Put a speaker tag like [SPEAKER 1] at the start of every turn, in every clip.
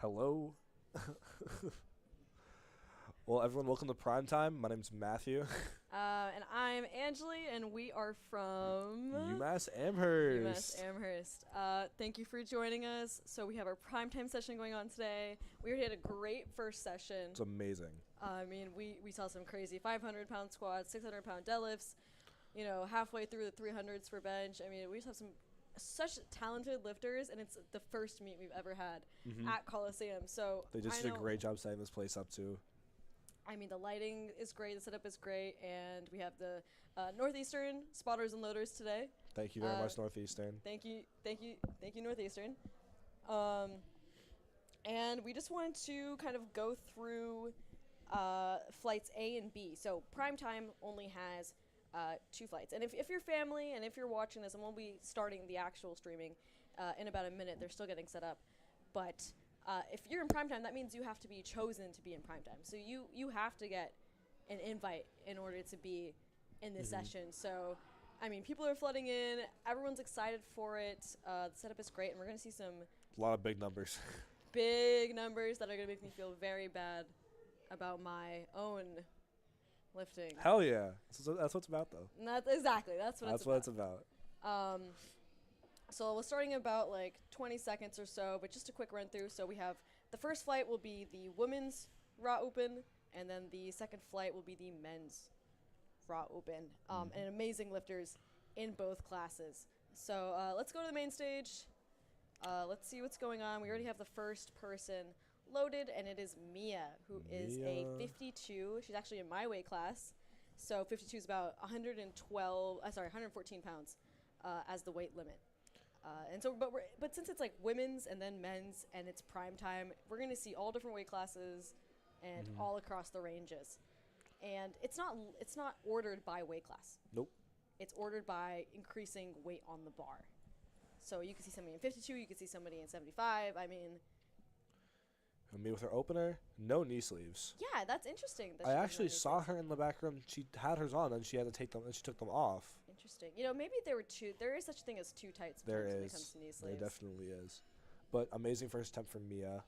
[SPEAKER 1] Hello. Well, everyone, welcome to Prime Time. My name's Matthew.
[SPEAKER 2] And I'm Angeli, and we are from
[SPEAKER 1] UMass Amherst.
[SPEAKER 2] Amherst. Thank you for joining us. So we have our primetime session going on today. We already had a great first session.
[SPEAKER 1] It's amazing.
[SPEAKER 2] We saw some crazy 500-pound squats, 600-pound deadlifts, halfway through the 300s for bench. We just have such talented lifters, and it's the first meet we've ever had at Colosseum. So
[SPEAKER 1] They just did a great job setting this place up, too.
[SPEAKER 2] The lighting is great, the setup is great, and we have the Northeastern spotters and loaders today.
[SPEAKER 1] Thank you very much, Northeastern.
[SPEAKER 2] Thank you, Northeastern. And we just wanted to kind of go through flights A and B. So prime time only has 2 flights. And if you're family and if you're watching this, and we'll be starting the actual streaming in about a minute, they're still getting set up. But if you're in primetime, that means you have to be chosen to be in primetime. So you have to get an invite in order to be in this session. So, people are flooding in. Everyone's excited for it. The setup is great, and we're going to see some
[SPEAKER 1] A lot of big numbers.
[SPEAKER 2] big numbers that are going to make me feel very bad about my own lifting.
[SPEAKER 1] Hell yeah. That's what it's about, though.
[SPEAKER 2] And that's what
[SPEAKER 1] it's about.
[SPEAKER 2] So we're starting about 20 seconds or so, but just a quick run through. So we have the first flight will be the women's raw open, and then the second flight will be the men's raw open. And amazing lifters in both classes. So let's go to the main stage. Let's see what's going on. We already have the first person loaded, and it is Mia, who is a 52. She's actually in my weight class. So 52 is about 114 pounds as the weight limit. But since it's women's and then men's and it's prime time, we're going to see all different weight classes and all across the ranges. And it's not ordered by weight class.
[SPEAKER 1] Nope.
[SPEAKER 2] It's ordered by increasing weight on the bar. So you can see somebody in 52, you can see somebody in 75.
[SPEAKER 1] Me with her opener, no knee sleeves.
[SPEAKER 2] Yeah, that's interesting.
[SPEAKER 1] I actually saw her in the back room. She had hers on, and she had to take them, and she took them off.
[SPEAKER 2] Interesting. Maybe there is such a thing as too tight
[SPEAKER 1] There
[SPEAKER 2] when it
[SPEAKER 1] is.
[SPEAKER 2] comes to knee sleeves.
[SPEAKER 1] There definitely is. But amazing first attempt from Mia.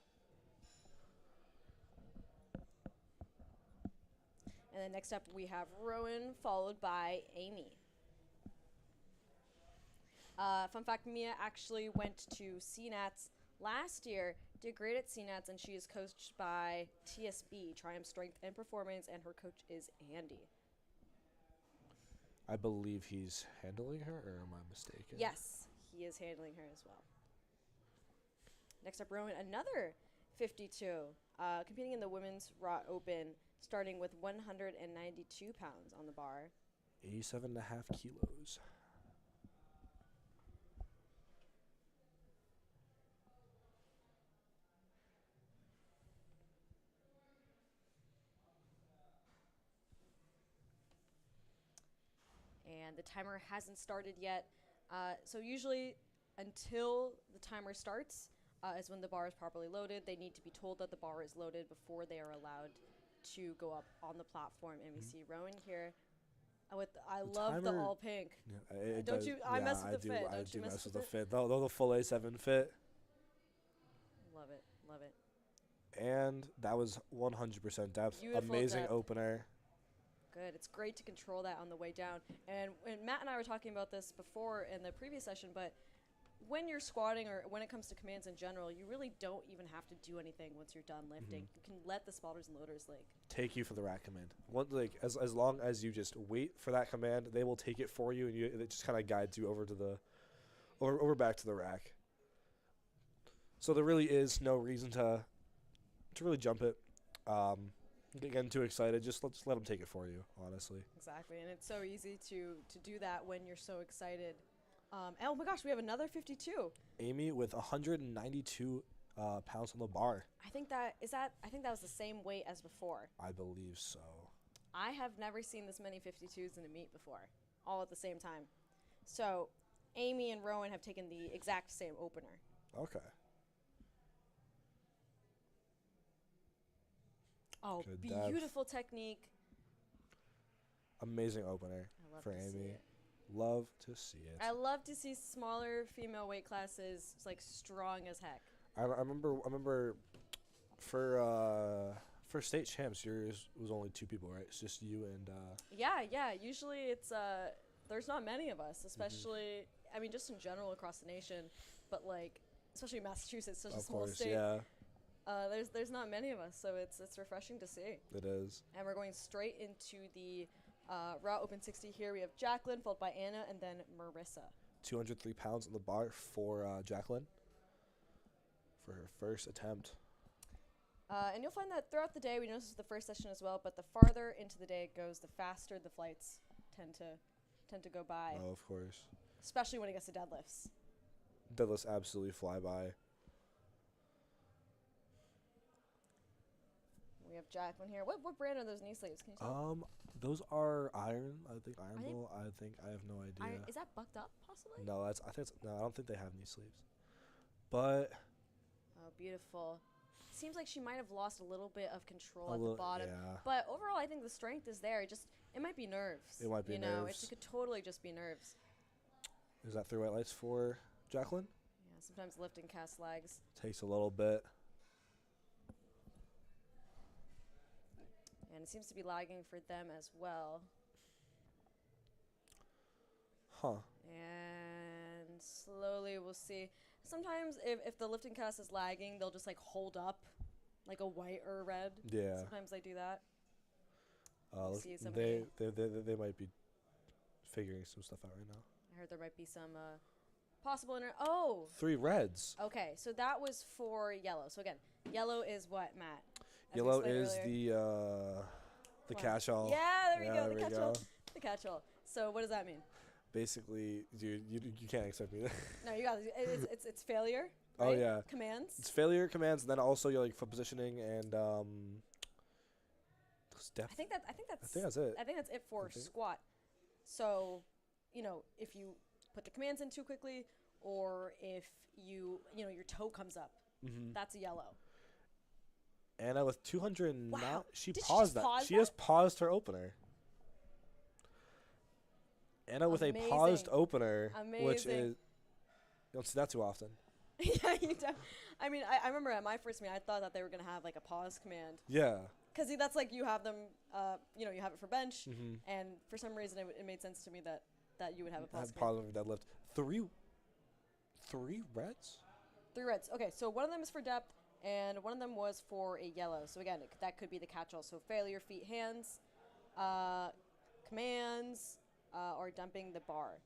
[SPEAKER 2] And then next up we have Rowan, followed by Amy. Fun fact, Mia actually went to CNATS last year, did great at CNATS, and she is coached by TSB, Triumph Strength and Performance, and her coach is Andy.
[SPEAKER 1] I believe he's handling her, or am I mistaken?
[SPEAKER 2] Yes, he is handling her as well. Next up, Rowan, another 52, competing in the women's raw open, starting with 192 pounds on the bar.
[SPEAKER 1] 87.5 kilos.
[SPEAKER 2] And the timer hasn't started yet. So usually until the timer starts is when the bar is properly loaded. They need to be told that the bar is loaded before they are allowed to go up on the platform. And we see Rowan here. I love the all pink.
[SPEAKER 1] Yeah,
[SPEAKER 2] I mess with the fit.
[SPEAKER 1] I do mess with the fit. Though the full A7 fit.
[SPEAKER 2] Love it.
[SPEAKER 1] And that was 100% depth.
[SPEAKER 2] Beautiful
[SPEAKER 1] Amazing
[SPEAKER 2] depth.
[SPEAKER 1] opener.
[SPEAKER 2] Good. It's great to control that on the way down. And Matt and I were talking about this before in the previous session, but when you're squatting or when it comes to commands in general, you really don't even have to do anything once you're done lifting. You can let the spotters and loaders
[SPEAKER 1] take you for the rack command. As long as you just wait for that command, they will take it for you, and it just kind of guides you over to over back to the rack. So there really is no reason to really jump it. Getting too excited, just let them take it for you, honestly.
[SPEAKER 2] Exactly, and it's so easy to do that when you're so excited. Oh my gosh, we have another 52.
[SPEAKER 1] Amy with 192 pounds on the bar.
[SPEAKER 2] I think that was the same weight as before.
[SPEAKER 1] I believe so.
[SPEAKER 2] I have never seen this many 52s in a meet before, all at the same time. So, Amy and Rowan have taken the exact same opener.
[SPEAKER 1] Okay.
[SPEAKER 2] Oh,
[SPEAKER 1] Good
[SPEAKER 2] beautiful technique.
[SPEAKER 1] Amazing opener for Amy. Love to see it.
[SPEAKER 2] I love to see smaller female weight classes strong as heck.
[SPEAKER 1] I remember For state champs, yours was only 2 people, right? It's just you and.
[SPEAKER 2] Yeah. Usually it's there's not many of us, especially I mean just in general across the nation, but like especially Massachusetts, such a
[SPEAKER 1] Of
[SPEAKER 2] small
[SPEAKER 1] course,
[SPEAKER 2] state.
[SPEAKER 1] yeah,
[SPEAKER 2] There's not many of us, so it's refreshing to see.
[SPEAKER 1] it is.
[SPEAKER 2] And we're going straight into the Raw Open 60 here. We have Jacqueline, followed by Anna, and then Marissa.
[SPEAKER 1] 203 pounds on the bar for Jacqueline for her first attempt.
[SPEAKER 2] And you'll find that throughout the day, we know this is the first session as well, but the farther into the day it goes, the faster the flights tend to go by,
[SPEAKER 1] Oh, of course.
[SPEAKER 2] especially when it gets to deadlifts.
[SPEAKER 1] Deadlifts absolutely fly by.
[SPEAKER 2] We have Jacqueline here. What brand are those knee sleeves? Can you tell?
[SPEAKER 1] Those are iron. I think Iron
[SPEAKER 2] Are they-
[SPEAKER 1] Bull. I have no idea.
[SPEAKER 2] Is that bucked up possibly?
[SPEAKER 1] No, no. I don't think they have knee sleeves. But
[SPEAKER 2] Oh, beautiful. Seems like she might have lost a little bit of control
[SPEAKER 1] a
[SPEAKER 2] at
[SPEAKER 1] little,
[SPEAKER 2] the bottom.
[SPEAKER 1] yeah.
[SPEAKER 2] But overall, I think the strength is there. It might be nerves.
[SPEAKER 1] It might be
[SPEAKER 2] you know,
[SPEAKER 1] nerves.
[SPEAKER 2] It could totally just be nerves.
[SPEAKER 1] Is that 3 white lights for Jacqueline?
[SPEAKER 2] Yeah, sometimes lifting cast lags.
[SPEAKER 1] Takes a little bit.
[SPEAKER 2] And it seems to be lagging for them as well.
[SPEAKER 1] Huh.
[SPEAKER 2] And slowly we'll see. Sometimes if the lifting cast is lagging, they'll just like hold up like a white or a red.
[SPEAKER 1] Yeah.
[SPEAKER 2] Sometimes they do that. See some of
[SPEAKER 1] They might be figuring some stuff out right now.
[SPEAKER 2] I heard there might be some possible Oh!
[SPEAKER 1] 3 reds.
[SPEAKER 2] Okay, so that was for yellow. So again, yellow is what, Matt? As we
[SPEAKER 1] Yellow
[SPEAKER 2] explained
[SPEAKER 1] is
[SPEAKER 2] earlier.
[SPEAKER 1] the
[SPEAKER 2] Come on.
[SPEAKER 1] catch-all.
[SPEAKER 2] Yeah, there we go. The
[SPEAKER 1] we
[SPEAKER 2] catch-all. The catch-all. So what does that mean?
[SPEAKER 1] Basically, dude, you can't expect me to.
[SPEAKER 2] No, you got it. It's failure.
[SPEAKER 1] Oh,
[SPEAKER 2] right?
[SPEAKER 1] yeah.
[SPEAKER 2] Commands.
[SPEAKER 1] It's failure commands, and then also your like foot positioning and step.
[SPEAKER 2] I think that's
[SPEAKER 1] it.
[SPEAKER 2] I think that's it for squat. So, if you put the commands in too quickly, or if your toe comes up, that's a yellow.
[SPEAKER 1] Anna with 200 and
[SPEAKER 2] Wow.
[SPEAKER 1] she
[SPEAKER 2] Did she
[SPEAKER 1] paused
[SPEAKER 2] just
[SPEAKER 1] that.
[SPEAKER 2] pause
[SPEAKER 1] She
[SPEAKER 2] that?
[SPEAKER 1] has paused her opener. Anna with a paused
[SPEAKER 2] Amazing.
[SPEAKER 1] opener, which
[SPEAKER 2] Amazing.
[SPEAKER 1] is you don't see that too often.
[SPEAKER 2] Yeah, I mean, I remember at my first meet, I thought that they were gonna have like a pause command,
[SPEAKER 1] Yeah.
[SPEAKER 2] because that's like you have them, you have it for bench, and for some reason it made sense to me that you would have a pause command.
[SPEAKER 1] Pause over deadlift. Three reds.
[SPEAKER 2] 3 reds. Okay, so one of them is for depth, and one of them was for a yellow. So again, that could be the catch-all. So failure, feet, hands, commands, or dumping the bar.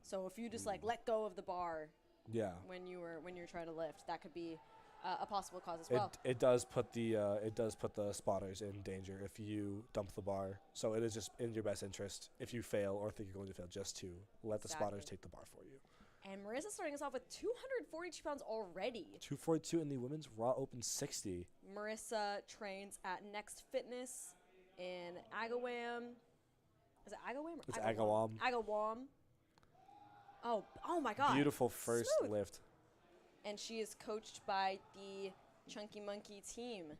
[SPEAKER 2] So if you just like let go of the bar
[SPEAKER 1] Yeah.
[SPEAKER 2] when you're trying to lift, that could be a possible cause as well.
[SPEAKER 1] It does put the spotters in danger if you dump the bar. So it is just in your best interest if you fail or think you're going to fail, just to let the spotters take the bar for you.
[SPEAKER 2] And Marissa's starting us off with 242 pounds already.
[SPEAKER 1] 242 in the women's Raw Open 60.
[SPEAKER 2] Marissa trains at Next Fitness in Agawam. Is it Agawam?
[SPEAKER 1] It's Agawam.
[SPEAKER 2] Agawam. Oh my God.
[SPEAKER 1] Beautiful first
[SPEAKER 2] Smooth.
[SPEAKER 1] lift.
[SPEAKER 2] And she is coached by the Chunky Monkey team.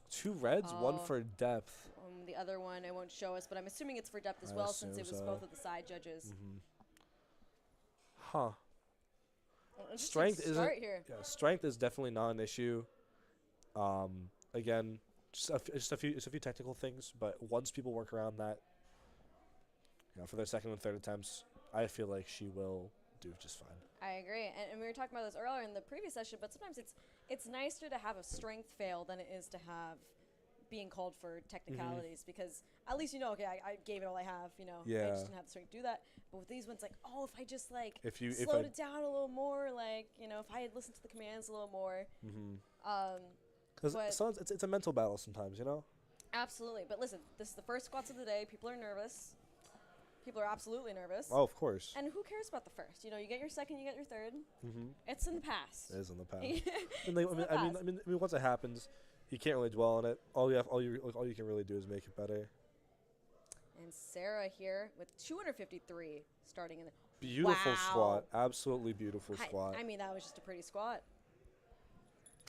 [SPEAKER 1] 2 reds, 1 for depth.
[SPEAKER 2] The other one it won't show us, but I'm assuming it's for depth as
[SPEAKER 1] I
[SPEAKER 2] well, since it
[SPEAKER 1] assume
[SPEAKER 2] was
[SPEAKER 1] so.
[SPEAKER 2] both of the side judges.
[SPEAKER 1] Huh.
[SPEAKER 2] Let's just
[SPEAKER 1] Strength isn't.
[SPEAKER 2] start here.
[SPEAKER 1] Yeah, strength is definitely not an issue. Again, just a few technical things, but once people work around that, for their second and third attempts, I feel like she will do just fine.
[SPEAKER 2] I agree, and we were talking about this earlier in the previous session, but sometimes it's nicer to have a strength fail than it is to have being called for technicalities, because at least okay, I gave it all I have, I
[SPEAKER 1] Yeah.
[SPEAKER 2] just didn't have the strength to do that. But with these ones, like, if I just like
[SPEAKER 1] If
[SPEAKER 2] slowed it down a little more, like if I had listened to the commands a little more,
[SPEAKER 1] because it's a mental battle sometimes,
[SPEAKER 2] Absolutely. But listen, this is the first squats of the day. People are nervous. People are absolutely nervous.
[SPEAKER 1] Oh, of course.
[SPEAKER 2] And who cares about the first? You get your second, you get your third. It's in the past.
[SPEAKER 1] It is in the past.
[SPEAKER 2] It's in the past.
[SPEAKER 1] Once it happens, you can't really dwell on it. All you can really do is make it better.
[SPEAKER 2] And Sarah here with 253 starting in the
[SPEAKER 1] Beautiful
[SPEAKER 2] Wow.
[SPEAKER 1] squat. Absolutely beautiful squat.
[SPEAKER 2] I mean, that was just a pretty squat.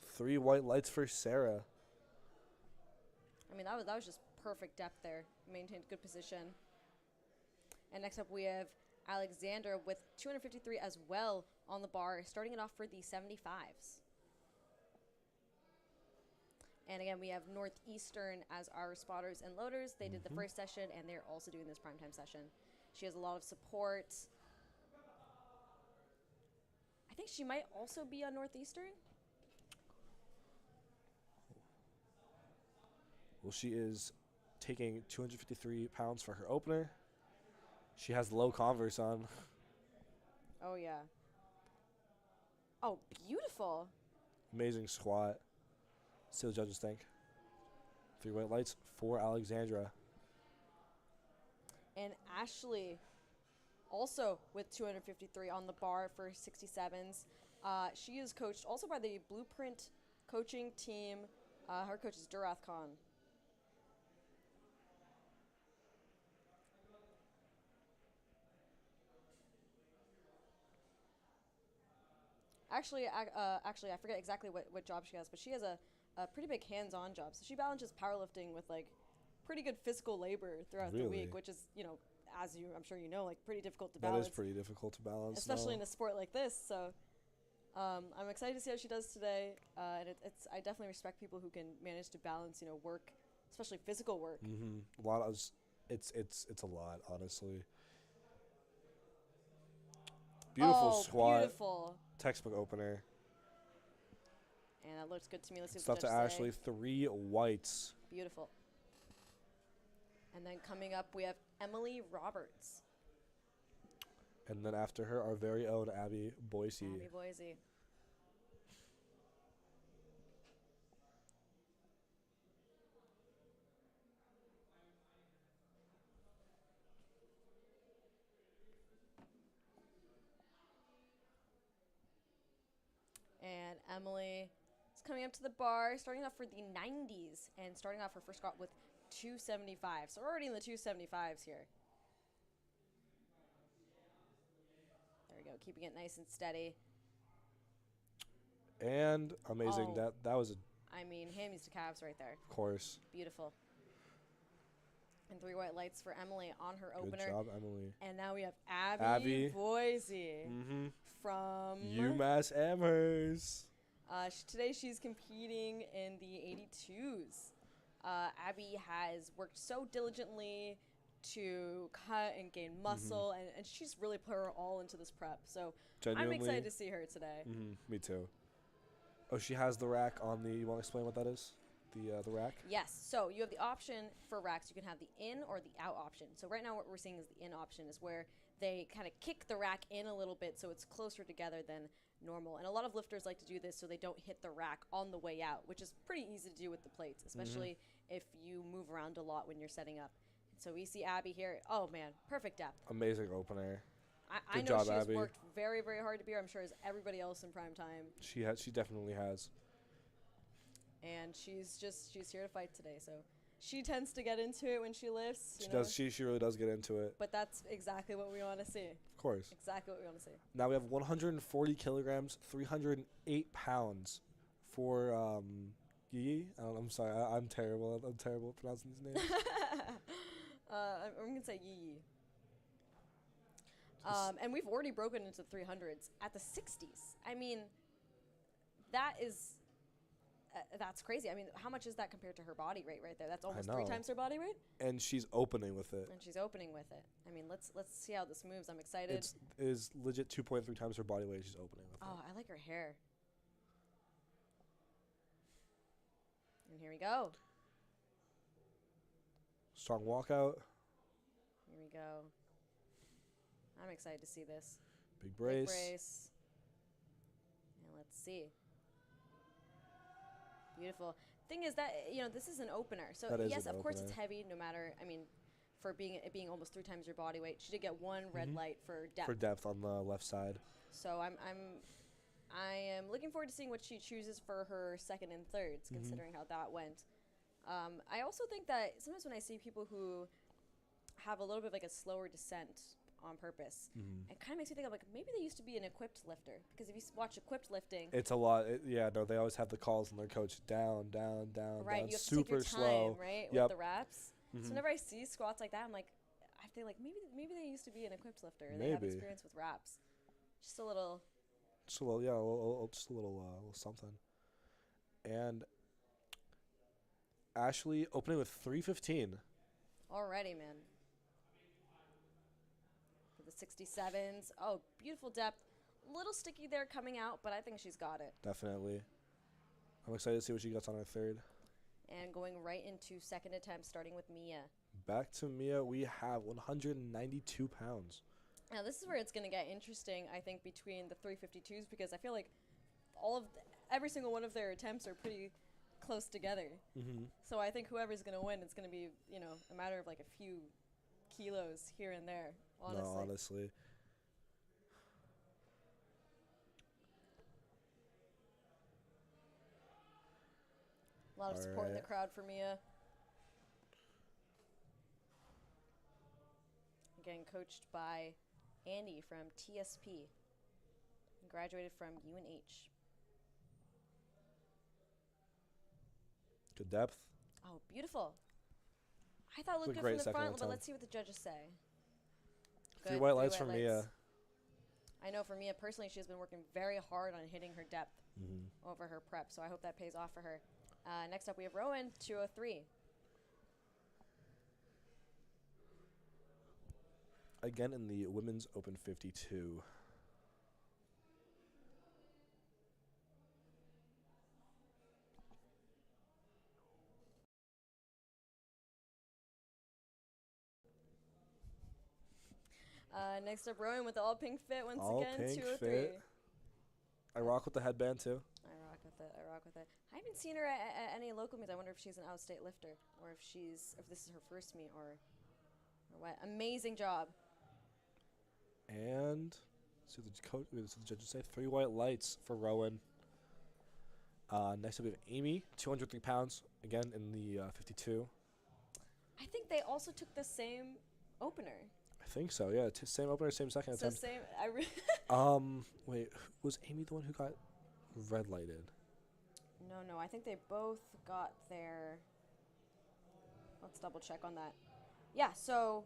[SPEAKER 1] 3 white lights for Sarah.
[SPEAKER 2] I mean, that was just perfect depth there. Maintained good position. And next up we have Alexander with 253 as well on the bar, starting it off for the 75s. And again, we have Northeastern as our spotters and loaders. They did the first session, and they're also doing this primetime session. She has a lot of support. I think she might also be on Northeastern.
[SPEAKER 1] Well, she is taking 253 pounds for her opener. She has low Converse on.
[SPEAKER 2] Oh, yeah. Oh, beautiful.
[SPEAKER 1] Amazing squat. See what the judges think. 3 white lights for Alexandra.
[SPEAKER 2] And Ashley, also with 253 on the bar for 67s. She is coached also by the Blueprint coaching team. Her coach is Durath Khan. Actually, I forget exactly what job she has, but she has a pretty big hands-on job. So she balances powerlifting with like pretty good physical labor throughout the
[SPEAKER 1] Really?
[SPEAKER 2] week, which is, as I'm sure you know, like pretty difficult to
[SPEAKER 1] That
[SPEAKER 2] balance.
[SPEAKER 1] is pretty difficult to balance.
[SPEAKER 2] Especially in a sport like this. So I'm excited to see how she does today. And I definitely respect people who can manage to balance, work, especially physical work.
[SPEAKER 1] A lot of it's a lot, honestly. Beautiful squat.
[SPEAKER 2] Beautiful.
[SPEAKER 1] Textbook opener.
[SPEAKER 2] And that looks good to me. Let's see
[SPEAKER 1] Stuff
[SPEAKER 2] what
[SPEAKER 1] to
[SPEAKER 2] the judges say.
[SPEAKER 1] Ashley. 3 whites.
[SPEAKER 2] Beautiful. And then coming up, we have Emily Roberts.
[SPEAKER 1] And then after her, our very own Abby Boise.
[SPEAKER 2] Abby Boise. And Emily is coming up to the bar, starting off for the 90s, and starting off her first squat with 275. So we're already in the 275s here. There we go, keeping it nice and steady.
[SPEAKER 1] And amazing.
[SPEAKER 2] Oh.
[SPEAKER 1] That was,
[SPEAKER 2] Hammies to calves right there.
[SPEAKER 1] of course.
[SPEAKER 2] Beautiful. And 3 white lights for Emily on her
[SPEAKER 1] Good
[SPEAKER 2] opener.
[SPEAKER 1] job, Emily.
[SPEAKER 2] And now we have
[SPEAKER 1] Abby.
[SPEAKER 2] Boise from
[SPEAKER 1] UMass Amherst.
[SPEAKER 2] Today she's competing in the 82s. Abby has worked so diligently to cut and gain muscle, and she's really put her all into this prep. So
[SPEAKER 1] Genuinely,
[SPEAKER 2] I'm excited to see her today.
[SPEAKER 1] Me too. Oh, she has the rack on the. You want to explain what that is? The rack.
[SPEAKER 2] Yes. So you have the option for racks. You can have the in or the out option. So right now what we're seeing is the in option is where they kind of kick the rack in a little bit so it's closer together than normal. And a lot of lifters like to do this so they don't hit the rack on the way out, which is pretty easy to do with the plates, especially if you move around a lot when you're setting up. So we see Abby here. Oh, man, perfect depth.
[SPEAKER 1] Amazing opener.
[SPEAKER 2] I know
[SPEAKER 1] job,
[SPEAKER 2] she's
[SPEAKER 1] Abby.
[SPEAKER 2] worked very, very hard to be here. I'm sure as everybody else in prime time.
[SPEAKER 1] She definitely has.
[SPEAKER 2] And she's here to fight today. So she tends to get into it when she lifts.
[SPEAKER 1] She does. She really does get into it.
[SPEAKER 2] But that's exactly what we want to see.
[SPEAKER 1] Of course.
[SPEAKER 2] Exactly what we want to see.
[SPEAKER 1] Now we have 140 kilograms, 308 pounds for Yi. I'm sorry. I'm terrible. I'm terrible at pronouncing these names.
[SPEAKER 2] I'm going to say Yi. And we've already broken into 300s at the 60s. I mean, that's crazy. I mean, how much is that compared to her body weight right there? That's almost 3 times her body weight.
[SPEAKER 1] And she's opening with it.
[SPEAKER 2] I mean, let's see how this moves. I'm excited.
[SPEAKER 1] It is legit 2.3 times her body weight. She's opening with it.
[SPEAKER 2] Oh, I like her hair. And here we go.
[SPEAKER 1] Strong walkout.
[SPEAKER 2] Here we go. I'm excited to see this.
[SPEAKER 1] Big brace.
[SPEAKER 2] And let's see. Beautiful. Thing is that, this is an opener. So, yes, of course it's heavy no matter, for it being almost 3 times your body weight. She did get 1 red light for depth.
[SPEAKER 1] For depth on the left side.
[SPEAKER 2] So I am looking forward to seeing what she chooses for her second and thirds, considering how that went. I also think that sometimes when I see people who have a little bit of like a slower descent on purpose, it kind of makes me think of like maybe they used to be an equipped lifter, because if you watch equipped lifting,
[SPEAKER 1] it's a lot. They always have the calls from their coach down, down, down,
[SPEAKER 2] right?
[SPEAKER 1] down,
[SPEAKER 2] You have
[SPEAKER 1] super
[SPEAKER 2] to take your
[SPEAKER 1] slow,
[SPEAKER 2] time, right,
[SPEAKER 1] yep.
[SPEAKER 2] with the reps. So whenever I see squats like that, I'm like, I feel like maybe they used to be an equipped lifter and they have experience with reps. Just a little,
[SPEAKER 1] just a little something. And Ashley opening with 315.
[SPEAKER 2] Already, man. For the 67s. Oh, beautiful depth. A little sticky there coming out, but I think she's got it.
[SPEAKER 1] Definitely. I'm excited to see what she gets on her third.
[SPEAKER 2] And going right into second attempt, starting with Mia.
[SPEAKER 1] Back to Mia, we have 192 pounds.
[SPEAKER 2] Now, this is where it's going to get interesting, I think, between the 352s, because I feel like every single one of their attempts are pretty close together.
[SPEAKER 1] Mm-hmm.
[SPEAKER 2] So I think whoever's going to win, it's going to be, a matter of like a few kilos here and there, honestly.
[SPEAKER 1] No, honestly.
[SPEAKER 2] A lot of support in the crowd for Mia. Again, coached by Andy from TSP. Graduated from UNH.
[SPEAKER 1] Good depth.
[SPEAKER 2] Oh, beautiful. I thought it looked
[SPEAKER 1] It's a
[SPEAKER 2] good
[SPEAKER 1] great
[SPEAKER 2] from the
[SPEAKER 1] second
[SPEAKER 2] front, but
[SPEAKER 1] attempt.
[SPEAKER 2] let's see what the judges say.
[SPEAKER 1] Three
[SPEAKER 2] Good,
[SPEAKER 1] white lights for Mia.
[SPEAKER 2] I know for Mia personally, she has been working very hard on hitting her depth
[SPEAKER 1] Mm-hmm.
[SPEAKER 2] over her prep, so I hope that pays off for her. Next up, we have Rowan, 203.
[SPEAKER 1] Again in the Women's Open 52.
[SPEAKER 2] Next up, Rowan with the all pink fit once
[SPEAKER 1] All
[SPEAKER 2] again,
[SPEAKER 1] pink
[SPEAKER 2] 203.
[SPEAKER 1] fit. I rock with the headband too.
[SPEAKER 2] I rock with it. I haven't seen her at any local meets. I wonder if she's an out-state lifter, or if this is her first meet, or what. Amazing job.
[SPEAKER 1] And see the judges say 3 white lights for Rowan. Next up we have Amy, 203 pounds, again in the 52.
[SPEAKER 2] I think they also took the same opener.
[SPEAKER 1] I think so, yeah. Same opener, same second
[SPEAKER 2] So
[SPEAKER 1] attempt.
[SPEAKER 2] same.
[SPEAKER 1] Wait, was Amy the one who got red lighted?
[SPEAKER 2] No. I think they both got their. Let's double check on that. Yeah. So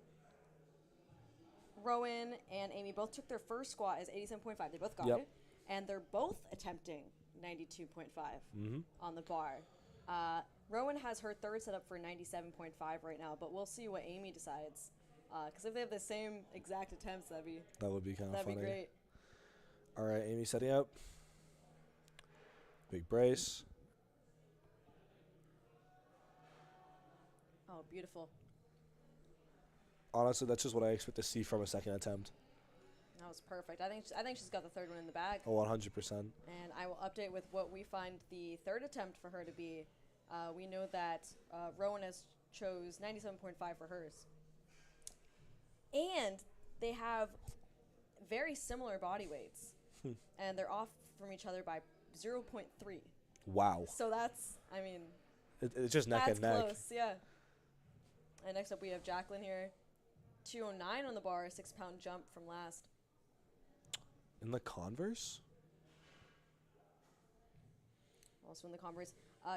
[SPEAKER 2] Rowan and Amy both took their first squat as 87.5. They both got it, and they're both attempting 92.5 on the bar. Rowan has her third set up for 97.5 right now, but we'll see what Amy decides. Because if they have the same exact attempts, that
[SPEAKER 1] would be kind of funny.
[SPEAKER 2] That'd be great.
[SPEAKER 1] All right, Amy setting up. Big brace.
[SPEAKER 2] Oh, beautiful.
[SPEAKER 1] Honestly, that's just what I expect to see from a second attempt.
[SPEAKER 2] That was perfect. I think she's got the third one in the bag.
[SPEAKER 1] Oh, 100%.
[SPEAKER 2] And I will update with what we find the third attempt for her to be. We know that Rowan has chose 97.5 for hers. And they have very similar body weights. And they're off from each other by 0.3.
[SPEAKER 1] Wow.
[SPEAKER 2] So that's, I mean...
[SPEAKER 1] It's just neck and neck.
[SPEAKER 2] That's close, yeah. And next up we have Jacqueline here. 209 on the bar, a 6-pound jump from last.
[SPEAKER 1] In the Converse?
[SPEAKER 2] Also in the Converse.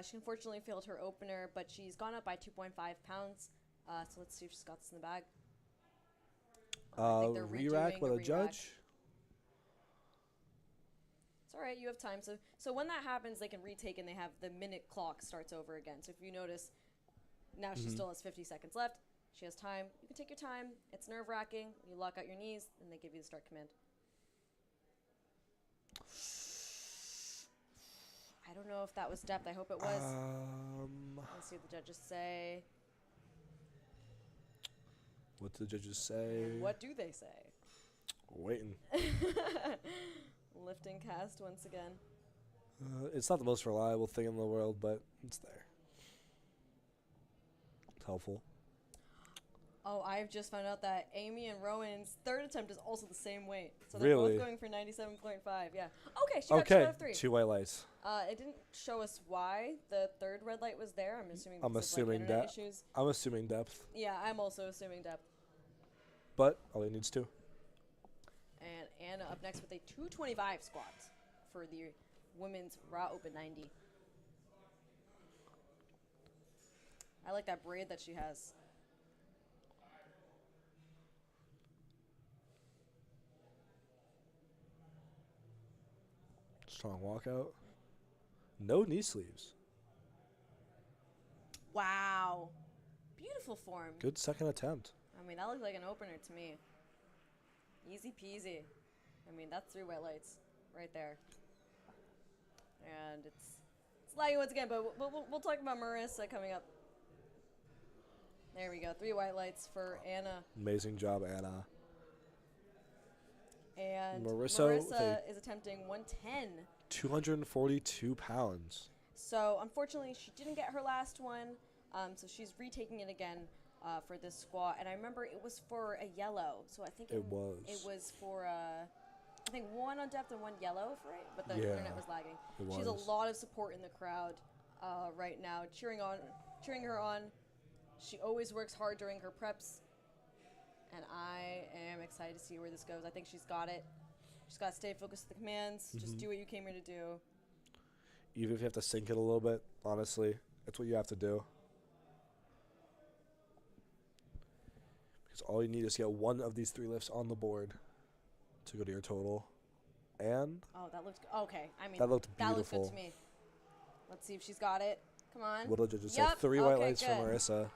[SPEAKER 2] She unfortunately failed her opener, but she's gone up by 2.5 pounds. So let's see if she's got this in the bag. I think they're
[SPEAKER 1] re-rack
[SPEAKER 2] redoing
[SPEAKER 1] with
[SPEAKER 2] the
[SPEAKER 1] a
[SPEAKER 2] re-rack.
[SPEAKER 1] judge?
[SPEAKER 2] It's all right. You have time. So when that happens, they can retake, and they have the minute clock starts over again. So if you notice, now she still has 50 seconds left. She has time. You can take your time. It's nerve-wracking. You lock out your knees, and they give you the start command. I don't know if that was depth. I hope it was. Let's see what the judges say.
[SPEAKER 1] What do the judges say?
[SPEAKER 2] And what do they say?
[SPEAKER 1] Waiting.
[SPEAKER 2] Lifting cast once again.
[SPEAKER 1] It's not the most reliable thing in the world, but it's there. It's helpful.
[SPEAKER 2] Oh, I've just found out that Amy and Rowan's third attempt is also the same weight. So they're
[SPEAKER 1] Really?
[SPEAKER 2] both going for 97.5, yeah. Okay, she got 2 out of 3.
[SPEAKER 1] 2 white lights.
[SPEAKER 2] It didn't show us why the third red light was there. I'm assuming
[SPEAKER 1] I'm
[SPEAKER 2] because
[SPEAKER 1] assuming
[SPEAKER 2] of, internet
[SPEAKER 1] that.
[SPEAKER 2] issues.
[SPEAKER 1] I'm assuming depth.
[SPEAKER 2] Yeah, I'm also assuming depth.
[SPEAKER 1] But all he needs to.
[SPEAKER 2] And Anna up next with a 225 squat for the women's Raw Open 90. I like that braid that she has.
[SPEAKER 1] Strong walkout. No knee sleeves.
[SPEAKER 2] Wow. Beautiful form.
[SPEAKER 1] Good second attempt.
[SPEAKER 2] I mean, that looked like an opener to me. Easy peasy. I mean, that's 3 white lights right there. And it's lagging once again, but we'll talk about Marissa coming up. There we go. 3 white lights for Anna.
[SPEAKER 1] Amazing job, Anna.
[SPEAKER 2] And
[SPEAKER 1] Marissa
[SPEAKER 2] is attempting 110.
[SPEAKER 1] 242 pounds.
[SPEAKER 2] So, unfortunately, she didn't get her last one. So she's retaking it again for this squat. And I remember it was for a yellow. So I think it was for I think 1 on depth and 1 yellow for it. But the internet was lagging. She has a lot of support in the crowd right now, cheering her on. She always works hard during her preps. And I am excited to see where this goes. I think she's got it. She's got to stay focused with the commands. Just do what you came here to do.
[SPEAKER 1] Even if you have to sink it a little bit, honestly, that's what you have to do. Because all you need is to get 1 of these 3 lifts on the board to go to your total. And
[SPEAKER 2] oh, that looked okay. I mean,
[SPEAKER 1] that looked
[SPEAKER 2] beautiful.
[SPEAKER 1] beautiful.
[SPEAKER 2] That looked good to me. Let's see if she's got it. Come on.
[SPEAKER 1] What did you just say? 3 white lights for Marissa.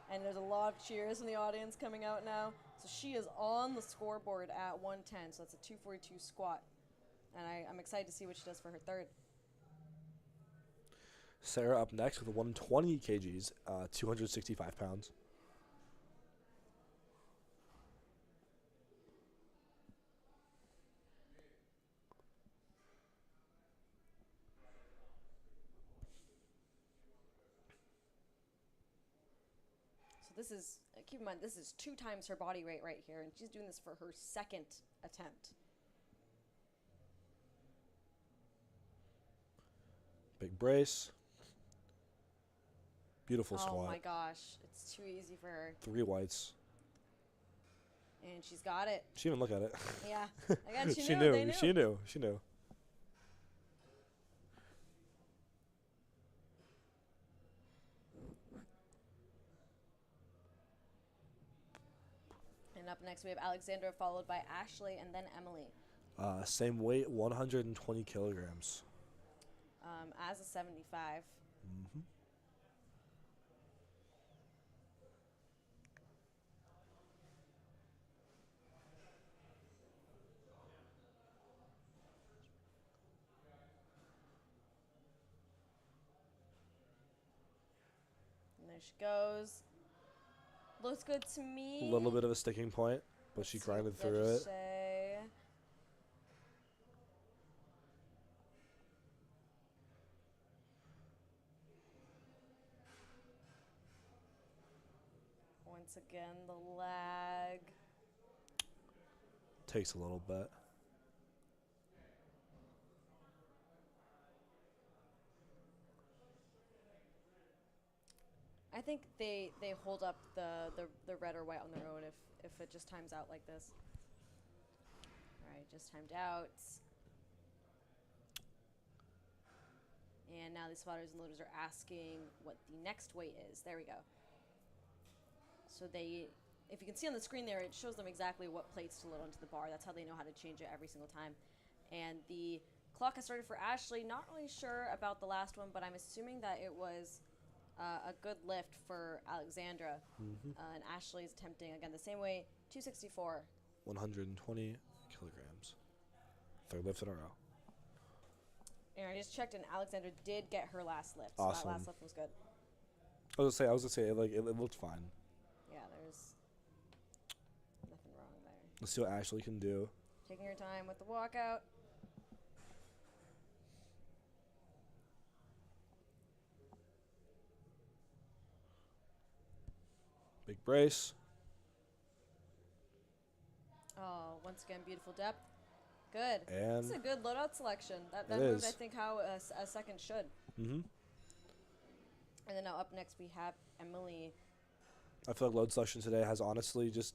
[SPEAKER 2] And there's a lot of cheers from the audience coming out now. So she is on the scoreboard at 110. So that's a 242 squat. And I'm excited to see what she does for her third.
[SPEAKER 1] Sarah up next with 120 kgs, 265 pounds.
[SPEAKER 2] This is, keep in mind, this is 2 times her body weight right here, and she's doing this for her 2nd attempt.
[SPEAKER 1] Big brace. Beautiful squat.
[SPEAKER 2] Oh my gosh, it's too easy for her.
[SPEAKER 1] 3 whites.
[SPEAKER 2] And she's got it.
[SPEAKER 1] She didn't look at it.
[SPEAKER 2] Yeah, again,
[SPEAKER 1] She knew. She knew.
[SPEAKER 2] And up next we have Alexandra, followed by Ashley, and then Emily.
[SPEAKER 1] Same weight, 120 kilograms.
[SPEAKER 2] As a 75.
[SPEAKER 1] Mm-hmm.
[SPEAKER 2] And there she goes. Looks good to me.
[SPEAKER 1] A little bit of a sticking point, but she grinded through it.
[SPEAKER 2] Once again, the lag.
[SPEAKER 1] Takes a little bit.
[SPEAKER 2] I think they hold up the red or white on their own if it just times out like this. All right, just timed out. And now the spotters and loaders are asking what the next weight is. There we go. So if you can see on the screen there, it shows them exactly what plates to load onto the bar. That's how they know how to change it every single time. And the clock has started for Ashley. Not really sure about the last one, but I'm assuming that it was a good lift for Alexandra. And Ashley is attempting, again, the same way, 264.
[SPEAKER 1] 120 kilograms. 3rd lift in a row.
[SPEAKER 2] And I just checked, and Alexandra did get her last lift.
[SPEAKER 1] Awesome.
[SPEAKER 2] So that last lift was good.
[SPEAKER 1] I was gonna say, it looked fine.
[SPEAKER 2] Yeah, there's nothing wrong there.
[SPEAKER 1] Let's see what Ashley can do.
[SPEAKER 2] Taking her time with the walkout.
[SPEAKER 1] Big brace.
[SPEAKER 2] Oh, once again, beautiful depth. Good.
[SPEAKER 1] And
[SPEAKER 2] this is a good loadout selection. That
[SPEAKER 1] it
[SPEAKER 2] moved,
[SPEAKER 1] is.
[SPEAKER 2] I think, how a second should.
[SPEAKER 1] Mm-hmm.
[SPEAKER 2] And then now up next we have Emily.
[SPEAKER 1] I feel like load selection today has honestly just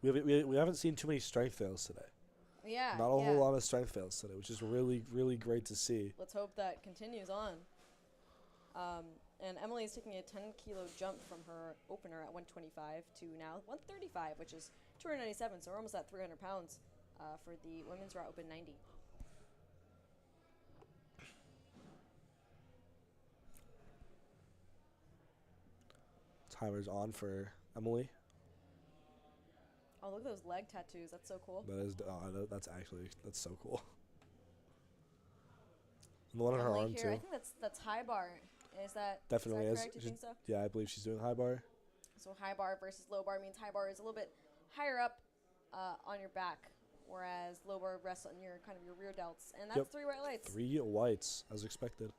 [SPEAKER 1] we haven't seen too many strength fails today.
[SPEAKER 2] Yeah.
[SPEAKER 1] Not a whole lot of strength fails today, which is really, really great to see.
[SPEAKER 2] Let's hope that continues on. And Emily is taking a 10-kilo jump from her opener at 125 to now 135, which is 297. So we're almost at 300 pounds for the women's raw open 90.
[SPEAKER 1] Timer's on for Emily.
[SPEAKER 2] Oh, look at those leg tattoos. That's so cool.
[SPEAKER 1] That's so cool. And the one on her
[SPEAKER 2] Emily
[SPEAKER 1] arm
[SPEAKER 2] here,
[SPEAKER 1] too.
[SPEAKER 2] I think that's high bar.
[SPEAKER 1] Definitely
[SPEAKER 2] is
[SPEAKER 1] is.
[SPEAKER 2] that correct? You think so?
[SPEAKER 1] Yeah, I believe she's doing high bar.
[SPEAKER 2] So high bar versus low bar means high bar is a little bit higher up on your back, whereas low bar rests on your kind of your rear delts, and that's
[SPEAKER 1] Yep.
[SPEAKER 2] 3 white lights.
[SPEAKER 1] 3 whites, as expected.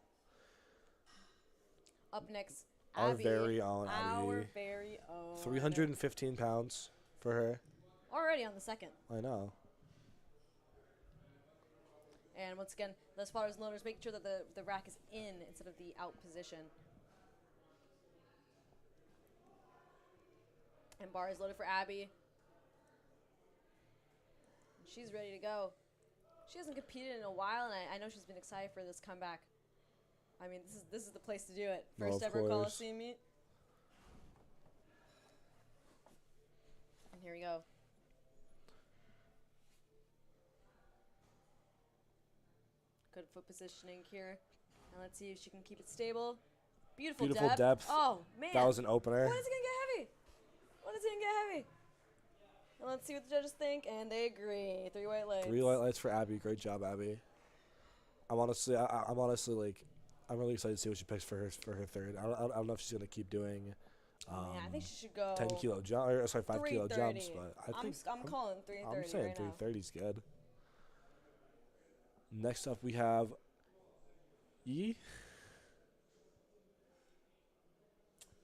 [SPEAKER 2] Up next,
[SPEAKER 1] Our
[SPEAKER 2] Abby.
[SPEAKER 1] very own
[SPEAKER 2] Our
[SPEAKER 1] Abby.
[SPEAKER 2] very own.
[SPEAKER 1] 315 pounds for her.
[SPEAKER 2] Already on the second.
[SPEAKER 1] I know.
[SPEAKER 2] And once again, the spotters and loaders, making sure that the rack is in instead of the out position. And bar is loaded for Abby. She's ready to go. She hasn't competed in a while, and I know she's been excited for this comeback. I mean, this is the place to do it. First ever Colosseum meet. And here we go. Good foot positioning here. And let's see if she can keep it stable. Beautiful depth. Oh, man.
[SPEAKER 1] That was an opener.
[SPEAKER 2] When is it going to get heavy? When is it going to get heavy? And let's see what the judges think, and they agree. 3 white lights.
[SPEAKER 1] 3 white lights for Abby. Great job, Abby. I'm honestly like, I'm really excited to see what she picks for her third. I don't know if she's gonna keep doing.
[SPEAKER 2] Yeah, I think she should go
[SPEAKER 1] 10 kilo jump, or sorry, 5 kilo jumps, but
[SPEAKER 2] I'm calling 330.
[SPEAKER 1] I'm saying
[SPEAKER 2] right
[SPEAKER 1] 330 is good. Next up, we have E.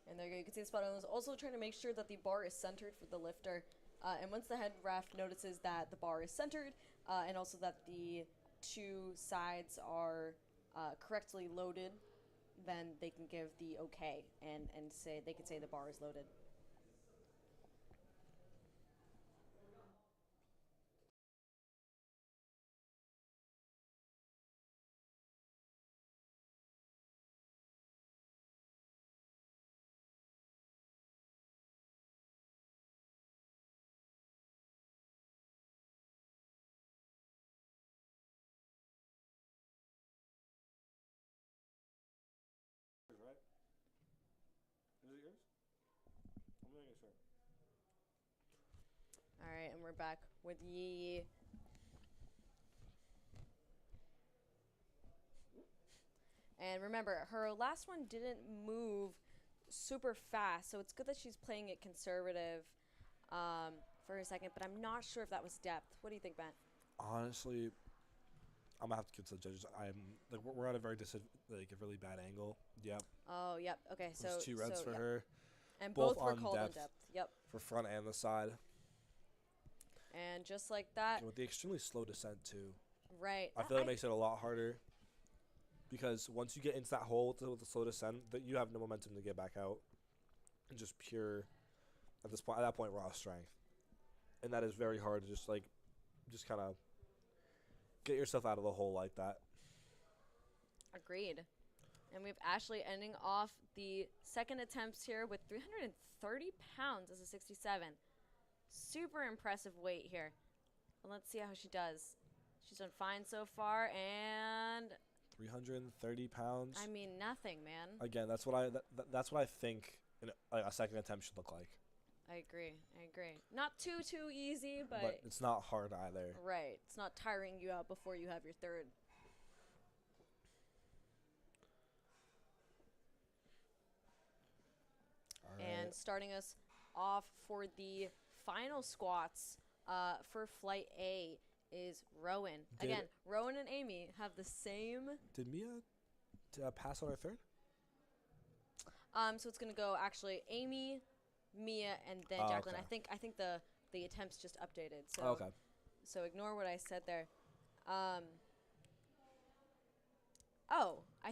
[SPEAKER 2] And there you go. You can see the spot on those. Also trying to make sure that the bar is centered for the lifter. And once the head ref notices that the bar is centered, and also that the 2 sides are correctly loaded, then they can give the okay and say they can say the bar is loaded.
[SPEAKER 1] Right? Is it yours? I'm making sure.
[SPEAKER 2] All right, and we're back with Yi. And remember, her last one didn't move super fast, so it's good that she's playing it conservative for a second, but I'm not sure if that was depth. What do you think, Matt?
[SPEAKER 1] Honestly, I'm gonna have to get to the judges. We're at a very a really bad angle. Yep.
[SPEAKER 2] Oh, yep. Okay, so
[SPEAKER 1] There's 2 reds for
[SPEAKER 2] yep.
[SPEAKER 1] her.
[SPEAKER 2] And
[SPEAKER 1] both
[SPEAKER 2] both were
[SPEAKER 1] on
[SPEAKER 2] called in
[SPEAKER 1] depth.
[SPEAKER 2] depth. Yep.
[SPEAKER 1] For front and the side.
[SPEAKER 2] And just like that.
[SPEAKER 1] And with the extremely slow descent too.
[SPEAKER 2] Right.
[SPEAKER 1] I feel it makes it a lot harder. Because once you get into that hole with the slow descent, that you have no momentum to get back out. And just pure, at that point, raw strength. And that is very hard to just kind of get yourself out of the hole like that.
[SPEAKER 2] Agreed. And we have Ashley ending off the second attempts here with 330 pounds as a 67. Super impressive weight here. And let's see how she does. She's done fine so far, and
[SPEAKER 1] 330 pounds.
[SPEAKER 2] I mean, nothing, man.
[SPEAKER 1] Again, that's what I think a second attempt should look like.
[SPEAKER 2] I agree. Not too easy,
[SPEAKER 1] but it's not hard either.
[SPEAKER 2] Right. It's not tiring you out before you have your third.
[SPEAKER 1] All right.
[SPEAKER 2] And starting us off for the final squats for flight A is Rowan. Again, Rowan and Amy have the same.
[SPEAKER 1] Did Mia pass on her third?
[SPEAKER 2] So it's gonna go actually Amy, Mia, and then Jacqueline.
[SPEAKER 1] Okay.
[SPEAKER 2] I think the attempts just updated. So
[SPEAKER 1] okay.
[SPEAKER 2] So ignore what I said there. I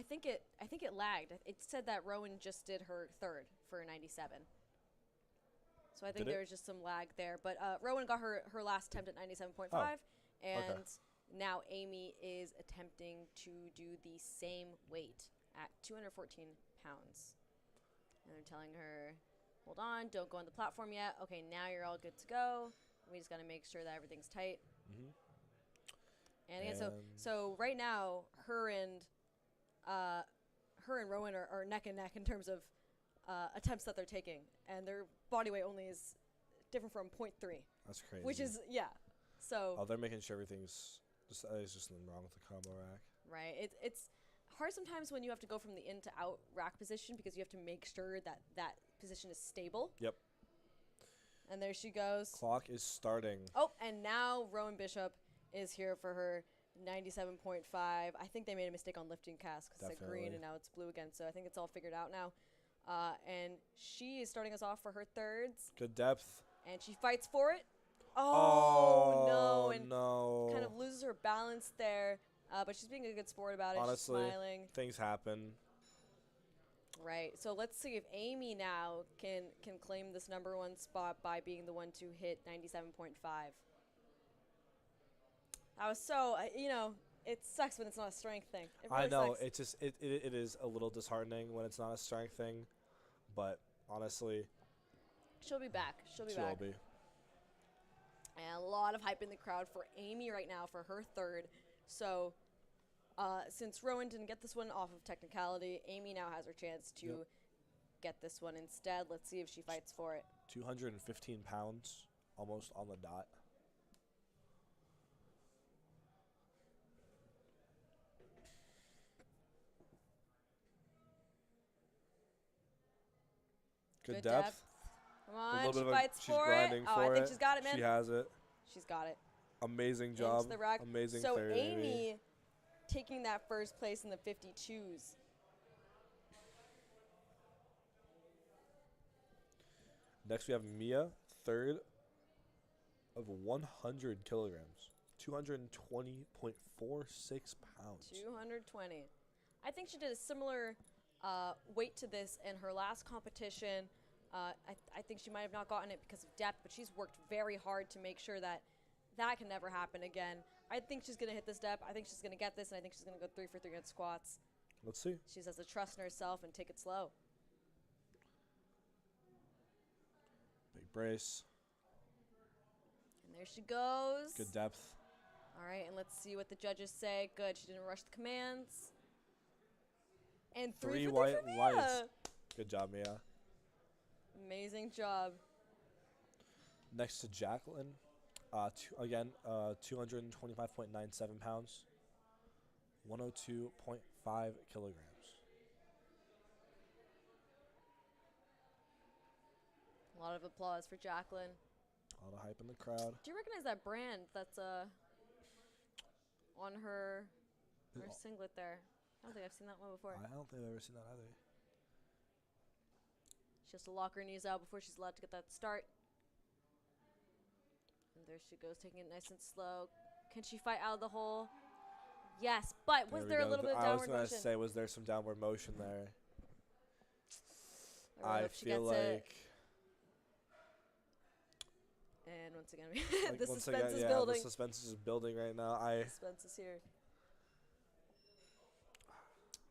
[SPEAKER 2] think it lagged. It said that Rowan just did her third for 97. So I think there was just some lag there. But Rowan got her last attempt at 97.5, and now Amy is attempting to do the same weight at 214 pounds. And they're telling her, hold on, don't go on the platform yet. Okay, now you're all good to go. We just got to make sure that everything's tight.
[SPEAKER 1] Mm-hmm.
[SPEAKER 2] And again, so right now, her and Rowan are neck and neck in terms of attempts that they're taking, and their body weight only is different from 0.3,
[SPEAKER 1] That's crazy.
[SPEAKER 2] which is So
[SPEAKER 1] Oh, they're making sure everything's just there's just nothing wrong with the combo rack.
[SPEAKER 2] right, it's hard sometimes when you have to go from the in to out rack position because you have to make sure that that position is stable.
[SPEAKER 1] Yep.
[SPEAKER 2] And there she goes.
[SPEAKER 1] Clock is starting.
[SPEAKER 2] Oh, and now Rowan Bishop is here for her 97.5. I think they made a mistake on lifting cast because it's like green
[SPEAKER 1] Definitely.
[SPEAKER 2] and now it's blue again. So I think it's all figured out now. And she is starting us off for her thirds.
[SPEAKER 1] Good depth.
[SPEAKER 2] And she fights for it. Oh, no. And
[SPEAKER 1] no.
[SPEAKER 2] kind of loses her balance there. But she's being a good sport about it.
[SPEAKER 1] Honestly,
[SPEAKER 2] she's smiling.
[SPEAKER 1] things happen.
[SPEAKER 2] Right. So let's see if Amy now can claim this number one spot by being the one to hit 97.5. That was so, it sucks when it's not a strength thing. It really
[SPEAKER 1] I know.
[SPEAKER 2] sucks.
[SPEAKER 1] It's just it is a little disheartening when it's not a strength thing, but honestly,
[SPEAKER 2] She'll be back. She'll be
[SPEAKER 1] she'll
[SPEAKER 2] back.
[SPEAKER 1] be.
[SPEAKER 2] And a lot of hype in the crowd for Amy right now for her third. So since Rowan didn't get this one off of technicality, Amy now has her chance to get this one instead. Let's see if she fights for it.
[SPEAKER 1] 215 pounds, almost on the dot. Good depth.
[SPEAKER 2] Come
[SPEAKER 1] A
[SPEAKER 2] on,
[SPEAKER 1] little
[SPEAKER 2] she
[SPEAKER 1] bit of
[SPEAKER 2] fights
[SPEAKER 1] she's
[SPEAKER 2] for it.
[SPEAKER 1] grinding
[SPEAKER 2] Oh,
[SPEAKER 1] for
[SPEAKER 2] I think
[SPEAKER 1] it.
[SPEAKER 2] she's got it, man.
[SPEAKER 1] She has it.
[SPEAKER 2] She's got it.
[SPEAKER 1] Amazing
[SPEAKER 2] Into
[SPEAKER 1] job.
[SPEAKER 2] the rack.
[SPEAKER 1] Amazing
[SPEAKER 2] So
[SPEAKER 1] third, Amy.
[SPEAKER 2] Amy taking that first place in the 52s.
[SPEAKER 1] Next we have Mia, third of 100 kilograms. 220.46 pounds.
[SPEAKER 2] 220. I think she did a similar weight to this in her last competition. I think she might have not gotten it because of depth, but she's worked very hard to make sure that that can never happen again. I think she's going to hit this depth. I think she's going to get this, and I think she's going to go 3 for 3 on squats.
[SPEAKER 1] Let's see.
[SPEAKER 2] She just has to trust in herself and take it slow.
[SPEAKER 1] Big brace.
[SPEAKER 2] And there she goes.
[SPEAKER 1] Good depth.
[SPEAKER 2] All right, and let's see what the judges say. Good, she didn't rush the commands. And 3 for 3
[SPEAKER 1] white
[SPEAKER 2] for Mia.
[SPEAKER 1] lights. Good job, Mia.
[SPEAKER 2] Amazing job.
[SPEAKER 1] Next to Jacqueline. 225.97 pounds. 102.5 kilograms.
[SPEAKER 2] A lot of applause for Jacqueline.
[SPEAKER 1] A lot of hype in the crowd.
[SPEAKER 2] Do you recognize that brand that's on her singlet there? I don't think I've seen that one before.
[SPEAKER 1] I don't think I've ever seen that either.
[SPEAKER 2] She has to lock her knees out before she's allowed to get that start. And there she goes, taking it nice and slow. Can she fight out of the hole? Yes, but was there a little bit of
[SPEAKER 1] I was
[SPEAKER 2] downward
[SPEAKER 1] going
[SPEAKER 2] motion?
[SPEAKER 1] to say, was there some downward motion there?
[SPEAKER 2] I don't know
[SPEAKER 1] I
[SPEAKER 2] if she
[SPEAKER 1] feel
[SPEAKER 2] gets it.
[SPEAKER 1] like...
[SPEAKER 2] And once again,
[SPEAKER 1] like
[SPEAKER 2] the
[SPEAKER 1] once
[SPEAKER 2] suspense
[SPEAKER 1] again,
[SPEAKER 2] is
[SPEAKER 1] yeah,
[SPEAKER 2] building.
[SPEAKER 1] the suspense is just building right now.
[SPEAKER 2] Suspense is here.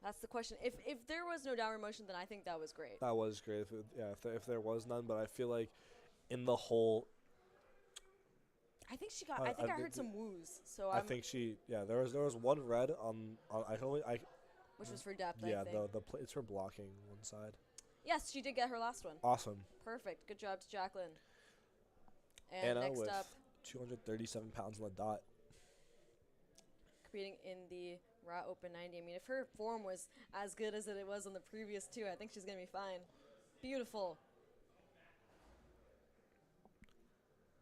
[SPEAKER 2] That's the question. If there was no downward motion, then I think that was great.
[SPEAKER 1] That was great. If there was none, but I feel like in the whole,
[SPEAKER 2] I think she got. I think I heard some woos. So
[SPEAKER 1] I think she. Yeah, there was one red on
[SPEAKER 2] which was for depth.
[SPEAKER 1] yeah,
[SPEAKER 2] I think.
[SPEAKER 1] the it's for blocking one side.
[SPEAKER 2] Yes, she did get her last one.
[SPEAKER 1] Awesome.
[SPEAKER 2] Perfect. Good job to Jacqueline. And
[SPEAKER 1] Anna
[SPEAKER 2] next
[SPEAKER 1] with
[SPEAKER 2] up,
[SPEAKER 1] 237 pounds on the dot.
[SPEAKER 2] competing in the Raw Open 90. I mean, if her form was as good as it was on the previous two, I think she's going to be fine. Beautiful.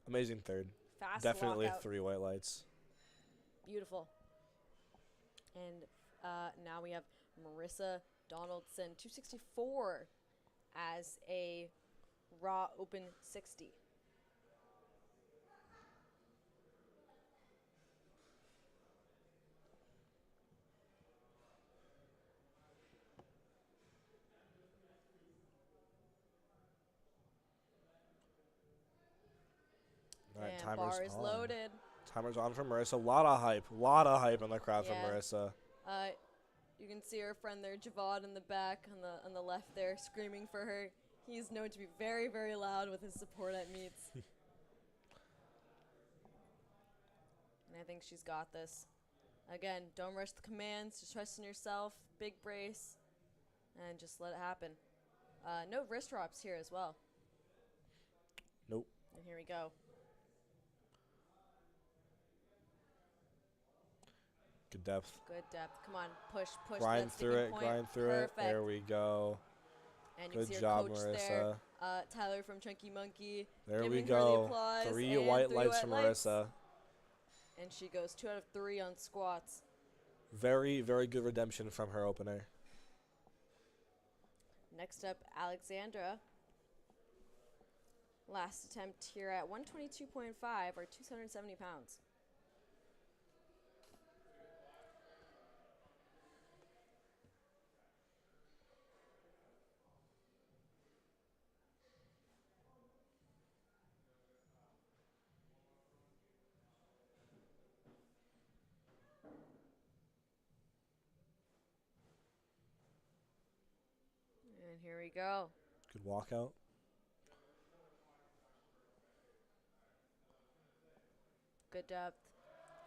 [SPEAKER 1] Amazing third.
[SPEAKER 2] Fast
[SPEAKER 1] Definitely
[SPEAKER 2] walkout.
[SPEAKER 1] 3 white lights.
[SPEAKER 2] Beautiful. And now we have Marissa Donaldson, 264 as a Raw Open 60.
[SPEAKER 1] All right,
[SPEAKER 2] And
[SPEAKER 1] timer's
[SPEAKER 2] bar is
[SPEAKER 1] on.
[SPEAKER 2] loaded.
[SPEAKER 1] Timer's on for Marissa. A lot of hype in the crowd
[SPEAKER 2] Yeah.
[SPEAKER 1] for Marissa.
[SPEAKER 2] You can see her friend there, Javad, in the back, on the left there, screaming for her. He's known to be very, very loud with his support at meets. And I think she's got this. Again, don't rush the commands. Just trust in yourself. Big brace. And just let it happen. No wrist drops here as well.
[SPEAKER 1] Nope.
[SPEAKER 2] And here we go.
[SPEAKER 1] Good depth.
[SPEAKER 2] Good depth. Come on, push, push.
[SPEAKER 1] Grind
[SPEAKER 2] that
[SPEAKER 1] through
[SPEAKER 2] sticking
[SPEAKER 1] it,
[SPEAKER 2] point.
[SPEAKER 1] grind through
[SPEAKER 2] Perfect.
[SPEAKER 1] it. There we go.
[SPEAKER 2] And you
[SPEAKER 1] Good
[SPEAKER 2] can see
[SPEAKER 1] job,
[SPEAKER 2] our coach
[SPEAKER 1] Marissa.
[SPEAKER 2] there, Tyler from Chunky Monkey,
[SPEAKER 1] There
[SPEAKER 2] giving
[SPEAKER 1] we
[SPEAKER 2] her the
[SPEAKER 1] go.
[SPEAKER 2] applause.
[SPEAKER 1] Three
[SPEAKER 2] and
[SPEAKER 1] white
[SPEAKER 2] three
[SPEAKER 1] lights
[SPEAKER 2] white
[SPEAKER 1] from
[SPEAKER 2] lights.
[SPEAKER 1] Marissa.
[SPEAKER 2] And she goes 2 out of 3 on squats.
[SPEAKER 1] Very, very good redemption from her opener.
[SPEAKER 2] Next up, Alexandra. Last attempt here at 122.5 or 270 pounds. And here we go.
[SPEAKER 1] Good walkout.
[SPEAKER 2] Good depth.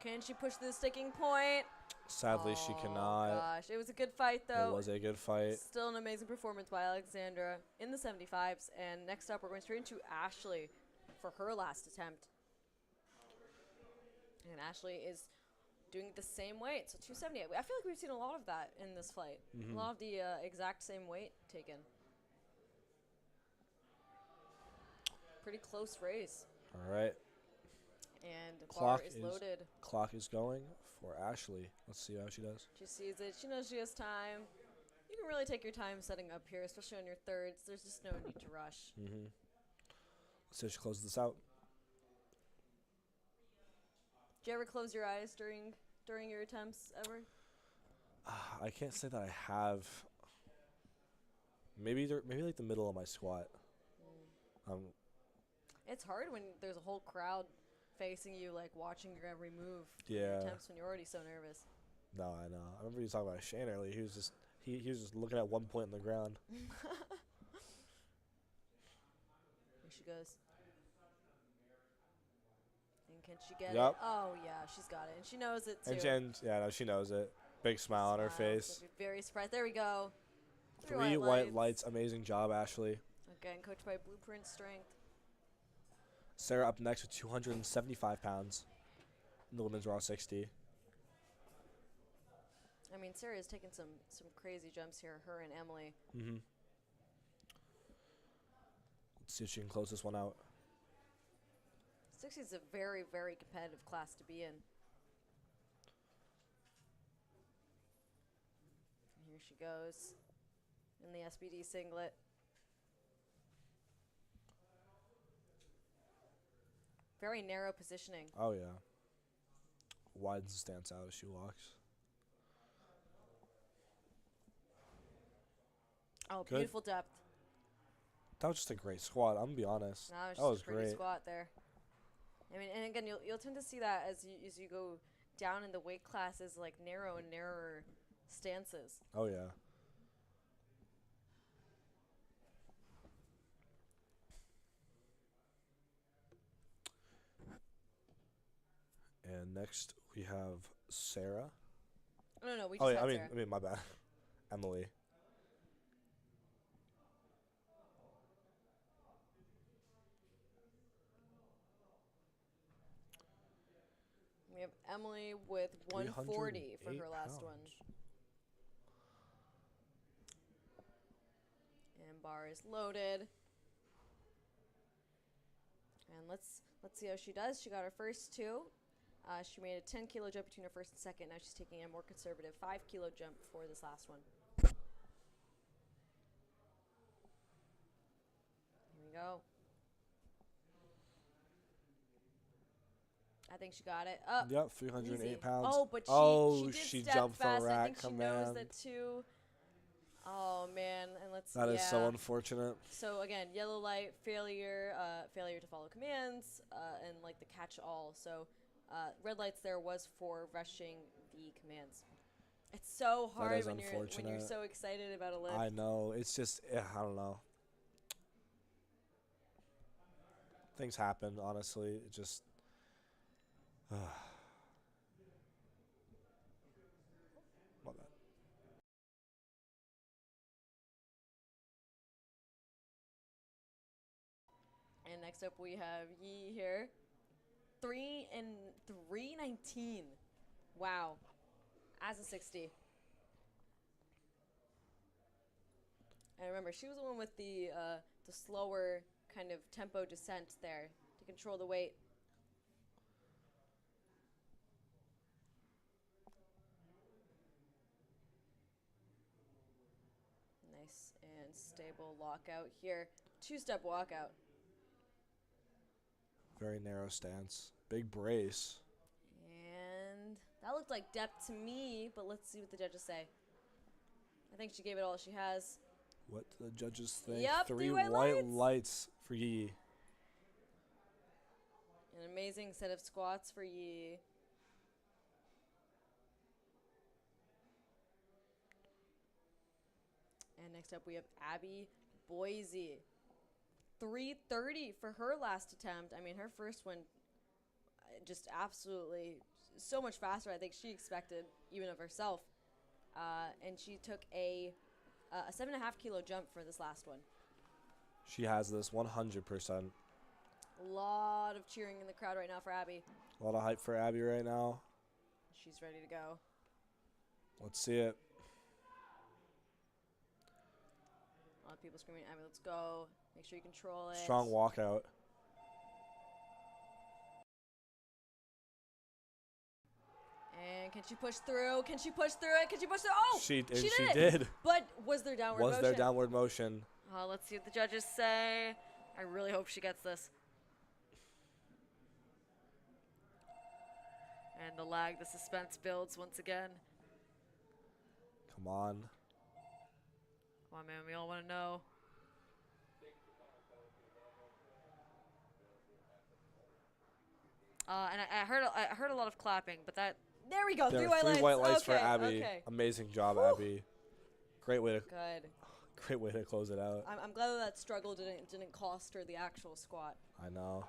[SPEAKER 2] Can she push the sticking point?
[SPEAKER 1] Sadly, she cannot.
[SPEAKER 2] Gosh, it was a good fight though.
[SPEAKER 1] It was a good fight.
[SPEAKER 2] Still an amazing performance by Alexandra in the 75s. And next up, we're going straight into Ashley for her last attempt. And Ashley is doing the same weight, so 270. I feel like we've seen a lot of that in this fight. A lot of the exact same weight taken. Pretty close race.
[SPEAKER 1] All right.
[SPEAKER 2] And the
[SPEAKER 1] Clock
[SPEAKER 2] bar is loaded.
[SPEAKER 1] Clock is going for Ashley. Let's see how she does.
[SPEAKER 2] She sees it. She knows she has time. You can really take your time setting up here, especially on your thirds. There's just no need to rush.
[SPEAKER 1] Let's see how she closes this out.
[SPEAKER 2] Do you ever close your eyes during your attempts ever?
[SPEAKER 1] I can't say that I have. Maybe like the middle of my squat.
[SPEAKER 2] It's hard when there's a whole crowd facing you, like watching your every move.
[SPEAKER 1] Yeah.
[SPEAKER 2] Your attempts when you're already so nervous.
[SPEAKER 1] No, I know. I remember you talking about Shane earlier. He was just looking at one point in the ground.
[SPEAKER 2] Here she goes. And can she get
[SPEAKER 1] Yep.
[SPEAKER 2] it? Oh yeah, she's got it, and she knows it too.
[SPEAKER 1] And Jen, yeah, no, she knows it. Big smile on her face.
[SPEAKER 2] So very surprised. There we go.
[SPEAKER 1] Three white lights. Amazing job, Ashley.
[SPEAKER 2] Again, coached by Blueprint Strength.
[SPEAKER 1] Sarah up next with 275 pounds in the women's raw 60.
[SPEAKER 2] I mean, Sarah's taken some crazy jumps here, her and Emily.
[SPEAKER 1] Let's see if she can close this one out.
[SPEAKER 2] 60 is a very, very competitive class to be in. And here she goes in the SBD singlet. Very narrow positioning.
[SPEAKER 1] Oh, yeah. Widens the stance out as she walks.
[SPEAKER 2] Oh,
[SPEAKER 1] Good.
[SPEAKER 2] beautiful depth.
[SPEAKER 1] That was just a great squat. I'm going to be honest.
[SPEAKER 2] That
[SPEAKER 1] was
[SPEAKER 2] just a pretty
[SPEAKER 1] great.
[SPEAKER 2] squat there. I mean, and again, you'll tend to see that as you go down in the weight classes, like narrow and narrower stances.
[SPEAKER 1] Oh, yeah. And next we have Sarah.
[SPEAKER 2] No, we just had Sarah.
[SPEAKER 1] I mean, my bad. Emily.
[SPEAKER 2] We have Emily with 140 for her last
[SPEAKER 1] pounds.
[SPEAKER 2] one. And bar is loaded. And let's see how she does. She got her first two. She made a 10-kilo jump between her first and second. Now she's taking a more conservative 5-kilo jump for this last one. Here we go. I think she got it.
[SPEAKER 1] Yep, 308
[SPEAKER 2] easy.
[SPEAKER 1] pounds.
[SPEAKER 2] Oh, but she did step
[SPEAKER 1] jumped
[SPEAKER 2] fast.
[SPEAKER 1] for rack
[SPEAKER 2] I think she knows
[SPEAKER 1] command.
[SPEAKER 2] that too. Oh man, and
[SPEAKER 1] That is so unfortunate.
[SPEAKER 2] So again, yellow light, failure to follow commands, and like the catch-all. So red lights there was for rushing the commands. It's so hard when you're so excited about a lift.
[SPEAKER 1] I know. It's just I don't know. Things happen. Honestly, it just.
[SPEAKER 2] And next up we have Yi here. 319. Wow. As a 60. And remember, she was the one with the slower kind of tempo descent there to control the weight. Nice and stable lockout here. Two-step walkout.
[SPEAKER 1] Very narrow stance. Big brace.
[SPEAKER 2] And that looked like depth to me, but let's see what the judges say. I think she gave it all she has.
[SPEAKER 1] What do the judges think?
[SPEAKER 2] Yep,
[SPEAKER 1] three white lights for Yi.
[SPEAKER 2] An amazing set of squats for Yi. And next up we have Abby Boise. 330 for her last attempt. I mean, her first one just absolutely so much faster I think she expected even of herself. And she took a 7.5 kilo jump for this last one.
[SPEAKER 1] She has this 100%.
[SPEAKER 2] A lot of cheering in the crowd right now for Abby.
[SPEAKER 1] A lot of hype for Abby right now.
[SPEAKER 2] She's ready to go.
[SPEAKER 1] Let's see it.
[SPEAKER 2] A lot of people screaming, Abby, let's go. Make sure you control it.
[SPEAKER 1] Strong walkout.
[SPEAKER 2] And can she push through? Can she push through it? Can she push through? Oh,
[SPEAKER 1] she
[SPEAKER 2] did. But was there downward motion?
[SPEAKER 1] Was there downward motion?
[SPEAKER 2] Let's see what the judges say. I really hope she gets this. And the lag, the suspense builds once again.
[SPEAKER 1] Come on.
[SPEAKER 2] Come on, man. We all want to know. And I heard a lot of clapping, but that there we go.
[SPEAKER 1] There
[SPEAKER 2] three
[SPEAKER 1] are three white lights
[SPEAKER 2] okay,
[SPEAKER 1] for Abby.
[SPEAKER 2] Okay.
[SPEAKER 1] Amazing job,
[SPEAKER 2] Whew.
[SPEAKER 1] Abby. Great way to close it out.
[SPEAKER 2] I'm glad that struggle didn't cost her the actual squat.
[SPEAKER 1] I know.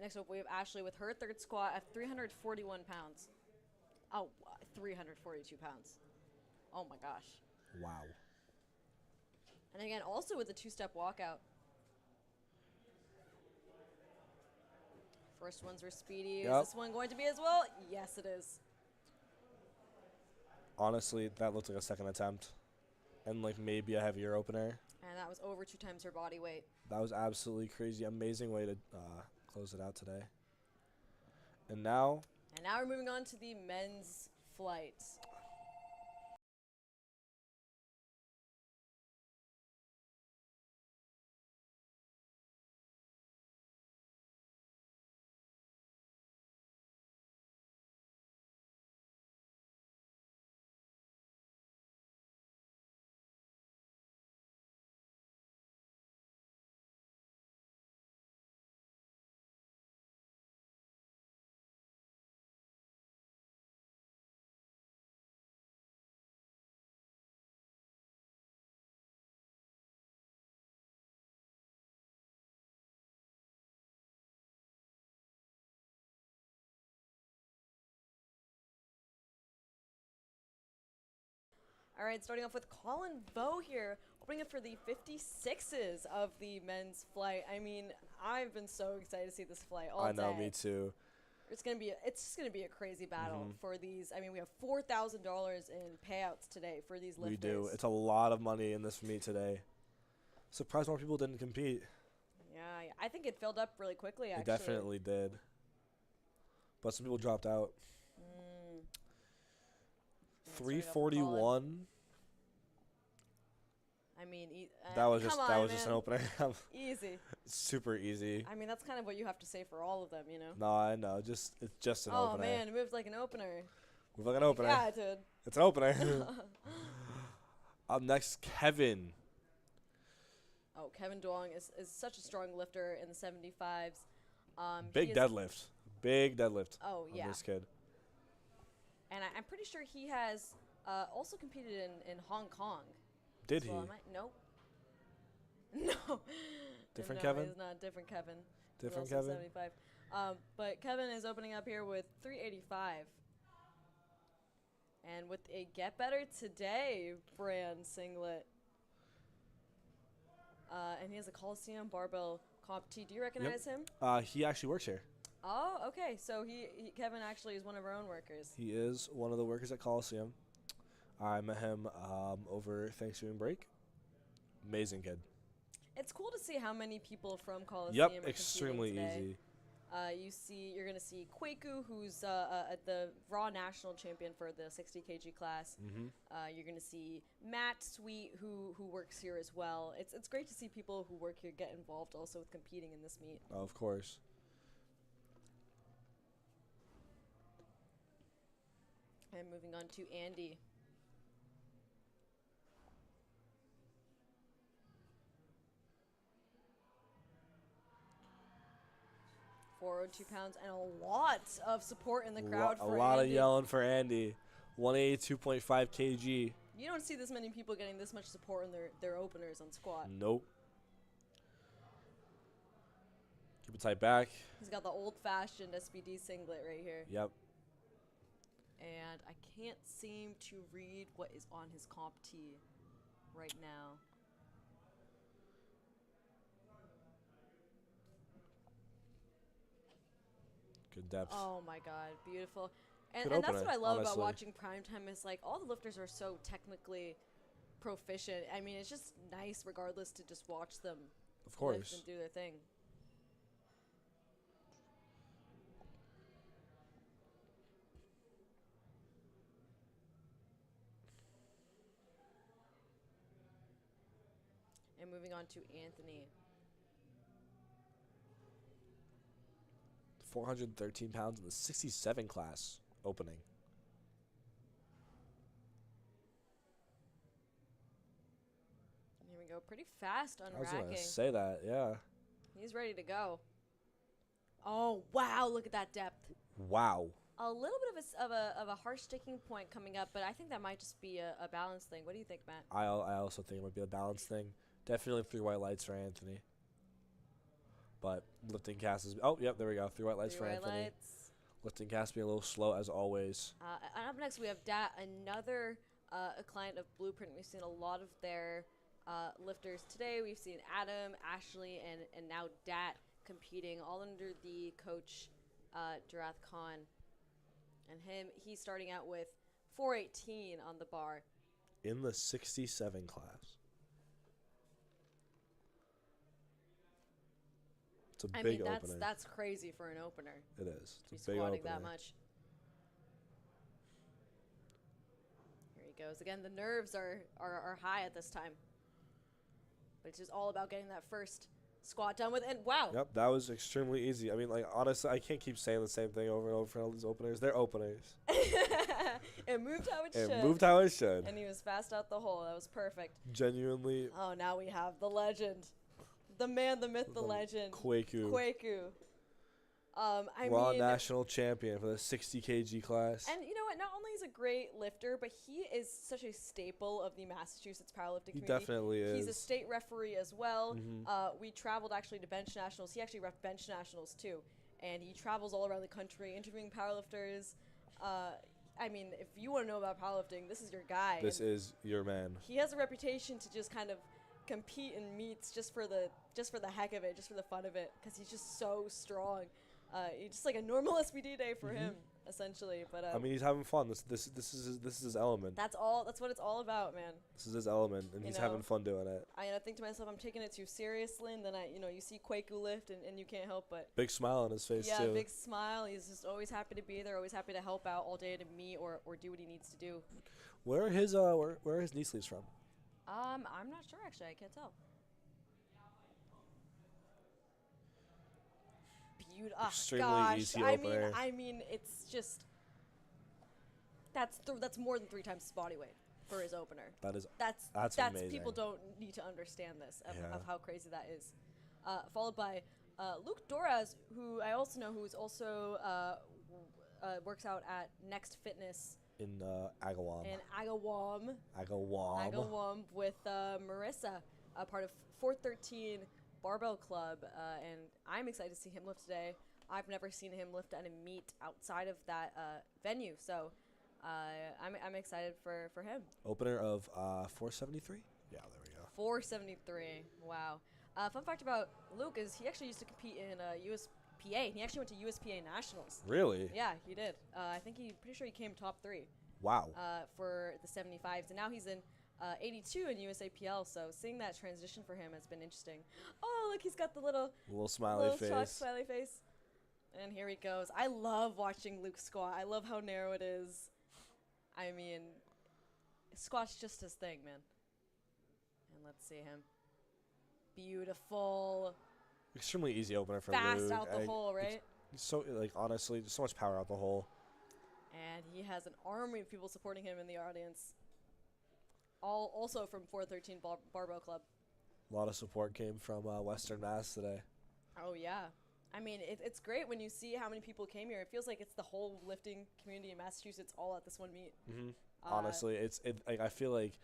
[SPEAKER 2] Next up, we have Ashley with her third squat at 341 pounds. Oh, 342 pounds. Oh my gosh.
[SPEAKER 1] Wow.
[SPEAKER 2] And again, also with a two-step walkout. First ones were speedy.
[SPEAKER 1] Yep.
[SPEAKER 2] Is this one going to be as well? Yes, it is.
[SPEAKER 1] Honestly, that looked like a second attempt. And like maybe a heavier opener.
[SPEAKER 2] And that was over 2 times her body weight.
[SPEAKER 1] That was absolutely crazy. Amazing way to close it out today. And now
[SPEAKER 2] we're moving on to the men's flight. All right, starting off with Colin Vo here, opening up for the 56s of the men's flight. I mean, I've been so excited to see this flight all day.
[SPEAKER 1] I know, me too.
[SPEAKER 2] It's just gonna be a crazy battle for these. I mean, we have $4,000 in payouts today for these lifters.
[SPEAKER 1] We do. It's a lot of money in this meet today. Surprised more people didn't compete.
[SPEAKER 2] Yeah, I think it filled up really quickly. Actually,
[SPEAKER 1] It definitely did. But some people dropped out. 341.
[SPEAKER 2] I mean,
[SPEAKER 1] that was just an opener.
[SPEAKER 2] Easy.
[SPEAKER 1] Super easy.
[SPEAKER 2] I mean, that's kind of what you have to say for all of them, you know.
[SPEAKER 1] No, I know. It's just an opener.
[SPEAKER 2] Oh man, it moves like an opener.
[SPEAKER 1] Move like an opener.
[SPEAKER 2] Yeah, it did.
[SPEAKER 1] It's an opener. Up next, Kevin.
[SPEAKER 2] Oh, Kevin Duong is such a strong lifter in the 75s.
[SPEAKER 1] Big deadlift. Big deadlift.
[SPEAKER 2] Oh yeah.
[SPEAKER 1] On this kid.
[SPEAKER 2] And I'm pretty sure he has also competed in Hong Kong.
[SPEAKER 1] Did he?
[SPEAKER 2] Nope. No.
[SPEAKER 1] Different
[SPEAKER 2] no,
[SPEAKER 1] Kevin?
[SPEAKER 2] he's not. Different Kevin.
[SPEAKER 1] Different
[SPEAKER 2] He's also
[SPEAKER 1] Kevin?
[SPEAKER 2] 75. But Kevin is opening up here with 385. And with a Get Better Today brand singlet. And he has a Colosseum barbell comp tee. Do you recognize him?
[SPEAKER 1] He actually works here.
[SPEAKER 2] Oh, okay. So Kevin actually is one of our own workers.
[SPEAKER 1] He is one of the workers at Colosseum. I met him over Thanksgiving break. Amazing kid.
[SPEAKER 2] It's cool to see how many people from Colosseum
[SPEAKER 1] Yep,
[SPEAKER 2] are competing
[SPEAKER 1] extremely
[SPEAKER 2] today.
[SPEAKER 1] easy.
[SPEAKER 2] You're gonna see Kwaku, who's the Raw national champion for the 60 kg class. You're gonna see Matt Sweet, who works here as well. It's great to see people who work here get involved also with competing in this meet.
[SPEAKER 1] Of course.
[SPEAKER 2] And moving on to Andy. 402 pounds and a lot of support in the crowd for
[SPEAKER 1] A lot
[SPEAKER 2] Andy.
[SPEAKER 1] of yelling for Andy. 182.5 kg.
[SPEAKER 2] You don't see this many people getting this much support in their openers on squat.
[SPEAKER 1] Nope. Keep it tight back.
[SPEAKER 2] He's got the old-fashioned SBD singlet right here.
[SPEAKER 1] Yep.
[SPEAKER 2] And I can't seem to read what is on his comp tee right now.
[SPEAKER 1] Good depth.
[SPEAKER 2] Oh my god, beautiful. And
[SPEAKER 1] Good
[SPEAKER 2] that's
[SPEAKER 1] opener,
[SPEAKER 2] what I love about
[SPEAKER 1] honestly.
[SPEAKER 2] watching primetime is like all the lifters are so technically proficient. I mean, it's just nice regardless to just watch them
[SPEAKER 1] Of course.
[SPEAKER 2] lift and do their thing. And moving on to Anthony.
[SPEAKER 1] 413 pounds in the 67 class opening.
[SPEAKER 2] Here we go. Pretty fast
[SPEAKER 1] I was going to
[SPEAKER 2] unracking.
[SPEAKER 1] say that, yeah.
[SPEAKER 2] He's ready to go. Oh, wow. Look at that depth.
[SPEAKER 1] Wow.
[SPEAKER 2] A little bit of a harsh sticking point coming up, but I think that might just be a balance thing. What do you think, Matt?
[SPEAKER 1] I also think it might be a balance thing. Definitely 3 white lights for Anthony. But lifting cast is... Oh, yep, there we go. 3 white lights for Anthony.
[SPEAKER 2] Lights.
[SPEAKER 1] Lifting cast being a little slow as always.
[SPEAKER 2] And up next, we have Dat, another a client of Blueprint. We've seen a lot of their lifters today. We've seen Adam, Ashley, and now Dat competing all under the coach, Jarath Khan. And he's starting out with 418 on the bar.
[SPEAKER 1] In the 67 class. It's a big opener.
[SPEAKER 2] That's crazy for an opener.
[SPEAKER 1] It is.
[SPEAKER 2] To be
[SPEAKER 1] It's a big
[SPEAKER 2] squatting
[SPEAKER 1] opener.
[SPEAKER 2] that much. Here he goes. Again, the nerves are high at this time. But it's just all about getting that first squat done with. And wow.
[SPEAKER 1] Yep, that was extremely easy. I mean, like, honestly, I can't keep saying the same thing over and over for all these openers. They're openers.
[SPEAKER 2] It moved how it should.
[SPEAKER 1] It moved how it should.
[SPEAKER 2] And he was fast out the hole. That was perfect.
[SPEAKER 1] Genuinely.
[SPEAKER 2] Oh, now we have the legend. The man, the myth, the legend.
[SPEAKER 1] Kwaku. Raw national champion for the 60 kg class.
[SPEAKER 2] And you know what? Not only is a great lifter, but he is such a staple of the Massachusetts powerlifting community.
[SPEAKER 1] He definitely is.
[SPEAKER 2] He's a state referee as well. We traveled actually to bench nationals. He actually ref bench nationals too, and he travels all around the country interviewing powerlifters. I mean, if you want to know about powerlifting, this is your guy.
[SPEAKER 1] This is your man.
[SPEAKER 2] He has a reputation to just kind of compete in meets just for the heck of it, just for the fun of it, because he's just so strong. It's just like a normal SBD day for him, essentially. But
[SPEAKER 1] I mean, he's having fun. This is his element.
[SPEAKER 2] That's what it's all about, man.
[SPEAKER 1] This is his element, and he's having fun doing it.
[SPEAKER 2] I think to myself, I'm taking it too seriously, and then you see Kwaku lift, and you can't help but
[SPEAKER 1] big smile on his face too.
[SPEAKER 2] Yeah, big smile. He's just always happy to be there, always happy to help out all day to meet or do what he needs to do.
[SPEAKER 1] Where are his knee sleeves from?
[SPEAKER 2] I'm not sure actually. I can't tell. Beautiful.
[SPEAKER 1] Extremely easy opener.
[SPEAKER 2] I mean, it's just that's more than 3 times his body weight for his opener. That's
[SPEAKER 1] amazing.
[SPEAKER 2] People don't need to understand this of how crazy that is. Followed by Luke Doraz, who I also know, who's also works out at Next Fitness
[SPEAKER 1] in Agawam.
[SPEAKER 2] In Agawam.
[SPEAKER 1] Agawam.
[SPEAKER 2] Agawam with Marissa, part of 413 Barbell Club, and I'm excited to see him lift today. I've never seen him lift at a meet outside of that venue, so I'm excited for him.
[SPEAKER 1] Opener of 473. Yeah, there we go.
[SPEAKER 2] 473. Wow. Fun fact about Luke is he actually used to compete in USPA. He actually went to USPA Nationals.
[SPEAKER 1] Really?
[SPEAKER 2] Yeah, he did. I think pretty sure he came top 3.
[SPEAKER 1] Wow.
[SPEAKER 2] For the 75s, and now he's in 82 in USAPL. So seeing that transition for him has been interesting. Oh, look, he's got the little
[SPEAKER 1] smiley face.
[SPEAKER 2] shocked smiley face. And here he goes. I love watching Luke squat. I love how narrow it is. I mean, squat's just his thing, man. And let's see him. Beautiful.
[SPEAKER 1] Extremely easy opener for
[SPEAKER 2] Fast
[SPEAKER 1] Luke.
[SPEAKER 2] out the hole, right?
[SPEAKER 1] So, like, honestly, just so much power out the hole.
[SPEAKER 2] And he has an army of people supporting him in the audience. All also from 413 Barbell Club.
[SPEAKER 1] A lot of support came from Western Mass today.
[SPEAKER 2] Oh, yeah. I mean, it's great when you see how many people came here. It feels like it's the whole lifting community in Massachusetts all at this one meet.
[SPEAKER 1] Mm-hmm. Honestly, like, I feel like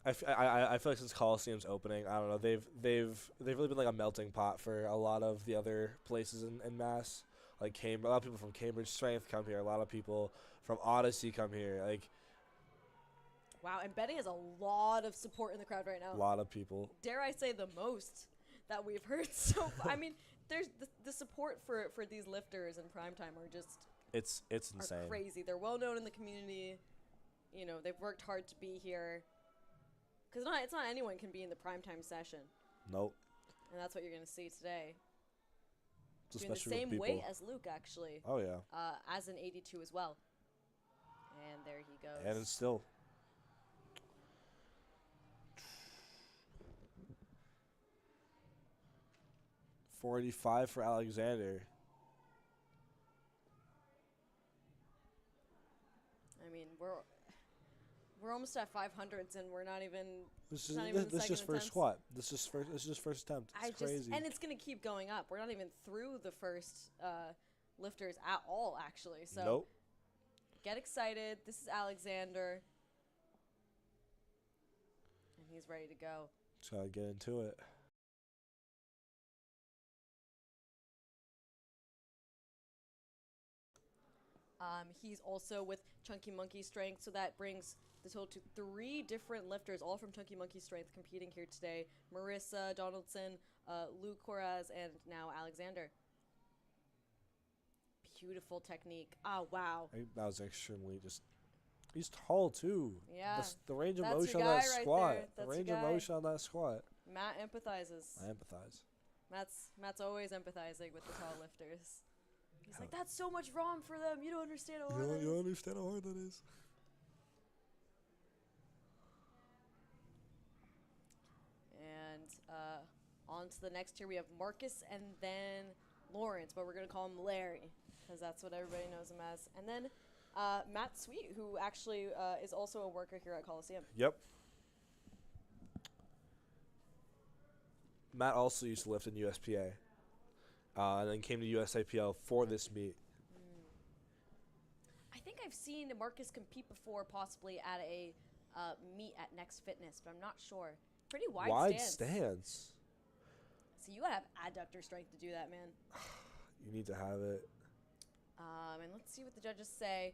[SPEAKER 1] I feel like since Colosseum's opening, I don't know, they've really been like a melting pot for a lot of the other places in Mass. Like Cambridge, a lot of people from Cambridge Strength come here. A lot of people from Odyssey come here. Like,
[SPEAKER 2] wow, and Betty has a lot of support in the crowd right now.
[SPEAKER 1] A lot of people.
[SPEAKER 2] Dare I say the most that we've heard so far. I mean, there's the support for these lifters in primetime are just
[SPEAKER 1] it's insane.
[SPEAKER 2] Are crazy. They're well known in the community. You know, they've worked hard to be here. Because it's not anyone can be in the primetime session.
[SPEAKER 1] Nope.
[SPEAKER 2] And that's what you're going to see today. Doing
[SPEAKER 1] Especially
[SPEAKER 2] the same
[SPEAKER 1] with
[SPEAKER 2] weight
[SPEAKER 1] people.
[SPEAKER 2] as Luke, actually.
[SPEAKER 1] Oh, yeah.
[SPEAKER 2] As an 82 as well. And there he goes.
[SPEAKER 1] And it's still. $485 for Alexander.
[SPEAKER 2] I mean, we're almost at 500s, and we're not even.
[SPEAKER 1] This
[SPEAKER 2] is
[SPEAKER 1] just first squat. This is just first attempt. It's crazy.
[SPEAKER 2] And it's gonna keep going up. We're not even through the first lifters at all, actually. So
[SPEAKER 1] Nope.
[SPEAKER 2] Get excited. This is Alexander, and he's ready to go.
[SPEAKER 1] Just gotta get into it.
[SPEAKER 2] He's also with Chunky Monkey Strength, so that brings the total to 3 different lifters, all from Chunky Monkey Strength, competing here today. Marissa Donaldson, Luke Coraz, and now Alexander. Beautiful technique. Oh, wow.
[SPEAKER 1] That was extremely just. He's tall too.
[SPEAKER 2] Yeah.
[SPEAKER 1] The range of
[SPEAKER 2] That's
[SPEAKER 1] motion
[SPEAKER 2] your
[SPEAKER 1] on that
[SPEAKER 2] guy right
[SPEAKER 1] squat.
[SPEAKER 2] there.
[SPEAKER 1] The
[SPEAKER 2] That's
[SPEAKER 1] range
[SPEAKER 2] your
[SPEAKER 1] of
[SPEAKER 2] guy.
[SPEAKER 1] motion on that squat.
[SPEAKER 2] Matt empathizes.
[SPEAKER 1] I empathize.
[SPEAKER 2] Matt's always empathizing with the tall lifters. He's like, that's so much wrong for them. You don't understand how hard that
[SPEAKER 1] You don't
[SPEAKER 2] is.
[SPEAKER 1] understand how hard that is.
[SPEAKER 2] And on to the next tier, we have Marcus and then Lawrence, but we're going to call him Larry because that's what everybody knows him as. And then Matt Sweet, who actually is also a worker here at Colosseum.
[SPEAKER 1] Yep. Matt also used to lift in USPA, and then came to USAPL for this meet.
[SPEAKER 2] I think I've seen Marcus compete before, possibly at a meet at Next Fitness, but I'm not sure. Pretty wide stance. So you gotta have adductor strength to do that, man.
[SPEAKER 1] You need to have it.
[SPEAKER 2] And let's see what the judges say.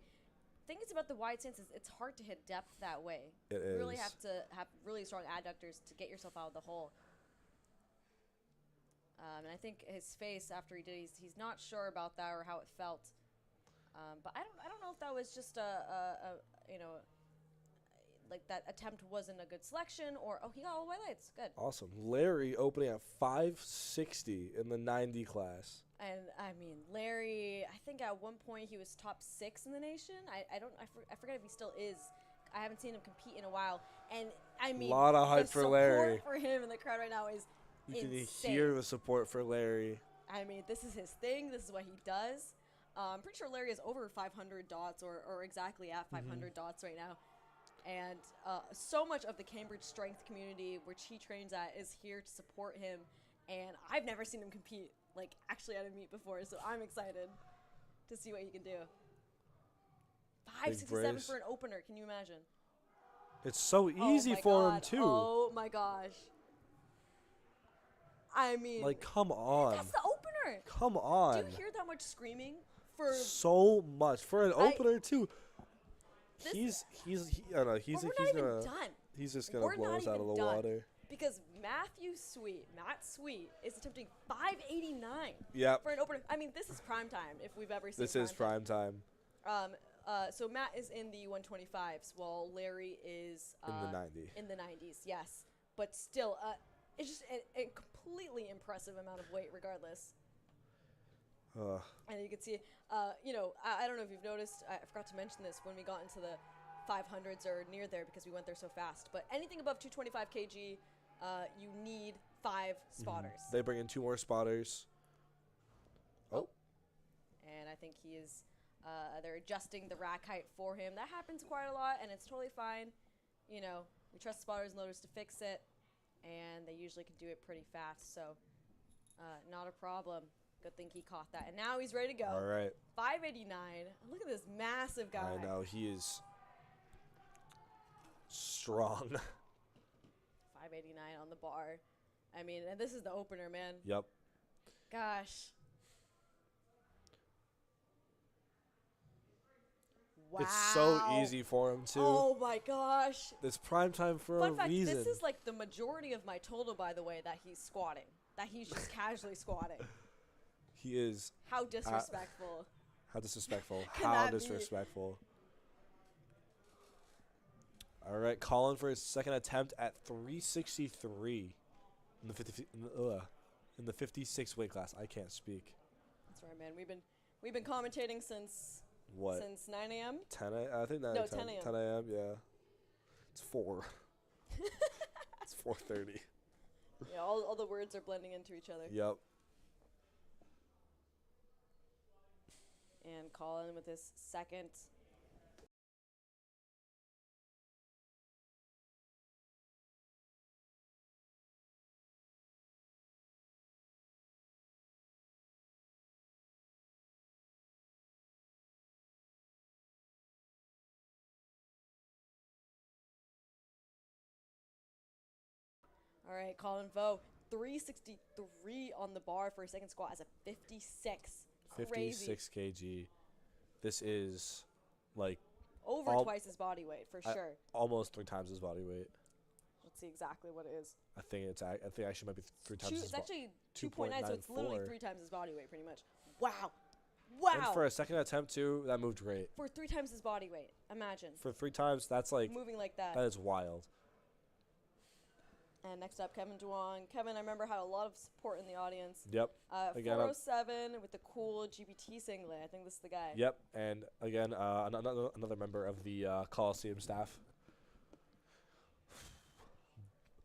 [SPEAKER 2] The thing is about the wide stance is it's hard to hit depth that way.
[SPEAKER 1] It
[SPEAKER 2] You really
[SPEAKER 1] is.
[SPEAKER 2] have to have really strong adductors to get yourself out of the hole. And I think his face after he did, he's not sure about that or how it felt. But I don't know if that was just like that attempt wasn't a good selection or he got all white lights. Good.
[SPEAKER 1] Awesome. Larry opening at 560 in the 90 class.
[SPEAKER 2] And I mean, Larry, I think at one point he was top 6 in the nation. I forget if he still is. I haven't seen him compete in a while. And I mean,
[SPEAKER 1] a lot of hype
[SPEAKER 2] the
[SPEAKER 1] for Larry.
[SPEAKER 2] support for him in the crowd right now is
[SPEAKER 1] You can
[SPEAKER 2] insane.
[SPEAKER 1] hear the support for Larry.
[SPEAKER 2] I mean, this is his thing. This is what he does. I'm pretty sure Larry is over 500 dots or exactly at 500 dots right now. And so much of the Cambridge strength community, which he trains at, is here to support him. And I've never seen him compete, like, actually at a meet before. So I'm excited to see what he can do. 567
[SPEAKER 1] brace.
[SPEAKER 2] for an opener. Can you imagine?
[SPEAKER 1] It's so easy
[SPEAKER 2] Oh my
[SPEAKER 1] for him,
[SPEAKER 2] God.
[SPEAKER 1] too.
[SPEAKER 2] Oh, my gosh. I mean,
[SPEAKER 1] Like, come on.
[SPEAKER 2] that's the opener.
[SPEAKER 1] Come
[SPEAKER 2] Do
[SPEAKER 1] on.
[SPEAKER 2] you hear that much screaming for?
[SPEAKER 1] So much for an opener too.
[SPEAKER 2] This-
[SPEAKER 1] I don't know,
[SPEAKER 2] But we're not even done.
[SPEAKER 1] he's just gonna
[SPEAKER 2] We're
[SPEAKER 1] blow
[SPEAKER 2] not
[SPEAKER 1] us out of
[SPEAKER 2] even
[SPEAKER 1] the
[SPEAKER 2] done.
[SPEAKER 1] water.
[SPEAKER 2] Because Matt Sweet, is attempting 589
[SPEAKER 1] Yep.
[SPEAKER 2] for an opener. I mean, this is prime time if we've ever seen.
[SPEAKER 1] This is prime time
[SPEAKER 2] So Matt is in the 125s, while Larry is
[SPEAKER 1] in the 90.
[SPEAKER 2] In the 90s, yes. But still, it's just a completely impressive amount of weight, regardless. And you can see, I don't know if you've noticed. I forgot to mention this when we got into the 500s or near there because we went there so fast. But anything above 225 kg, you need 5 spotters.
[SPEAKER 1] They bring in 2 more spotters. Oh.
[SPEAKER 2] And I think he is. They're adjusting the rack height for him. That happens quite a lot, and it's totally fine. We trust spotters and loaders to fix it, and they usually can do it pretty fast. So, not a problem. Good thing he caught that, and now he's ready to go.
[SPEAKER 1] All right.
[SPEAKER 2] 589. Look at this massive guy.
[SPEAKER 1] I know he is strong.
[SPEAKER 2] 589 on the bar. I mean, and this is the opener, man.
[SPEAKER 1] Yep.
[SPEAKER 2] Gosh. Wow.
[SPEAKER 1] It's so easy for him too.
[SPEAKER 2] Oh my gosh.
[SPEAKER 1] It's prime time for
[SPEAKER 2] Fun
[SPEAKER 1] a
[SPEAKER 2] fact,
[SPEAKER 1] reason.
[SPEAKER 2] this is like the majority of my total, by the way, that he's squatting. That he's just casually squatting.
[SPEAKER 1] He is.
[SPEAKER 2] How disrespectful.
[SPEAKER 1] How disrespectful.
[SPEAKER 2] Can
[SPEAKER 1] How
[SPEAKER 2] that be?
[SPEAKER 1] disrespectful. All right, Colin for his second attempt at 363 in the 56 weight class. I can't speak.
[SPEAKER 2] That's right, man. We've been commentating since
[SPEAKER 1] What?
[SPEAKER 2] Since 9 a.m.
[SPEAKER 1] 10 I think that
[SPEAKER 2] No,
[SPEAKER 1] 10
[SPEAKER 2] 10 a.m.
[SPEAKER 1] 10 a.m. Yeah. It's 4. It's 4:30.
[SPEAKER 2] Yeah, all the words are blending into each other.
[SPEAKER 1] Yep.
[SPEAKER 2] And Colin with his second. All right, Colin Vo, 363 on the bar for a second squat as a 56.
[SPEAKER 1] 56 kg. This is like
[SPEAKER 2] over twice his body weight for sure.
[SPEAKER 1] Almost 3 times his body weight.
[SPEAKER 2] Let's see exactly what it is.
[SPEAKER 1] I think actually might be 3 times.
[SPEAKER 2] It's actually 2.9, so it's
[SPEAKER 1] 2.94.
[SPEAKER 2] literally 3 times his body weight, pretty much. Wow. Wow.
[SPEAKER 1] And for a second attempt too, that moved great.
[SPEAKER 2] For 3 times his body weight, imagine.
[SPEAKER 1] For 3 times, that's like
[SPEAKER 2] moving like that.
[SPEAKER 1] That is wild.
[SPEAKER 2] And next up, Kevin Duong. Kevin, I remember, had a lot of support in the audience.
[SPEAKER 1] Yep.
[SPEAKER 2] Again, 407 with the cool GBT singlet. I think this is the guy.
[SPEAKER 1] Yep. And again, another member of the Colosseum staff.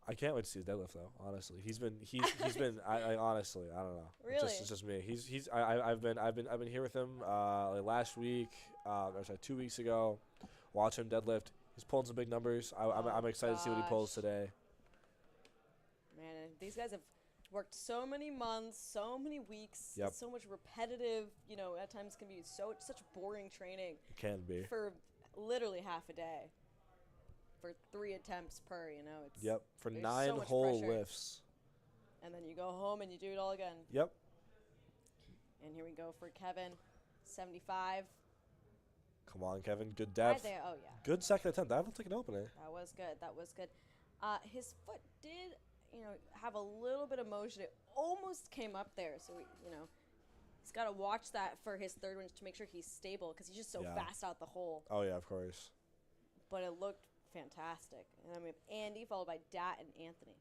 [SPEAKER 1] I can't wait to see his deadlift though. Honestly, he's been. I honestly, I don't know.
[SPEAKER 2] Really?
[SPEAKER 1] It's just me. I've been here with him like last week. Sorry, 2 weeks ago. Watch him deadlift. He's pulling some big numbers. I'm excited to see what he pulls today.
[SPEAKER 2] Man, these guys have worked so many months, so many weeks,
[SPEAKER 1] Yep.
[SPEAKER 2] so much repetitive, at times can be such boring training.
[SPEAKER 1] It can be.
[SPEAKER 2] For literally half a day. For 3 attempts per, it's.
[SPEAKER 1] Yep. For
[SPEAKER 2] there's
[SPEAKER 1] 9
[SPEAKER 2] so much
[SPEAKER 1] whole
[SPEAKER 2] pressure.
[SPEAKER 1] lifts.
[SPEAKER 2] And then you go home and you do it all again.
[SPEAKER 1] Yep.
[SPEAKER 2] And here we go for Kevin, 75.
[SPEAKER 1] Come on, Kevin. Good
[SPEAKER 2] Right
[SPEAKER 1] depth.
[SPEAKER 2] there. Oh, yeah.
[SPEAKER 1] Good second attempt. That looks like an opener.
[SPEAKER 2] That was good. His foot did, have a little bit of motion. It almost came up there. So, he's got to watch that for his third one to make sure he's stable because he's just so fast out the hole.
[SPEAKER 1] Oh, yeah, of course.
[SPEAKER 2] But it looked fantastic. And then we have Andy followed by Dat and Anthony.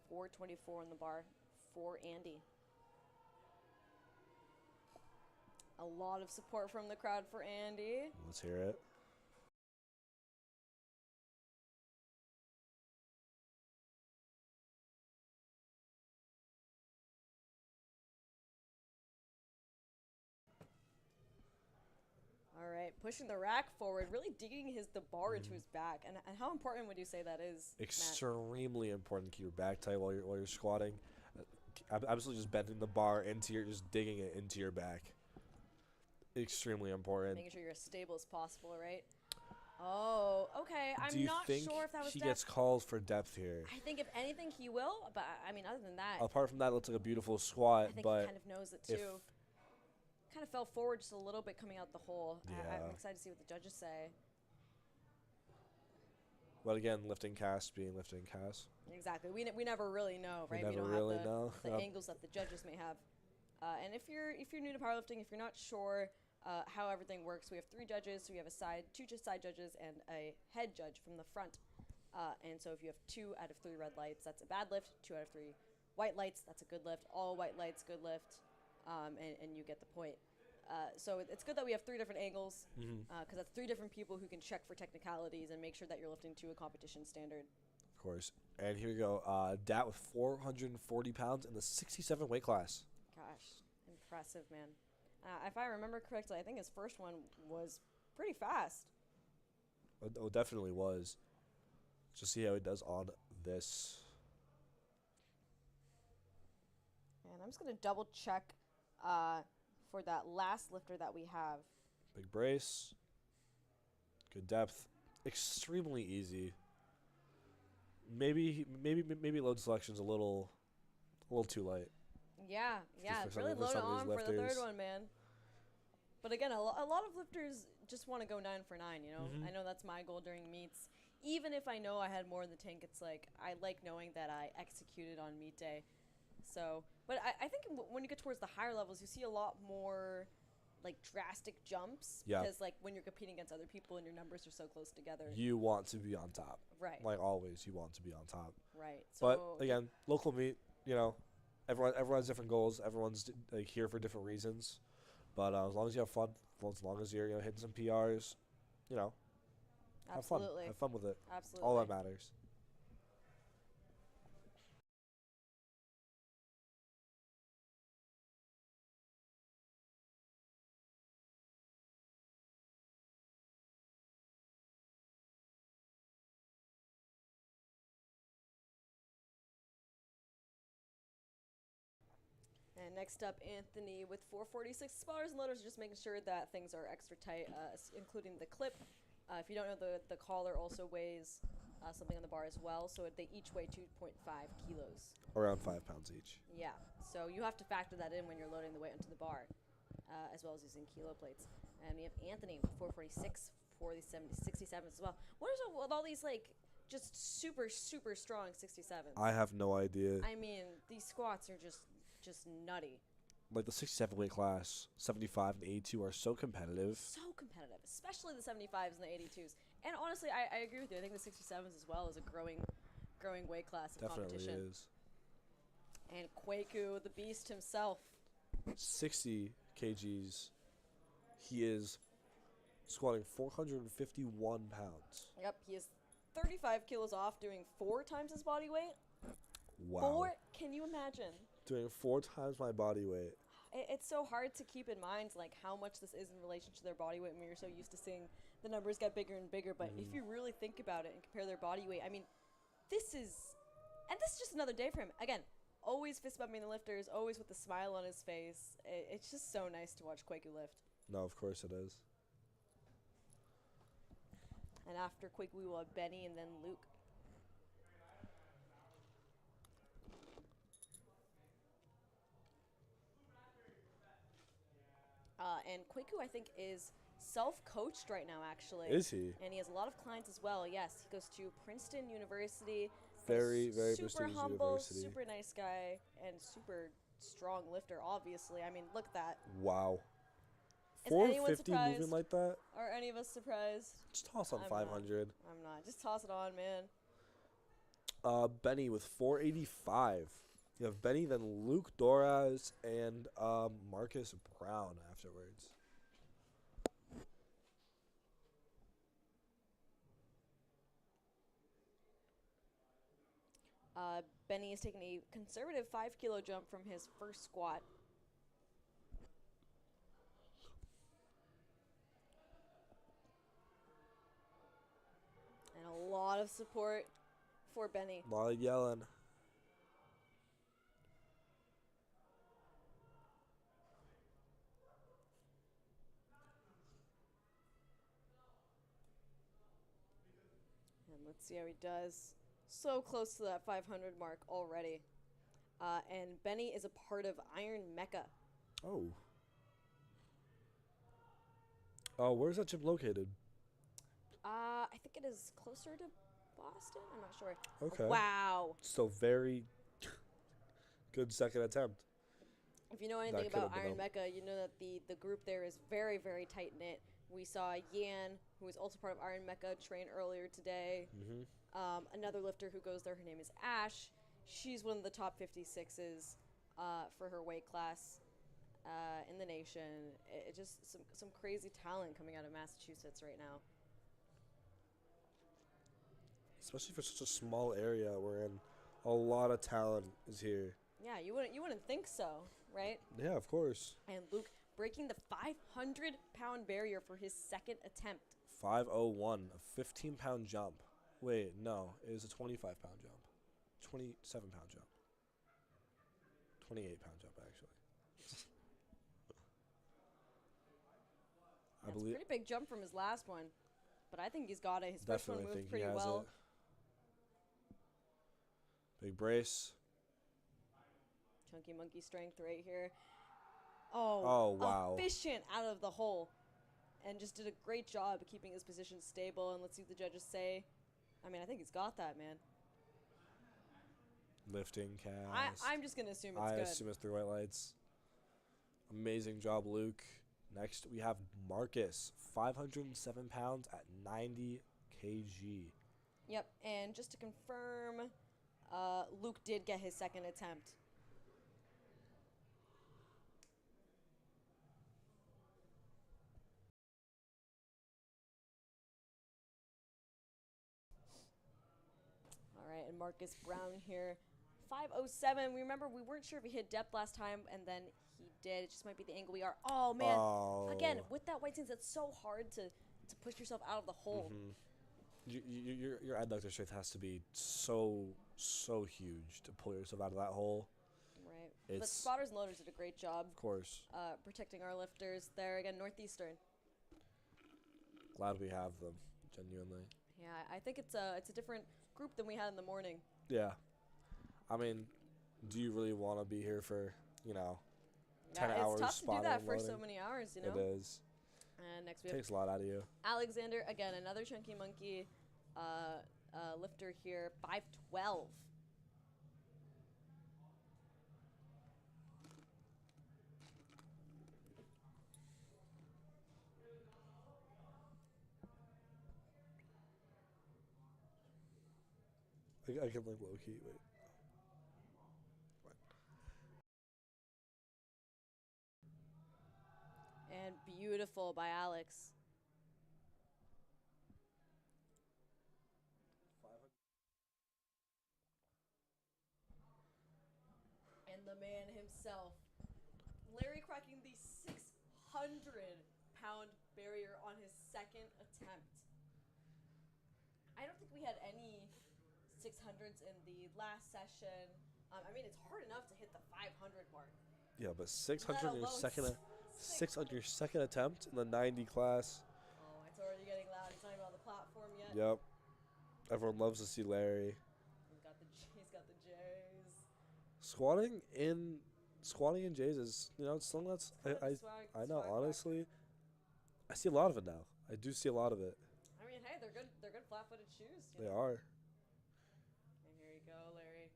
[SPEAKER 2] 424 on the bar for Andy. A lot of support from the crowd for Andy.
[SPEAKER 1] Let's hear it.
[SPEAKER 2] All right, pushing the rack forward, really digging the bar into his back. And how important would you say that is,
[SPEAKER 1] Extremely important to keep your back tight while you're squatting. Absolutely just bending the bar just digging it into your back. Extremely important.
[SPEAKER 2] Making sure you're as stable as possible, right? Oh, okay.
[SPEAKER 1] Do
[SPEAKER 2] I'm
[SPEAKER 1] you
[SPEAKER 2] not
[SPEAKER 1] think
[SPEAKER 2] sure if that was
[SPEAKER 1] he
[SPEAKER 2] depth.
[SPEAKER 1] gets calls for depth here?
[SPEAKER 2] I think if anything, he will. But I mean, other than that,
[SPEAKER 1] Apart from that, it looks like a beautiful squat,
[SPEAKER 2] I think he
[SPEAKER 1] but
[SPEAKER 2] kind of knows it
[SPEAKER 1] if
[SPEAKER 2] too. Kind of fell forward just a little bit coming out the hole. I'm
[SPEAKER 1] yeah,
[SPEAKER 2] excited to see what the judges say.
[SPEAKER 1] but again, lifting cast being lifting cast,
[SPEAKER 2] Exactly. We never really know,
[SPEAKER 1] we
[SPEAKER 2] right? We
[SPEAKER 1] never
[SPEAKER 2] don't
[SPEAKER 1] really
[SPEAKER 2] have
[SPEAKER 1] know.
[SPEAKER 2] the
[SPEAKER 1] Yep.
[SPEAKER 2] angles that the judges may have. And if you're new to powerlifting, if you're not sure how everything works, we have three judges. So we have two side judges and a head judge from the front. And so if you have 2 out of 3 red lights, that's a bad lift. 2 out of 3 white lights, that's a good lift. All white lights, good lift, and you get the point. So it's good that we have 3 different angles because that's 3 different people who can check for technicalities and make sure that you're lifting to a competition standard.
[SPEAKER 1] Of course. And here we go. Dat with 440 pounds in the 67 weight class.
[SPEAKER 2] Gosh, impressive, man. If I remember correctly, I think his first one was pretty fast.
[SPEAKER 1] Oh, definitely was. Just see how he does on this.
[SPEAKER 2] And I'm just going to double check for that last lifter that we have.
[SPEAKER 1] Big brace. Good depth. Extremely easy. Maybe load selection's a little too light.
[SPEAKER 2] Yeah, really load it on for the third one, man. But again, a lot of lifters just want to go 9 for 9, you know? I know that's my goal during meets. Even if I know I had more in the tank, it's like I like knowing that I executed on meet day. So, but I think when you get towards the higher levels, you see a lot more like drastic jumps.
[SPEAKER 1] Yeah.
[SPEAKER 2] Because like when you're competing against other people and your numbers are so close together.
[SPEAKER 1] You want to be on top.
[SPEAKER 2] Right.
[SPEAKER 1] Like always, you want to be on top.
[SPEAKER 2] Right. So
[SPEAKER 1] But again, local meet, you know, everyone has different goals. Everyone's like here for different reasons. But as long as you have fun, as long as you're hitting some PRs, you know,
[SPEAKER 2] absolutely.
[SPEAKER 1] Have fun with it.
[SPEAKER 2] Absolutely.
[SPEAKER 1] All that matters.
[SPEAKER 2] And next up, Anthony with 446 spotters and loaders, just making sure that things are extra tight, including the clip. If you don't know, the collar also weighs something on the bar as well, so they each weigh 2.5 kilos.
[SPEAKER 1] Around 5 pounds each.
[SPEAKER 2] Yeah, so you have to factor that in when you're loading the weight onto the bar, as well as using kilo plates. And we have Anthony with 446, 67s as well. What is it with all these, like, just super, super strong 67s?
[SPEAKER 1] I have no idea.
[SPEAKER 2] I mean, these squats are just nutty.
[SPEAKER 1] Like the 67 weight class, 75 and 82 are so competitive.
[SPEAKER 2] So competitive, especially the 75s and the 82s. And honestly, I agree with you. I think the 67s as well is a growing weight class of
[SPEAKER 1] Definitely
[SPEAKER 2] competition.
[SPEAKER 1] is.
[SPEAKER 2] And Kwaku, the beast himself.
[SPEAKER 1] 60 kgs. He is squatting 451 pounds.
[SPEAKER 2] Yep, he is 35 kilos off, doing 4 times his body weight.
[SPEAKER 1] Wow.
[SPEAKER 2] 4? Can you imagine?
[SPEAKER 1] Doing 4 times my body weight.
[SPEAKER 2] It's so hard to keep in mind like how much this is in relation to their body weight when you're so used to seeing the numbers get bigger and bigger. But if you really think about it and compare their body weight, I mean, this is just another day for him. Again, always fist bumping the lifters, always with a smile on his face. It's just so nice to watch Kwaku lift.
[SPEAKER 1] No, of course it is.
[SPEAKER 2] And after Kwaku, we will have Benny and then Luke. And Kwaku, I think, is self-coached right now, actually.
[SPEAKER 1] Is he?
[SPEAKER 2] And he has a lot of clients as well. Yes, he goes to Princeton University.
[SPEAKER 1] Very, very
[SPEAKER 2] super
[SPEAKER 1] prestigious
[SPEAKER 2] humble,
[SPEAKER 1] university.
[SPEAKER 2] super nice guy, and super strong lifter, obviously. I mean, look at that.
[SPEAKER 1] Wow.
[SPEAKER 2] Is anyone
[SPEAKER 1] 450
[SPEAKER 2] surprised?
[SPEAKER 1] moving like that?
[SPEAKER 2] Are any of us surprised?
[SPEAKER 1] Just toss on
[SPEAKER 2] I'm
[SPEAKER 1] 500.
[SPEAKER 2] I'm not. Just toss it on, man.
[SPEAKER 1] Benny with 485. You have Benny, then Luke Doraz, and Marcus Brown afterwards.
[SPEAKER 2] Benny is taking a conservative 5-kilo jump from his first squat. And a lot of support for Benny.
[SPEAKER 1] A lot of yelling.
[SPEAKER 2] And let's see how he does. So close to that 500 mark already. And Benny is a part of Iron Mecha.
[SPEAKER 1] Oh. Oh, where's that gym located?
[SPEAKER 2] I think it is closer to Boston. I'm not sure.
[SPEAKER 1] Okay.
[SPEAKER 2] Wow.
[SPEAKER 1] Still very good second attempt.
[SPEAKER 2] If you know anything about Iron Mecha, you know that the group there is very, very tight knit. We saw Yan, who is also part of Iron Mecha, train earlier today. Another lifter who goes there, her name is Ash. She's one of the top 56s for her weight class in the nation. It just some crazy talent coming out of Massachusetts right now.
[SPEAKER 1] Especially for such a small area wherein a lot of talent is here.
[SPEAKER 2] Yeah, you wouldn't think so, right?
[SPEAKER 1] Yeah, of course.
[SPEAKER 2] And Luke breaking the 500-pound barrier for his second attempt.
[SPEAKER 1] 501, a 15-pound jump. Wait, no, it was a 25-pound jump. 27-pound jump. 28-pound jump, actually. I
[SPEAKER 2] That's a
[SPEAKER 1] believe.
[SPEAKER 2] pretty big jump from his last one, but I think he's got it. His first one
[SPEAKER 1] Definitely
[SPEAKER 2] moved
[SPEAKER 1] think
[SPEAKER 2] pretty
[SPEAKER 1] he has
[SPEAKER 2] well.
[SPEAKER 1] it. Big brace.
[SPEAKER 2] Chunky monkey strength right here. Oh,
[SPEAKER 1] wow.
[SPEAKER 2] Efficient out of the hole. And just did a great job of keeping his position stable. And let's see what the judges say. I mean, I think he's got that, man.
[SPEAKER 1] Lifting cast.
[SPEAKER 2] I'm just going to assume it's
[SPEAKER 1] I
[SPEAKER 2] good.
[SPEAKER 1] assume it's 3 white lights. Amazing job, Luke. Next, we have Marcus. 507 pounds at 90 kg.
[SPEAKER 2] Yep, and just to confirm, Luke did get his second attempt. All right, and Marcus Brown here, 507. We remember we weren't sure if he hit depth last time, and then he did. It just might be the angle we are. Oh, man.
[SPEAKER 1] Oh.
[SPEAKER 2] Again, with that white sands, it's so hard to push yourself out of the hole.
[SPEAKER 1] Your adductor strength has to be so huge to pull yourself out of that hole.
[SPEAKER 2] Right. But spotters and loaders did a great job.
[SPEAKER 1] Of course.
[SPEAKER 2] Protecting our lifters there. Again, Northeastern.
[SPEAKER 1] Glad we have them, genuinely.
[SPEAKER 2] Yeah, I think it's a different group than we had in the morning.
[SPEAKER 1] Yeah. I mean, do you really want to be here for, 10 hours?
[SPEAKER 2] It's tough to do that for
[SPEAKER 1] loading?
[SPEAKER 2] so many hours, you know?
[SPEAKER 1] It is.
[SPEAKER 2] And next we have
[SPEAKER 1] Takes a lot out of you.
[SPEAKER 2] Alexander, again, another chunky monkey lifter here, 512.
[SPEAKER 1] I can low key. Wait.
[SPEAKER 2] And beautiful by Alex. And the man himself, Larry cracking the 600-pound barrier on his second attempt. I don't think we had any 600s in the last session. I mean, it's hard enough to hit the 500 mark.
[SPEAKER 1] Yeah, but 600 on your second attempt in the 90 class.
[SPEAKER 2] Oh, it's already getting loud. He's not even on the platform yet.
[SPEAKER 1] Yep. Everyone loves to see Larry.
[SPEAKER 2] He's got the J's.
[SPEAKER 1] Squatting in J's is, it's something that's I know, honestly. I see a lot of it now. I do see a lot of it.
[SPEAKER 2] I mean, hey, they're good flat-footed shoes.
[SPEAKER 1] They are.
[SPEAKER 2] And here you go, Larry.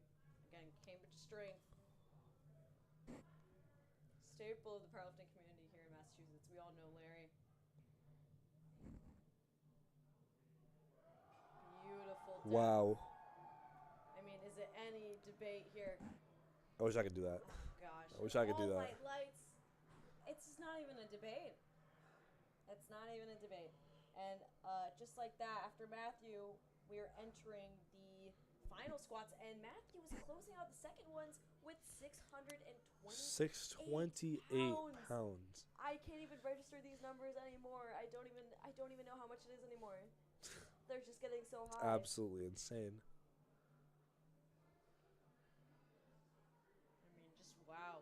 [SPEAKER 2] Again, Cambridge strength. Staple of the powerlifting community here in Massachusetts. We all know Larry. Beautiful.
[SPEAKER 1] Wow.
[SPEAKER 2] I mean, is it any debate here?
[SPEAKER 1] I wish I could do that.
[SPEAKER 2] Gosh.
[SPEAKER 1] I wish I could do that.
[SPEAKER 2] White lights. It's just not even a debate. It's not even a debate. And just like that, after Matthew, we are entering the final squats, and Matthew was closing out the second ones with 628
[SPEAKER 1] pounds.
[SPEAKER 2] I can't even register these numbers anymore. I don't even know how much it is anymore. They're just getting so high.
[SPEAKER 1] Absolutely insane.
[SPEAKER 2] I mean, just wow.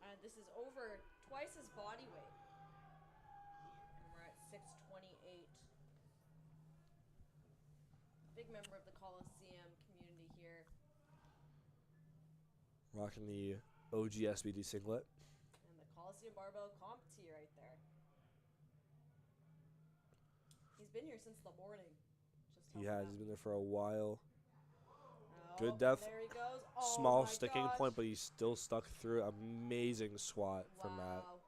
[SPEAKER 2] And this is over twice his body weight. big member of the Colosseum community here.
[SPEAKER 1] Rocking the OG SBD singlet.
[SPEAKER 2] And the Colosseum Barbell comp tee right there. He's been here since the morning. Just
[SPEAKER 1] He
[SPEAKER 2] helping
[SPEAKER 1] has.
[SPEAKER 2] out.
[SPEAKER 1] He's been there for a while.
[SPEAKER 2] Oh,
[SPEAKER 1] Good depth.
[SPEAKER 2] There he goes. Oh
[SPEAKER 1] Small
[SPEAKER 2] my
[SPEAKER 1] sticking
[SPEAKER 2] gosh.
[SPEAKER 1] point, but he still stuck through. Amazing squat from Matt.
[SPEAKER 2] Wow.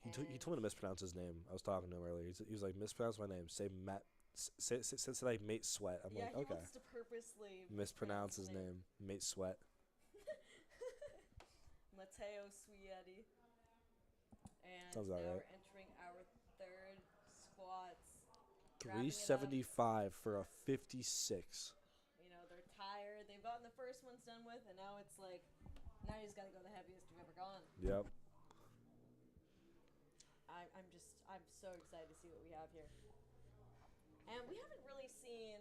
[SPEAKER 1] He told me to mispronounce his name. I was talking to him earlier. He was like, mispronounce my name. Say Matt. Say like Mate Sweat. I'm
[SPEAKER 2] Yeah,
[SPEAKER 1] like,
[SPEAKER 2] he
[SPEAKER 1] okay.
[SPEAKER 2] wants to purposely
[SPEAKER 1] Mispronounce his name. Mate Sweat.
[SPEAKER 2] Matteo Suietti. And
[SPEAKER 1] Sounds
[SPEAKER 2] now
[SPEAKER 1] about right.
[SPEAKER 2] we're entering our third squats.
[SPEAKER 1] 375 for a 56.
[SPEAKER 2] You know, they're tired. They've gotten the first ones done with, and now it's like, now you just got to go the heaviest you've ever gone.
[SPEAKER 1] Yep.
[SPEAKER 2] I'm so excited to see what we have here. And we haven't really seen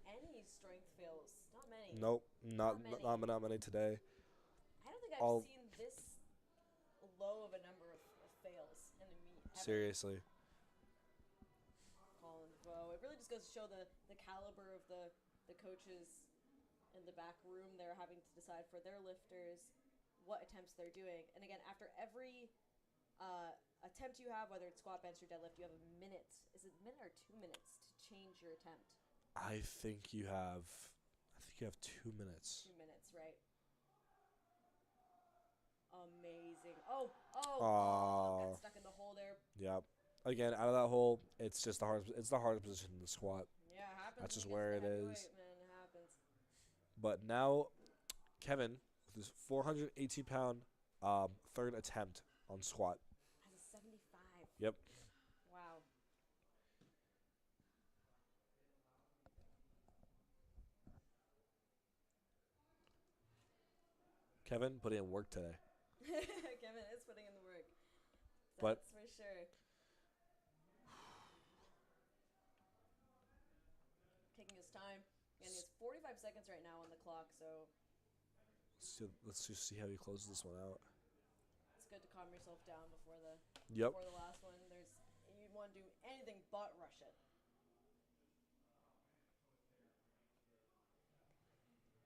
[SPEAKER 2] any strength fails. Not many.
[SPEAKER 1] Nope. Not many today.
[SPEAKER 2] I don't think I've seen this low of a number of fails in a meet.
[SPEAKER 1] Seriously.
[SPEAKER 2] It really just goes to show the caliber of the coaches in the back room. They're having to decide for their lifters what attempts they're doing. And again, after every attempt you have, whether it's squat, bench, or deadlift, you have a minute. Is it a minute or 2 minutes to change your attempt?
[SPEAKER 1] I think you have 2 minutes.
[SPEAKER 2] 2 minutes, right? Amazing. Got stuck in the hole there.
[SPEAKER 1] Yep. Again, out of that hole, it's just the hardest. It's the hardest position in the squat.
[SPEAKER 2] Yeah, it happens.
[SPEAKER 1] That's just where it is.
[SPEAKER 2] Man, it happens.
[SPEAKER 1] But now, Kevin, with his 418-pound third attempt on squat.
[SPEAKER 2] Has a 75.
[SPEAKER 1] Yep.
[SPEAKER 2] Wow.
[SPEAKER 1] Kevin put in work today.
[SPEAKER 2] Kevin is putting in the work.
[SPEAKER 1] But
[SPEAKER 2] that's for sure. Taking his time. And he has 45 seconds right now on the clock, so
[SPEAKER 1] let's just see how he closes this one out.
[SPEAKER 2] it's good to calm yourself down before the last one. You want to do anything but rush it.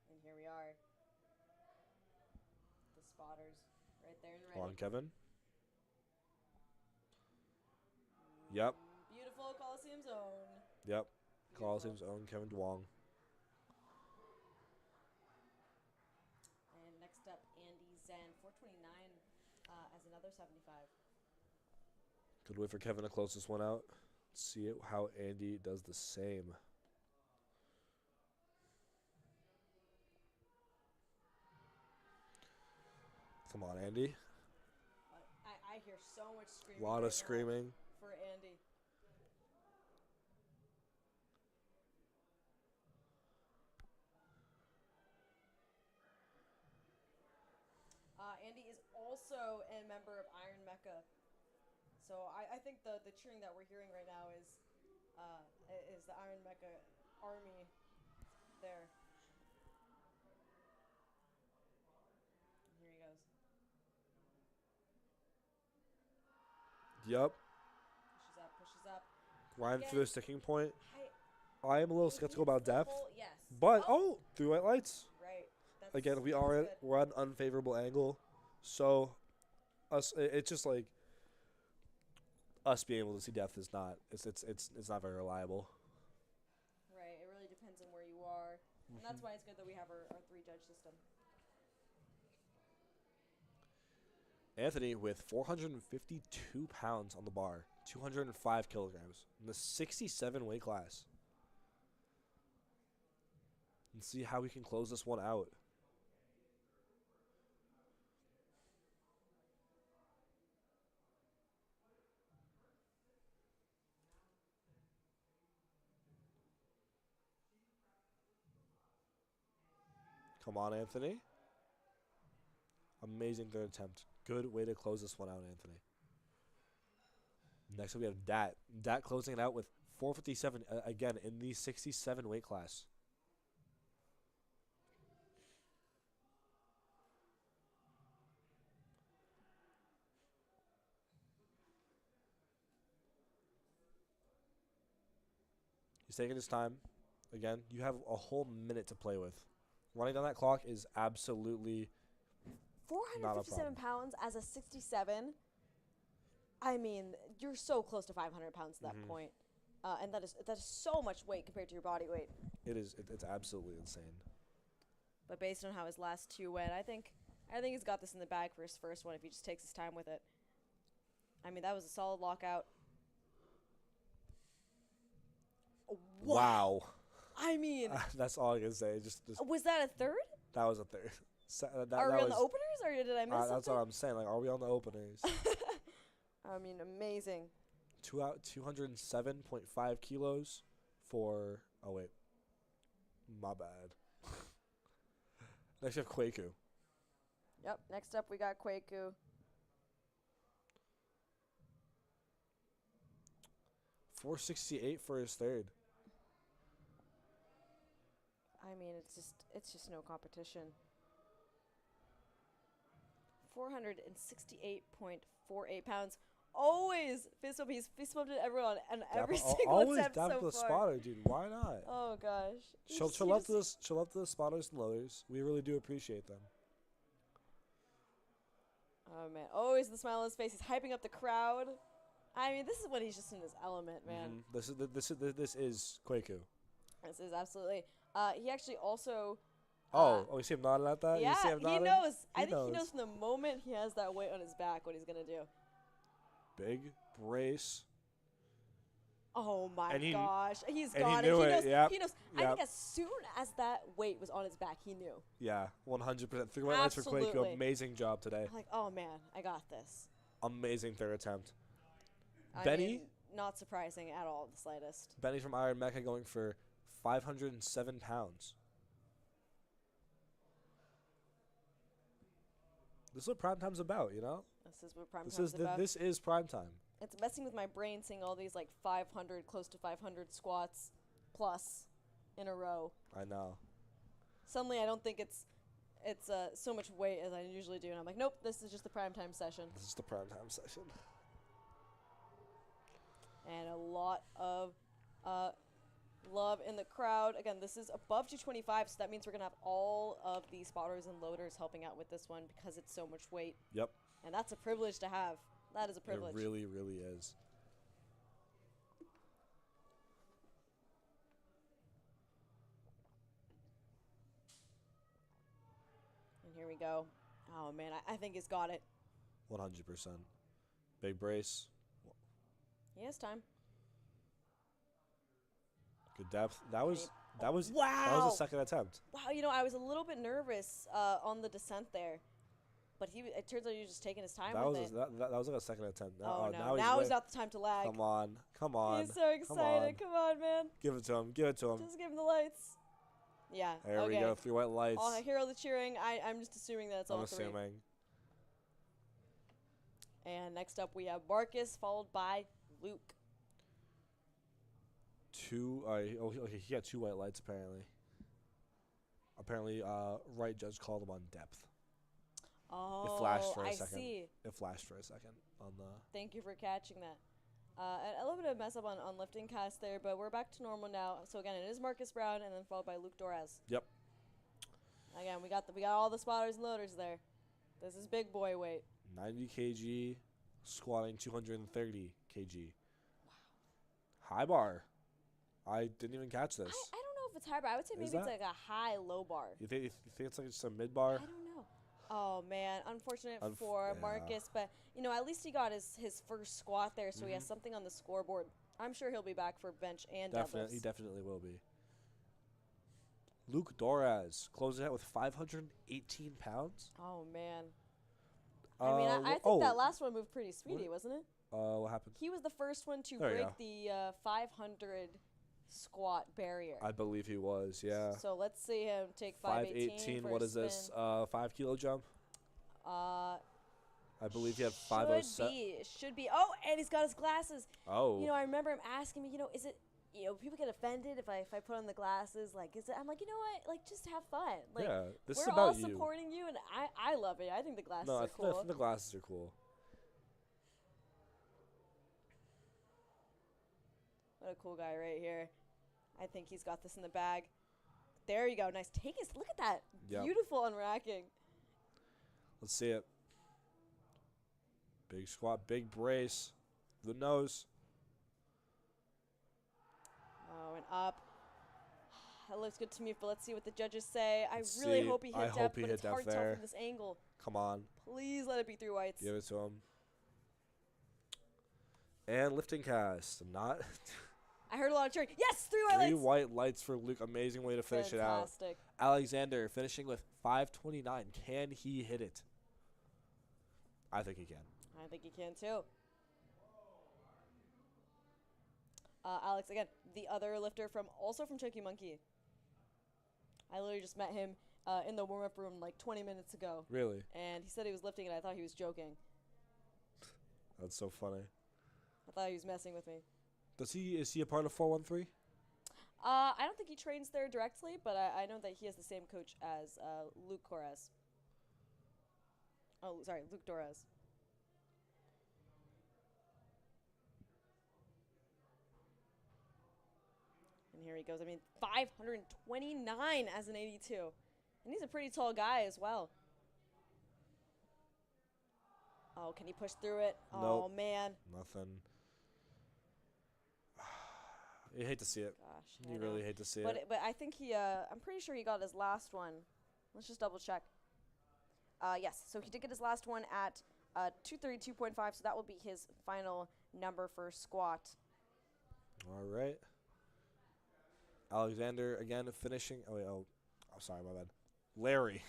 [SPEAKER 2] And here we are. The spotters right there and ready.
[SPEAKER 1] Come on, Kevin. Yep.
[SPEAKER 2] Beautiful Colosseum zone.
[SPEAKER 1] Yep. Colosseum's own Kevin Duong.
[SPEAKER 2] And next up, Andy Zen, 429 as another 75.
[SPEAKER 1] Good way for Kevin to close this one out. See how Andy does the same. Come on, Andy.
[SPEAKER 2] I hear so much screaming.
[SPEAKER 1] A lot of screaming.
[SPEAKER 2] For Andy. Andy is also a member of Iron Mecca. So I think the cheering that we're hearing right now is the Iron Mecca army there. And here he goes.
[SPEAKER 1] Yep.
[SPEAKER 2] Pushes up.
[SPEAKER 1] Ryan through the sticking point.
[SPEAKER 2] I
[SPEAKER 1] am a little skeptical about depth.
[SPEAKER 2] Yes.
[SPEAKER 1] But, through white lights.
[SPEAKER 2] Right.
[SPEAKER 1] Again, we're at an unfavorable angle. So, it's just like us being able to see depth is not it's not very reliable.
[SPEAKER 2] Right. It really depends on where you are. And that's why it's good that we have our 3-judge system.
[SPEAKER 1] Anthony with 452 pounds on the bar, 205 kilograms in the 67 weight class. And see how we can close this one out. Come on, Anthony. Amazing third attempt. Good way to close this one out, Anthony. Next up, we have Dat. Dat closing it out with 457, again, in the 67 weight class. taking his time. Again, you have a whole minute to play with. Running down that clock is absolutely not a
[SPEAKER 2] 457
[SPEAKER 1] problem.
[SPEAKER 2] pounds as a 67. I mean, you're so close to 500 pounds at that point. And that is so much weight compared to your body weight.
[SPEAKER 1] It's absolutely insane.
[SPEAKER 2] But based on how his last two went, I think he's got this in the bag for his first one if he just takes his time with it. I mean, that was a solid lockout.
[SPEAKER 1] Wow.
[SPEAKER 2] I mean,
[SPEAKER 1] that's all I can say. Just
[SPEAKER 2] was that a third?
[SPEAKER 1] that was a third.
[SPEAKER 2] Are we on the openers, or did I miss something?
[SPEAKER 1] That's what I'm saying. Like, are we on the openers?
[SPEAKER 2] I mean, amazing.
[SPEAKER 1] 207.5 kilos for. Oh wait, my bad. Next we have Kwaku.
[SPEAKER 2] Yep. Next up, we got Kwaku.
[SPEAKER 1] 468 for his third.
[SPEAKER 2] I mean, it's just no competition. 468.48 pounds. Always fist bump. He's fist bumped everyone on every single
[SPEAKER 1] always
[SPEAKER 2] attempt
[SPEAKER 1] down
[SPEAKER 2] so
[SPEAKER 1] to the
[SPEAKER 2] far.
[SPEAKER 1] spotter, dude. Why not?
[SPEAKER 2] Oh gosh.
[SPEAKER 1] She'll love the spotters and loaders. We really do appreciate them.
[SPEAKER 2] Oh man, always the smile on his face. He's hyping up the crowd. I mean, this is when he's just in his element, man.
[SPEAKER 1] This is Kwaku.
[SPEAKER 2] This is absolutely. He actually also.
[SPEAKER 1] You see him nodding at that?
[SPEAKER 2] Yeah,
[SPEAKER 1] You see him
[SPEAKER 2] he
[SPEAKER 1] nodding?
[SPEAKER 2] knows. I think he knows from the moment he has that weight on his back what he's gonna do.
[SPEAKER 1] Big brace.
[SPEAKER 2] Oh my
[SPEAKER 1] And
[SPEAKER 2] gosh, he's
[SPEAKER 1] and
[SPEAKER 2] got
[SPEAKER 1] he
[SPEAKER 2] it.
[SPEAKER 1] knew
[SPEAKER 2] He
[SPEAKER 1] it,
[SPEAKER 2] knows.
[SPEAKER 1] yep,
[SPEAKER 2] He knows. I
[SPEAKER 1] yep.
[SPEAKER 2] think as soon as that weight was on his back, he knew.
[SPEAKER 1] Yeah, 100%. 3 white lights for Kwaku.
[SPEAKER 2] Absolutely.
[SPEAKER 1] Amazing job today.
[SPEAKER 2] I'm like, oh man, I got this.
[SPEAKER 1] Amazing third attempt.
[SPEAKER 2] I
[SPEAKER 1] Benny?
[SPEAKER 2] mean, not surprising at all, the slightest.
[SPEAKER 1] Benny from Iron Mecha going for 507 pounds. This is what prime time's about, you know?
[SPEAKER 2] This is what prime time's about.
[SPEAKER 1] This is prime time.
[SPEAKER 2] It's messing with my brain seeing all these like 500, close to 500 squats plus in a row.
[SPEAKER 1] I know.
[SPEAKER 2] Suddenly I don't think it's so much weight as I usually do. And I'm like, nope, this is just the prime time session.
[SPEAKER 1] This is the prime time session.
[SPEAKER 2] And a lot of love in the crowd. Again, this is above 225, so that means we're going to have all of the spotters and loaders helping out with this one because it's so much weight.
[SPEAKER 1] Yep.
[SPEAKER 2] And that's a privilege to have. That is a privilege.
[SPEAKER 1] It really, really is.
[SPEAKER 2] And here we go. Oh, man, I think he's got it.
[SPEAKER 1] 100%. Big brace.
[SPEAKER 2] He has time.
[SPEAKER 1] Good depth. That was
[SPEAKER 2] Wow.
[SPEAKER 1] That was the second attempt.
[SPEAKER 2] Wow, you know, I was a little bit nervous on the descent there. But it turns out he was just taking his time with it.
[SPEAKER 1] That was like a second attempt.
[SPEAKER 2] Oh, no. Now is not the time to lag.
[SPEAKER 1] Come on. Come on.
[SPEAKER 2] He's so excited. Come on, man.
[SPEAKER 1] Give it to him. Give it to him.
[SPEAKER 2] Just give him the lights. Yeah.
[SPEAKER 1] There we go. 3 white lights.
[SPEAKER 2] I hear all the cheering. I'm just assuming that's all three.
[SPEAKER 1] I'm assuming.
[SPEAKER 2] And next up we have Marcus, followed by Luke.
[SPEAKER 1] He got 2 white lights apparently. Apparently, right judge called him on depth.
[SPEAKER 2] Oh,
[SPEAKER 1] it flashed for a second.
[SPEAKER 2] I see.
[SPEAKER 1] It flashed for a second on the.
[SPEAKER 2] Thank you for catching that. A little bit of mess up on lifting cast there, but we're back to normal now. So again, it is Marcus Brown, and then followed by Luke Dorez.
[SPEAKER 1] Yep.
[SPEAKER 2] Again, we got all the spotters and loaders there. This is big boy weight.
[SPEAKER 1] 90 kg, squatting 230 kg. Wow. High bar. I didn't even catch this.
[SPEAKER 2] I don't know if it's high bar. I would say maybe it's like a high low bar.
[SPEAKER 1] You think it's like just a mid bar?
[SPEAKER 2] I don't know. Oh man, unfortunate for Marcus, but you know at least he got his first squat there, so he has something on the scoreboard. I'm sure he'll be back for bench and deadlifts.
[SPEAKER 1] He definitely will be. Luke Dorez closing out with 518 pounds.
[SPEAKER 2] Oh man. I mean, I think that last one moved pretty speedy, wasn't it?
[SPEAKER 1] What happened?
[SPEAKER 2] He was the first one to break the 500 squat barrier.
[SPEAKER 1] I believe he was, yeah.
[SPEAKER 2] So let's see him take 518.
[SPEAKER 1] What is this? 5 kilo jump?
[SPEAKER 2] I
[SPEAKER 1] believe he had 507.
[SPEAKER 2] Should be. Oh, and he's got his glasses.
[SPEAKER 1] Oh.
[SPEAKER 2] You know, I remember him asking me, is it, people get offended if I put on the glasses. Like, is it? I'm like, you know what? Like, just have fun. Like,
[SPEAKER 1] yeah, this is
[SPEAKER 2] we're
[SPEAKER 1] about
[SPEAKER 2] all supporting you, and I love it. I think the glasses are cool.
[SPEAKER 1] I think the glasses are cool.
[SPEAKER 2] What a cool guy right here. I think he's got this in the bag. There you go. Nice. Look at that.
[SPEAKER 1] Yep.
[SPEAKER 2] Beautiful unracking.
[SPEAKER 1] Let's see it. Big squat, big brace. The nose.
[SPEAKER 2] Oh, and up. That looks good to me, but let's see what the judges say. I really hope he hit depth, but it's hard to tell from this angle.
[SPEAKER 1] Come on.
[SPEAKER 2] Please let it be 3 whites.
[SPEAKER 1] Give it to him. And lifting cast. Not.
[SPEAKER 2] I heard a lot of cheering. Yes, 3 white lights.
[SPEAKER 1] 3 white lights for Luke. Amazing way to finish it out.
[SPEAKER 2] Fantastic.
[SPEAKER 1] Alexander finishing with 529. Can he hit it? I think he can.
[SPEAKER 2] I think he can too. Alex, again, the other lifter also from Chunky Monkey. I literally just met him in the warm-up room like 20 minutes ago.
[SPEAKER 1] Really?
[SPEAKER 2] And he said he was lifting, and I thought he was joking.
[SPEAKER 1] That's so funny.
[SPEAKER 2] I thought he was messing with me.
[SPEAKER 1] Is he a part of 413?
[SPEAKER 2] I don't think he trains there directly, but I know that he has the same coach as Luke Torres. Oh, sorry, Luke Torres. And here he goes. I mean, 529 as an 82. And he's a pretty tall guy as well. Oh, can he push through it?
[SPEAKER 1] Nope.
[SPEAKER 2] Oh, man.
[SPEAKER 1] Nothing. You hate to see it.
[SPEAKER 2] Gosh,
[SPEAKER 1] You really hate to see it.
[SPEAKER 2] But I think I'm pretty sure he got his last one. Let's just double check. Yes, so he did get his last one at 232.5, so that will be his final number for squat.
[SPEAKER 1] All right. Alexander again finishing. Oh, sorry, my bad. Larry.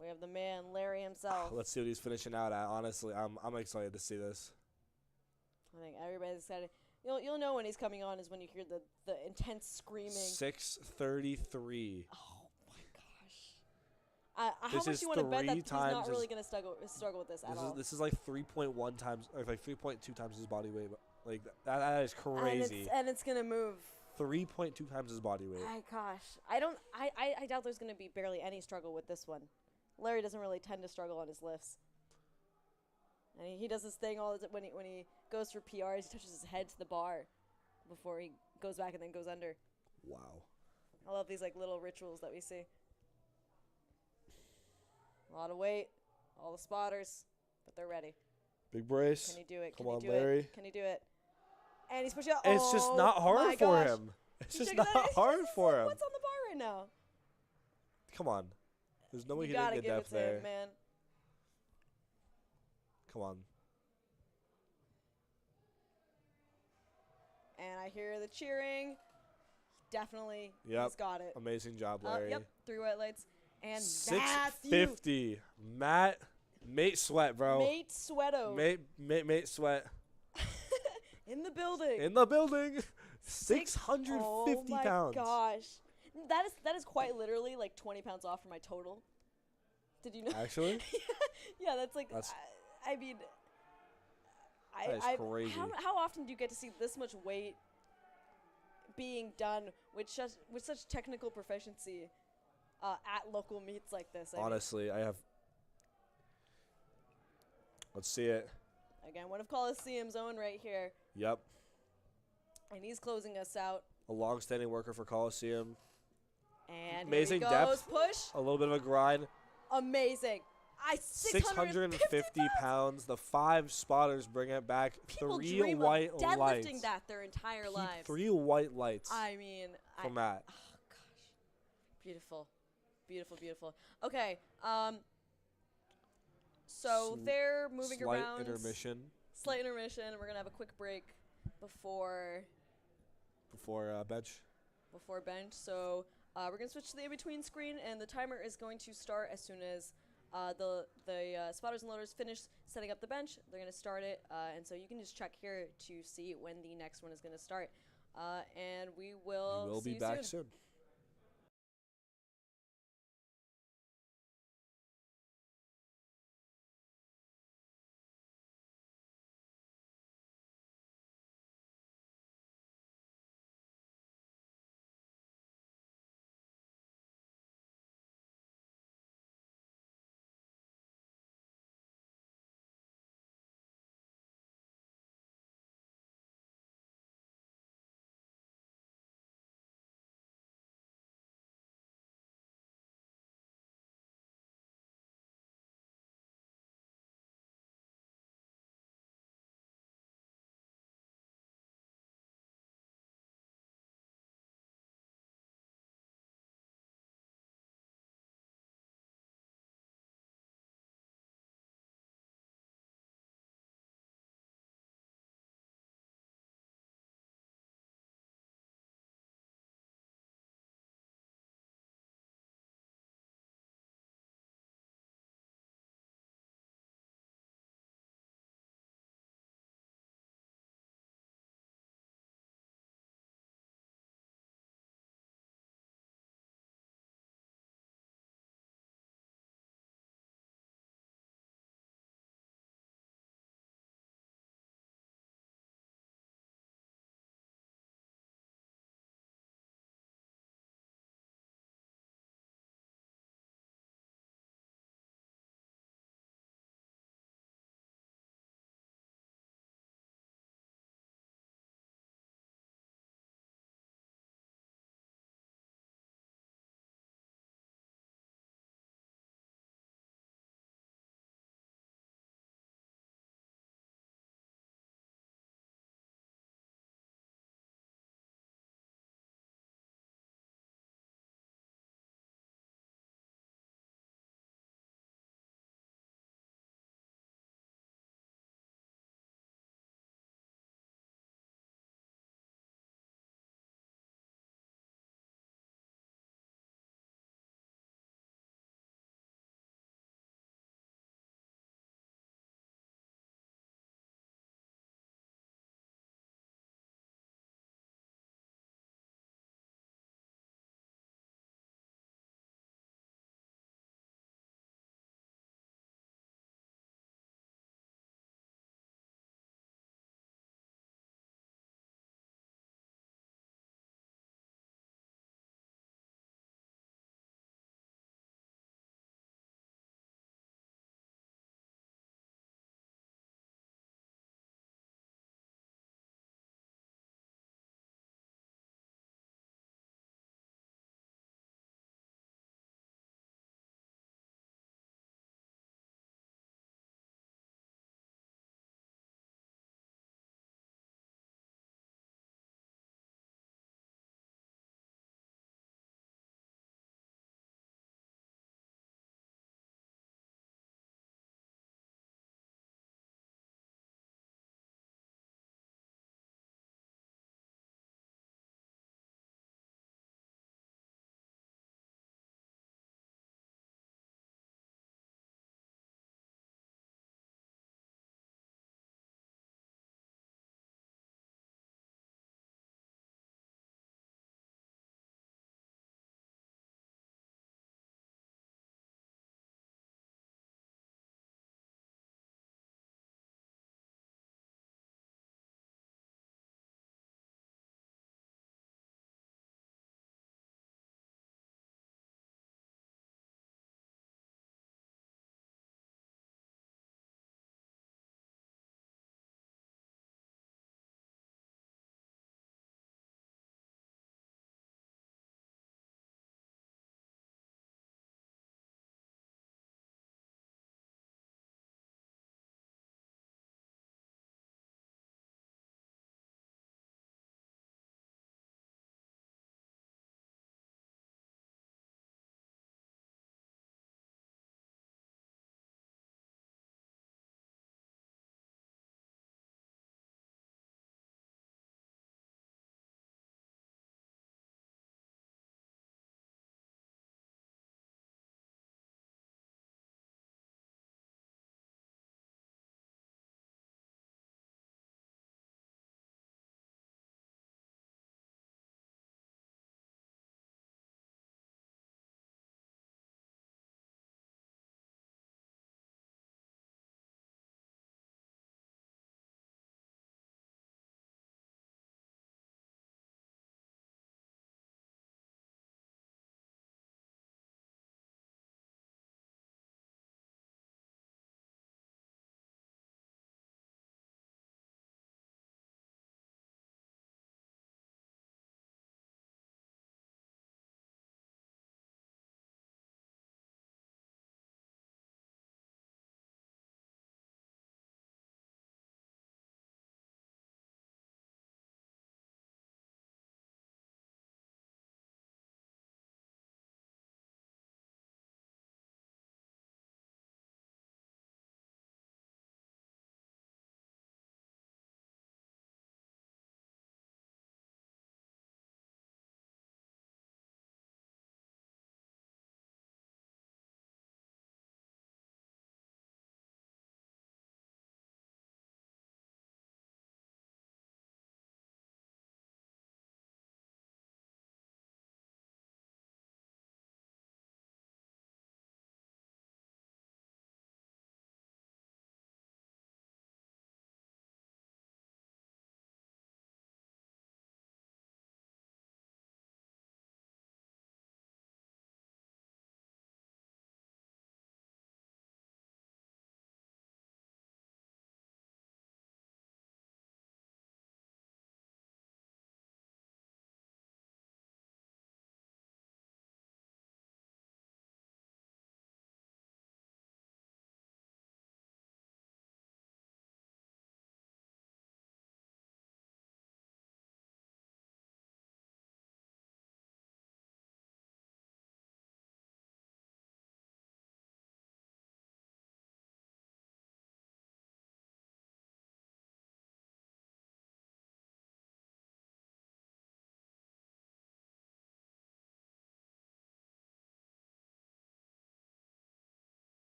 [SPEAKER 2] We have the man, Larry himself.
[SPEAKER 1] Let's see what he's finishing out at. Honestly, I'm excited to see this.
[SPEAKER 2] I think everybody's excited. You'll know when he's coming on is when you hear the intense screaming.
[SPEAKER 1] 633.
[SPEAKER 2] Oh my gosh! How much do you want to bet that he's not really going to struggle with this at all?
[SPEAKER 1] This is like 3.1 times, or like 3.2 times his body weight. Like that is crazy.
[SPEAKER 2] And it's going to move.
[SPEAKER 1] 3.2 times his body weight.
[SPEAKER 2] My gosh, I doubt there's going to be barely any struggle with this one. Larry doesn't really tend to struggle on his lifts. And he does this thing all the time when he goes for PRs. He touches his head to the bar before he goes back and then goes under.
[SPEAKER 1] Wow.
[SPEAKER 2] I love these like little rituals that we see. A lot of weight, all the spotters, but they're ready.
[SPEAKER 1] Big brace.
[SPEAKER 2] Can he do it?
[SPEAKER 1] Come on, Larry.
[SPEAKER 2] Can he do it? And he's pushing out.
[SPEAKER 1] It's just not hard for him. It's just not hard for him.
[SPEAKER 2] What's on the bar right now?
[SPEAKER 1] Come on. There's no way he
[SPEAKER 2] You
[SPEAKER 1] didn't
[SPEAKER 2] gotta
[SPEAKER 1] get
[SPEAKER 2] give
[SPEAKER 1] depth
[SPEAKER 2] it to
[SPEAKER 1] there.
[SPEAKER 2] him, man.
[SPEAKER 1] Come on.
[SPEAKER 2] And I hear the cheering. Definitely,
[SPEAKER 1] Yep.
[SPEAKER 2] he's got it.
[SPEAKER 1] Amazing job, Larry.
[SPEAKER 2] Yep, 3 white lights. And
[SPEAKER 1] 650. Mate Sweat, bro.
[SPEAKER 2] Mate Sweato.
[SPEAKER 1] Mate Sweat.
[SPEAKER 2] In the building.
[SPEAKER 1] In the building. 650 pounds.
[SPEAKER 2] Oh my gosh. That is quite literally like 20 pounds off from my total. Did you know?
[SPEAKER 1] Actually?
[SPEAKER 2] Yeah, that's like, I mean,
[SPEAKER 1] that is crazy.
[SPEAKER 2] How often do you get to see this much weight being done with such technical proficiency at local meets like this?
[SPEAKER 1] Honestly, I have. Let's see it.
[SPEAKER 2] Again, one of Colosseum's own right here.
[SPEAKER 1] Yep.
[SPEAKER 2] And he's closing us out.
[SPEAKER 1] A long-standing worker for Colosseum.
[SPEAKER 2] And
[SPEAKER 1] amazing
[SPEAKER 2] here he goes.
[SPEAKER 1] depth.
[SPEAKER 2] Push.
[SPEAKER 1] A little bit of a grind.
[SPEAKER 2] Amazing.
[SPEAKER 1] 650 pounds. The 5 spotters bring it back.
[SPEAKER 2] People
[SPEAKER 1] 3
[SPEAKER 2] dream
[SPEAKER 1] white
[SPEAKER 2] of
[SPEAKER 1] lights.
[SPEAKER 2] deadlifting that their entire lives.
[SPEAKER 1] 3 white lights.
[SPEAKER 2] I mean,
[SPEAKER 1] for Matt.
[SPEAKER 2] Oh gosh, beautiful, beautiful, beautiful. Okay, so they're moving around.
[SPEAKER 1] Slight intermission.
[SPEAKER 2] Slight intermission. We're gonna have a quick break before
[SPEAKER 1] bench.
[SPEAKER 2] Before bench. So we're gonna switch to the in-between screen, and the timer is going to start as soon as the spotters and loaders finish setting up the bench. They're gonna start it, and so you can just check here to see when the next one is gonna start. And we will
[SPEAKER 1] be back soon.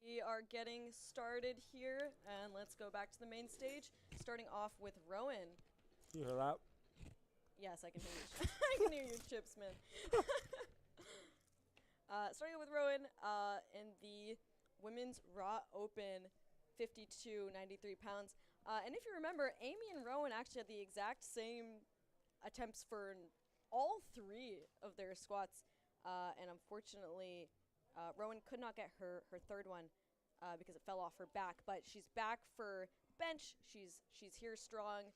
[SPEAKER 2] We are getting started here, and let's go back to the main stage. Starting off with Rowan.
[SPEAKER 1] You hear that?
[SPEAKER 2] Yes, I can hear you. I can hear your chips, man. Starting with Rowan in the Women's Raw Open, 52, 93 pounds. And if you remember, Amy and Rowan actually had the exact same attempts for all three of their squats. And unfortunately, Rowan could not get her third one because it fell off her back. But she's back for bench. She's here strong,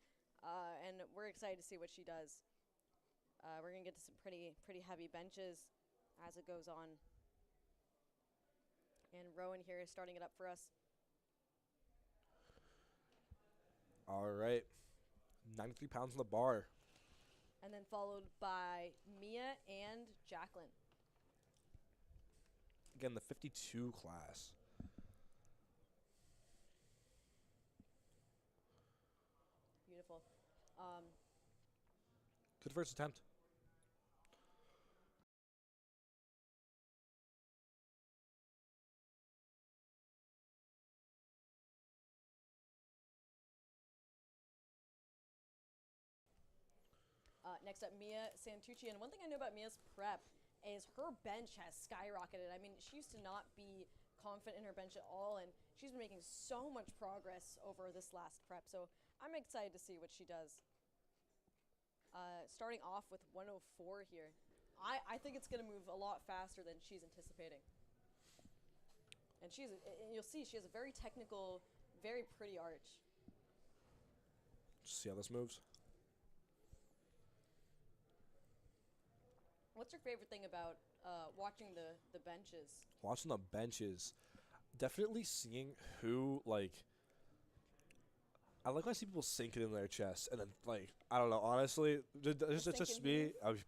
[SPEAKER 2] and we're excited to see what she does. We're gonna get to some pretty heavy benches as it goes on. And Rowan here is starting it up for us.
[SPEAKER 1] All right. 93 pounds on the bar.
[SPEAKER 2] And then followed by Mia and Jacqueline.
[SPEAKER 1] Again, the 52 class.
[SPEAKER 2] Beautiful.
[SPEAKER 1] Good first attempt.
[SPEAKER 2] Next up, Mia Santucci. And one thing I know about Mia's prep is her bench has skyrocketed. I mean, she used to not be confident in her bench at all, and she's been making so much progress over this last prep. So I'm excited to see what she does. Starting off with 104 here. I think it's going to move a lot faster than she's anticipating. And you'll see she has a very technical, very pretty arch.
[SPEAKER 1] Just see how this moves.
[SPEAKER 2] What's your favorite thing about watching the benches?
[SPEAKER 1] Watching the benches. Definitely seeing who, like, I like when I see people sink it in their chest, and then, like, I don't know, honestly, it's just me, I love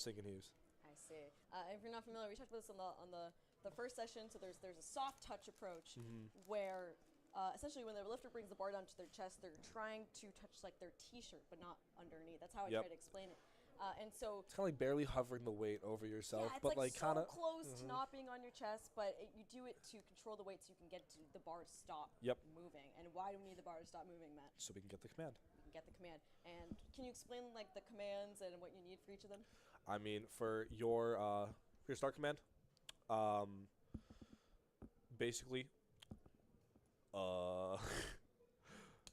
[SPEAKER 1] sinking heaves.
[SPEAKER 2] I see. If you're not familiar, we talked about this on the first session. So there's a soft touch approach where essentially when the lifter brings the bar down to their chest, they're trying to touch like their t-shirt, but not underneath. That's how I try to explain it. And so
[SPEAKER 1] it's kind of like barely hovering the weight over yourself,
[SPEAKER 2] yeah, it's
[SPEAKER 1] but
[SPEAKER 2] like
[SPEAKER 1] kind
[SPEAKER 2] so
[SPEAKER 1] of
[SPEAKER 2] close to not being on your chest, but you do it to control the weight so you can get to the bar to stop moving. And why do we need the bar to stop moving, Matt?
[SPEAKER 1] So we can get the command.
[SPEAKER 2] We can get the command. And can you explain like the commands and what you need for each of them?
[SPEAKER 1] I mean, for your start command, basically,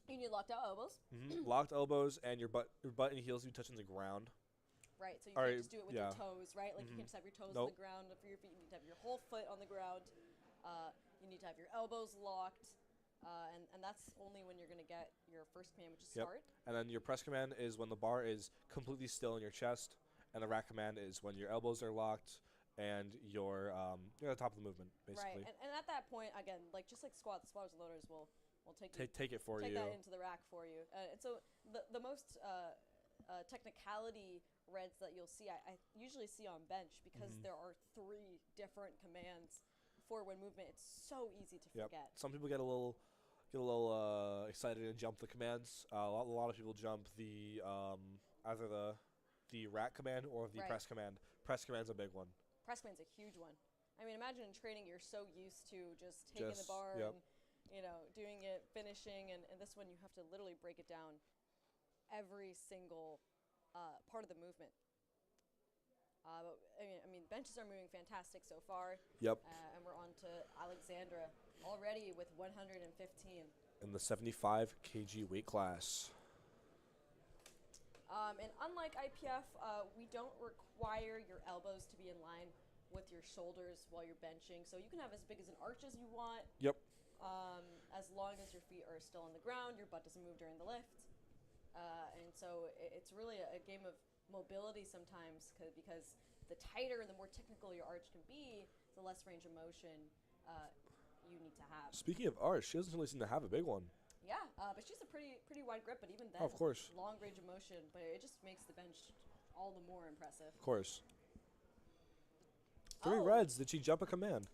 [SPEAKER 2] you need locked out elbows.
[SPEAKER 1] Locked elbows, and your butt and heels be touching the ground.
[SPEAKER 2] Right, so you can't just do it with your toes, right? Like you can't just have your toes on the ground for your feet. You need to have your whole foot on the ground. You need to have your elbows locked, and that's only when you're going to get your first command, which is start.
[SPEAKER 1] And then your press command is when the bar is completely still in your chest, and the rack command is when your elbows are locked and you're at the top of the movement, basically.
[SPEAKER 2] Right, and at that point, again, like just like squats and loaders will take
[SPEAKER 1] it for you.
[SPEAKER 2] Take that into the rack for you. And so the most technicality reads that you'll see, I usually see on bench because there are 3 different commands for one movement. It's so easy to forget.
[SPEAKER 1] Some people get a little excited and jump the commands. A lot of people jump the either the rack command or the press command. Press command's a big one.
[SPEAKER 2] Press command's a huge one. I mean, imagine in training you're so used to just taking the bar and doing it, finishing, and this one you have to literally break it down every single part of the movement. But I mean, benches are moving fantastic so far.
[SPEAKER 1] Yep.
[SPEAKER 2] And we're on to Alexandra already with 115.
[SPEAKER 1] In the 75 kg weight class.
[SPEAKER 2] And unlike IPF, we don't require your elbows to be in line with your shoulders while you're benching. So you can have as big as an arch as you want.
[SPEAKER 1] Yep.
[SPEAKER 2] As long as your feet are still on the ground, your butt doesn't move during the lift. And so it's really a game of mobility sometimes because the tighter and the more technical your arch can be, the less range of motion you need to have.
[SPEAKER 1] Speaking of arch, she doesn't really seem to have a big one.
[SPEAKER 2] Yeah, but she's a pretty wide grip, but even then,
[SPEAKER 1] of course,
[SPEAKER 2] long range of motion, but it just makes the bench all the more impressive. Of
[SPEAKER 1] course. 3 reds. Did she jump a command?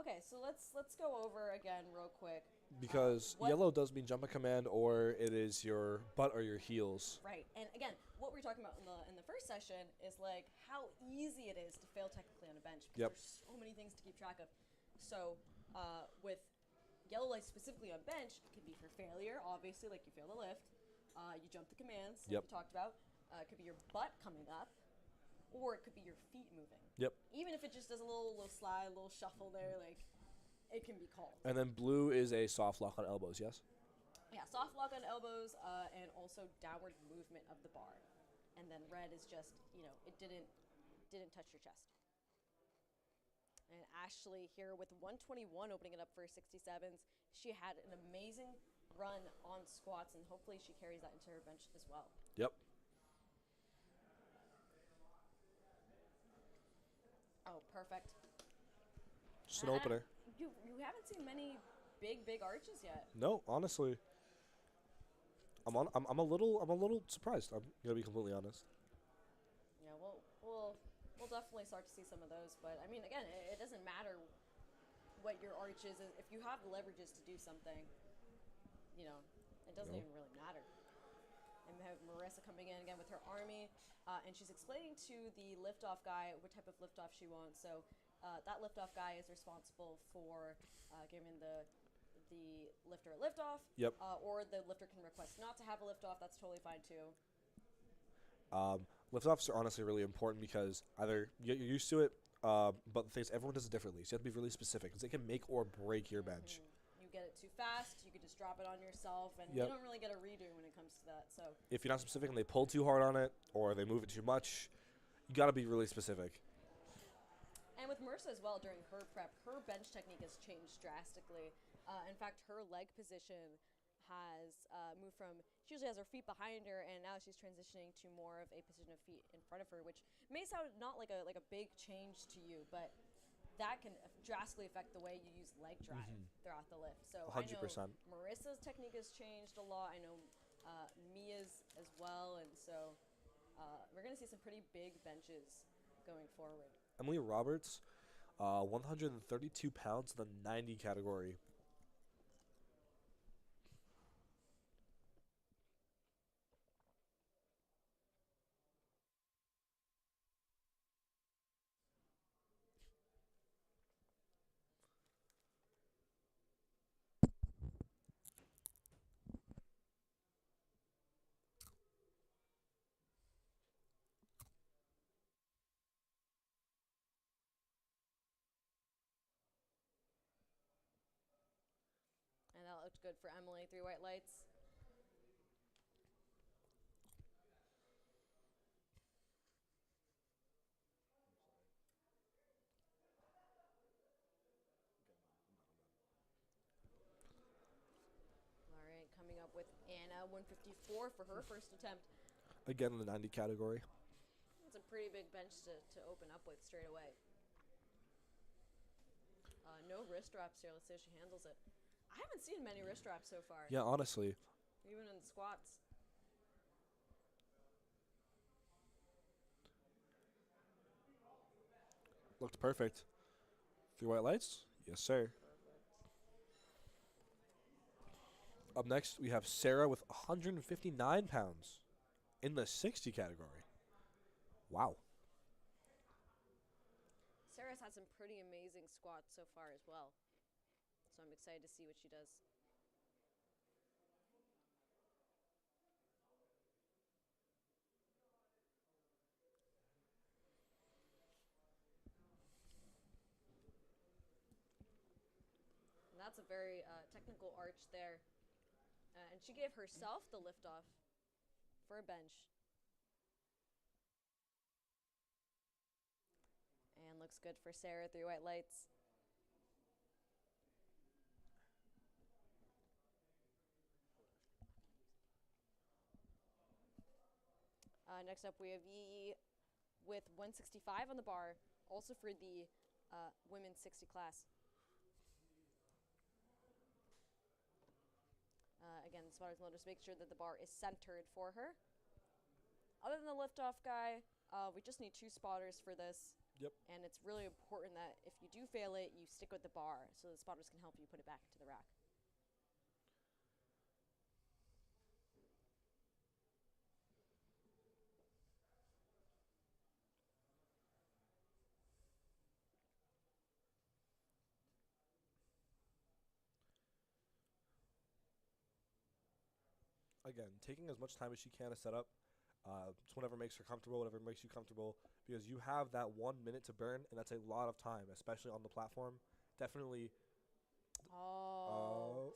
[SPEAKER 2] Okay, so let's go over again real quick.
[SPEAKER 1] Because yellow does mean jump a command, or it is your butt or your heels.
[SPEAKER 2] Right, and again, what we were talking about in the first session is like how easy it is to fail still technically on a bench because
[SPEAKER 1] Yep.
[SPEAKER 2] there's so many things to keep track of. So with yellow lights specifically on bench, it could be for failure, obviously, like you fail the lift. You jump the commands, like
[SPEAKER 1] Yep.
[SPEAKER 2] we talked about. It could be your butt coming up, or it could be your feet moving.
[SPEAKER 1] Yep.
[SPEAKER 2] Even if it just does a little slide, a little shuffle there, like it can be called.
[SPEAKER 1] And then blue is a soft lock on elbows, yes?
[SPEAKER 2] Yeah, soft lock on elbows, and also downward movement of the bar. And then red is just, it didn't touch your chest. And Ashley here with 121 opening it up for 67s. She had an amazing run on squats, and hopefully she carries that into her bench as well.
[SPEAKER 1] Yep.
[SPEAKER 2] Oh, perfect.
[SPEAKER 1] Just an opener.
[SPEAKER 2] You haven't seen many big arches yet.
[SPEAKER 1] No, honestly. I'm a little surprised. I'm gonna be completely honest.
[SPEAKER 2] Yeah, we'll definitely start to see some of those. But I mean, again, it doesn't matter what your arch is. If you have leverages to do something, it doesn't even really matter. And we have Marissa coming in again with her army, and she's explaining to the liftoff guy what type of liftoff she wants. So that liftoff guy is responsible for giving the lifter a liftoff.
[SPEAKER 1] Yep.
[SPEAKER 2] Or the lifter can request not to have a liftoff. That's totally fine too.
[SPEAKER 1] Liftoffs are honestly really important because either you're used to it, but the thing is everyone does it differently. So you have to be really specific because it can make or break your bench.
[SPEAKER 2] You get it too fast, you could just drop it on yourself, and
[SPEAKER 1] Yep.
[SPEAKER 2] you don't really get a redo when it comes to that. So
[SPEAKER 1] If you're not specific and they pull too hard on it or they move it too much, you got to be really specific.
[SPEAKER 2] And with Marissa as well, during her prep, her bench technique has changed drastically. In fact, her leg position has moved from, she usually has her feet behind her, and now she's transitioning to more of a position of feet in front of her, which may sound not like a big change to you, but that can drastically affect the way you use leg drive throughout the lift. So
[SPEAKER 1] 100%.
[SPEAKER 2] I know Marissa's technique has changed a lot. I know Mia's as well, and so we're going to see some pretty big benches going forward.
[SPEAKER 1] Emily Roberts, 132 pounds in the 90 category.
[SPEAKER 2] And that looked good for Emily, 3 white lights. All right, coming up with Anna, 154 for her first attempt.
[SPEAKER 1] Again in the 90 category.
[SPEAKER 2] It's a pretty big bench to open up with straight away. No wrist drops here. Let's see if she handles it. I haven't seen many wrist drops so far.
[SPEAKER 1] Yeah, honestly.
[SPEAKER 2] Even in squats.
[SPEAKER 1] Looked perfect. 3 white lights? Yes, sir. Up next, we have Sarah with 159 pounds in the 60 category. Wow.
[SPEAKER 2] Sarah's had some pretty amazing squats so far as well. So I'm excited to see what she does. And that's a very technical arch there. And she gave herself the liftoff for a bench. And looks good for Sarah, 3 white lights. Next up, we have Yi with 165 on the bar, also for the women's 60 class. Again, the spotters will just make sure that the bar is centered for her. Other than the liftoff guy, we just need 2 spotters for this.
[SPEAKER 1] Yep.
[SPEAKER 2] And it's really important that if you do fail it, you stick with the bar so the spotters can help you put it back into the rack.
[SPEAKER 1] again, taking as much time as she can to set up. Just whatever makes her comfortable, whatever makes you comfortable, because you have that 1 minute to burn, and that's a lot of time, especially on the platform. Definitely.
[SPEAKER 2] Oh.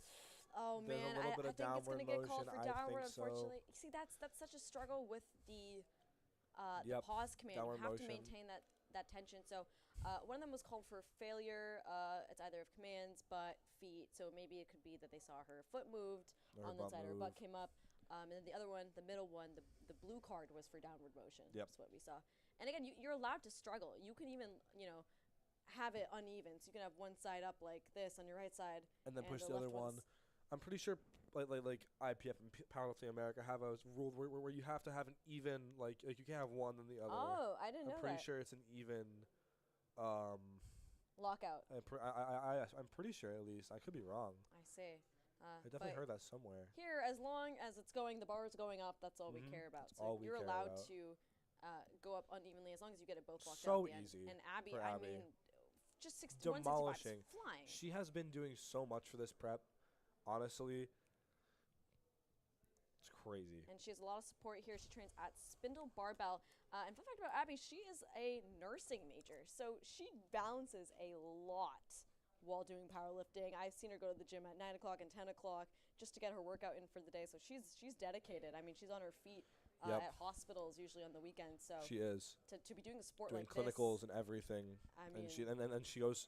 [SPEAKER 2] Oh
[SPEAKER 1] There's a
[SPEAKER 2] man,
[SPEAKER 1] little
[SPEAKER 2] I,
[SPEAKER 1] bit
[SPEAKER 2] I
[SPEAKER 1] of
[SPEAKER 2] think it's gonna
[SPEAKER 1] downward
[SPEAKER 2] get called
[SPEAKER 1] motion.
[SPEAKER 2] for
[SPEAKER 1] I
[SPEAKER 2] downward.
[SPEAKER 1] think so.
[SPEAKER 2] Unfortunately, see that's such a struggle with the
[SPEAKER 1] Yep,
[SPEAKER 2] pause command. You
[SPEAKER 1] downward
[SPEAKER 2] have
[SPEAKER 1] motion.
[SPEAKER 2] to maintain that tension. So one of them was called for failure. It's either of commands, butt, feet. So maybe it could be that they saw her foot moved
[SPEAKER 1] Or her
[SPEAKER 2] on the
[SPEAKER 1] butt
[SPEAKER 2] side, her
[SPEAKER 1] move.
[SPEAKER 2] butt came up. And then the other one, the middle one, the blue card was for downward motion.
[SPEAKER 1] Yep.
[SPEAKER 2] That's what we saw. And again, you're allowed to struggle. You can even, have it uneven. So you can have one side up like this on your right side.
[SPEAKER 1] And then push the other
[SPEAKER 2] left
[SPEAKER 1] one.
[SPEAKER 2] one's-
[SPEAKER 1] I'm pretty sure like IPF and Powerlifting America have a rule where you have to have an even, like you can't have one than the other.
[SPEAKER 2] Oh, I didn't know
[SPEAKER 1] I'm pretty
[SPEAKER 2] that.
[SPEAKER 1] sure it's an even.
[SPEAKER 2] Lockout.
[SPEAKER 1] I'm pretty sure, at least. I could be wrong.
[SPEAKER 2] I see.
[SPEAKER 1] I definitely heard that somewhere.
[SPEAKER 2] Here, as long as it's going, the bar is going up. That's all we care about.
[SPEAKER 1] That's
[SPEAKER 2] So
[SPEAKER 1] all we
[SPEAKER 2] you're
[SPEAKER 1] care
[SPEAKER 2] allowed
[SPEAKER 1] about.
[SPEAKER 2] to go up unevenly as long as you get it both locked out.
[SPEAKER 1] So
[SPEAKER 2] at the end.
[SPEAKER 1] easy
[SPEAKER 2] And Abby,
[SPEAKER 1] for
[SPEAKER 2] I
[SPEAKER 1] Abby.
[SPEAKER 2] mean, just 165
[SPEAKER 1] Demolishing.
[SPEAKER 2] is flying.
[SPEAKER 1] She has been doing so much for this prep. Honestly, it's crazy.
[SPEAKER 2] And she has a lot of support here. She trains at Spindle Barbell. And fun fact about Abby, she is a nursing major. So she balances a lot while doing powerlifting. I've seen her go to the gym at 9 o'clock and 10 o'clock just to get her workout in for the day. So she's dedicated. I mean, she's on her feet at hospitals usually on the weekends. So
[SPEAKER 1] She is
[SPEAKER 2] to be doing a sport
[SPEAKER 1] doing
[SPEAKER 2] like
[SPEAKER 1] clinicals
[SPEAKER 2] this,
[SPEAKER 1] and everything.
[SPEAKER 2] I mean,
[SPEAKER 1] and then she goes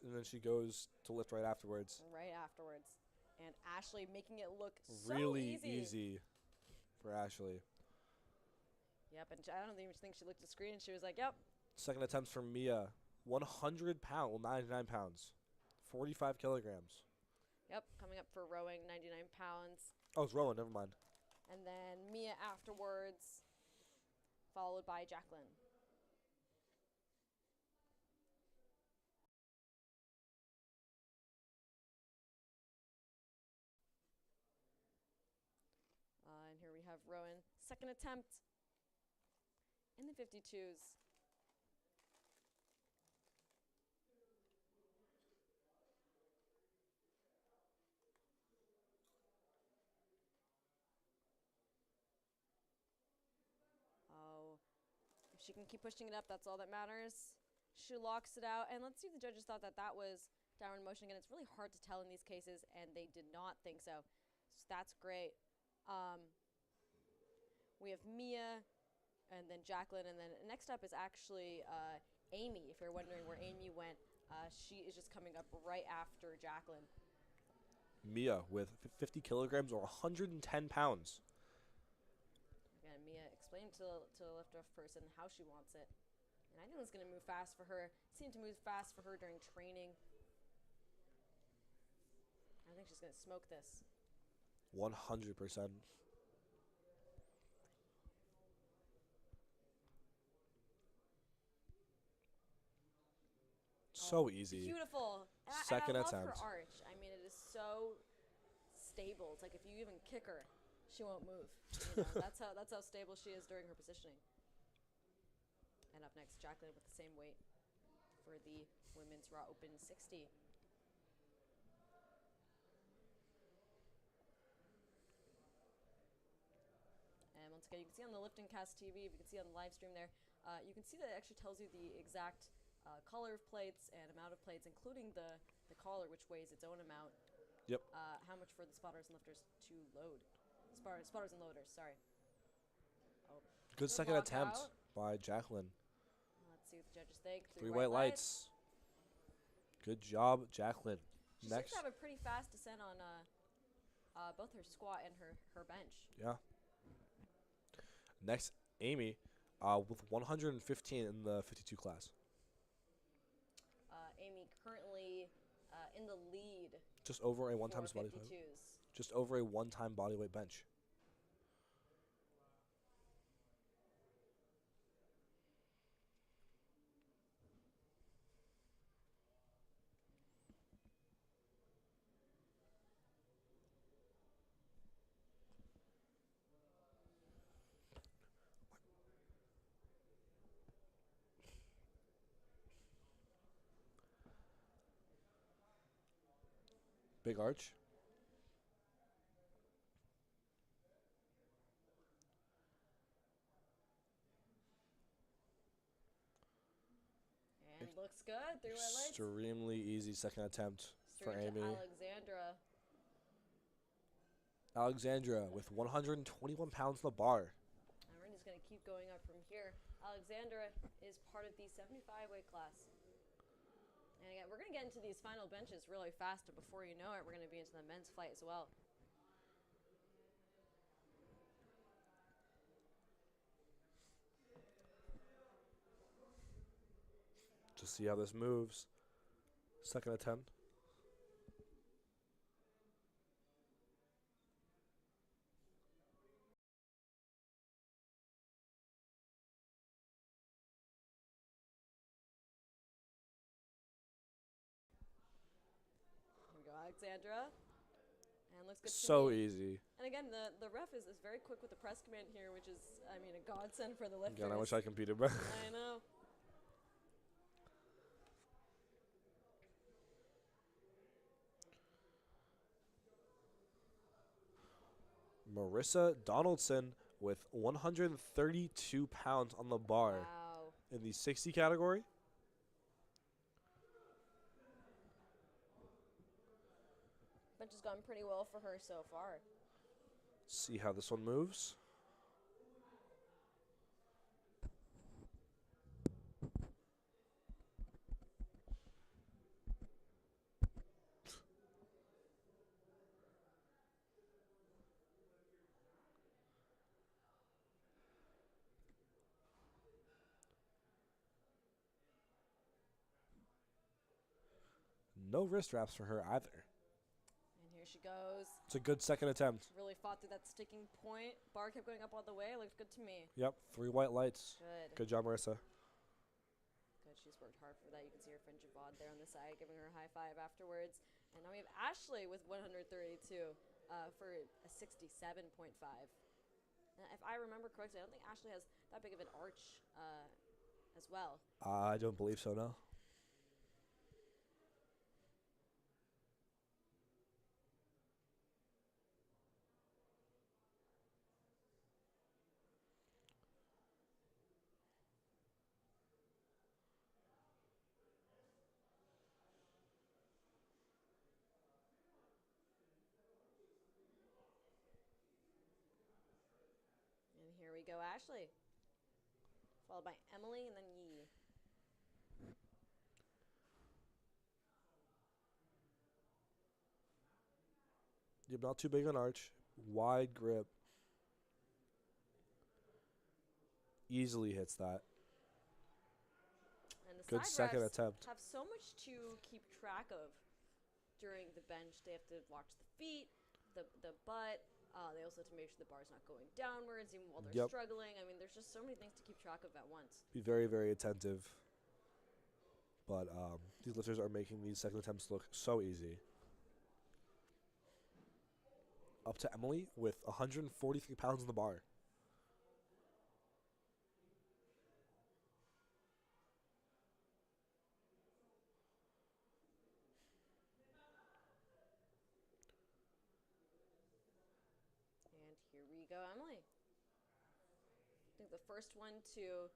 [SPEAKER 1] to lift right afterwards.
[SPEAKER 2] right afterwards. And Ashley making it look
[SPEAKER 1] Really
[SPEAKER 2] so
[SPEAKER 1] easy for Ashley.
[SPEAKER 2] Yep, and I don't even think she looked at the screen and she was like, "Yep."
[SPEAKER 1] Second attempt from Mia, 100 pounds, well, 99 pounds, 45 kilograms.
[SPEAKER 2] Yep, coming up for rowing, 99 pounds.
[SPEAKER 1] Oh, it's Rowan. Never mind.
[SPEAKER 2] And then Mia afterwards, followed by Jacqueline. And here we have Rowan, second attempt in the 52s. Oh, if she can keep pushing it up, that's all that matters. She locks it out, and let's see if the judges thought that was downward motion. Again, it's really hard to tell in these cases, and they did not think so. So that's great. We have Mia, and then Jacqueline, and then next up is actually Amy. If you're wondering where Amy went, she is just coming up right after Jacqueline.
[SPEAKER 1] Mia with 50 kilograms or 110 pounds.
[SPEAKER 2] Again, Mia explained to the lift-off person how she wants it. And I think it's going to move fast for her. It seemed to move fast for her during training. I think she's going to smoke this.
[SPEAKER 1] 100%. So easy.
[SPEAKER 2] Beautiful.
[SPEAKER 1] Second
[SPEAKER 2] and I
[SPEAKER 1] attempt.
[SPEAKER 2] love her arch. I mean, it is so stable. It's like if you even kick her, she won't move. You know, that's how stable she is during her positioning. And up next, Jacqueline with the same weight for the Women's Raw Open 60. And once again, you can see on the Lifting Cast TV, if you can see on the live stream there, you can see that it actually tells you the exact color of plates and amount of plates, including the collar, which weighs its own amount.
[SPEAKER 1] Yep.
[SPEAKER 2] How much for the spotters and lifters to load. Spotters and loaders, sorry. Oh,
[SPEAKER 1] Good second
[SPEAKER 2] walk
[SPEAKER 1] attempt
[SPEAKER 2] out.
[SPEAKER 1] by Jacqueline.
[SPEAKER 2] Let's see what the judges think.
[SPEAKER 1] Three white lights. Good job, Jacqueline.
[SPEAKER 2] She
[SPEAKER 1] Next.
[SPEAKER 2] seems to have a pretty fast descent on both her squat and her bench.
[SPEAKER 1] Yeah. Next, Amy with 115 in the 52 class.
[SPEAKER 2] Amy currently in the lead.
[SPEAKER 1] Just over a one-time
[SPEAKER 2] for
[SPEAKER 1] body
[SPEAKER 2] 52s.
[SPEAKER 1] Just over a one-time bodyweight bench. Big arch.
[SPEAKER 2] looks good. 3 white lights.
[SPEAKER 1] Extremely easy second attempt for
[SPEAKER 2] Straight to
[SPEAKER 1] Amy.
[SPEAKER 2] Alexandra.
[SPEAKER 1] Alexandra with 121 pounds on the bar.
[SPEAKER 2] And we're just going to keep going up from here. Alexandra is part of the 75 weight class. And again, we're going to get into these final benches really fast, and before you know it, we're going to be into the men's flight as well.
[SPEAKER 1] Just see how this moves. Second attempt.
[SPEAKER 2] Here we go, Alexandra. And looks good to
[SPEAKER 1] So
[SPEAKER 2] me.
[SPEAKER 1] easy.
[SPEAKER 2] And again, the ref is very quick with the press command here, which is, I mean, a godsend for the lifters.
[SPEAKER 1] Again, I wish I competed, but
[SPEAKER 2] I know.
[SPEAKER 1] Marissa Donaldson with 132 pounds on the bar
[SPEAKER 2] Wow.
[SPEAKER 1] in the 60 category.
[SPEAKER 2] Bench has gone pretty well for her so far.
[SPEAKER 1] See how this one moves. No wrist wraps for her either.
[SPEAKER 2] And here she goes.
[SPEAKER 1] It's a good second attempt.
[SPEAKER 2] Really fought through that sticking point. Bar kept going up all the way. Looked good to me.
[SPEAKER 1] Yep, 3 white lights.
[SPEAKER 2] Good.
[SPEAKER 1] Good job, Marissa.
[SPEAKER 2] Good. She's worked hard for that. You can see her friend Javon there on the side giving her a high five afterwards. And now we have Ashley with 132 for a 67.5. If I remember correctly, I don't think Ashley has that big of an arch as well.
[SPEAKER 1] I don't believe so, no.
[SPEAKER 2] And here we go, Ashley. Followed by Emily and then Yee.
[SPEAKER 1] Yep, not too big on arch. Wide grip. Easily hits that.
[SPEAKER 2] And the
[SPEAKER 1] Good
[SPEAKER 2] side
[SPEAKER 1] second
[SPEAKER 2] refs
[SPEAKER 1] attempt.
[SPEAKER 2] have so much to keep track of during the bench. They have to watch the feet, the butt. They also have to make sure the bar's not going downwards even while they're
[SPEAKER 1] Yep.
[SPEAKER 2] struggling. I mean, there's just so many things to keep track of at once.
[SPEAKER 1] Be very, very attentive. But these lifters are making these second attempts look so easy. Up to Emily with 143 pounds on the bar.
[SPEAKER 2] And here we go, Emily. I think the first one to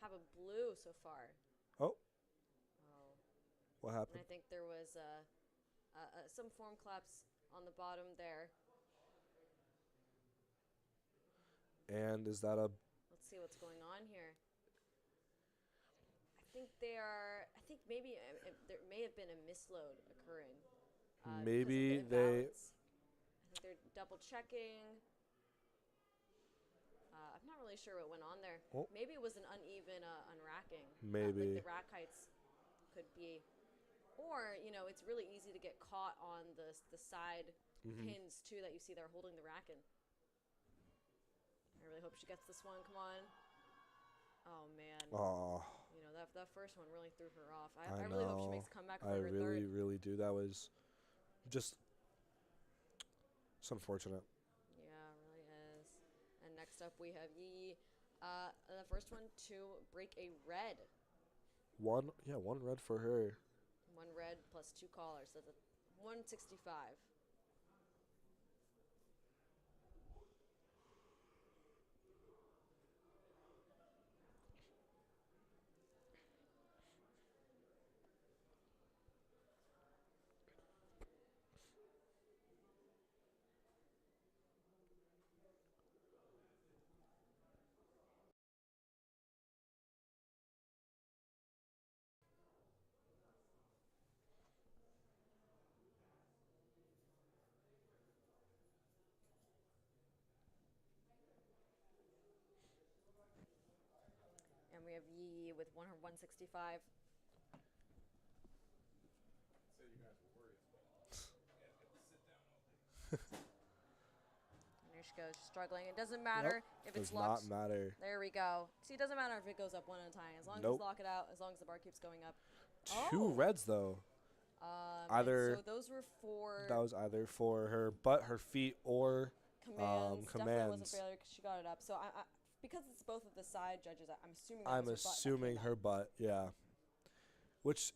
[SPEAKER 2] have a blue so far.
[SPEAKER 1] Oh,
[SPEAKER 2] Oh.
[SPEAKER 1] what
[SPEAKER 2] And
[SPEAKER 1] happened?
[SPEAKER 2] I think there was some form claps on the bottom there.
[SPEAKER 1] And is that a...
[SPEAKER 2] Let's see what's going on here. I think they are. I think maybe there may have been a misload occurring.
[SPEAKER 1] Maybe
[SPEAKER 2] because of the
[SPEAKER 1] they...
[SPEAKER 2] imbalance. I think they're double checking. I'm not really sure what went on there.
[SPEAKER 1] Oh.
[SPEAKER 2] Maybe it was an uneven unracking.
[SPEAKER 1] Maybe.
[SPEAKER 2] Like the rack heights could be. Or, you know, it's really easy to get caught on the side pins, too, that you see there holding the rack in. I really hope she gets this one. Come on. Oh, man.
[SPEAKER 1] Oh,
[SPEAKER 2] You know, that first one really threw her off.
[SPEAKER 1] I
[SPEAKER 2] I really hope she
[SPEAKER 1] know.
[SPEAKER 2] makes a comeback for
[SPEAKER 1] I
[SPEAKER 2] her
[SPEAKER 1] really,
[SPEAKER 2] third.
[SPEAKER 1] really do. That was just... It's unfortunate.
[SPEAKER 2] Yeah, it really is. And next up we have Yee. The first one to break a red.
[SPEAKER 1] One red for her.
[SPEAKER 2] 1 red plus 2 collars. So that's a 165. we have Yi with 165. And there she goes, struggling. It doesn't matter if it's
[SPEAKER 1] Does
[SPEAKER 2] locked.
[SPEAKER 1] not matter.
[SPEAKER 2] There we go. See, it doesn't matter if it goes up one at a time. As long as you lock it out, as long as the bar keeps going up.
[SPEAKER 1] Two reds, though. Either
[SPEAKER 2] so those were for...
[SPEAKER 1] That was either for her butt, her feet, or
[SPEAKER 2] commands. Definitely
[SPEAKER 1] commands.
[SPEAKER 2] wasn't failure because she got it up. So because it's both of the side judges, I'm assuming that
[SPEAKER 1] I'm
[SPEAKER 2] was her
[SPEAKER 1] assuming
[SPEAKER 2] butt
[SPEAKER 1] her butt, yeah. Which,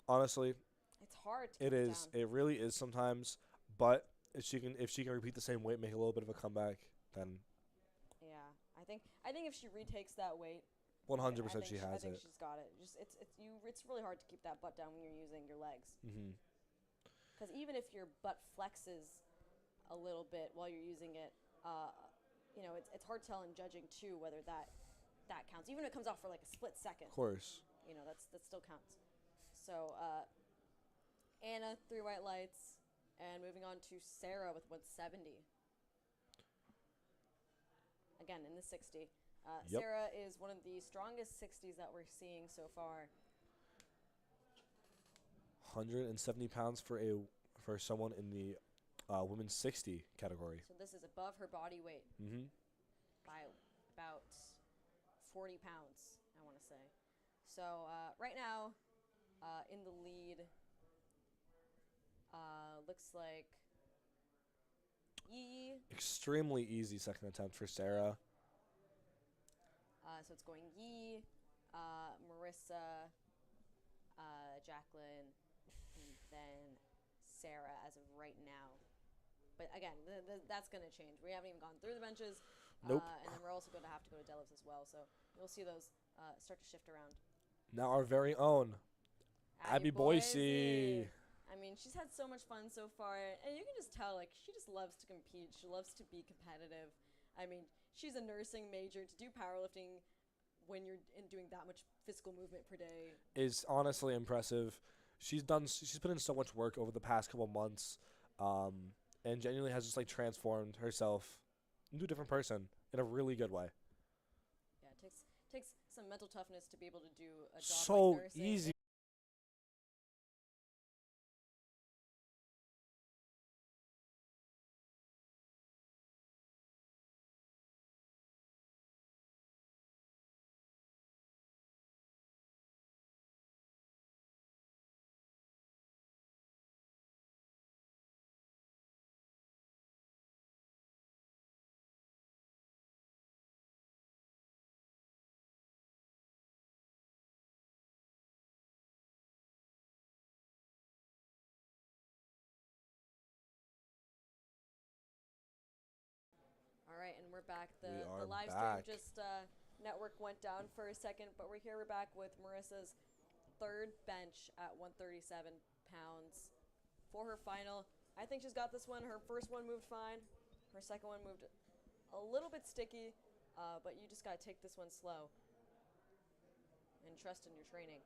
[SPEAKER 1] honestly,
[SPEAKER 2] it's hard to
[SPEAKER 1] it
[SPEAKER 2] keep
[SPEAKER 1] is.
[SPEAKER 2] down.
[SPEAKER 1] It really is sometimes. But if she can repeat the same weight, make a little bit of a comeback, then
[SPEAKER 2] Yeah, I think if she retakes that weight,
[SPEAKER 1] 100% she
[SPEAKER 2] I
[SPEAKER 1] has
[SPEAKER 2] think
[SPEAKER 1] it.
[SPEAKER 2] she's got it. It's really hard to keep that butt down when you're using your legs.
[SPEAKER 1] Mm-hmm.
[SPEAKER 2] Because even if your butt flexes a little bit while you're using it, it's hard to tell in judging too whether that counts. Even if it comes off for like a split second.
[SPEAKER 1] Of course.
[SPEAKER 2] That still counts. So Anna, 3 white lights, and moving on to Sarah with 170. Again in the 60.
[SPEAKER 1] Yep.
[SPEAKER 2] Sarah is one of the strongest 60s that we're seeing so far.
[SPEAKER 1] 170 pounds for someone in the women's 60 category.
[SPEAKER 2] So this is above her body weight by about 40 pounds, I want to say. So right now, in the lead, looks like Yi.
[SPEAKER 1] Extremely easy second attempt for Sarah.
[SPEAKER 2] So it's going Yi, Marissa, Jacqueline, and then Sarah as of right now. But again, that's going to change. We haven't even gone through the benches.
[SPEAKER 1] Nope.
[SPEAKER 2] And then we're also going to have to go to deadlifts as well. So you'll see those start to shift around.
[SPEAKER 1] Now our very own Abby Boise.
[SPEAKER 2] I mean, she's had so much fun so far, and you can just tell, like, she just loves to compete. She loves to be competitive. I mean, she's a nursing major. To do powerlifting when you're doing that much physical movement per day
[SPEAKER 1] is honestly impressive. She's put in so much work over the past couple months, and genuinely has just like transformed herself into a different person in a really good way.
[SPEAKER 2] Yeah, it takes some mental toughness to be able to do a job
[SPEAKER 1] so
[SPEAKER 2] like nursing.
[SPEAKER 1] Easy.
[SPEAKER 2] All right, and we're back. The
[SPEAKER 1] We are
[SPEAKER 2] live
[SPEAKER 1] back.
[SPEAKER 2] stream just network went down for a second, but we're here. We're back with Marissa's third bench at 137 pounds for her final. I think she's got this one. Her first one moved fine. Her second one moved a little bit sticky, but you just got to take this one slow and trust in your training.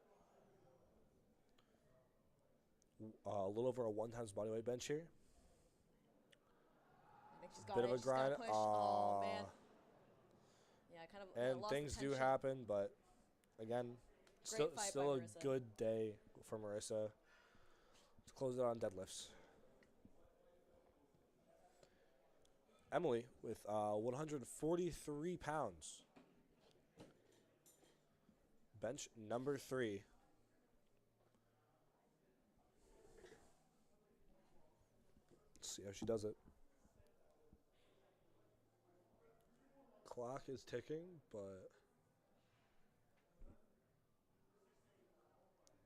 [SPEAKER 1] A little over a 1 times bodyweight bench here.
[SPEAKER 2] I think she's got
[SPEAKER 1] Bit
[SPEAKER 2] it.
[SPEAKER 1] of a
[SPEAKER 2] She's gotta
[SPEAKER 1] grind.
[SPEAKER 2] push. Oh man. Yeah, kind of.
[SPEAKER 1] And
[SPEAKER 2] lost
[SPEAKER 1] things
[SPEAKER 2] the
[SPEAKER 1] do
[SPEAKER 2] tension.
[SPEAKER 1] happen, but again,
[SPEAKER 2] Great fight
[SPEAKER 1] still
[SPEAKER 2] by
[SPEAKER 1] a
[SPEAKER 2] Marissa.
[SPEAKER 1] good day for Marissa. Let's close it on deadlifts. Emily with 143 pounds. Bench number 3. Let's see how she does it. Clock is ticking, but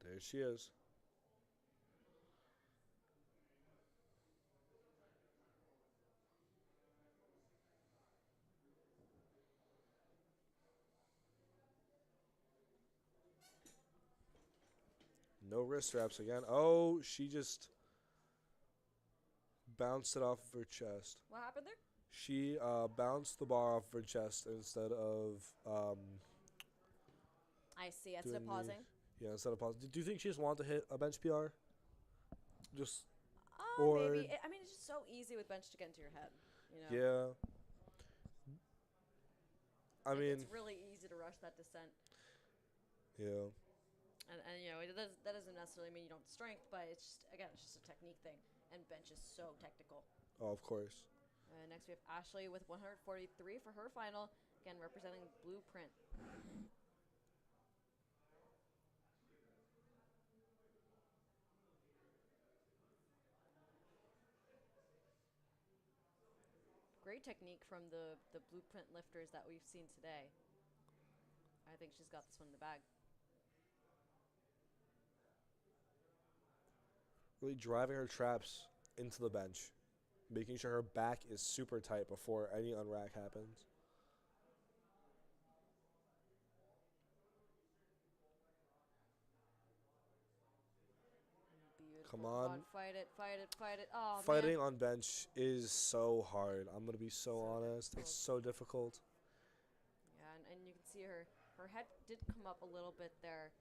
[SPEAKER 1] there she is. No wrist wraps again. Oh, she just bounced it off of her chest.
[SPEAKER 2] What happened there?
[SPEAKER 1] She bounced the bar off of her chest instead of
[SPEAKER 2] I see. Instead of pausing.
[SPEAKER 1] instead of pausing. Do you think she just wanted to hit a bench PR? Just
[SPEAKER 2] Maybe. I mean, it's just so easy with bench to get into your head. You know.
[SPEAKER 1] Yeah. I mean,
[SPEAKER 2] it's really easy to rush that descent.
[SPEAKER 1] Yeah.
[SPEAKER 2] And you know, that doesn't necessarily mean you don't have strength, but it's just, again, it's just a technique thing. And bench is so technical.
[SPEAKER 1] Oh, of course.
[SPEAKER 2] Next we have Ashley with 143 for her final, again representing Blueprint. Great technique from the Blueprint lifters that we've seen today. I think she's got this one in the bag.
[SPEAKER 1] Really driving her traps into the bench, making sure her back is super tight before any unrack happens.
[SPEAKER 2] Beautiful.
[SPEAKER 1] Come on.
[SPEAKER 2] Fight it, fight it, fight it. Oh,
[SPEAKER 1] Fighting
[SPEAKER 2] man.
[SPEAKER 1] on bench is so hard. I'm going to be so honest.
[SPEAKER 2] difficult.
[SPEAKER 1] It's so difficult.
[SPEAKER 2] Yeah, and you can see her head did come up a little bit there,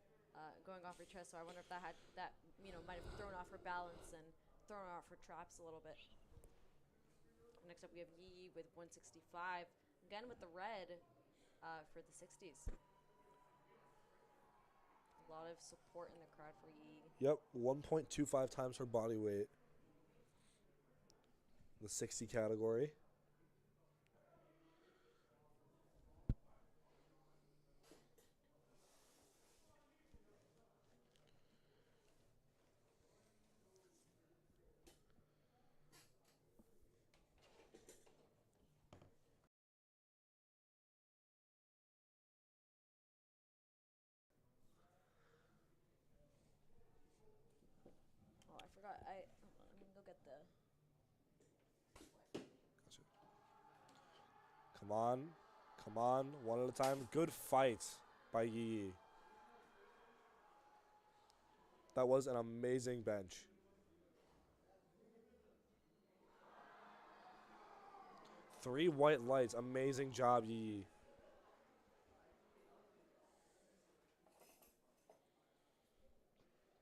[SPEAKER 2] going off her chest. So I wonder if that might have thrown off her balance and thrown off her traps a little bit. Next up, we have Yi with 165. Again with the red for the 60s. A lot of support in the crowd for Yi.
[SPEAKER 1] Yep, 1.25 times her body weight. The 60 category.
[SPEAKER 2] Oh, I forgot. Hold on, let me go get the.
[SPEAKER 1] Gotcha. Come on. Come on. One at a time. Good fight by Yi. That was an amazing bench. Three white lights. Amazing job, Yi.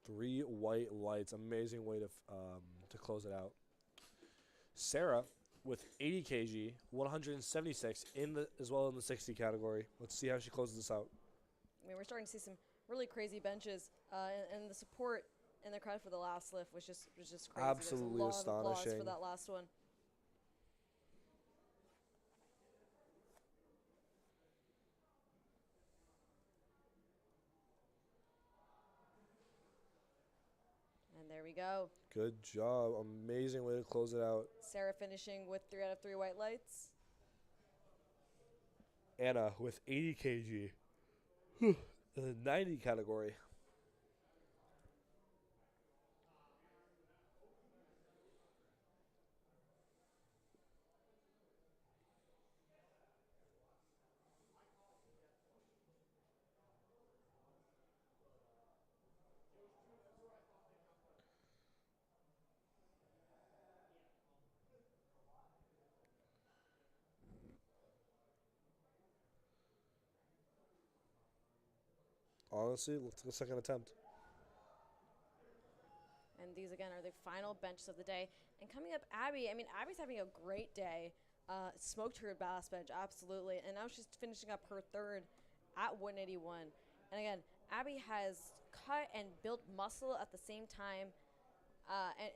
[SPEAKER 1] Three white lights. Amazing way to close it out. Sarah with 80 kg, 176 as well in the 60 category. Let's see how she closes this out.
[SPEAKER 2] I mean, we're starting to see some really crazy benches, and the support in the crowd for the last lift was just crazy.
[SPEAKER 1] Absolutely
[SPEAKER 2] There's a lot of applause
[SPEAKER 1] astonishing.
[SPEAKER 2] for that last one. And there we go.
[SPEAKER 1] Good job. Amazing way to close it out.
[SPEAKER 2] Sarah finishing with 3 out of 3 white lights.
[SPEAKER 1] Anna with 80 kg. In the 90 category. Honestly, let's take a second attempt.
[SPEAKER 2] And these, again, are the final benches of the day. And coming up, Abby. I mean, Abby's having a great day. Smoked her last bench, absolutely. And now she's finishing up her third at 181. And again, Abby has cut and built muscle at the same time,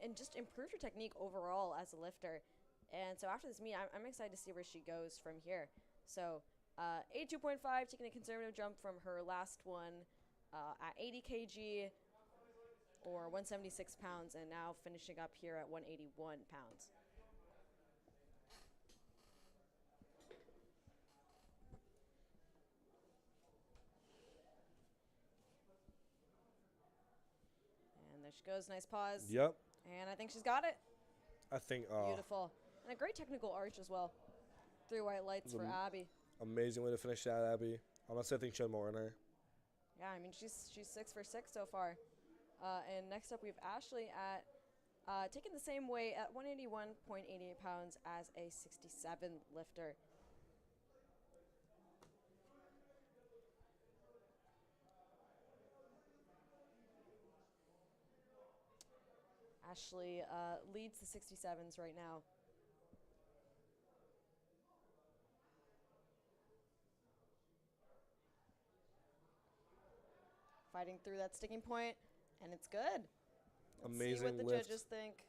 [SPEAKER 2] and just improved her technique overall as a lifter. And so after this meet, I'm excited to see where she goes from here. So 82.5, taking a conservative jump from her last one at 80 kg or 176 pounds, and now finishing up here at 181 pounds. And there she goes, nice pause.
[SPEAKER 1] Yep.
[SPEAKER 2] And I think she's got it.
[SPEAKER 1] I think
[SPEAKER 2] Beautiful. And a great technical arch as well. 3 white lights for Abby.
[SPEAKER 1] amazing way to finish that, Abby. Honestly, I think she had more in her.
[SPEAKER 2] Yeah, I mean, she's 6 for 6 so far. And next up, we have Ashley at taking the same weight at 181.88 pounds as a 67 lifter. Ashley leads the 67s right now. fighting through that sticking point, and it's good. Let's see
[SPEAKER 1] Amazing
[SPEAKER 2] what the
[SPEAKER 1] lift.
[SPEAKER 2] judges think.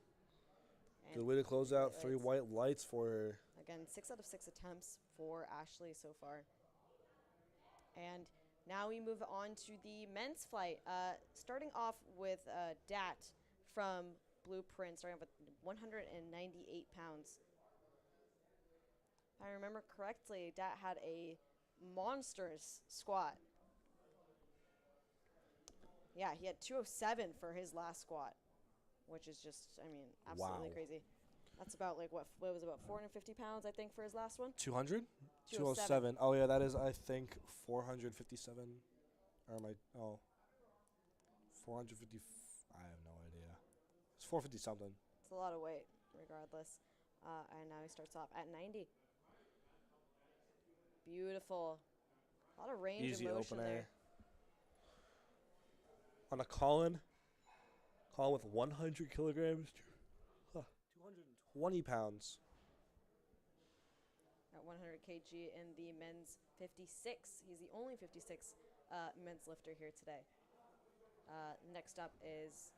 [SPEAKER 1] Good
[SPEAKER 2] And
[SPEAKER 1] way to close out.
[SPEAKER 2] white
[SPEAKER 1] 3
[SPEAKER 2] lights.
[SPEAKER 1] white lights for her.
[SPEAKER 2] Again, 6 out of 6 attempts for Ashley so far. And now we move on to the men's flight. Starting off with Dat from Blueprint, starting off with 198 pounds. If I remember correctly, Dat had a monstrous squat. Yeah, he had 207 for his last squat, which is just, I mean, absolutely
[SPEAKER 1] Wow.
[SPEAKER 2] crazy. That's about like what was about 450 pounds, I think, for his last one.
[SPEAKER 1] 200?
[SPEAKER 2] 207.
[SPEAKER 1] 207. Oh, yeah, that is, I think, 457. Or am I, 450, I have no idea. It's 450 something.
[SPEAKER 2] It's a lot of weight, regardless. And now he starts off at 90. Beautiful. A lot of range
[SPEAKER 1] Easy
[SPEAKER 2] of motion
[SPEAKER 1] opener.
[SPEAKER 2] there.
[SPEAKER 1] On a Colin with 100 kilograms, 220 pounds.
[SPEAKER 2] At 100 kg in the men's 56. He's the only 56 men's lifter here today. Next up is,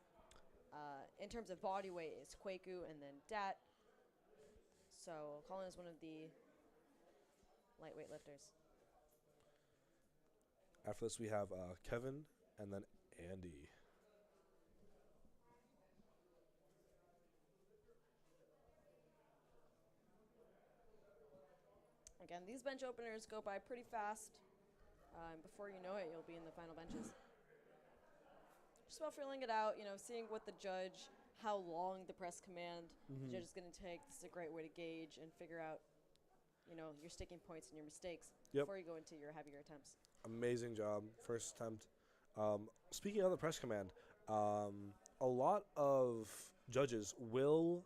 [SPEAKER 2] in terms of body weight, is Kwaku and then Dat. So Colin is one of the lightweight lifters.
[SPEAKER 1] After this, we have Kevin and then Andy.
[SPEAKER 2] Again, these bench openers go by pretty fast. Before you know it, you'll be in the final benches. Just about feeling it out, seeing what the judge, how long the press command the judge is going to take. This is a great way to gauge and figure out, your sticking points and your mistakes before you go into your heavier attempts.
[SPEAKER 1] Amazing job. First attempt. Speaking of the press command, a lot of judges will,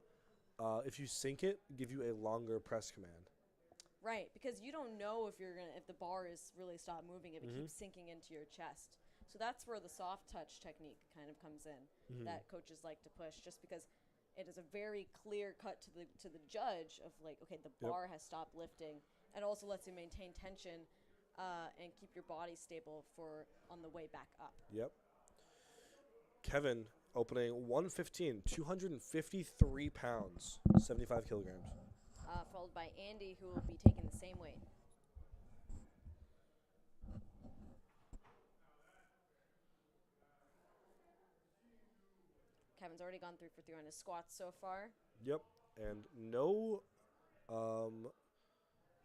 [SPEAKER 1] if you sink it, give you a longer press command.
[SPEAKER 2] Right, because you don't know if the bar is really stopped moving, if it keeps sinking into your chest. So that's where the soft touch technique kind of comes in that coaches like to push, just because it is a very clear cut to the judge of like, okay, the bar has stopped lifting, and also lets you maintain tension and keep your body stable for on the way back up.
[SPEAKER 1] Yep. Kevin opening 115, 253 pounds, 75 kilograms.
[SPEAKER 2] Followed by Andy, who will be taking the same weight. Kevin's already gone 3 for 3 on his squats so far.
[SPEAKER 1] Yep, and no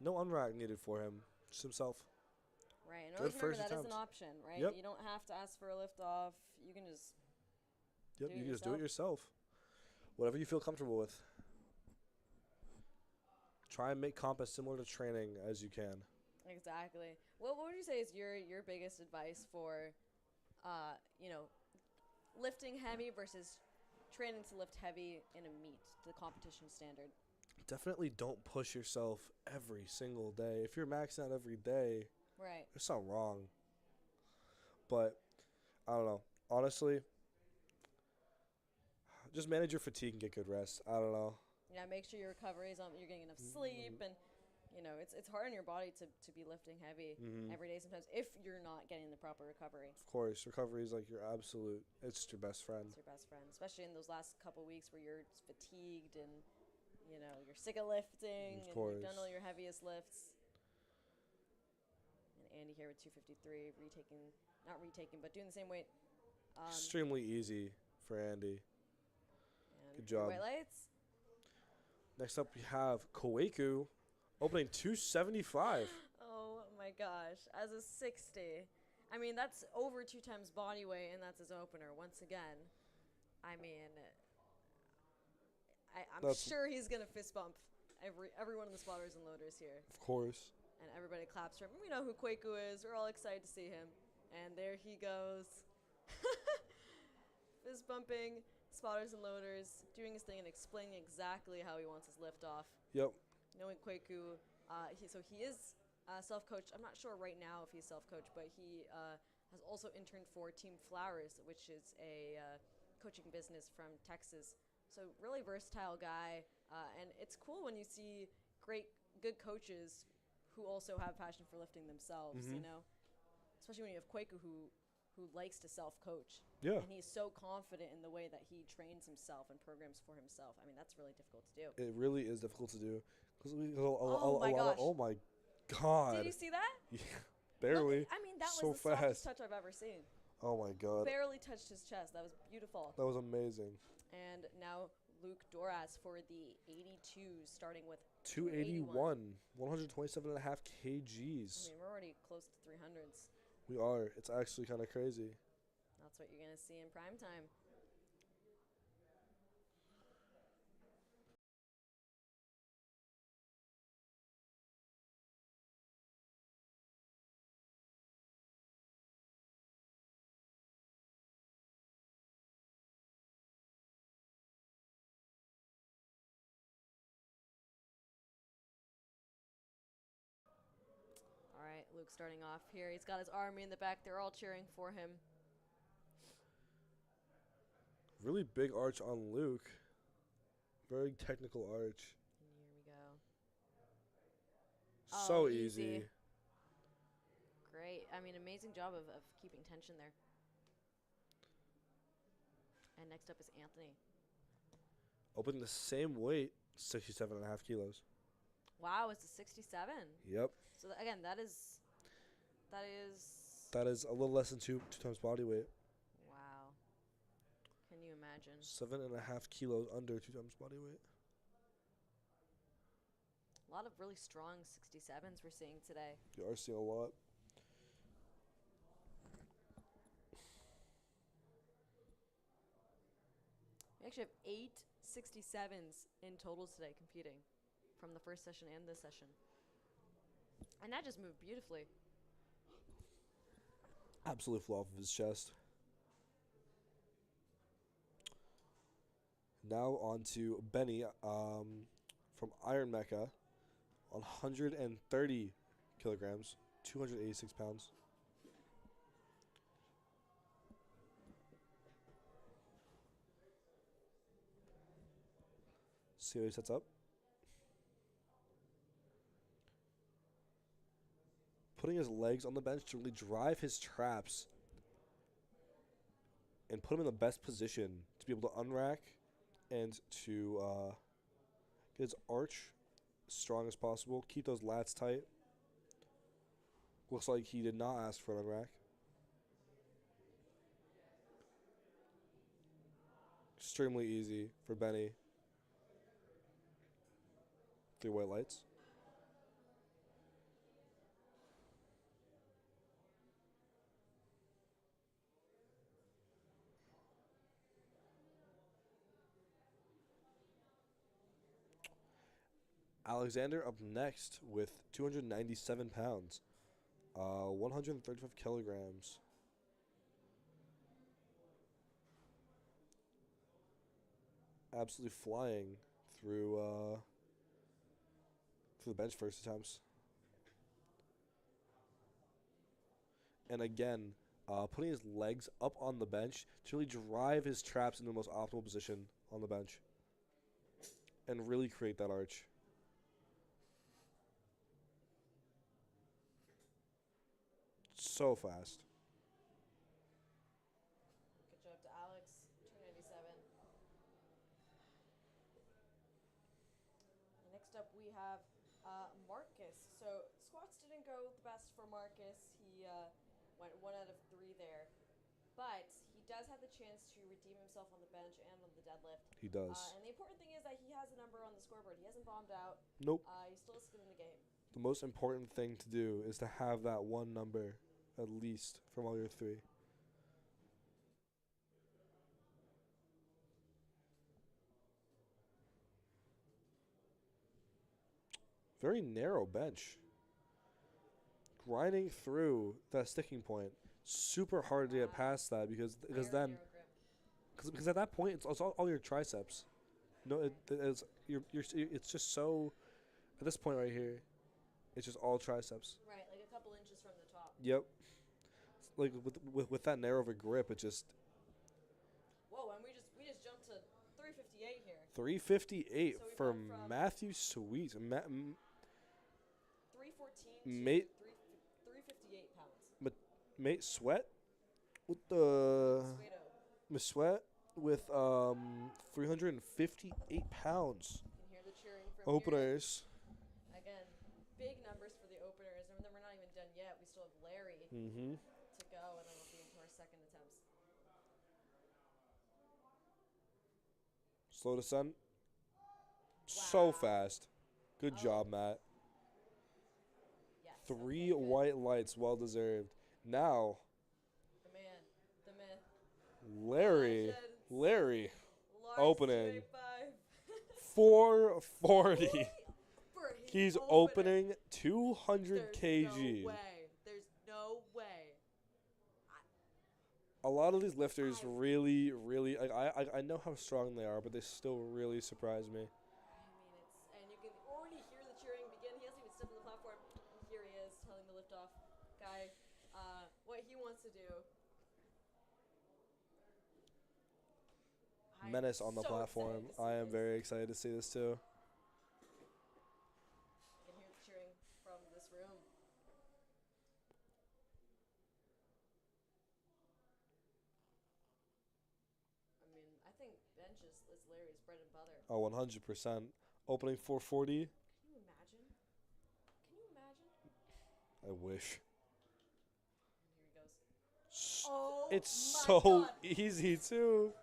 [SPEAKER 1] unrack needed for him, just himself.
[SPEAKER 2] Right, and
[SPEAKER 1] Good
[SPEAKER 2] always remember
[SPEAKER 1] first
[SPEAKER 2] that is an
[SPEAKER 1] attempt.
[SPEAKER 2] option, right?
[SPEAKER 1] Yep.
[SPEAKER 2] You don't have to ask for a lift off. You can just
[SPEAKER 1] Yep,
[SPEAKER 2] do it
[SPEAKER 1] you can just do it yourself. Whatever you feel comfortable with. Try and make comp as similar to training as you can.
[SPEAKER 2] Exactly. What would you say is your biggest advice for, lifting heavy versus training to lift heavy in a meet to the competition standard?
[SPEAKER 1] Definitely don't push yourself every single day. If you're maxing out every day,
[SPEAKER 2] Right.
[SPEAKER 1] there's something wrong. But I don't know. Honestly, just manage your fatigue and get good rest. I don't know.
[SPEAKER 2] Yeah, make sure your recovery is on. You're getting enough sleep, and it's hard on your body to be lifting heavy every day sometimes if you're not getting the proper recovery.
[SPEAKER 1] Of course, recovery is like your absolute. It's just your best friend.
[SPEAKER 2] It's your best friend, especially in those last couple weeks where you're fatigued and you're sick of lifting
[SPEAKER 1] Of
[SPEAKER 2] and
[SPEAKER 1] course.
[SPEAKER 2] you've done all your heaviest lifts. And Andy here with 253, but doing the same weight.
[SPEAKER 1] Extremely easy for Andy.
[SPEAKER 2] And
[SPEAKER 1] Good job.
[SPEAKER 2] White lights.
[SPEAKER 1] Next up, we have Kwaku opening 275.
[SPEAKER 2] Oh my gosh, as a 60. I mean, that's over 2 times body weight, and that's his opener once again. I mean, I'm sure he's going to fist bump every one of the spotters and loaders here.
[SPEAKER 1] Of course.
[SPEAKER 2] And everybody claps for him. We know who Kwaku is. We're all excited to see him. And there he goes. Fist bumping spotters and loaders, doing his thing and explaining exactly how he wants his lift off.
[SPEAKER 1] Yep.
[SPEAKER 2] Knowing Kwaku, he is self-coached. I'm not sure right now if he's self-coached, but he has also interned for Team Flowers, which is a coaching business from Texas. So really versatile guy, and it's cool when you see good coaches who also have passion for lifting themselves. Especially when you have Kwaku, who who likes to self-coach.
[SPEAKER 1] Yeah.
[SPEAKER 2] And he's so confident in the way that he trains himself and programs for himself. I mean, that's really difficult to do.
[SPEAKER 1] It really is difficult to do.
[SPEAKER 2] Oh my gosh.
[SPEAKER 1] Oh my god.
[SPEAKER 2] Did you see that?
[SPEAKER 1] Yeah, barely.
[SPEAKER 2] Look, I mean, that
[SPEAKER 1] So
[SPEAKER 2] was the softest
[SPEAKER 1] fast.
[SPEAKER 2] touch I've ever seen.
[SPEAKER 1] Oh my god.
[SPEAKER 2] Barely touched his chest. That was beautiful.
[SPEAKER 1] That was amazing.
[SPEAKER 2] And now Luke Doras for the 82s, starting with
[SPEAKER 1] 281. 127.5 kgs.
[SPEAKER 2] I mean, we're already close to 300s.
[SPEAKER 1] We are. It's actually kind of crazy.
[SPEAKER 2] That's what you're going to see in prime time. All right, Luke starting off here. He's got his army in the back. They're all cheering for him.
[SPEAKER 1] Really big arch on Luke. Very technical arch.
[SPEAKER 2] And here we go.
[SPEAKER 1] So
[SPEAKER 2] Oh,
[SPEAKER 1] easy.
[SPEAKER 2] Great. I mean, amazing job of keeping tension there. And next up is Anthony.
[SPEAKER 1] Opening the same weight, 67.5 kilos.
[SPEAKER 2] Wow, it's a 67.
[SPEAKER 1] Yep.
[SPEAKER 2] So again, that is
[SPEAKER 1] That is a little less than two times body weight.
[SPEAKER 2] wow. Can you imagine?
[SPEAKER 1] 7.5 kilos under 2 times body weight.
[SPEAKER 2] A lot of really strong 67s we're seeing today.
[SPEAKER 1] You are seeing a lot.
[SPEAKER 2] We actually have 8 67s in total today competing from the first session and this session. And that just moved beautifully.
[SPEAKER 1] Absolutely flew off of his chest. Now on to Benny from Iron Mecca. 130 kilograms, 286 pounds. See how he sets up. Putting his legs on the bench to really drive his traps and put him in the best position to be able to unrack and to get his arch as strong as possible. Keep those lats tight. Looks like he did not ask for an unrack. Extremely easy for Benny. 3 white lights. Alexander up next with 297 pounds, 135 kilograms. Absolutely flying through the bench first attempts. And again, putting his legs up on the bench to really drive his traps into the most optimal position on the bench and really create that arch. So fast.
[SPEAKER 2] Good job to Alex, 297. Next up we have Marcus. So squats didn't go the best for Marcus. He went 1 out of 3 there. But he does have the chance to redeem himself on the bench and on the deadlift.
[SPEAKER 1] He does.
[SPEAKER 2] And the important thing is that he has a number on the scoreboard. He hasn't bombed out.
[SPEAKER 1] Nope.
[SPEAKER 2] He's still a skin in the game.
[SPEAKER 1] The most important thing to do is to have that one number at least from all your 3. Very narrow bench. Grinding through that sticking point. Super hard to get past that because
[SPEAKER 2] Very
[SPEAKER 1] then
[SPEAKER 2] narrow grip.
[SPEAKER 1] because at that point it's all your triceps. No, it's it's just so at this point right here, it's just all triceps.
[SPEAKER 2] Right, like a couple inches from the top.
[SPEAKER 1] Yep. Like with that narrow of a grip, it just.
[SPEAKER 2] Whoa, and we just jumped to 358 here.
[SPEAKER 1] 358
[SPEAKER 2] So we
[SPEAKER 1] for
[SPEAKER 2] went from
[SPEAKER 1] Matthew Sweet.
[SPEAKER 2] 314 to
[SPEAKER 1] Mate-
[SPEAKER 2] 358 pounds.
[SPEAKER 1] Mate Sweat. with the
[SPEAKER 2] Suedo.
[SPEAKER 1] Miss Sweat with 358 pounds.
[SPEAKER 2] You can hear the cheering from here.
[SPEAKER 1] Openers.
[SPEAKER 2] Again, big numbers for the openers. And then we're not even done yet. We still have Larry
[SPEAKER 1] Mm-hmm.
[SPEAKER 2] to go, and then we'll be into our second attempts.
[SPEAKER 1] Slow descent. So
[SPEAKER 2] Wow.
[SPEAKER 1] fast. Good
[SPEAKER 2] Oh.
[SPEAKER 1] job, Matt.
[SPEAKER 2] Yes.
[SPEAKER 1] 3
[SPEAKER 2] okay, good.
[SPEAKER 1] white lights, well deserved. Now,
[SPEAKER 2] The man, the myth,
[SPEAKER 1] Larry.
[SPEAKER 2] legend,
[SPEAKER 1] Larry.
[SPEAKER 2] Lars
[SPEAKER 1] Opening.
[SPEAKER 2] 285.
[SPEAKER 1] 440.
[SPEAKER 2] For his
[SPEAKER 1] He's
[SPEAKER 2] opening.
[SPEAKER 1] opening 200
[SPEAKER 2] There's
[SPEAKER 1] kg.
[SPEAKER 2] no way. There's no way.
[SPEAKER 1] A lot of these lifters
[SPEAKER 2] I-
[SPEAKER 1] really, really. I know how strong they are, but they still really surprise me.
[SPEAKER 2] I mean, and you can already hear the cheering begin. He hasn't even stepped on the platform. And here he is telling the liftoff guy what he wants to do. I am
[SPEAKER 1] Menace on the
[SPEAKER 2] so
[SPEAKER 1] platform.
[SPEAKER 2] excited to see
[SPEAKER 1] I am
[SPEAKER 2] this.
[SPEAKER 1] very excited to see this too.
[SPEAKER 2] You can hear the cheering from this room. I mean, I think bench is Larry's bread and butter.
[SPEAKER 1] Oh, 100%. Opening 440.
[SPEAKER 2] Can you imagine? Can you imagine?
[SPEAKER 1] I wish.
[SPEAKER 2] And here he goes. Oh,
[SPEAKER 1] It's
[SPEAKER 2] my
[SPEAKER 1] so
[SPEAKER 2] God.
[SPEAKER 1] easy too.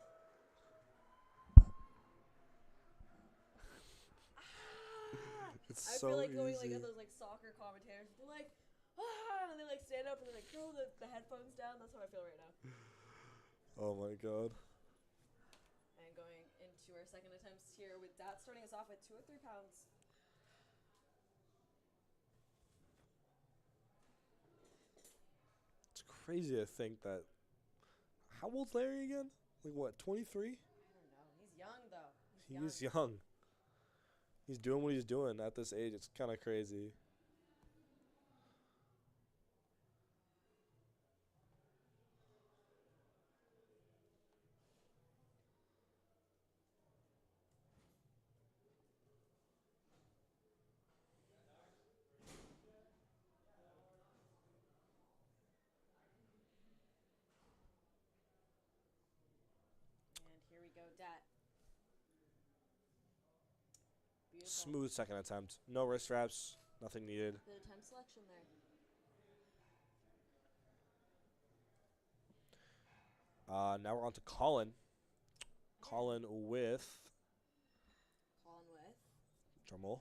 [SPEAKER 1] It's
[SPEAKER 2] I
[SPEAKER 1] so
[SPEAKER 2] feel like going like
[SPEAKER 1] easy.
[SPEAKER 2] at those like soccer commentators. They're like, and they like stand up and they like throw the headphones down. That's how I feel right now.
[SPEAKER 1] Oh my god.
[SPEAKER 2] And going into our second attempts here with Dat starting us off at 203 pounds.
[SPEAKER 1] It's crazy to think that. How old's Larry again? Like what, 23?
[SPEAKER 2] I don't know. He's young though.
[SPEAKER 1] He's young. He's doing what he's doing at this age. It's kind of crazy.
[SPEAKER 2] And here we go, Dat. Beautiful.
[SPEAKER 1] Smooth second attempt. No wrist wraps. Nothing needed.
[SPEAKER 2] Good attempt selection there.
[SPEAKER 1] Now we're on to Colin. Colin with,
[SPEAKER 2] Colin with.
[SPEAKER 1] drumroll,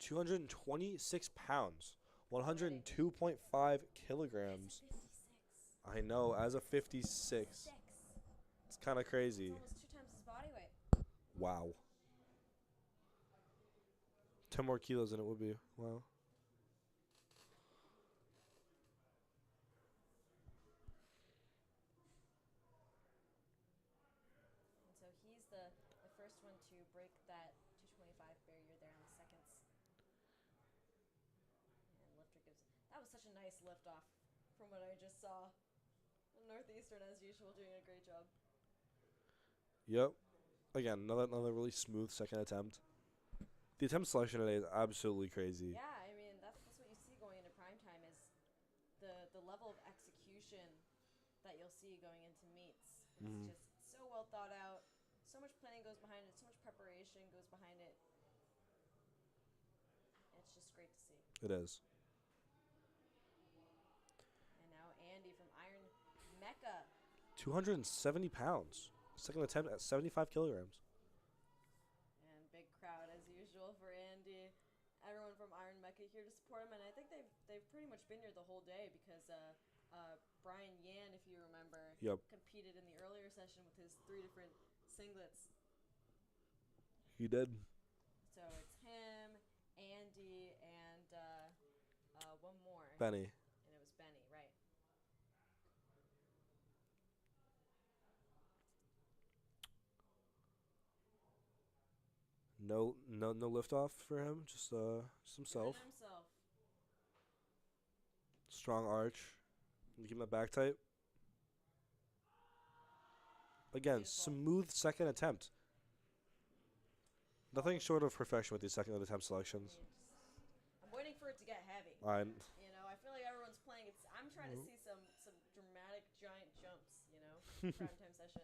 [SPEAKER 1] 226 pounds. 102.5 kilograms.
[SPEAKER 2] 56.
[SPEAKER 1] I know, as a 56.
[SPEAKER 2] 6.
[SPEAKER 1] It's kind of crazy.
[SPEAKER 2] It's almost 2 times his body weight.
[SPEAKER 1] Wow. 10 more kilos than it would be. Wow.
[SPEAKER 2] And so he's the first one to break that 225 barrier there in the seconds. And lifter gives. That was such a nice lift off from what I just saw. Northeastern, as usual, doing a great job.
[SPEAKER 1] Yep. Again, another really smooth second attempt. The attempt selection today is absolutely crazy.
[SPEAKER 2] Yeah, I mean that's what you see going into prime time is the level of execution that you'll see going into meets. It's just so well thought out. So much planning goes behind it. So much preparation goes behind it. It's just great to see.
[SPEAKER 1] It is.
[SPEAKER 2] And now Andy from Iron Mecca.
[SPEAKER 1] 270 pounds. Second attempt at 75 kilograms.
[SPEAKER 2] And big crowd as usual for Andy. Everyone from Iron Mecca here to support him, and I think they've pretty much been here the whole day because Brian Yan, if you remember, competed in the earlier session with his 3 different singlets.
[SPEAKER 1] He did.
[SPEAKER 2] So it's him, Andy, and one more.
[SPEAKER 1] Benny.
[SPEAKER 2] And it was Benny, right?
[SPEAKER 1] No lift off for him. Just himself.
[SPEAKER 2] Doing himself.
[SPEAKER 1] Strong arch. Keep that back tight. Again,
[SPEAKER 2] Beautiful.
[SPEAKER 1] smooth second attempt. Nothing short of perfection with these second attempt selections.
[SPEAKER 2] I'm waiting for it to get heavy.
[SPEAKER 1] I
[SPEAKER 2] You know, I feel like everyone's playing. I'm trying to see some dramatic giant primetime session.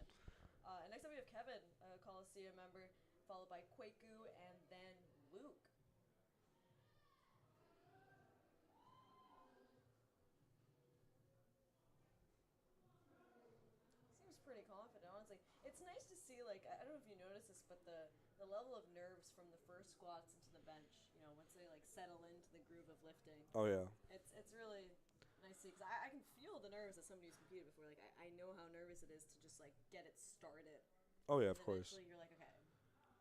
[SPEAKER 2] And next up we have Kevin, a Colosseum member, followed by Kwaku and then Luke. Seems pretty confident, honestly. It's nice to see, like, I don't know if you noticed this, but the level of nerves from the first squats into the bench, you know, once they, like, settle into the groove of lifting.
[SPEAKER 1] Oh, yeah.
[SPEAKER 2] It's really nice to see, because I can feel the nerves as somebody who's competed before. Like, I know how nervous it is to just, like, get it started.
[SPEAKER 1] Oh, yeah,
[SPEAKER 2] And
[SPEAKER 1] of course.
[SPEAKER 2] eventually you're like, okay,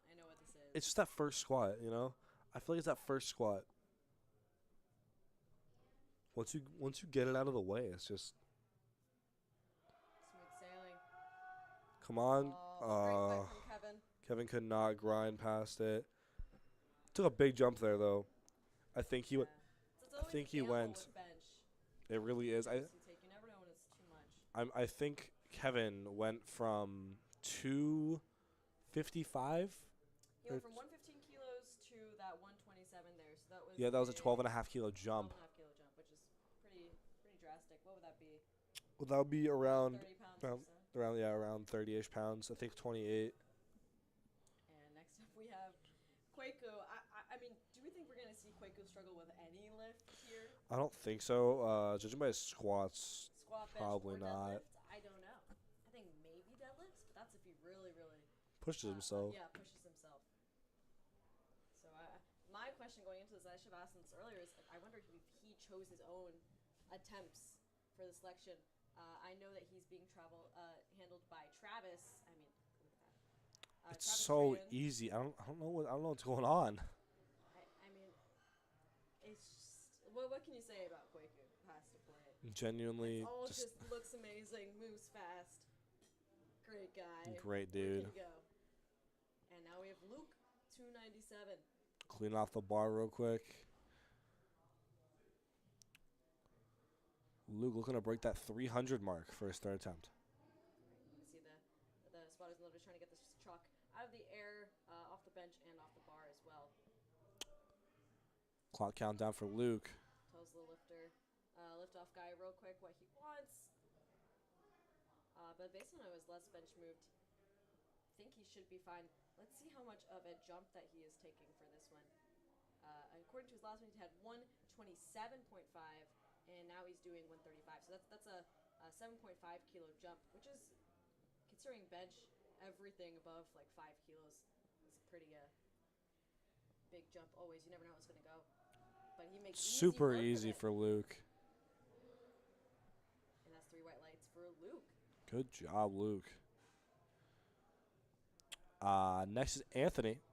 [SPEAKER 2] I know what this is.
[SPEAKER 1] It's just that first squat, you know? I feel like it's that first squat. Once you get it out of the way, it's just
[SPEAKER 2] Smooth sailing.
[SPEAKER 1] come on.
[SPEAKER 2] Great fight from Kevin.
[SPEAKER 1] Kevin could not grind past it. Took a big jump there though. I think he went.
[SPEAKER 2] So
[SPEAKER 1] I think he went.
[SPEAKER 2] with bench.
[SPEAKER 1] It really is.
[SPEAKER 2] You never know when it's too much.
[SPEAKER 1] I think Kevin went from 255.
[SPEAKER 2] He went from 115 kilos to that 127 there. So that was
[SPEAKER 1] that was a 12.5 kilo jump.
[SPEAKER 2] 12.5 kilo jump, which is pretty drastic. What would that be?
[SPEAKER 1] Well, that would be around
[SPEAKER 2] 30 pounds.
[SPEAKER 1] around 30ish pounds. I think 28.
[SPEAKER 2] And next up we have Kwaku. I mean, do we think we're gonna see Kwaku struggle with any lift here?
[SPEAKER 1] I don't think so. Judging by his squats,
[SPEAKER 2] Squat, bench,
[SPEAKER 1] probably
[SPEAKER 2] or
[SPEAKER 1] not.
[SPEAKER 2] deadlift? I don't know. I think maybe deadlifts, but that's if he really
[SPEAKER 1] Pushes himself.
[SPEAKER 2] Yeah, pushes himself. So my question going into this, I should have asked him this earlier, is I wonder if he chose his own attempts for the selection. I know that he's being handled by Travis. I mean, look at that.
[SPEAKER 1] It's
[SPEAKER 2] Travis
[SPEAKER 1] so
[SPEAKER 2] Trayan.
[SPEAKER 1] easy. I don't know what's going on.
[SPEAKER 2] I mean, it's just what can you say about Kwaku? Has to play.
[SPEAKER 1] Genuinely,
[SPEAKER 2] All just looks amazing, moves fast, great guy,
[SPEAKER 1] great dude.
[SPEAKER 2] Ready to go. And now we have Luke, 297.
[SPEAKER 1] Clean off the bar real quick. Luke looking to break that 300 mark for his third attempt.
[SPEAKER 2] You can see the spotters and loaders trying to get this chalk out of the air, off the bench, and off the bar as well.
[SPEAKER 1] Clock countdown for Luke.
[SPEAKER 2] Tells the lift-off guy real quick what he wants. But based on how his last bench moved, I think he should be fine. Let's see how much of a jump that he is taking for this one. According to his last one, he had 127.5, and now he's doing 135. So that's a 7.5 kilo jump, which is, considering bench, everything above like 5 kilos is a pretty big jump always. You never know how it's going to go. But he makes
[SPEAKER 1] super easy for Luke.
[SPEAKER 2] And that's 3 white lights for Luke.
[SPEAKER 1] Good job, Luke. Next is Anthony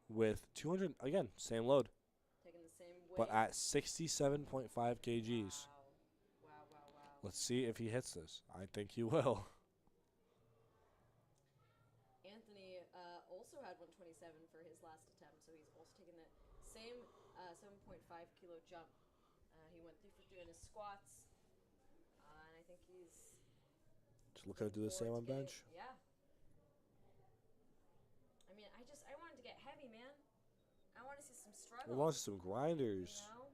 [SPEAKER 1] with 200, again, same load.
[SPEAKER 2] Taking the same weight.
[SPEAKER 1] But at 67.5 kgs.
[SPEAKER 2] Wow.
[SPEAKER 1] Let's see if he hits this. I think he will.
[SPEAKER 2] Anthony also had 127 for his last attempt, so he's also taking the same 7.5 kilo jump. He went 3 for 3 on his squats, and I think he's
[SPEAKER 1] Just looking to do the same on bench.
[SPEAKER 2] Yeah. I mean, I wanted to get heavy, man. I want to see some struggle.
[SPEAKER 1] We want some grinders.
[SPEAKER 2] You know?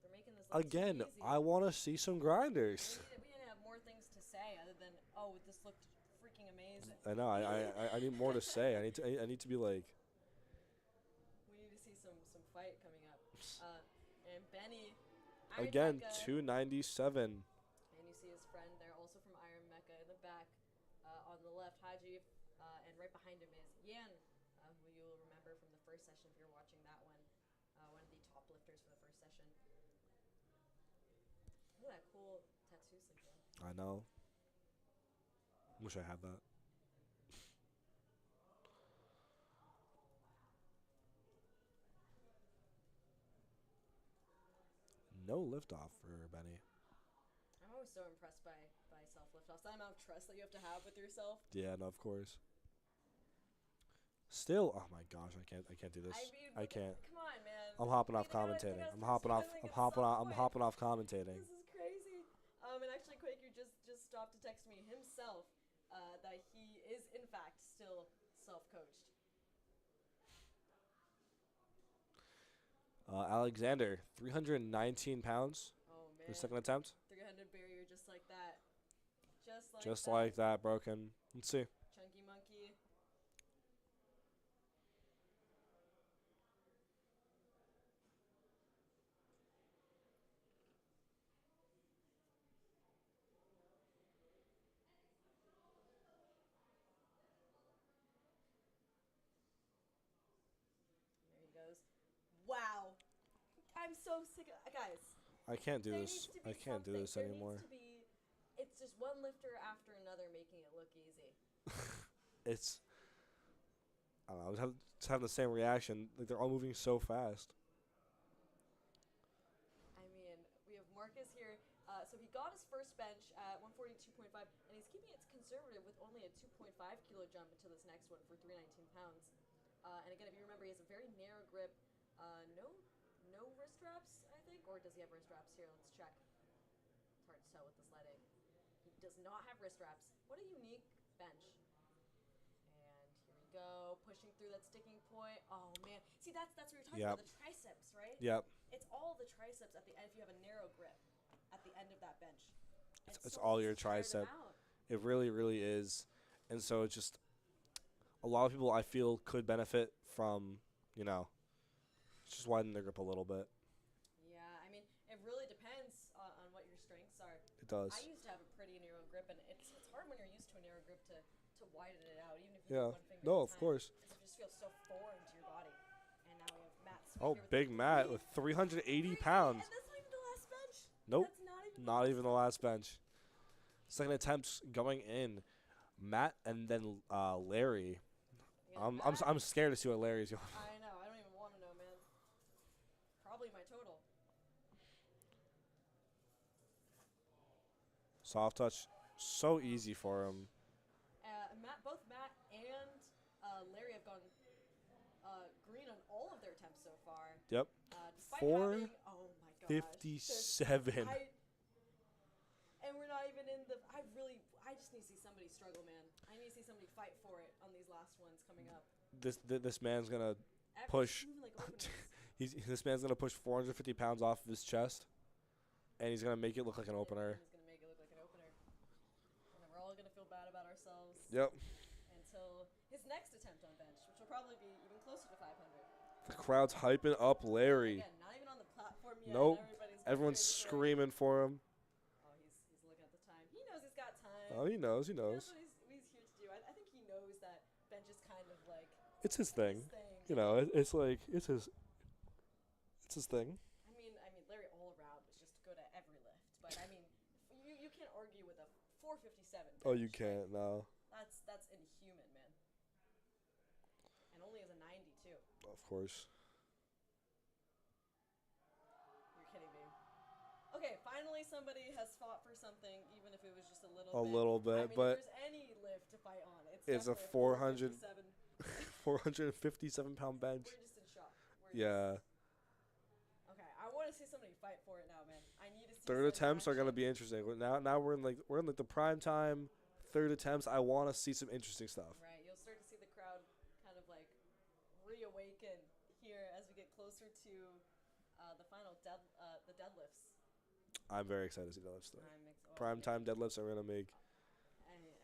[SPEAKER 2] They're making this look
[SPEAKER 1] Again,
[SPEAKER 2] too easy.
[SPEAKER 1] I want to see some grinders.
[SPEAKER 2] We didn't have more things to say other than, oh, this looked freaking amazing.
[SPEAKER 1] I know. I need more to say. I need to be like.
[SPEAKER 2] We need to see some fight coming up. And Benny.
[SPEAKER 1] Again,
[SPEAKER 2] Mecca,
[SPEAKER 1] 297.
[SPEAKER 2] and you see his friend there, also from Iron Mecca, in the back. On the left, Haji, and right behind him is Yan, who you will remember from the first session if you're watching that one. One of the top lifters for the first session. Look at that cool tattoo symbol.
[SPEAKER 1] I know. Wish I had that. No liftoff for Benny.
[SPEAKER 2] I'm always so impressed by self-lift-offs. The amount of trust that you have to have with yourself.
[SPEAKER 1] Yeah, no, of course. Still, oh my gosh, I can't do this. I can't.
[SPEAKER 2] Come on, man.
[SPEAKER 1] I'm hopping off commentating. I'm hopping off commentating.
[SPEAKER 2] This is crazy. And actually, Quaker just stopped to text me himself that he is in fact still self-coached.
[SPEAKER 1] Alexander, 319 pounds
[SPEAKER 2] Oh man.
[SPEAKER 1] for second attempt.
[SPEAKER 2] 300 barrier just like that.
[SPEAKER 1] Just
[SPEAKER 2] that.
[SPEAKER 1] like that, broken. Let's see.
[SPEAKER 2] Chunky monkey. There he goes. Wow. I'm so sick of guys.
[SPEAKER 1] I can't do
[SPEAKER 2] There
[SPEAKER 1] this.
[SPEAKER 2] needs to be
[SPEAKER 1] I can't do
[SPEAKER 2] something.
[SPEAKER 1] this
[SPEAKER 2] There
[SPEAKER 1] anymore.
[SPEAKER 2] needs to be. It's just one lifter after another making it look easy.
[SPEAKER 1] It's. I don't know. I was just having the same reaction. Like they're all moving so fast.
[SPEAKER 2] I mean, we have Marcus here. So he got his first bench at 142.5, and he's keeping it conservative with only a 2.5 kilo jump into this next one for 319 pounds. And again, if you remember, he has a very narrow grip. No wrist straps, I think, or does he have wrist straps? Here, let's check. It's hard to tell with the sledding. He does not have wrist straps. What a unique bench. And here we go, pushing through that sticking point. Oh man, see that's what you're talking about, the triceps, right?
[SPEAKER 1] Yep.
[SPEAKER 2] It's all the triceps at the end if you have a narrow grip at the end of that bench.
[SPEAKER 1] It's
[SPEAKER 2] so
[SPEAKER 1] all
[SPEAKER 2] easy
[SPEAKER 1] your
[SPEAKER 2] to tire them
[SPEAKER 1] tricep.
[SPEAKER 2] out.
[SPEAKER 1] It really, really is. And so it's just a lot of people I feel could benefit from, just widen their grip a little bit.
[SPEAKER 2] Yeah, I mean, it really depends on what your strengths are.
[SPEAKER 1] It does.
[SPEAKER 2] I used to have a pretty narrow grip, and it's hard when you're used to a narrow grip to widen it out, even if you do one finger
[SPEAKER 1] No,
[SPEAKER 2] at a
[SPEAKER 1] of
[SPEAKER 2] time,
[SPEAKER 1] course.
[SPEAKER 2] because it just feels so foreign to your body. And now we have Matt Smith
[SPEAKER 1] Oh,
[SPEAKER 2] here with
[SPEAKER 1] big Matt with 380 pounds.
[SPEAKER 2] And that's not even the last bench.
[SPEAKER 1] Nope.
[SPEAKER 2] That's
[SPEAKER 1] Not even the last bench. Second attempt going in. Matt and then Larry.
[SPEAKER 2] Again,
[SPEAKER 1] I'm scared to see what Larry's going.
[SPEAKER 2] I know. I don't even want to know, man. Probably my total.
[SPEAKER 1] Soft touch, so easy for him.
[SPEAKER 2] Both Matt and Larry have gone green on all of their attempts so far.
[SPEAKER 1] Yep.
[SPEAKER 2] Despite
[SPEAKER 1] 457.
[SPEAKER 2] having, oh my gosh. And we're not even in the. I just need to see somebody struggle, man. I need to see somebody fight for it on these last ones coming up.
[SPEAKER 1] This man's gonna
[SPEAKER 2] Everyone's
[SPEAKER 1] push.
[SPEAKER 2] moving like openings.
[SPEAKER 1] This man's gonna push 450 pounds off of his chest, and he's gonna make it look like an opener.
[SPEAKER 2] He's gonna make it look like an opener, and then we're all gonna feel bad about ourselves.
[SPEAKER 1] Yep.
[SPEAKER 2] Until his next attempt on bench, which will probably be even closer to 500.
[SPEAKER 1] The crowd's hyping up Larry.
[SPEAKER 2] Again, not even on the platform yet.
[SPEAKER 1] Nope.
[SPEAKER 2] Everyone's
[SPEAKER 1] Everyone's screaming for him.
[SPEAKER 2] Oh, he's looking at the time. He knows he's got time.
[SPEAKER 1] Oh, he knows. He
[SPEAKER 2] He knows
[SPEAKER 1] knows.
[SPEAKER 2] what he's here to do. I think he knows that bench is kind of like
[SPEAKER 1] It's his thing.
[SPEAKER 2] his thing.
[SPEAKER 1] It's like it's his thing.
[SPEAKER 2] I mean, Larry all around was just good at every lift. But I mean, you can't argue with a 457.
[SPEAKER 1] Oh, you
[SPEAKER 2] bench.
[SPEAKER 1] can't. No.
[SPEAKER 2] That's inhuman, man. And only as a 90 too.
[SPEAKER 1] Of course.
[SPEAKER 2] You're kidding me. Okay, finally somebody has fought for something, even if it was just a little
[SPEAKER 1] A
[SPEAKER 2] bit.
[SPEAKER 1] little bit,
[SPEAKER 2] I mean,
[SPEAKER 1] but
[SPEAKER 2] if there's any lift to fight on,
[SPEAKER 1] it's a
[SPEAKER 2] definitely
[SPEAKER 1] 400
[SPEAKER 2] 457.
[SPEAKER 1] 457 pound bench.
[SPEAKER 2] We're just in shock.
[SPEAKER 1] Yeah.
[SPEAKER 2] Okay, I want to see somebody fight for it now, man. I need to see.
[SPEAKER 1] Third
[SPEAKER 2] some
[SPEAKER 1] attempts are gonna
[SPEAKER 2] action.
[SPEAKER 1] be interesting. Now we're in the prime time. Third attempts. I want to see some interesting stuff.
[SPEAKER 2] Right, you'll start to see the crowd kind of like reawaken here as we get closer to the final the deadlifts.
[SPEAKER 1] I'm very excited to see deadlifts.
[SPEAKER 2] Oh,
[SPEAKER 1] Prime time deadlifts are gonna make.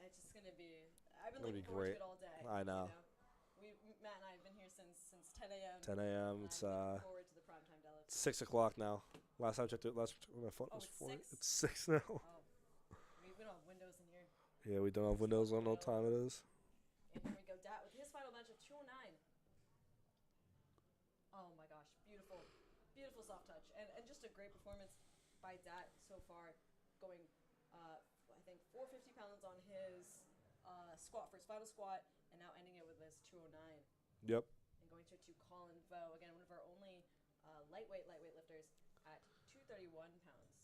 [SPEAKER 2] It's just gonna be. I've been
[SPEAKER 1] Gonna
[SPEAKER 2] looking
[SPEAKER 1] be
[SPEAKER 2] forward
[SPEAKER 1] great.
[SPEAKER 2] to it all day.
[SPEAKER 1] I know.
[SPEAKER 2] Matt and I have been here since 10 a.m.
[SPEAKER 1] 10 a.m. It's
[SPEAKER 2] looking forward to the primetime deadlift.
[SPEAKER 1] 6 o'clock now. Last time I checked it. My phone
[SPEAKER 2] Oh,
[SPEAKER 1] was
[SPEAKER 2] it's
[SPEAKER 1] 4.
[SPEAKER 2] 6?
[SPEAKER 1] It's 6 now.
[SPEAKER 2] Oh, we don't have windows in here.
[SPEAKER 1] Yeah, we don't have windows on what time it is.
[SPEAKER 2] And here we go, Dat with his final bench of 209. Oh my gosh, beautiful, beautiful soft touch, and just a great performance by Dat so far, going I think 450 pounds on his squat for his final squat, and now ending it with his 209.
[SPEAKER 1] Yep.
[SPEAKER 2] And going to Colin Vo, again, one of our only lightweight lifters at 231 pounds.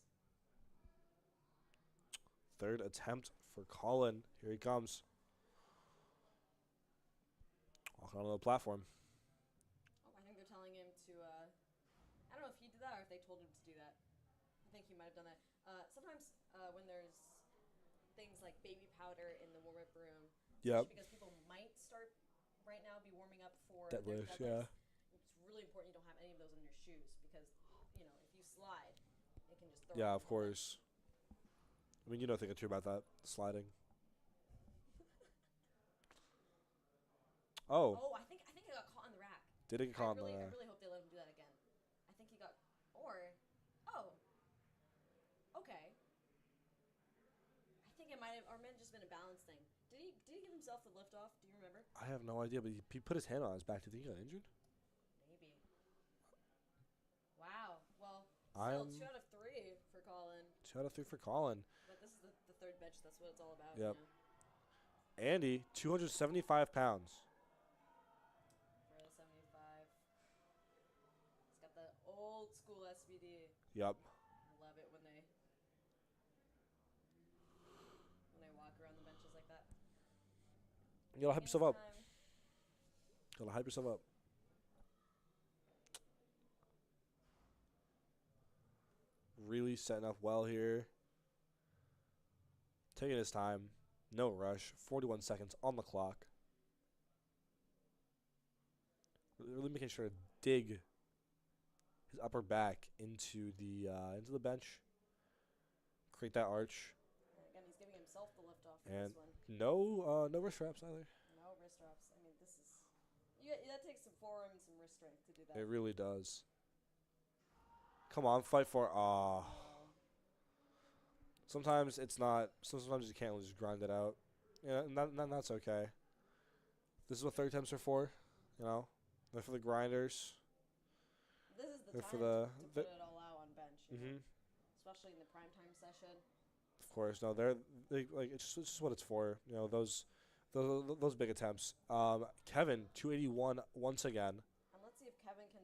[SPEAKER 1] Third attempt for Colin. Here he comes. Walking onto the platform.
[SPEAKER 2] Oh, I think they're telling him to, I don't know if he did that or if they told him to do that. I think he might have done that. Sometimes when there's things like baby powder in the warm-up room,
[SPEAKER 1] Yep.
[SPEAKER 2] because people might start right now be warming up for
[SPEAKER 1] Deadlifts,
[SPEAKER 2] their
[SPEAKER 1] yeah.
[SPEAKER 2] It's really important you don't have any of those on your shoes because, if you slide, it can just throw
[SPEAKER 1] Yeah,
[SPEAKER 2] off
[SPEAKER 1] of
[SPEAKER 2] the leg.
[SPEAKER 1] course. I mean, you know a thing or two about that sliding. Oh,
[SPEAKER 2] Oh, I think I got caught in the rack.
[SPEAKER 1] did it get caught on
[SPEAKER 2] I
[SPEAKER 1] the?
[SPEAKER 2] really hope they let him do that again. I think he got oh, okay. I think it might have, or it might have just been a balance thing. Did he give himself the lift off? Do you remember?
[SPEAKER 1] I have no idea, but he put his hand on his back. Do you think he got injured?
[SPEAKER 2] Maybe. Wow. Well, still
[SPEAKER 1] I'm
[SPEAKER 2] 2 out of 3 for Colin.
[SPEAKER 1] 2 out of 3 for Colin.
[SPEAKER 2] But this is the third bench. That's what it's all about.
[SPEAKER 1] Yep.
[SPEAKER 2] You know?
[SPEAKER 1] Andy, 275 pounds.
[SPEAKER 2] For the 75. It's got the old school SBD.
[SPEAKER 1] Yep.
[SPEAKER 2] I love it when they walk around the benches like that.
[SPEAKER 1] You gotta hype yourself up.
[SPEAKER 2] Anytime.
[SPEAKER 1] You gotta hype yourself up. Really setting up well here. Taking his time. No rush. 41 seconds on the clock. Really making sure to dig his upper back into the bench. Create that arch.
[SPEAKER 2] And again, he's giving himself the lift off for
[SPEAKER 1] And
[SPEAKER 2] this one.
[SPEAKER 1] no wrist wraps either.
[SPEAKER 2] No wrist wraps. I mean, this is that takes some forearm and some wrist strength to do that.
[SPEAKER 1] It really does. Come on, fight for it.
[SPEAKER 2] No.
[SPEAKER 1] Sometimes it's not. Sometimes you can't just grind it out. Yeah, and that's okay. This is what third attempts are for. You know, they're for the grinders.
[SPEAKER 2] This is the
[SPEAKER 1] They're
[SPEAKER 2] time
[SPEAKER 1] for
[SPEAKER 2] to put it all out on bench. You know? Especially in the primetime session.
[SPEAKER 1] Of course, no. They like it's just what it's for. You know, those big attempts. Kevin, 281 once again.
[SPEAKER 2] And let's see if Kevin can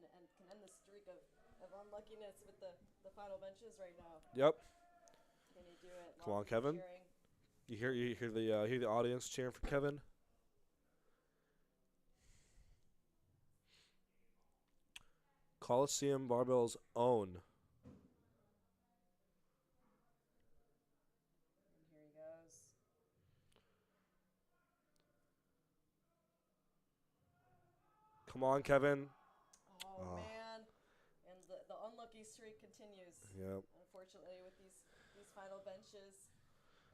[SPEAKER 2] end the streak of unluckiness with the final benches right now.
[SPEAKER 1] Yep.
[SPEAKER 2] Can he do it?
[SPEAKER 1] Come on,
[SPEAKER 2] Lots of
[SPEAKER 1] Kevin.
[SPEAKER 2] cheering.
[SPEAKER 1] You hear the audience cheering for Kevin. Colosseum Barbell's own.
[SPEAKER 2] And here he goes.
[SPEAKER 1] Come on, Kevin.
[SPEAKER 2] Oh man. And the unlucky streak continues.
[SPEAKER 1] Yep.
[SPEAKER 2] Unfortunately, with these final benches.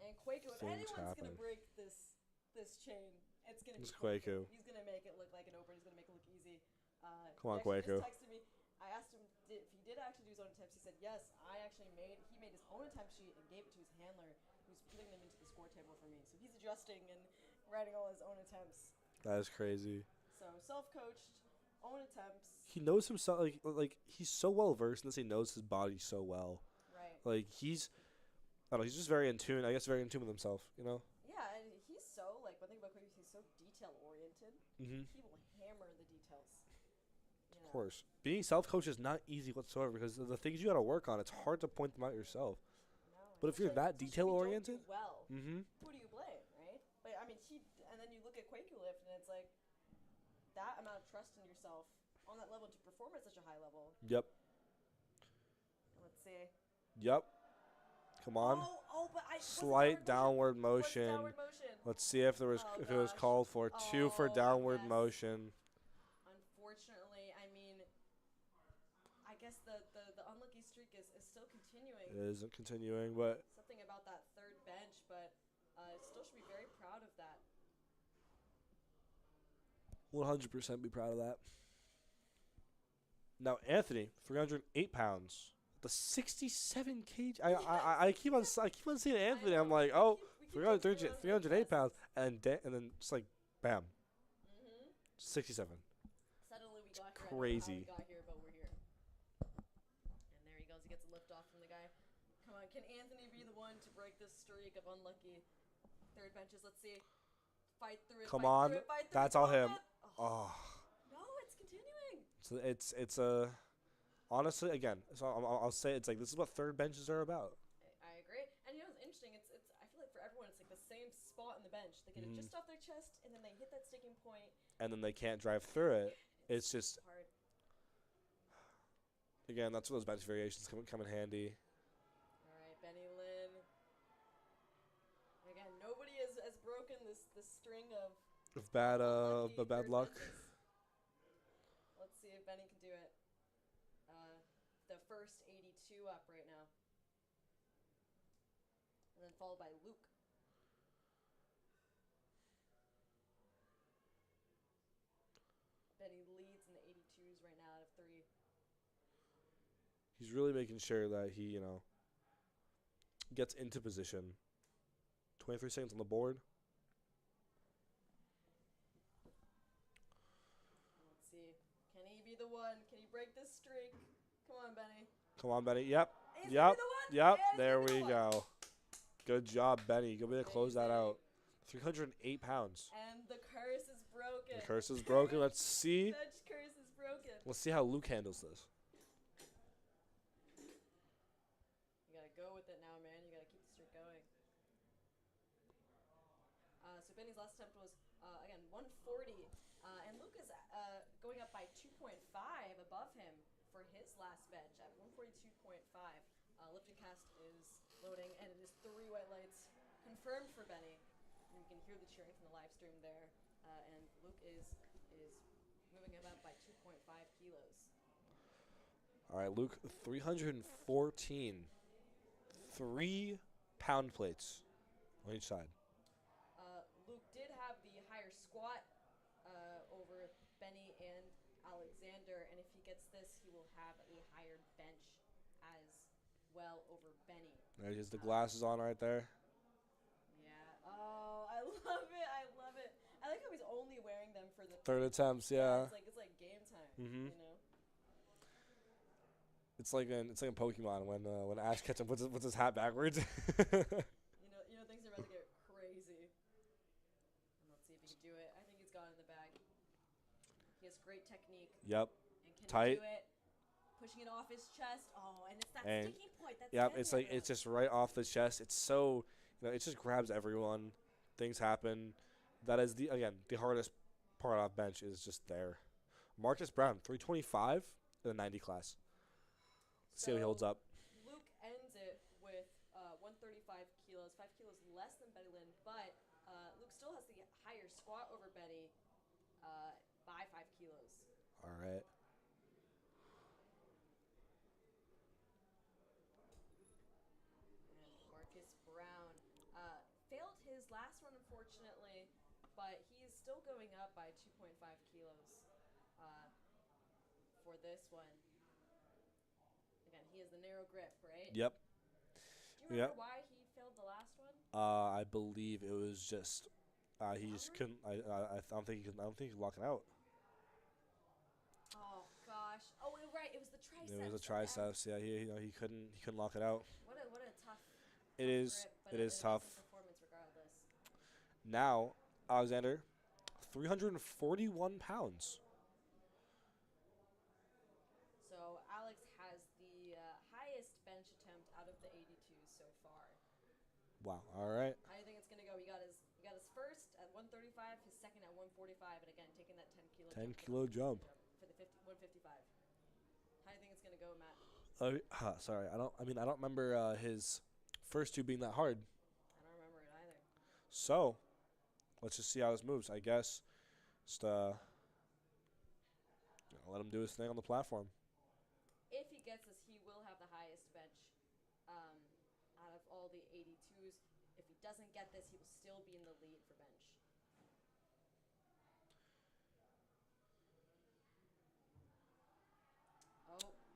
[SPEAKER 2] And Kwaku, if
[SPEAKER 1] Things
[SPEAKER 2] anyone's
[SPEAKER 1] happen.
[SPEAKER 2] gonna break this chain, it's gonna be
[SPEAKER 1] It's Kwaku.
[SPEAKER 2] He's gonna make it look like an opener. He's gonna make it look easy.
[SPEAKER 1] Come on,
[SPEAKER 2] he actually
[SPEAKER 1] Kwaku.
[SPEAKER 2] just texted me. I asked him if he did actually do his own attempts. He said yes. He made his own attempt sheet and gave it to his handler, who's putting them into the score table for me. So he's adjusting and writing all his own attempts.
[SPEAKER 1] That is crazy.
[SPEAKER 2] So self-coached, own attempts.
[SPEAKER 1] He knows himself. Like he's so well versed in this. He knows his body so well.
[SPEAKER 2] Right.
[SPEAKER 1] Like I don't know. He's just very in tune. I guess very in tune with himself. You know.
[SPEAKER 2] Yeah, and he's so one thing about Kwaku, he's so detail oriented.
[SPEAKER 1] Mhm.
[SPEAKER 2] He will hammer the details.
[SPEAKER 1] Of course. Being self-coached is not easy whatsoever because the things you got to work on, it's hard to point them out yourself.
[SPEAKER 2] No,
[SPEAKER 1] But if you're that
[SPEAKER 2] especially if you
[SPEAKER 1] detail-oriented,
[SPEAKER 2] don't do well,
[SPEAKER 1] mm-hmm.
[SPEAKER 2] who do you blame, right? But I mean, and then you look at Kwaku lift, and it's like that amount of trust in yourself on that level to perform at such a high level.
[SPEAKER 1] Yep.
[SPEAKER 2] Let's see.
[SPEAKER 1] Yep. Come on.
[SPEAKER 2] But
[SPEAKER 1] Slight downward
[SPEAKER 2] What's
[SPEAKER 1] motion.
[SPEAKER 2] downward motion?
[SPEAKER 1] Let's see if it was
[SPEAKER 2] Gosh.
[SPEAKER 1] called for. 2 for downward
[SPEAKER 2] yes.
[SPEAKER 1] motion.
[SPEAKER 2] Unfortunately, I mean, I guess the unlucky streak is still continuing.
[SPEAKER 1] It isn't continuing, but
[SPEAKER 2] Something about that third bench, but still should be very proud of that.
[SPEAKER 1] 100% be proud of that. Now Anthony, 308 pounds. The 67 kg. I keep on seeing Anthony. I'm like, oh,
[SPEAKER 2] We keep
[SPEAKER 1] 308 pounds, and then just like, bam, 67.
[SPEAKER 2] Suddenly we got here.
[SPEAKER 1] Crazy.
[SPEAKER 2] I don't know how we got here, but we're here. And there he goes. He gets a lift off from the guy. Come on, can Anthony be the one to break this streak of unlucky third benches? Let's see. Fight through it.
[SPEAKER 1] Come
[SPEAKER 2] fight
[SPEAKER 1] on,
[SPEAKER 2] through it, fight through
[SPEAKER 1] that's
[SPEAKER 2] it.
[SPEAKER 1] all
[SPEAKER 2] Come on,
[SPEAKER 1] him.
[SPEAKER 2] man.
[SPEAKER 1] Oh.
[SPEAKER 2] No, it's continuing.
[SPEAKER 1] So it's a honestly again. So I'll say it's like this is what third benches are about.
[SPEAKER 2] I agree. And you know what's interesting? It's I feel like for everyone it's like the same spot in the bench. They get it just off their chest and then they hit that sticking point.
[SPEAKER 1] And then they can't drive through it. It's just
[SPEAKER 2] hard.
[SPEAKER 1] again that's where those bench variations come in handy.
[SPEAKER 2] All right, Benny Lynn. Again, nobody has broken this string of
[SPEAKER 1] Bad
[SPEAKER 2] unlucky
[SPEAKER 1] bad
[SPEAKER 2] third
[SPEAKER 1] luck.
[SPEAKER 2] benches. Let's see if Benny can do it. The first 82 up right now. And then followed by Luke. Benny leads in the 82s right now out of 3.
[SPEAKER 1] He's really making sure that he, gets into position. 23 seconds on the board.
[SPEAKER 2] Let's see. Can he be the one? Can he break this streak? Come on, Benny.
[SPEAKER 1] Come on, Benny. Yep.
[SPEAKER 2] He's
[SPEAKER 1] Yep.
[SPEAKER 2] gonna be the one?
[SPEAKER 1] Yep.
[SPEAKER 2] Yeah, he's
[SPEAKER 1] There
[SPEAKER 2] gonna be
[SPEAKER 1] we
[SPEAKER 2] the one.
[SPEAKER 1] go. Good job, Benny. Good way to close that
[SPEAKER 2] Amazing.
[SPEAKER 1] out. 308 pounds.
[SPEAKER 2] And the curse is broken.
[SPEAKER 1] The curse is broken. Let's see.
[SPEAKER 2] Bench curse is broken.
[SPEAKER 1] Let's see how Luke handles this.
[SPEAKER 2] You gotta go with it now, man. You gotta keep the streak going. So Benny's last attempt was, again, 140. And Luke is going up by 2.5 above him for his last bench at 142.5. Lifting cast is loading, and it is 3 white lights confirmed for Benny. And you can hear the cheering from the live stream there. And Luke is moving him up by 2.5 kilos.
[SPEAKER 1] All right, Luke, 314. 3 pound plates on each side.
[SPEAKER 2] Luke did have the higher squat over Benny and Alexander, and if he gets this, he will have a higher bench as well over Benny.
[SPEAKER 1] There's the glasses on right there.
[SPEAKER 2] Yeah. Oh, I love it. I love it. I like how he's only wearing them for the
[SPEAKER 1] Third attempts, yeah.
[SPEAKER 2] It's like game time.
[SPEAKER 1] Mhm.
[SPEAKER 2] You know.
[SPEAKER 1] It's like in Pokemon when Ash Ketchum puts his hat backwards.
[SPEAKER 2] You know things are about to get crazy. And let's see if he can do it. I think he's got it in the bag. He has great technique.
[SPEAKER 1] Yep.
[SPEAKER 2] And can
[SPEAKER 1] Tight.
[SPEAKER 2] he do it? Pushing it off his chest. Oh, and it's that sticking point. That's
[SPEAKER 1] yep.
[SPEAKER 2] getting
[SPEAKER 1] It's like
[SPEAKER 2] him.
[SPEAKER 1] it's just right off the chest. It's so it just grabs everyone. Things happen. That is the hardest part off bench is just there. Marcus Brown, 325 in the 90 class. Let's see how he holds up.
[SPEAKER 2] Luke ends it with 135 kilos, 5 kilos less than Betty Lynn, but Luke still has the higher squat over Betty by 5 kilos.
[SPEAKER 1] All right.
[SPEAKER 2] And Marcus Brown failed his last one, unfortunately, but he is still going up by 2.5 kilos for this one. Again, he has the narrow grip, right?
[SPEAKER 1] Yep.
[SPEAKER 2] Do you remember why he failed the last one?
[SPEAKER 1] I believe it was just he just couldn't. I don't think he could lock it out.
[SPEAKER 2] Oh gosh! Oh, right. It was the triceps.
[SPEAKER 1] It was the triceps. Yeah, he couldn't lock it out.
[SPEAKER 2] What a tough.
[SPEAKER 1] It is.
[SPEAKER 2] Grip, but
[SPEAKER 1] It is tough.
[SPEAKER 2] Performance regardless.
[SPEAKER 1] Now Alexander, 341 pounds.
[SPEAKER 2] So Alex has the highest bench attempt out of the 82s so far.
[SPEAKER 1] Wow. All right.
[SPEAKER 2] How do you think it's gonna go? He got his first at 135, his second at 145, and again taking that 10 kilo.
[SPEAKER 1] 10 kilo jump.
[SPEAKER 2] For the 155. How do you think it's gonna go, Matt?
[SPEAKER 1] Sorry. I don't remember his first 2 being that hard.
[SPEAKER 2] I don't remember it either.
[SPEAKER 1] So, let's just see how this moves. I guess just let him do his thing on the platform.
[SPEAKER 2] If he gets this, he will have the highest bench out of all the 82s. If he doesn't get this, he will still be in the lead for bench.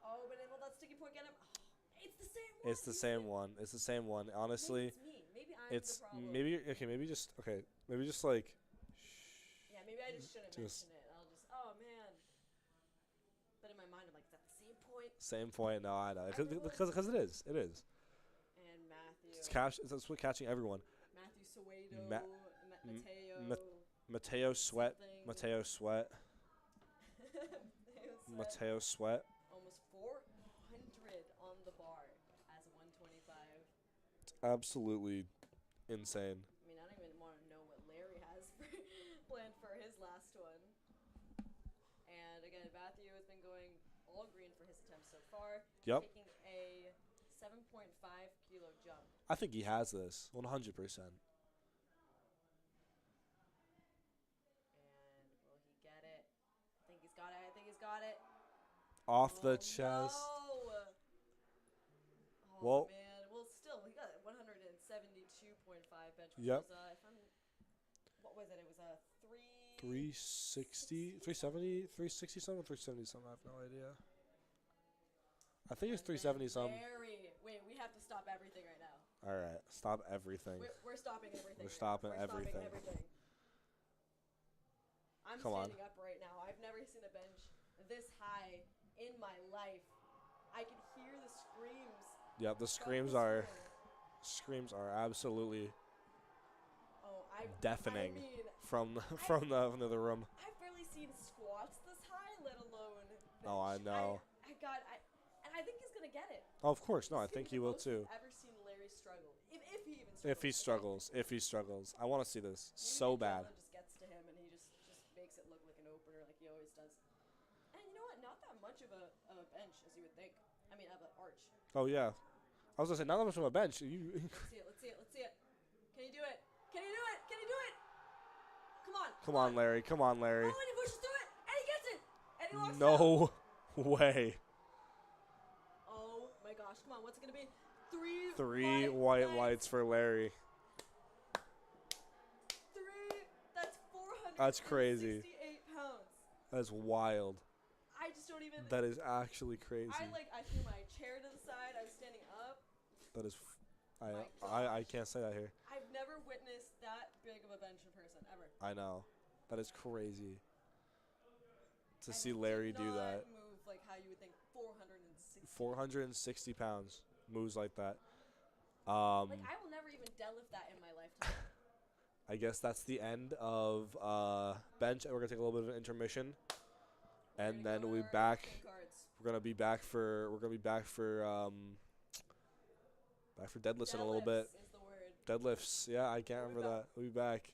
[SPEAKER 2] Oh, but will that sticky point get him? Oh, it's the same one.
[SPEAKER 1] It's the same one. It's the same one. Honestly,
[SPEAKER 2] maybe it's me. Maybe I'm the problem.
[SPEAKER 1] Maybe just like.
[SPEAKER 2] Yeah, maybe I just shouldn't mention it. I'll just, oh man. But in my mind, I'm like, is that the same point?
[SPEAKER 1] Same point. No, I know. Because it is. It is.
[SPEAKER 2] And Matthew.
[SPEAKER 1] It's what catching everyone.
[SPEAKER 2] Matthew Suedo. Mateo.
[SPEAKER 1] Mateo Sweat.
[SPEAKER 2] something.
[SPEAKER 1] Mateo Sweat. Mateo Sweat.
[SPEAKER 2] Almost 400 on the bar as a 125.
[SPEAKER 1] It's absolutely insane.
[SPEAKER 2] I mean, I don't even want to know what Larry has planned for his last one. And again, Matthew has been going all green for his attempts so far.
[SPEAKER 1] Yep.
[SPEAKER 2] Taking a 7.5 kilo jump.
[SPEAKER 1] I think he has this 100%.
[SPEAKER 2] And will he get it? I think he's got it. I think he's got it.
[SPEAKER 1] Off the
[SPEAKER 2] Oh,
[SPEAKER 1] chest.
[SPEAKER 2] No. Oh,
[SPEAKER 1] Well-
[SPEAKER 2] man. Well, still, he got it. 172
[SPEAKER 1] Yep.
[SPEAKER 2] It was, what was it? It was a
[SPEAKER 1] 360, 370, 360 something, 370 something. I have no idea. I think it's 370 something.
[SPEAKER 2] Wait, we have to stop everything right now.
[SPEAKER 1] All right, stop everything.
[SPEAKER 2] We're stopping everything.
[SPEAKER 1] We're stopping everything.
[SPEAKER 2] Stopping everything. I'm
[SPEAKER 1] Come on.
[SPEAKER 2] standing up right now. I've never seen a bench this high in my life. I can hear the screams.
[SPEAKER 1] Yep, the screams are absolutely deafening from the other room.
[SPEAKER 2] I've barely seen squats this high, let alone bench.
[SPEAKER 1] Oh, I know.
[SPEAKER 2] And I think he's gonna get it.
[SPEAKER 1] Oh, of course, no, I think he will too.
[SPEAKER 2] I've ever seen Larry struggle, if he even struggles.
[SPEAKER 1] If he struggles, I want to see this so bad.
[SPEAKER 2] Just gets to him and he just makes it look like an opener, like he always does. And you know what? Not that much of a bench as you would think. I mean, of an arch.
[SPEAKER 1] Oh yeah, I was gonna say not that much from a bench.
[SPEAKER 2] Let's see it. Can you do it? Can you do it? Come on,
[SPEAKER 1] Larry. Come on, Larry.
[SPEAKER 2] Oh, and he pushes through it, and he gets it, and he locks it
[SPEAKER 1] No way.
[SPEAKER 2] Oh my gosh! Come on, what's it gonna be?
[SPEAKER 1] Three white lights for Larry.
[SPEAKER 2] That's 468
[SPEAKER 1] That's crazy.
[SPEAKER 2] pounds.
[SPEAKER 1] That's wild.
[SPEAKER 2] I just don't even.
[SPEAKER 1] That is actually crazy.
[SPEAKER 2] I threw my chair to the side. I was standing up.
[SPEAKER 1] That is, I can't say that here.
[SPEAKER 2] I've never witnessed that big of a bench in person ever.
[SPEAKER 1] I know, that is crazy. To see Larry do that.
[SPEAKER 2] Move like how you would think 460.
[SPEAKER 1] 460 pounds moves like that.
[SPEAKER 2] I will never even deadlift that in my lifetime.
[SPEAKER 1] I guess that's the end of bench. We're gonna take a little bit of an intermission, and then we'll be back. We're gonna be back for deadlifts in a little bit.
[SPEAKER 2] Is the word.
[SPEAKER 1] Deadlifts. Yeah, I can't remember that. We'll be back.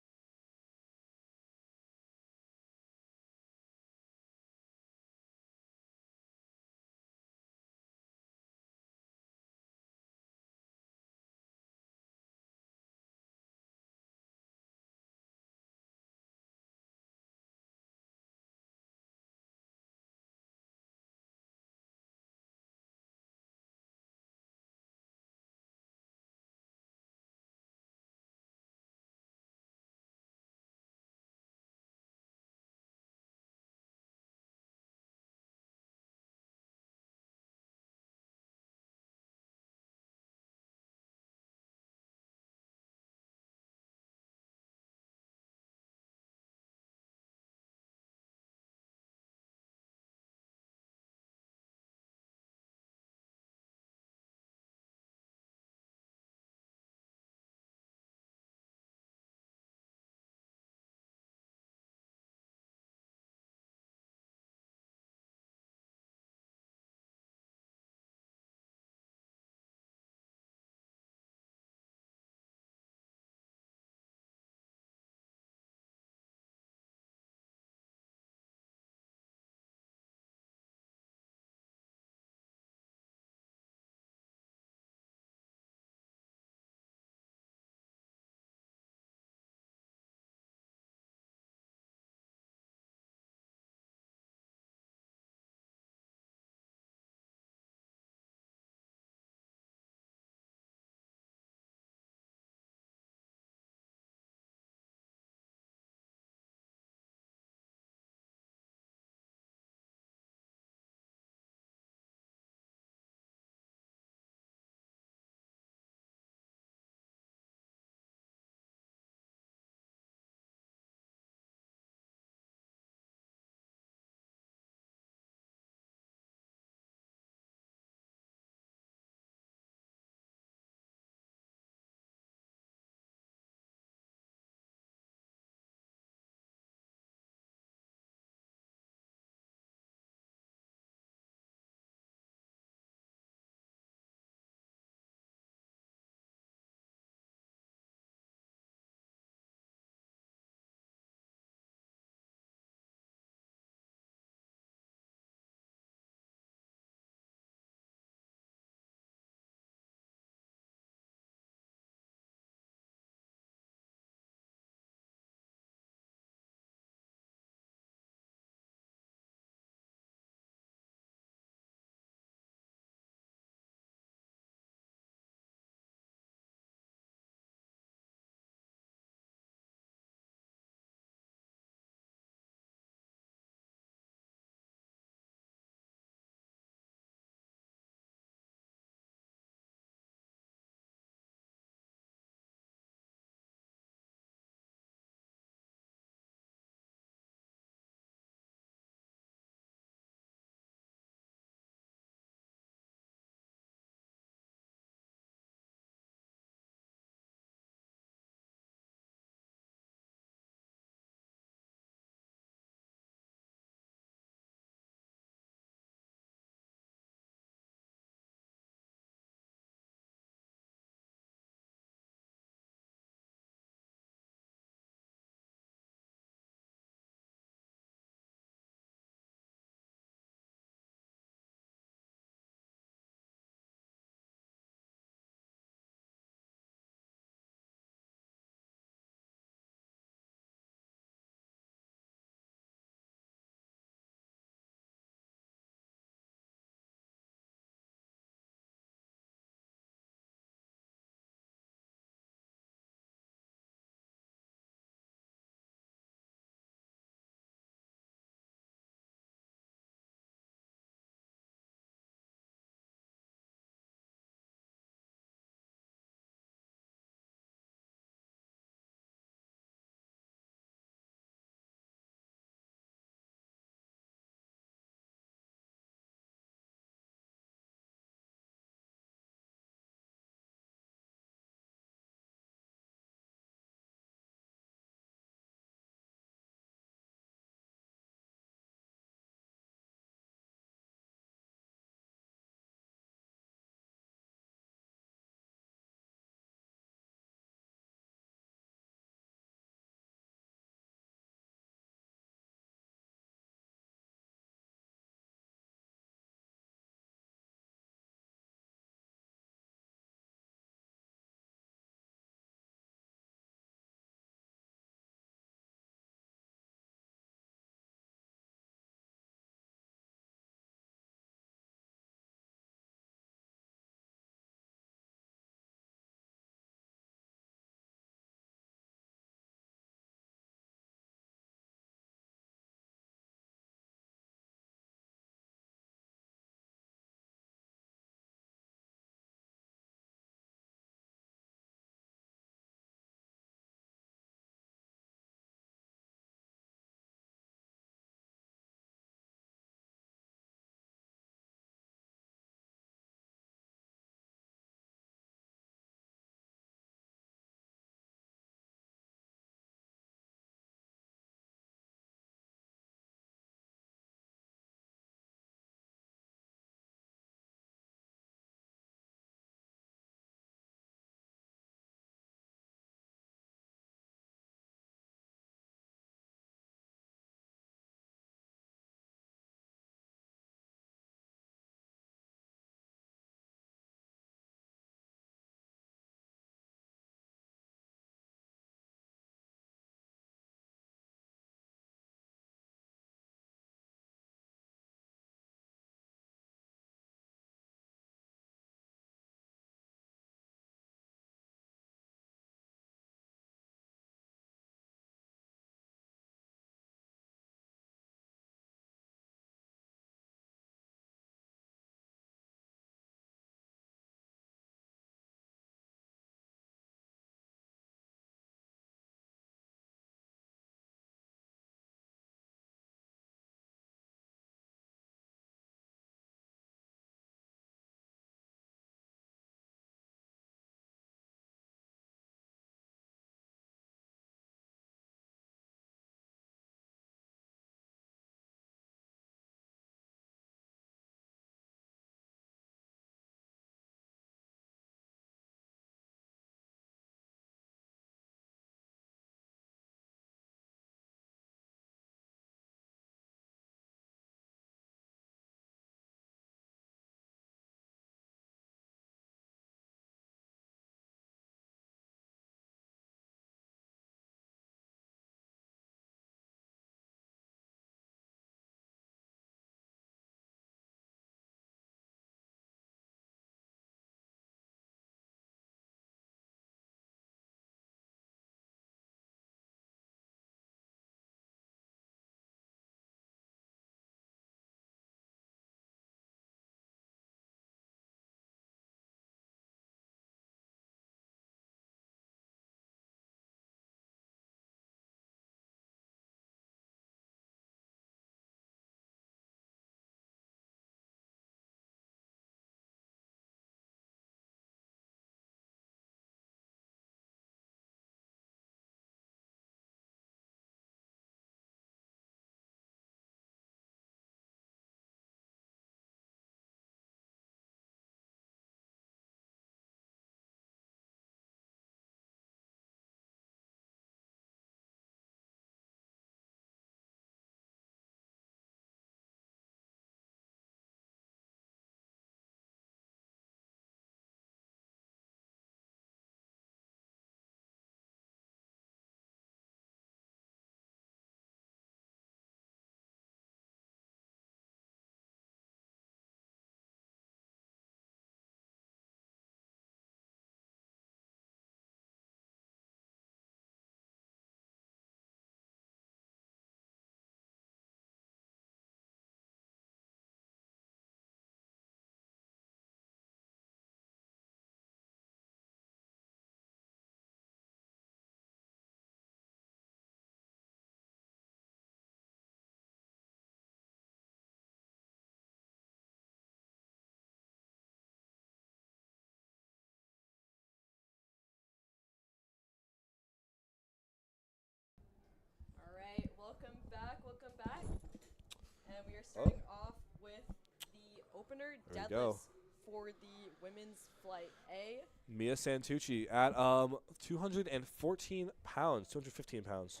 [SPEAKER 2] we are starting off with the opener
[SPEAKER 1] There we go.
[SPEAKER 2] deadlifts for the women's flight A.
[SPEAKER 1] Mia Santucci at 214 pounds, 215 pounds.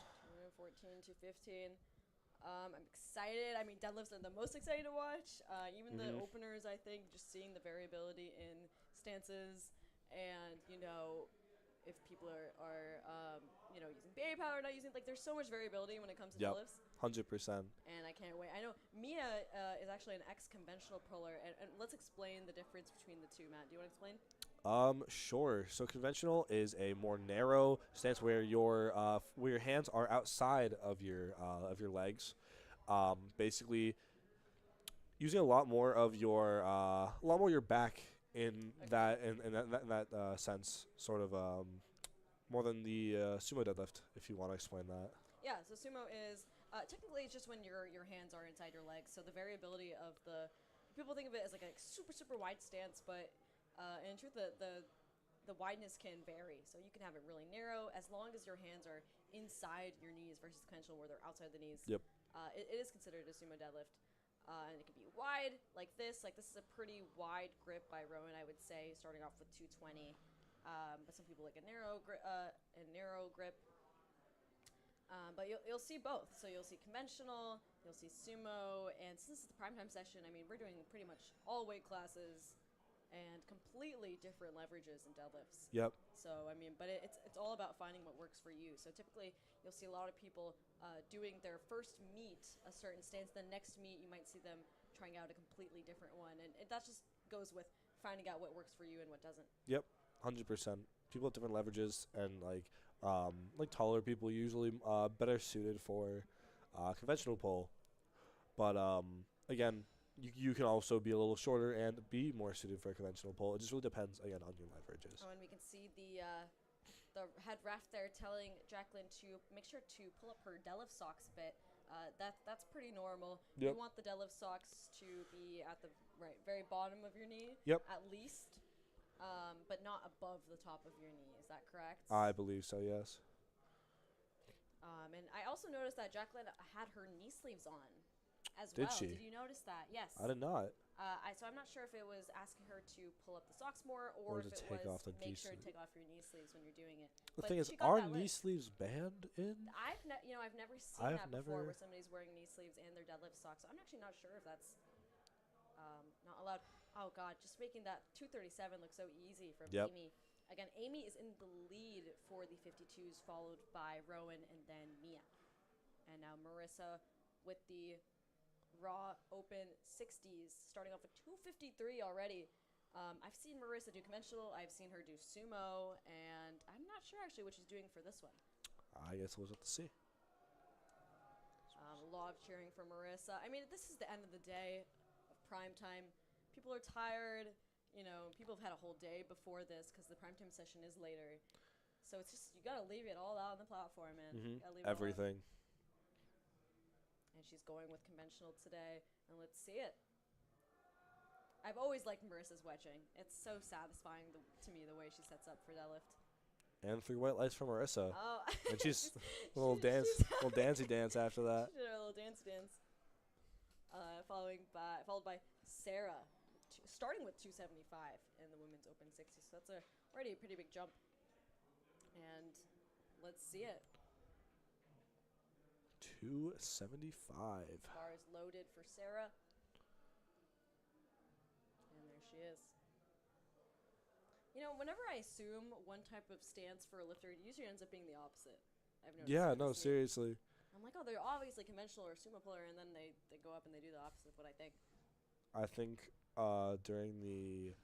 [SPEAKER 2] 14 to 15. I'm excited. I mean, deadlifts are the most exciting to watch. Even the openers, I think, just seeing the variability in stances and, if people are using baby powder, not using, there's so much variability when it comes to deadlifts.
[SPEAKER 1] 100%.
[SPEAKER 2] And I can't wait. I know Mia is actually an ex-conventional puller, and let's explain the difference between the two, Matt. Do you want to explain?
[SPEAKER 1] Sure. So conventional is a more narrow stance where your hands are outside of your legs. Basically, using a lot more of your back in that sense, sort of more than the sumo deadlift, if you want to explain that.
[SPEAKER 2] Yeah. So sumo is technically it's just when your hands are inside your legs. So the variability of people think of it as like a super wide stance, but in truth, the wideness can vary. So you can have it really narrow as long as your hands are inside your knees versus conventional where they're outside the knees.
[SPEAKER 1] Yep.
[SPEAKER 2] It is considered a sumo deadlift. And it can be wide like this. Like this is a pretty wide grip by Rowan, I would say, starting off with 220. But some people like a narrow grip. But you'll see both. So you'll see conventional, you'll see sumo, and since it's the primetime session, I mean, we're doing pretty much all weight classes and completely different leverages and deadlifts.
[SPEAKER 1] Yep.
[SPEAKER 2] So, I mean, but it's all about finding what works for you. So typically, you'll see a lot of people doing their first meet a certain stance. The next meet, you might see them trying out a completely different one. And that just goes with finding out what works for you and what doesn't.
[SPEAKER 1] Yep, 100%. People have different leverages, and like taller people usually better suited for conventional pull. But again, you can also be a little shorter and be more suited for a conventional pull. It just really depends, again, on your leverages.
[SPEAKER 2] Oh, and we can see the head ref there telling Jacqueline to make sure to pull up her deadlift socks a bit. That's pretty normal.
[SPEAKER 1] Yep.
[SPEAKER 2] You want the deadlift socks to be at the very bottom of your knee,
[SPEAKER 1] yep,
[SPEAKER 2] at least, but not above the top of your knee. Is that correct?
[SPEAKER 1] I believe so, yes.
[SPEAKER 2] And I also noticed that Jacqueline had her knee sleeves on as
[SPEAKER 1] Did
[SPEAKER 2] well.
[SPEAKER 1] she?
[SPEAKER 2] Did you notice that? Yes.
[SPEAKER 1] I did not.
[SPEAKER 2] So I'm not sure if it was asking her to pull up the socks more or if
[SPEAKER 1] to
[SPEAKER 2] it
[SPEAKER 1] take
[SPEAKER 2] was
[SPEAKER 1] off the
[SPEAKER 2] make
[SPEAKER 1] knee
[SPEAKER 2] sure to
[SPEAKER 1] sleeve.
[SPEAKER 2] take off your knee sleeves when you're doing it.
[SPEAKER 1] The
[SPEAKER 2] But
[SPEAKER 1] thing is,
[SPEAKER 2] she got
[SPEAKER 1] are
[SPEAKER 2] that
[SPEAKER 1] knee
[SPEAKER 2] lift.
[SPEAKER 1] sleeves banned in?
[SPEAKER 2] I've never seen
[SPEAKER 1] I've
[SPEAKER 2] that before
[SPEAKER 1] never-
[SPEAKER 2] where somebody's wearing knee sleeves and their deadlift socks. So I'm actually not sure if that's not allowed. Oh God, just making that 237 look so easy from
[SPEAKER 1] Yep.
[SPEAKER 2] Amy. Again, Amy is in the lead for the 52s, followed by Rowan and then Mia. And now Marissa with the raw open 60s, starting off with 253 already. I've seen Marissa do conventional. I've seen her do sumo, and I'm not sure actually what she's doing for this one.
[SPEAKER 1] I guess we'll have to see.
[SPEAKER 2] A lot of cheering for Marissa. I mean, this is the end of the day of prime time. People are tired. People have had a whole day before this because the primetime session is later. So it's just, you got to leave it all out on the platform, man. You gotta leave it all out.
[SPEAKER 1] Everything.
[SPEAKER 2] And she's going with conventional today, and let's see it. I've always liked Marissa's wedging. It's so satisfying to me the way she sets up for deadlift.
[SPEAKER 1] And 3 white lights from Marissa.
[SPEAKER 2] Oh,
[SPEAKER 1] And she's a little dancey dance after that.
[SPEAKER 2] She did her little dance. Followed by Sarah, starting with 275 in the women's open 60. So that's already a pretty big jump. And let's see it.
[SPEAKER 1] 275.
[SPEAKER 2] Bar is loaded for Sarah. And there she is. Whenever I assume one type of stance for a lifter, it usually ends up being the opposite. I've noticed.
[SPEAKER 1] Yeah,
[SPEAKER 2] with
[SPEAKER 1] no,
[SPEAKER 2] this meet.
[SPEAKER 1] seriously.
[SPEAKER 2] I'm like, oh, they're obviously conventional or sumo puller, and then they go up and they do the opposite of what I think.
[SPEAKER 1] I think during the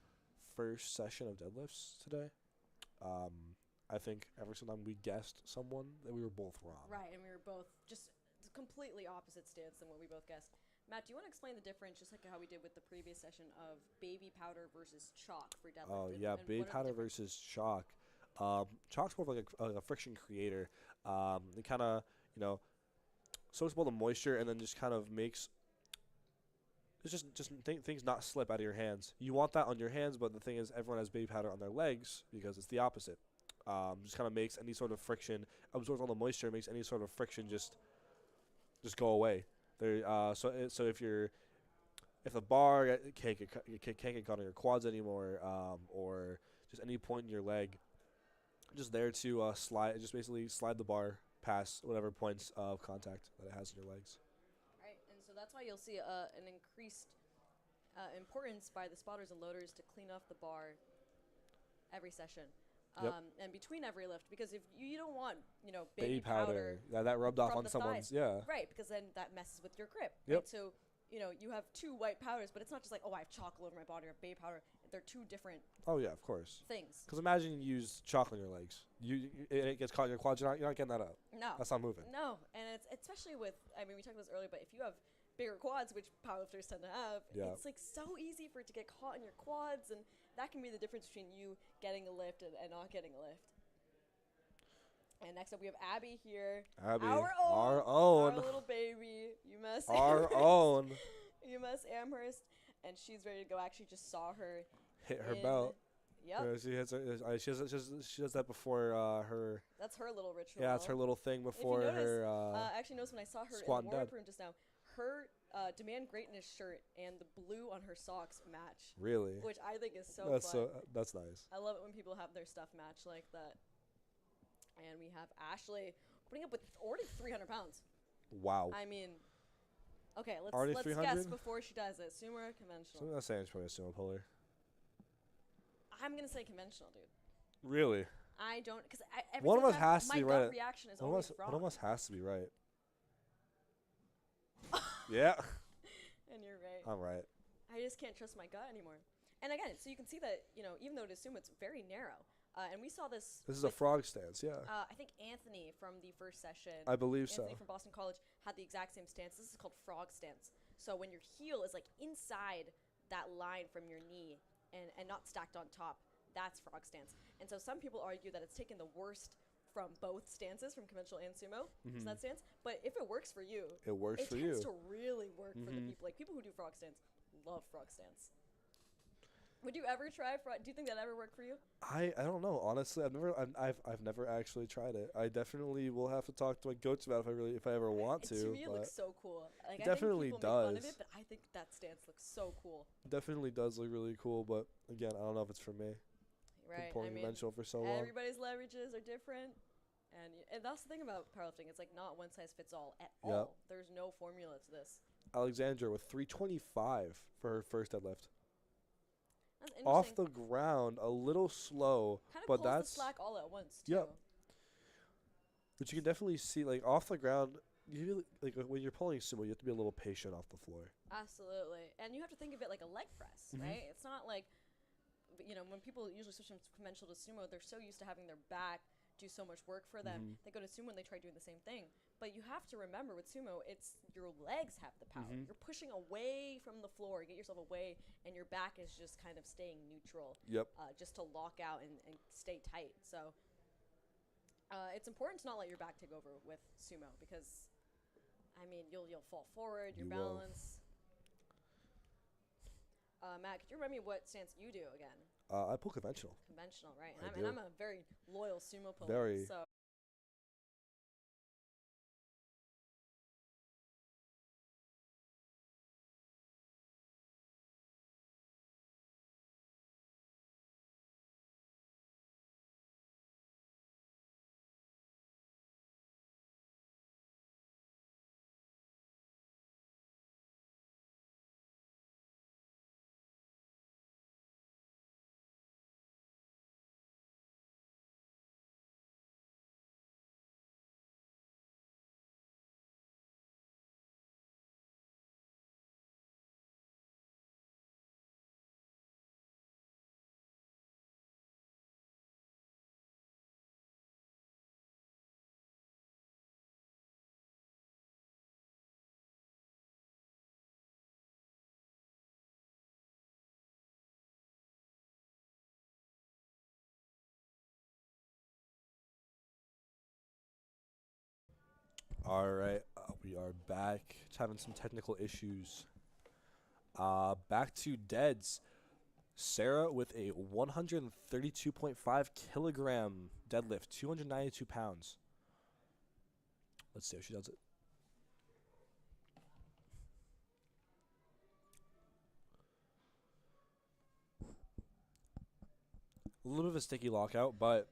[SPEAKER 1] first session of deadlifts today, I think every single time we guessed someone, that we were both wrong.
[SPEAKER 2] Right, and we were both just completely opposite stance than what we both guessed. Matt, do you want to explain the difference, just like how we did with the previous session, of baby powder versus chalk for deadlift?
[SPEAKER 1] Oh, yeah,
[SPEAKER 2] and
[SPEAKER 1] baby
[SPEAKER 2] what are the
[SPEAKER 1] powder
[SPEAKER 2] difference?
[SPEAKER 1] versus chalk. Chalk's more of like a friction creator. It kind of, soaks up all the moisture and then just kind of makes things not slip out of your hands. You want that on your hands, but the thing is, everyone has baby powder on their legs because it's the opposite. Just kind of makes any sort of friction, absorbs all the moisture, makes any sort of friction just go away. There, so if the bar can't get caught on your quads anymore, or just any point in your leg, just there to slide, just basically slide the bar past whatever points of contact that it has in your legs.
[SPEAKER 2] Right, and so that's why you'll see an increased importance by the spotters and loaders to clean off the bar every session.
[SPEAKER 1] Yep.
[SPEAKER 2] And between every lift, because if you don't want,
[SPEAKER 1] Baby powder. Yeah, that rubbed off
[SPEAKER 2] from
[SPEAKER 1] on
[SPEAKER 2] the
[SPEAKER 1] someone's.
[SPEAKER 2] thighs.
[SPEAKER 1] Yeah.
[SPEAKER 2] Right, because then that messes with your grip.
[SPEAKER 1] Yep.
[SPEAKER 2] Right? So, you have two white powders, but it's not just like, oh, I have chalk all over my body or baby powder. They're two different
[SPEAKER 1] Oh yeah, of course.
[SPEAKER 2] things.
[SPEAKER 1] Because imagine you use chalk on your legs. It gets caught in your quads. You're not getting that up.
[SPEAKER 2] No.
[SPEAKER 1] That's not moving.
[SPEAKER 2] No, and it's especially with, I mean, we talked about this earlier, but if you have bigger quads, which powerlifters tend to have, it's like so easy for it to get caught in your quads, and that can be the difference between you getting a lift and not getting a lift. And next up, we have Abby here.
[SPEAKER 1] Abby,
[SPEAKER 2] our
[SPEAKER 1] own,
[SPEAKER 2] little baby, UMass
[SPEAKER 1] our own,
[SPEAKER 2] UMass Amherst, and she's ready to go. Actually, just saw her
[SPEAKER 1] hit her belt.
[SPEAKER 2] Yep.
[SPEAKER 1] She hits her, she does that before her.
[SPEAKER 2] That's her little ritual.
[SPEAKER 1] Yeah, it's her little thing before
[SPEAKER 2] if you notice,
[SPEAKER 1] her.
[SPEAKER 2] I actually noticed when I saw her in the warm-up room just now, her Demand Greatness shirt and the blue on her socks match.
[SPEAKER 1] Really?
[SPEAKER 2] Which I think is so fun.
[SPEAKER 1] That's nice.
[SPEAKER 2] I love it when people have their stuff match like that. And we have Ashley putting up with already 300 pounds.
[SPEAKER 1] Wow.
[SPEAKER 2] I mean, okay, let's guess before she does it. Sumo or conventional?
[SPEAKER 1] So I'm not saying it's probably a sumo puller.
[SPEAKER 2] I'm going to say conventional, dude.
[SPEAKER 1] Really?
[SPEAKER 2] I don't, because
[SPEAKER 1] one of us has to be right.
[SPEAKER 2] My gut reaction is always wrong.
[SPEAKER 1] One of us has to be right. Yeah.
[SPEAKER 2] And you're right.
[SPEAKER 1] I'm right.
[SPEAKER 2] I just can't trust my gut anymore. And again, so you can see that, even though it is sumo, it's very narrow. And we saw this.
[SPEAKER 1] This is a frog stance, yeah.
[SPEAKER 2] I think Anthony from the first session.
[SPEAKER 1] I believe
[SPEAKER 2] Anthony from Boston College had the exact same stance. This is called frog stance. So when your heel is like inside that line from your knee and not stacked on top, that's frog stance. And so some people argue that it's taken the worst from both stances, from conventional and sumo, so that stance. But if it works for you,
[SPEAKER 1] it works for you.
[SPEAKER 2] It tends to really work for the people. Like people who do frog stance love frog stance. Would you ever try frog? Do you think that ever worked for you?
[SPEAKER 1] I don't know. Honestly, I've never actually tried it. I definitely will have to talk to my coach about if I ever want to.
[SPEAKER 2] To me, it looks so cool. Like,
[SPEAKER 1] it definitely
[SPEAKER 2] think people
[SPEAKER 1] does.
[SPEAKER 2] make fun of it, but I think that stance looks so cool.
[SPEAKER 1] It definitely does look really cool, but again, I don't know if it's for me.
[SPEAKER 2] Right.
[SPEAKER 1] Conventional for so long.
[SPEAKER 2] Everybody's leverages are different, and that's the thing about powerlifting. It's like not one size fits all at all. There's no formula to this.
[SPEAKER 1] Alexandra with 325 for her first deadlift.
[SPEAKER 2] That's
[SPEAKER 1] off the ground, a little slow, but that's
[SPEAKER 2] the slack all at once too.
[SPEAKER 1] Yep. But you can definitely see, like, off the ground, when you're pulling sumo, you have to be a little patient off the floor.
[SPEAKER 2] Absolutely, and you have to think of it like a leg press, right? It's not like, when people usually switch from conventional to sumo, they're so used to having their back do so much work for them. They go to sumo and they try doing the same thing. But you have to remember with sumo, it's your legs have the power. You're pushing away from the floor, get yourself away, and your back is just kind of staying neutral.
[SPEAKER 1] Yep.
[SPEAKER 2] Just to lock out and stay tight. So it's important to not let your back take over with sumo because, I mean, you'll fall forward, your balance. Matt, could you remind me what stance you do again?
[SPEAKER 1] I pull conventional.
[SPEAKER 2] Conventional, right? And I'm a very loyal sumo puller.
[SPEAKER 1] Very.
[SPEAKER 2] So.
[SPEAKER 1] All right, we are back. Just having some technical issues. Back to deads. Sarah with a 132.5 kilogram deadlift, 292 pounds. Let's see how she does it. A little bit of a sticky lockout, but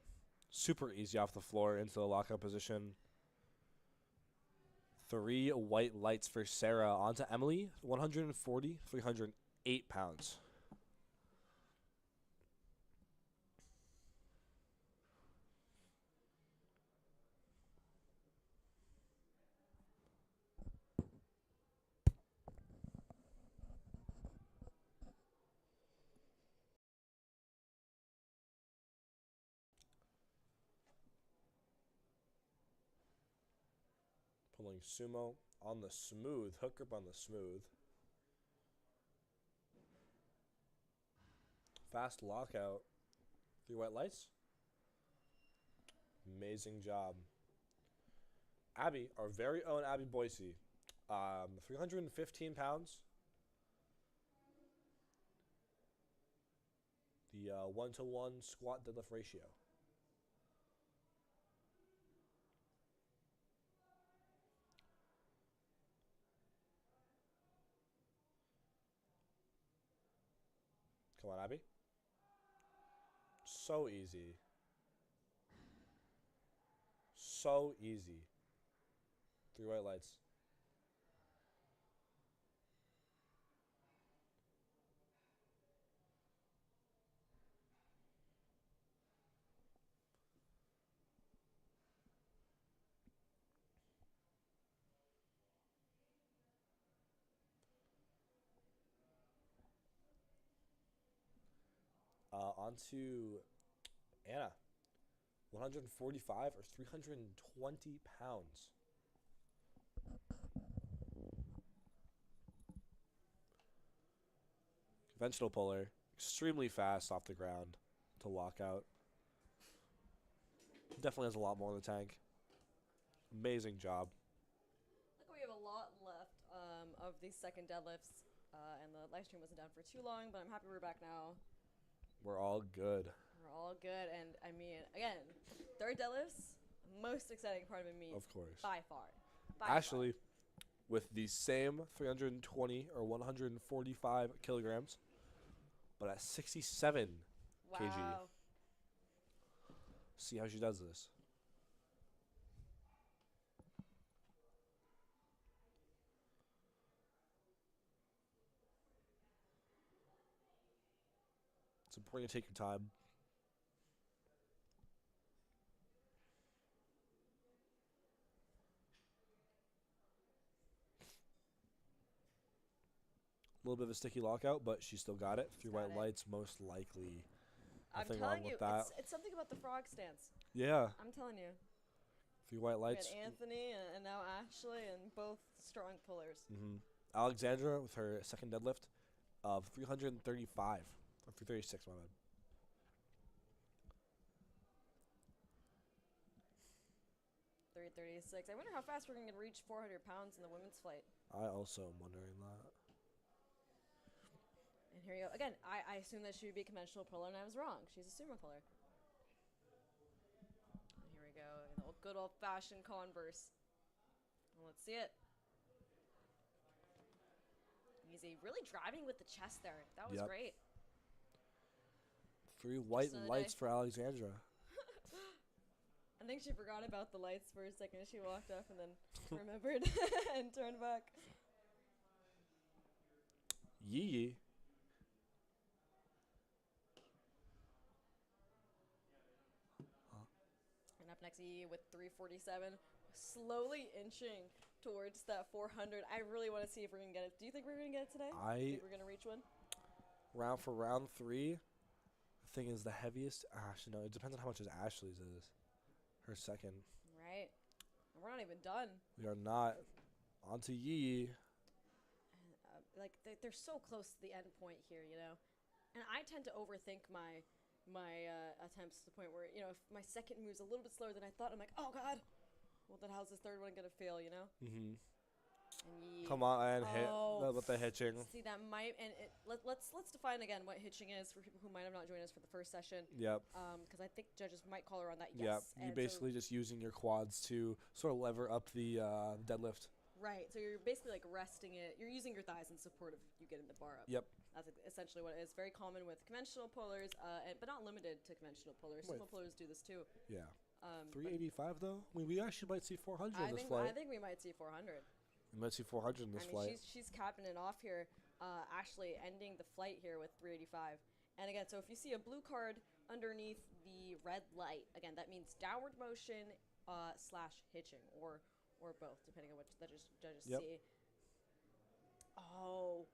[SPEAKER 1] super easy off the floor into the lockout position. 3 white lights for Sarah. On to Emily, 140, 308 pounds. Pulling sumo on the smooth, hook grip on the smooth. Fast lockout. 3 white lights. Amazing job. Abby, our very own Abby Boise, 315 pounds. The 1-to-1 squat deadlift ratio. Come on, Abby. So easy. So easy. 3 white lights. On to Anna. 145 or 320 pounds. Conventional puller. Extremely fast off the ground to lock out. Definitely has a lot more in the tank. Amazing job.
[SPEAKER 2] Look, we have a lot left of these second deadlifts, and the live stream wasn't down for too long, but I'm happy we're back now.
[SPEAKER 1] We're all good.
[SPEAKER 2] We're all good, and I mean, again, third deadlifts, most exciting part of me,
[SPEAKER 1] Of course.
[SPEAKER 2] by far.
[SPEAKER 1] Actually, with the same 320 or 145 kilograms, but at 67 kg.
[SPEAKER 2] Wow.
[SPEAKER 1] See how she does this. It's important to take your time. A little bit of a sticky lockout, but she still got it. 3 white lights, most likely.
[SPEAKER 2] I'm
[SPEAKER 1] Nothing
[SPEAKER 2] telling
[SPEAKER 1] wrong
[SPEAKER 2] you,
[SPEAKER 1] with that.
[SPEAKER 2] it's something about the frog stance.
[SPEAKER 1] Yeah.
[SPEAKER 2] I'm telling you.
[SPEAKER 1] 3 white
[SPEAKER 2] We had
[SPEAKER 1] lights.
[SPEAKER 2] Anthony and now Ashley, and both strong pullers.
[SPEAKER 1] Alexandra with her second deadlift of 335. Or 336, my bad.
[SPEAKER 2] .336. I wonder how fast we're going to reach 400 pounds in the women's flight.
[SPEAKER 1] I also am wondering that.
[SPEAKER 2] And here you go. Again, I assumed that she would be a conventional puller, and I was wrong. She's a sumo puller. And here we go. The good old-fashioned Converse. Well, let's see it. Easy. Really driving with the chest there. That was great.
[SPEAKER 1] 3 white lights for Alexandra.
[SPEAKER 2] I think she forgot about the lights for a second. She walked up and then remembered and turned back.
[SPEAKER 1] Yee.
[SPEAKER 2] And up next, Yee with 347, slowly inching towards that 400. I really want to see if we're going to get it. Do you think we're going to get it today? Do you think we're going to reach one?
[SPEAKER 1] Round for round 3, the thing is the heaviest. Actually, no, it depends on how much Ashley's is. Her second.
[SPEAKER 2] Right. And we're not even done.
[SPEAKER 1] We are not. On to Yee.
[SPEAKER 2] Like, they're so close to the end point here, you know? And I tend to overthink my attempts to the point where, you know, if my second move's a little bit slower than I thought, I'm like, oh, God. Well, then how's this third one going to fail, you know?
[SPEAKER 1] Mm-hmm.
[SPEAKER 2] And
[SPEAKER 1] Come on, and hit with the hitching.
[SPEAKER 2] See, that might, and let's define again what hitching is for people who might have not joined us for the first session.
[SPEAKER 1] Yep.
[SPEAKER 2] Because I think judges might call her on that.
[SPEAKER 1] Yep.
[SPEAKER 2] Yes.
[SPEAKER 1] You're basically just using your quads to sort of lever up the deadlift.
[SPEAKER 2] Right. So you're basically like resting it. You're using your thighs in support of you getting the bar up.
[SPEAKER 1] Yep.
[SPEAKER 2] That's essentially what it is. Very common with conventional pullers, but not limited to conventional pullers.
[SPEAKER 1] Wait.
[SPEAKER 2] Sumo pullers do this too.
[SPEAKER 1] Yeah.
[SPEAKER 2] But
[SPEAKER 1] 385 though. I mean, we actually might see 400 in this
[SPEAKER 2] I
[SPEAKER 1] flight.
[SPEAKER 2] think we might see 400.
[SPEAKER 1] We might see 400 in this flight.
[SPEAKER 2] She's capping it off here, actually ending the flight here with 385. And again, so if you see a blue card underneath the red light, again, that means downward motion / hitching, or both, depending on what the judges see. Oh,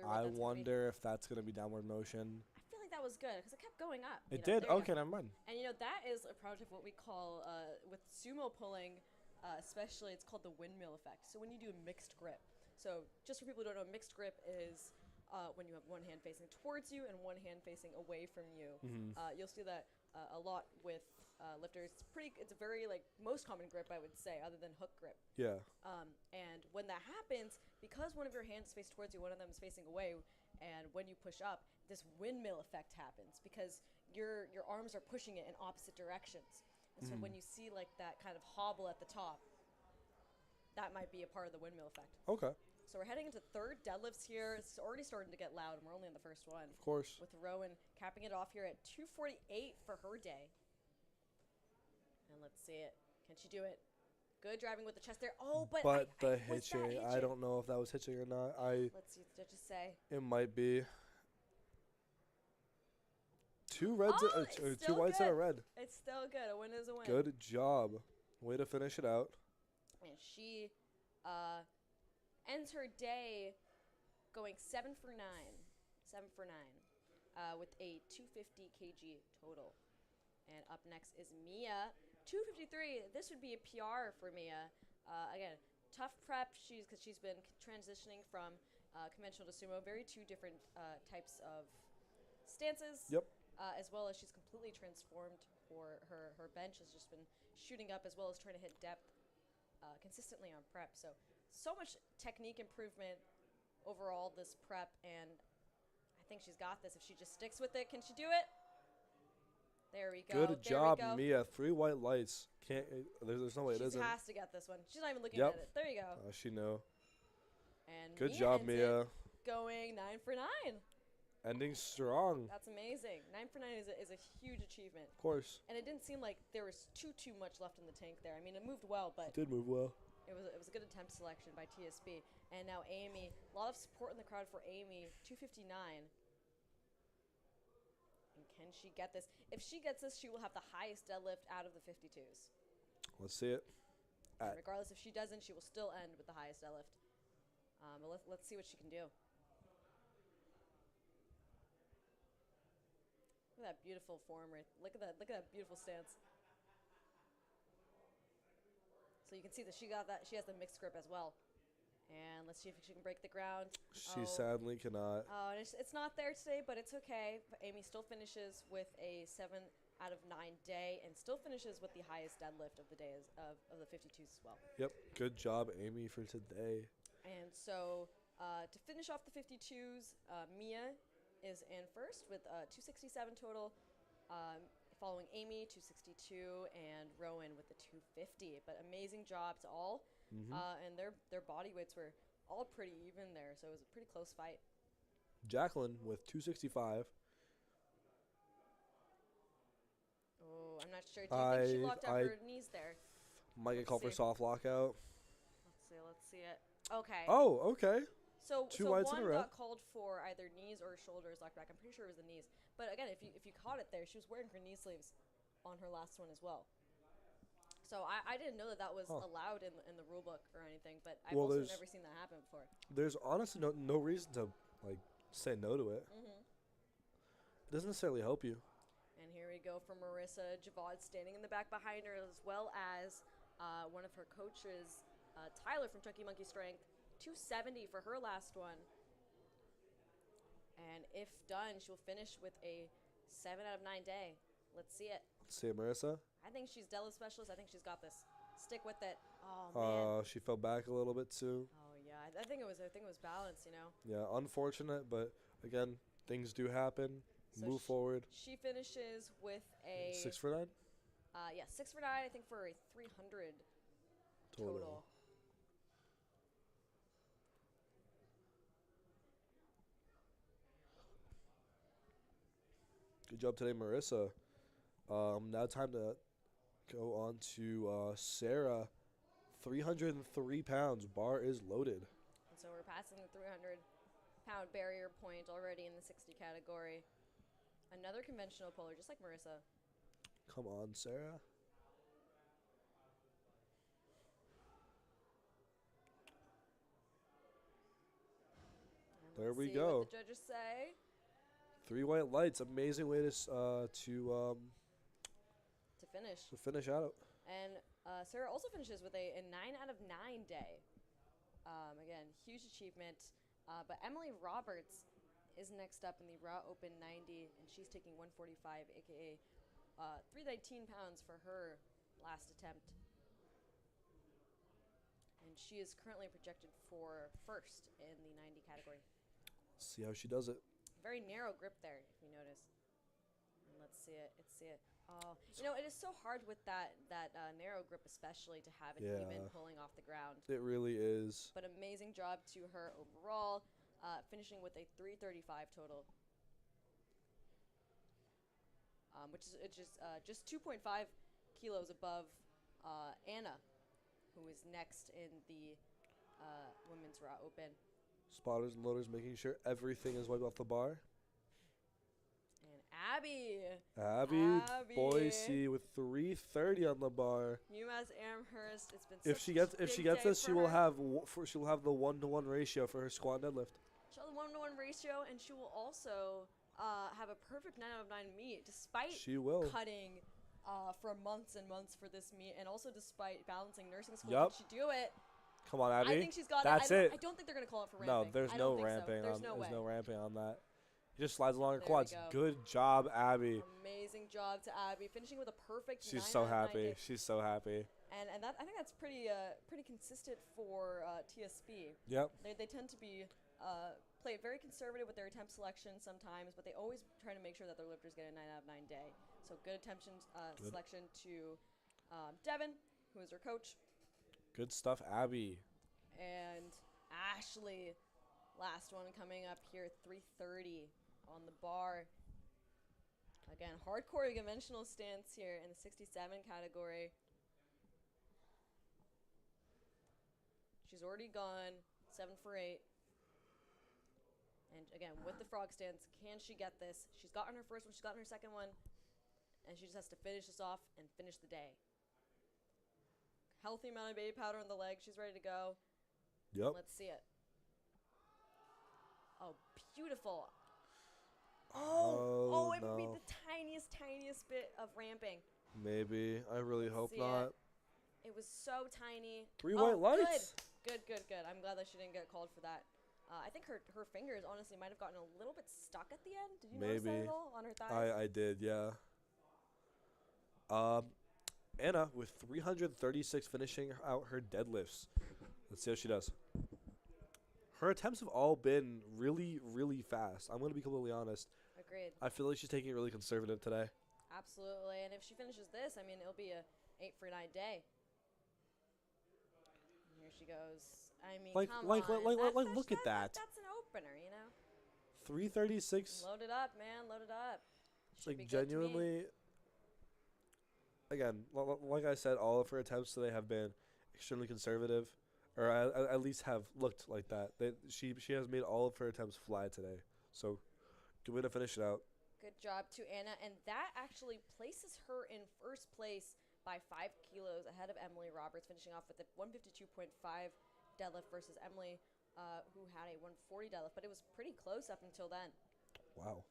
[SPEAKER 2] I
[SPEAKER 1] wonder if that's gonna be downward motion.
[SPEAKER 2] I feel like that was good because it kept going up.
[SPEAKER 1] It did. Okay, never mind.
[SPEAKER 2] And that is a product of what we call with sumo pulling. Especially, it's called the windmill effect. So when you do a mixed grip, so just for people who don't know, mixed grip is when you have one hand facing towards you and one hand facing away from you. You'll see that a lot with lifters. It's a very most common grip, I would say, other than hook grip.
[SPEAKER 1] Yeah.
[SPEAKER 2] And when that happens, because one of your hands is faced towards you, one of them is facing away, and when you push up, this windmill effect happens because your arms are pushing it in opposite directions. And so when you see that kind of hobble at the top, that might be a part of the windmill effect.
[SPEAKER 1] Okay.
[SPEAKER 2] So we're heading into third deadlifts here. It's already starting to get loud, and we're only in the first one.
[SPEAKER 1] Of course.
[SPEAKER 2] With Rowan capping it off here at 248 for her day. And let's see it. Can she do it? Good driving with the chest there. Oh, but
[SPEAKER 1] the hitching, I don't know if that was hitching or not.
[SPEAKER 2] Let's see what the judges say.
[SPEAKER 1] It might be. Two reds, two whites and a red.
[SPEAKER 2] It's still good. A win is a win.
[SPEAKER 1] Good job. Way to finish it out.
[SPEAKER 2] And she ends her day going 7 for 9. 7 for 9 with a 250 kg total. And up next is Mia. 253. This would be a PR for Mia. Again, tough prep. Because she's been transitioning from conventional to sumo. Very two different types of stances.
[SPEAKER 1] Yep.
[SPEAKER 2] As well as she's completely transformed her bench has just been shooting up, as well as trying to hit depth consistently on prep. So much technique improvement overall this prep, and I think she's got this if she just sticks with it. Can she do it? There we go.
[SPEAKER 1] Good job, Mia. 3 white lights. There's no way it isn't.
[SPEAKER 2] She has to get this one. She's not even looking at it. There you go.
[SPEAKER 1] She know.
[SPEAKER 2] And
[SPEAKER 1] good job, Mia.
[SPEAKER 2] Going 9 for 9.
[SPEAKER 1] Ending strong.
[SPEAKER 2] That's amazing. 9 for 9 is a huge achievement.
[SPEAKER 1] Of course.
[SPEAKER 2] And it didn't seem like there was too much left in the tank there. I mean, it moved well, but
[SPEAKER 1] it did move well.
[SPEAKER 2] It was a good attempt selection by TSB. And now Amy, a lot of support in the crowd for Amy, 259. And can she get this? If she gets this, she will have the highest deadlift out of the 52s.
[SPEAKER 1] Let's see it.
[SPEAKER 2] Regardless, if she doesn't, she will still end with the highest deadlift. But let's see what she can do. Look at that beautiful form right. Look at that beautiful stance. So you can see that she got that. She has the mixed grip as well. And let's see if she can break the ground.
[SPEAKER 1] She sadly cannot.
[SPEAKER 2] Oh, and it's not there today, but it's okay. But Amy still finishes with a 7 out of 9 day, and still finishes with the highest deadlift of the day of the 52s as well.
[SPEAKER 1] Yep. Good job, Amy, for today.
[SPEAKER 2] And so to finish off the 52s, Mia is in first with 267 total, following Amy 262 and Rowan with the 250. But amazing job to all, and their body weights were all pretty even there, so it was a pretty close fight.
[SPEAKER 1] Jacqueline with 265.
[SPEAKER 2] Oh, I'm not sure. Do you think she locked up her knees there?
[SPEAKER 1] Might get called for soft lockout.
[SPEAKER 2] Let's see it. Okay.
[SPEAKER 1] Oh, okay.
[SPEAKER 2] So
[SPEAKER 1] whites
[SPEAKER 2] one
[SPEAKER 1] and a red.
[SPEAKER 2] got called for either knees or shoulders locked back. I'm pretty sure it was the knees. But again, if you caught it there, she was wearing her knee sleeves on her last one as well. So I didn't know that was allowed in the rule book or anything, but I've also never seen that happen before.
[SPEAKER 1] There's honestly no reason to say no to it. It doesn't necessarily help you.
[SPEAKER 2] And here we go for Marissa Javad standing in the back behind her, as well as one of her coaches, Tyler from Chunky Monkey Strength. 270 for her last one. And if done, she'll finish with a 7 out of 9 day. Let's see it.
[SPEAKER 1] Let's see it, Marissa.
[SPEAKER 2] I think she's deadlift specialist. I think she's got this. Stick with it. Oh man.
[SPEAKER 1] She fell back a little bit too.
[SPEAKER 2] Oh yeah, I think it was balance, you know.
[SPEAKER 1] Yeah, unfortunate, but again, things do happen. So move forward.
[SPEAKER 2] She finishes with a
[SPEAKER 1] 6 for 9.
[SPEAKER 2] Yeah, 6 for 9. I think for a 300 total.
[SPEAKER 1] Good job today, Marissa. Now time to go on to Sarah. 303 pounds. Bar is loaded.
[SPEAKER 2] And so we're passing the 300-pound barrier point already in the 60 category. Another conventional puller, just like Marissa.
[SPEAKER 1] Come on, Sarah.
[SPEAKER 2] And
[SPEAKER 1] There
[SPEAKER 2] let's
[SPEAKER 1] we
[SPEAKER 2] see
[SPEAKER 1] go.
[SPEAKER 2] what the judges say.
[SPEAKER 1] 3 white lights. Amazing way to finish out.
[SPEAKER 2] And Sarah also finishes with a 9 out of 9 day. Again, huge achievement. But Emily Roberts is next up in the Raw Open 90, and she's taking 145, a.k.a. 319 pounds for her last attempt. And she is currently projected for first in the 90 category.
[SPEAKER 1] See how she does it.
[SPEAKER 2] Very narrow grip there, if you notice. And let's see it. Oh, it is so hard with that narrow grip, especially to have it even pulling off the ground.
[SPEAKER 1] It really is.
[SPEAKER 2] But amazing job to her overall, finishing with a 335 total, which is just 2.5 kilos above Anna, who is next in the Women's Raw Open.
[SPEAKER 1] Spotters and loaders making sure everything is wiped off the bar. Abby Boise with 330 on the bar.
[SPEAKER 2] UMass Amherst. It's been
[SPEAKER 1] if she gets this, she'll have the 1-to-1 ratio for her squat and deadlift.
[SPEAKER 2] She'll have the 1-to-1 ratio, and she will also have a perfect 9 out of 9 meet, despite cutting for months and months for this meet, and also despite balancing nursing school.
[SPEAKER 1] Yep.
[SPEAKER 2] Can she do it?
[SPEAKER 1] Come on, Abby.
[SPEAKER 2] I think she's got
[SPEAKER 1] It.
[SPEAKER 2] I don't think they're gonna call it for ramping.
[SPEAKER 1] No, there's no ramping.
[SPEAKER 2] There's no
[SPEAKER 1] ramping on that. He just slides along her
[SPEAKER 2] There
[SPEAKER 1] quads. Good job, Abby.
[SPEAKER 2] Amazing job to Abby, finishing with a perfect.
[SPEAKER 1] She's
[SPEAKER 2] 9
[SPEAKER 1] so
[SPEAKER 2] out of 9
[SPEAKER 1] happy.
[SPEAKER 2] day.
[SPEAKER 1] She's so happy.
[SPEAKER 2] And that, I think that's pretty consistent for TSB.
[SPEAKER 1] Yep.
[SPEAKER 2] They tend to be play very conservative with their attempt selection sometimes, but they always try to make sure that their lifters get a 9 out of 9 day. So good attempt selection to Devin, who is her coach.
[SPEAKER 1] Good stuff, Abby.
[SPEAKER 2] And Ashley, last one coming up here, 330 on the bar. Again, hardcore conventional stance here in the 67 category. She's already gone 7 for 8. And again, with the frog stance, can she get this? She's gotten her first one, she's gotten her second one, and she just has to finish this off and finish the day. Healthy amount of baby powder on the leg. She's ready to go.
[SPEAKER 1] Yep.
[SPEAKER 2] Let's see it. Oh, beautiful. Oh, it would be the tiniest bit of ramping.
[SPEAKER 1] Maybe. I really hope not.
[SPEAKER 2] It was so tiny.
[SPEAKER 1] 3 white lights.
[SPEAKER 2] Good. I'm glad that she didn't get called for that. I think her fingers honestly might have gotten a little bit stuck at the end. Did you notice that at all on her thighs?
[SPEAKER 1] I did, yeah. Anna with 336 finishing out her deadlifts. Let's see how she does. Her attempts have all been really, really fast. I'm going to be completely honest.
[SPEAKER 2] Agreed.
[SPEAKER 1] I feel like she's taking it really conservative today.
[SPEAKER 2] Absolutely. And if she finishes this, I mean, it'll be a 8 for 9 day. And here she goes. I mean, come on.
[SPEAKER 1] Look at that.
[SPEAKER 2] That's an opener, you know?
[SPEAKER 1] 336.
[SPEAKER 2] Load it up, man. Load it up.
[SPEAKER 1] Should like, genuinely, again, like I said, all of her attempts today have been extremely conservative. Or at least have looked like that. She has made all of her attempts fly today. So, good way to finish it out.
[SPEAKER 2] Good job to Anna. And that actually places her in first place by 5 kilos ahead of Emily Roberts, finishing off with a 152.5 deadlift versus Emily, who had a 140 deadlift. But it was pretty close up until then.
[SPEAKER 1] Wow.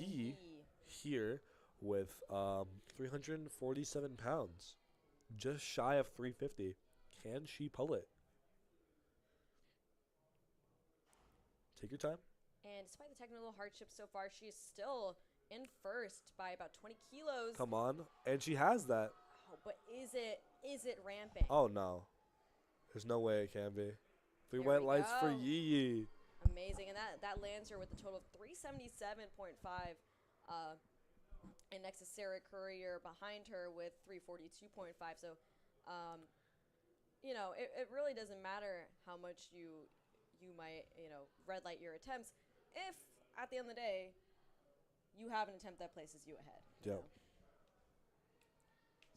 [SPEAKER 1] Yi here with 347 pounds. Just shy of 350. Can she pull it? Take your time.
[SPEAKER 2] And despite the technical hardship so far, she is still in first by about 20 kilos.
[SPEAKER 1] Come on. And she has that.
[SPEAKER 2] Oh, but is it ramping?
[SPEAKER 1] Oh, no. There's no way it can be. 3 white lights for Yi.
[SPEAKER 2] Amazing. And that lands her with a total of 377.5. And next is Sarah Courier behind her with 342.5. So, it really doesn't matter how much you might, red light your attempts. If, at the end of the day, you have an attempt that places you ahead. You
[SPEAKER 1] Yep.
[SPEAKER 2] know?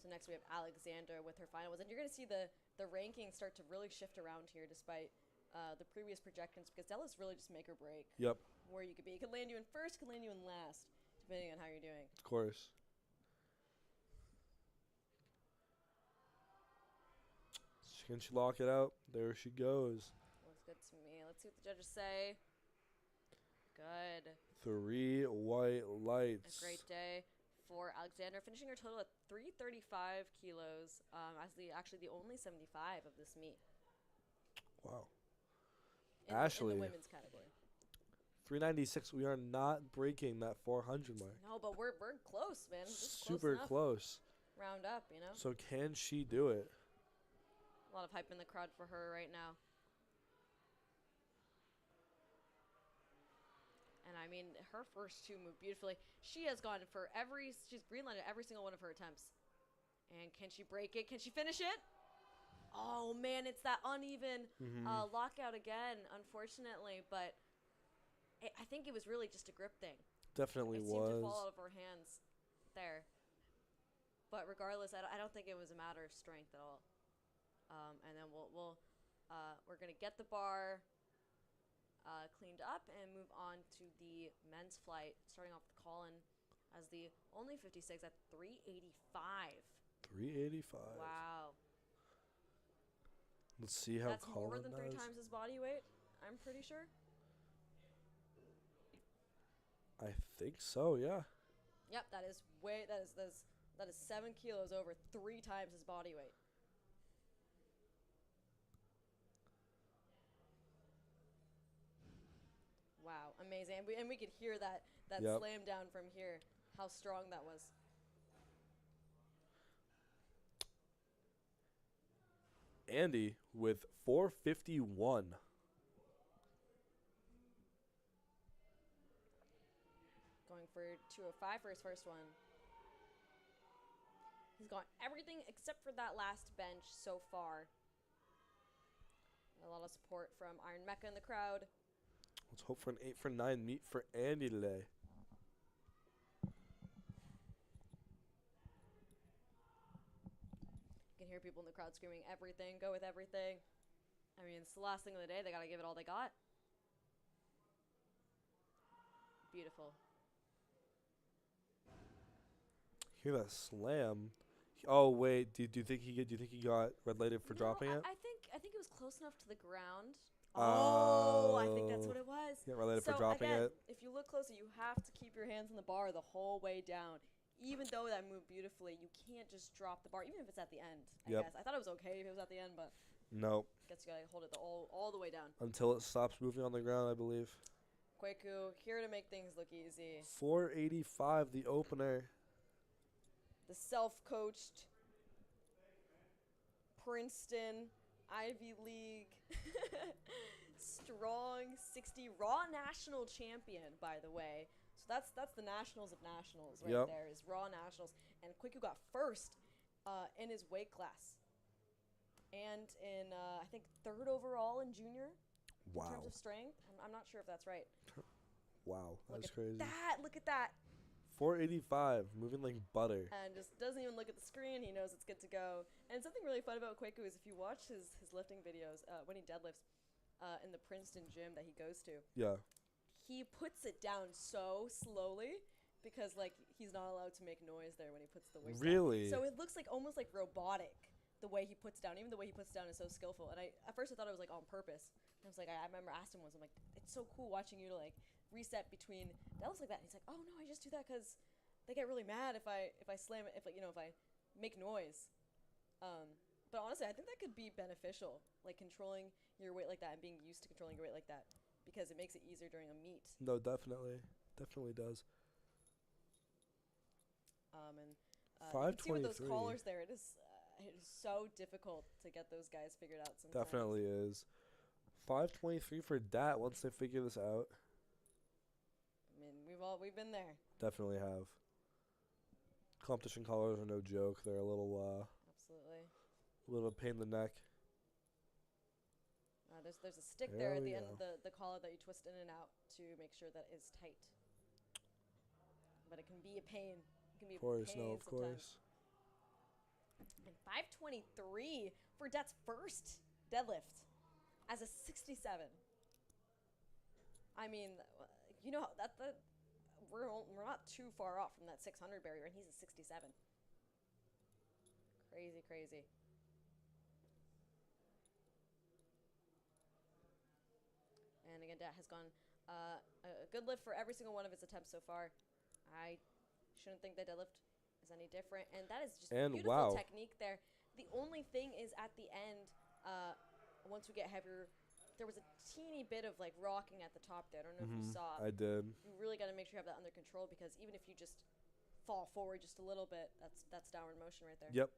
[SPEAKER 2] So next we have Alexander with her finals, and you're going to see the rankings start to really shift around here, despite the previous projections, because Della's really just make or break.
[SPEAKER 1] Yep.
[SPEAKER 2] Where you could be, it could land you in first, could land you in last, depending on how you're doing.
[SPEAKER 1] Of course. Can she lock it out? There she goes.
[SPEAKER 2] Looks good to me. Let's see what the judges say. Good.
[SPEAKER 1] 3 white lights.
[SPEAKER 2] A great day for Alexander, finishing her total at 335 kilos, as actually the only 75 of this meet.
[SPEAKER 1] Wow.
[SPEAKER 2] In
[SPEAKER 1] Ashley.
[SPEAKER 2] the women's category.
[SPEAKER 1] 396. We are not breaking that 400 mark.
[SPEAKER 2] No, but we're close, man. Just
[SPEAKER 1] Super
[SPEAKER 2] close.
[SPEAKER 1] close.
[SPEAKER 2] Round up, you know.
[SPEAKER 1] So can she do it?
[SPEAKER 2] A lot of hype in the crowd for her right now. And I mean, her first two move beautifully. She has gone for she's greenlighted every single one of her attempts. And can she break it? Can she finish it? Oh man, it's that uneven lockout again, unfortunately. But I think it was really just a grip thing.
[SPEAKER 1] Definitely
[SPEAKER 2] it
[SPEAKER 1] was.
[SPEAKER 2] seemed to fall out of her hands there. But regardless, I don't think it was a matter of strength at all. And then we're gonna get the bar cleaned up and move on to the men's flight, starting off with Colin as the only 56 at 385.
[SPEAKER 1] 385.
[SPEAKER 2] Wow.
[SPEAKER 1] Let's see how
[SPEAKER 2] That's
[SPEAKER 1] Colin
[SPEAKER 2] more than
[SPEAKER 1] does.
[SPEAKER 2] 3 times his body weight, I'm pretty sure.
[SPEAKER 1] I think so, yeah.
[SPEAKER 2] Yep, that is 7 kilos over 3 times his body weight. Wow, amazing. And we could hear that
[SPEAKER 1] Yep.
[SPEAKER 2] slam down from here, how strong that was.
[SPEAKER 1] Andy with 451.
[SPEAKER 2] Going for 205 for his first one. He's got everything except for that last bench so far. A lot of support from Iron Mecca in the crowd.
[SPEAKER 1] Let's hope for an 8 for 9 meet for Andy today.
[SPEAKER 2] You can hear people in the crowd screaming, everything, go with everything. I mean, it's the last thing of the day. They got to give it all they got. Beautiful.
[SPEAKER 1] Hear that slam? Oh wait, do you think he got red lighted for dropping it?
[SPEAKER 2] I think it was close enough to the ground. Oh, I think that's what it was.
[SPEAKER 1] Yeah, red lighted for
[SPEAKER 2] So
[SPEAKER 1] dropping
[SPEAKER 2] again,
[SPEAKER 1] it.
[SPEAKER 2] if you look closer, you have to keep your hands on the bar the whole way down. Even though that moved beautifully, you can't just drop the bar, even if it's at the end. I
[SPEAKER 1] Yep.
[SPEAKER 2] guess I thought it was okay if it was at the end, but
[SPEAKER 1] No,
[SPEAKER 2] guess you gotta hold it all the way down.
[SPEAKER 1] until it stops moving on the ground, I believe.
[SPEAKER 2] Kweku here to make things look easy.
[SPEAKER 1] 485, the opener.
[SPEAKER 2] The self-coached Princeton Ivy League strong 60 Raw national champion, by the way. So that's the nationals of nationals right
[SPEAKER 1] Yep.
[SPEAKER 2] there is Raw nationals. And Kweku got first in his weight class. And in, I think, 3rd overall in junior in
[SPEAKER 1] Wow.
[SPEAKER 2] terms of strength. I'm not sure if that's right.
[SPEAKER 1] Wow,
[SPEAKER 2] Look
[SPEAKER 1] that's
[SPEAKER 2] at
[SPEAKER 1] crazy.
[SPEAKER 2] that. Look at that.
[SPEAKER 1] 485, moving like butter.
[SPEAKER 2] And just doesn't even look at the screen. He knows it's good to go. And something really fun about Kweku is if you watch his lifting videos, when he deadlifts in the Princeton gym that he goes to,
[SPEAKER 1] Yeah.
[SPEAKER 2] he puts it down so slowly because, like, he's not allowed to make noise there when he puts the weights down.
[SPEAKER 1] Really?
[SPEAKER 2] So it looks like almost like robotic the way he puts down. Even the way he puts down is so skillful. And at first I thought it was, like, on purpose. And I was like, I remember asking him once, I'm like, it's so cool watching you to, like, reset between deadlifts like that. And he's like, oh, no, I just do that because they get really mad if I slam it, if I make noise. But honestly, I think that could be beneficial, like controlling your weight like that and being used to controlling your weight like that, because it makes it easier during a meet.
[SPEAKER 1] No, definitely. Definitely does.
[SPEAKER 2] And you can see with those
[SPEAKER 1] 523.
[SPEAKER 2] collars there, it is so difficult to get those guys figured out sometimes.
[SPEAKER 1] Definitely is. 523 for Dat once they figure this out.
[SPEAKER 2] I mean, we've been there.
[SPEAKER 1] Definitely have. Competition collars are no joke. They're a little
[SPEAKER 2] Absolutely.
[SPEAKER 1] a little pain in the neck.
[SPEAKER 2] There's a stick
[SPEAKER 1] There
[SPEAKER 2] there at
[SPEAKER 1] we
[SPEAKER 2] the end
[SPEAKER 1] go.
[SPEAKER 2] of the collar that you twist in and out to make sure that it's tight. but it can be a pain. It can be
[SPEAKER 1] Of course,
[SPEAKER 2] a pain
[SPEAKER 1] no, of
[SPEAKER 2] sometimes.
[SPEAKER 1] course.
[SPEAKER 2] And 523 for Det's first deadlift as a 67. I mean, you know that we're not too far off from that 600 barrier, and he's a 67. Crazy, crazy. And again, Dat has gone a good lift for every single one of his attempts so far. I shouldn't think that deadlift is any different. And that is just
[SPEAKER 1] And
[SPEAKER 2] beautiful
[SPEAKER 1] wow.
[SPEAKER 2] technique there. The only thing is at the end, once we get heavier, there was a teeny bit of like rocking at the top there. I don't know if you saw.
[SPEAKER 1] I did.
[SPEAKER 2] You really got to make sure you have that under control, because even if you just fall forward just a little bit, that's downward motion right there.
[SPEAKER 1] Yep.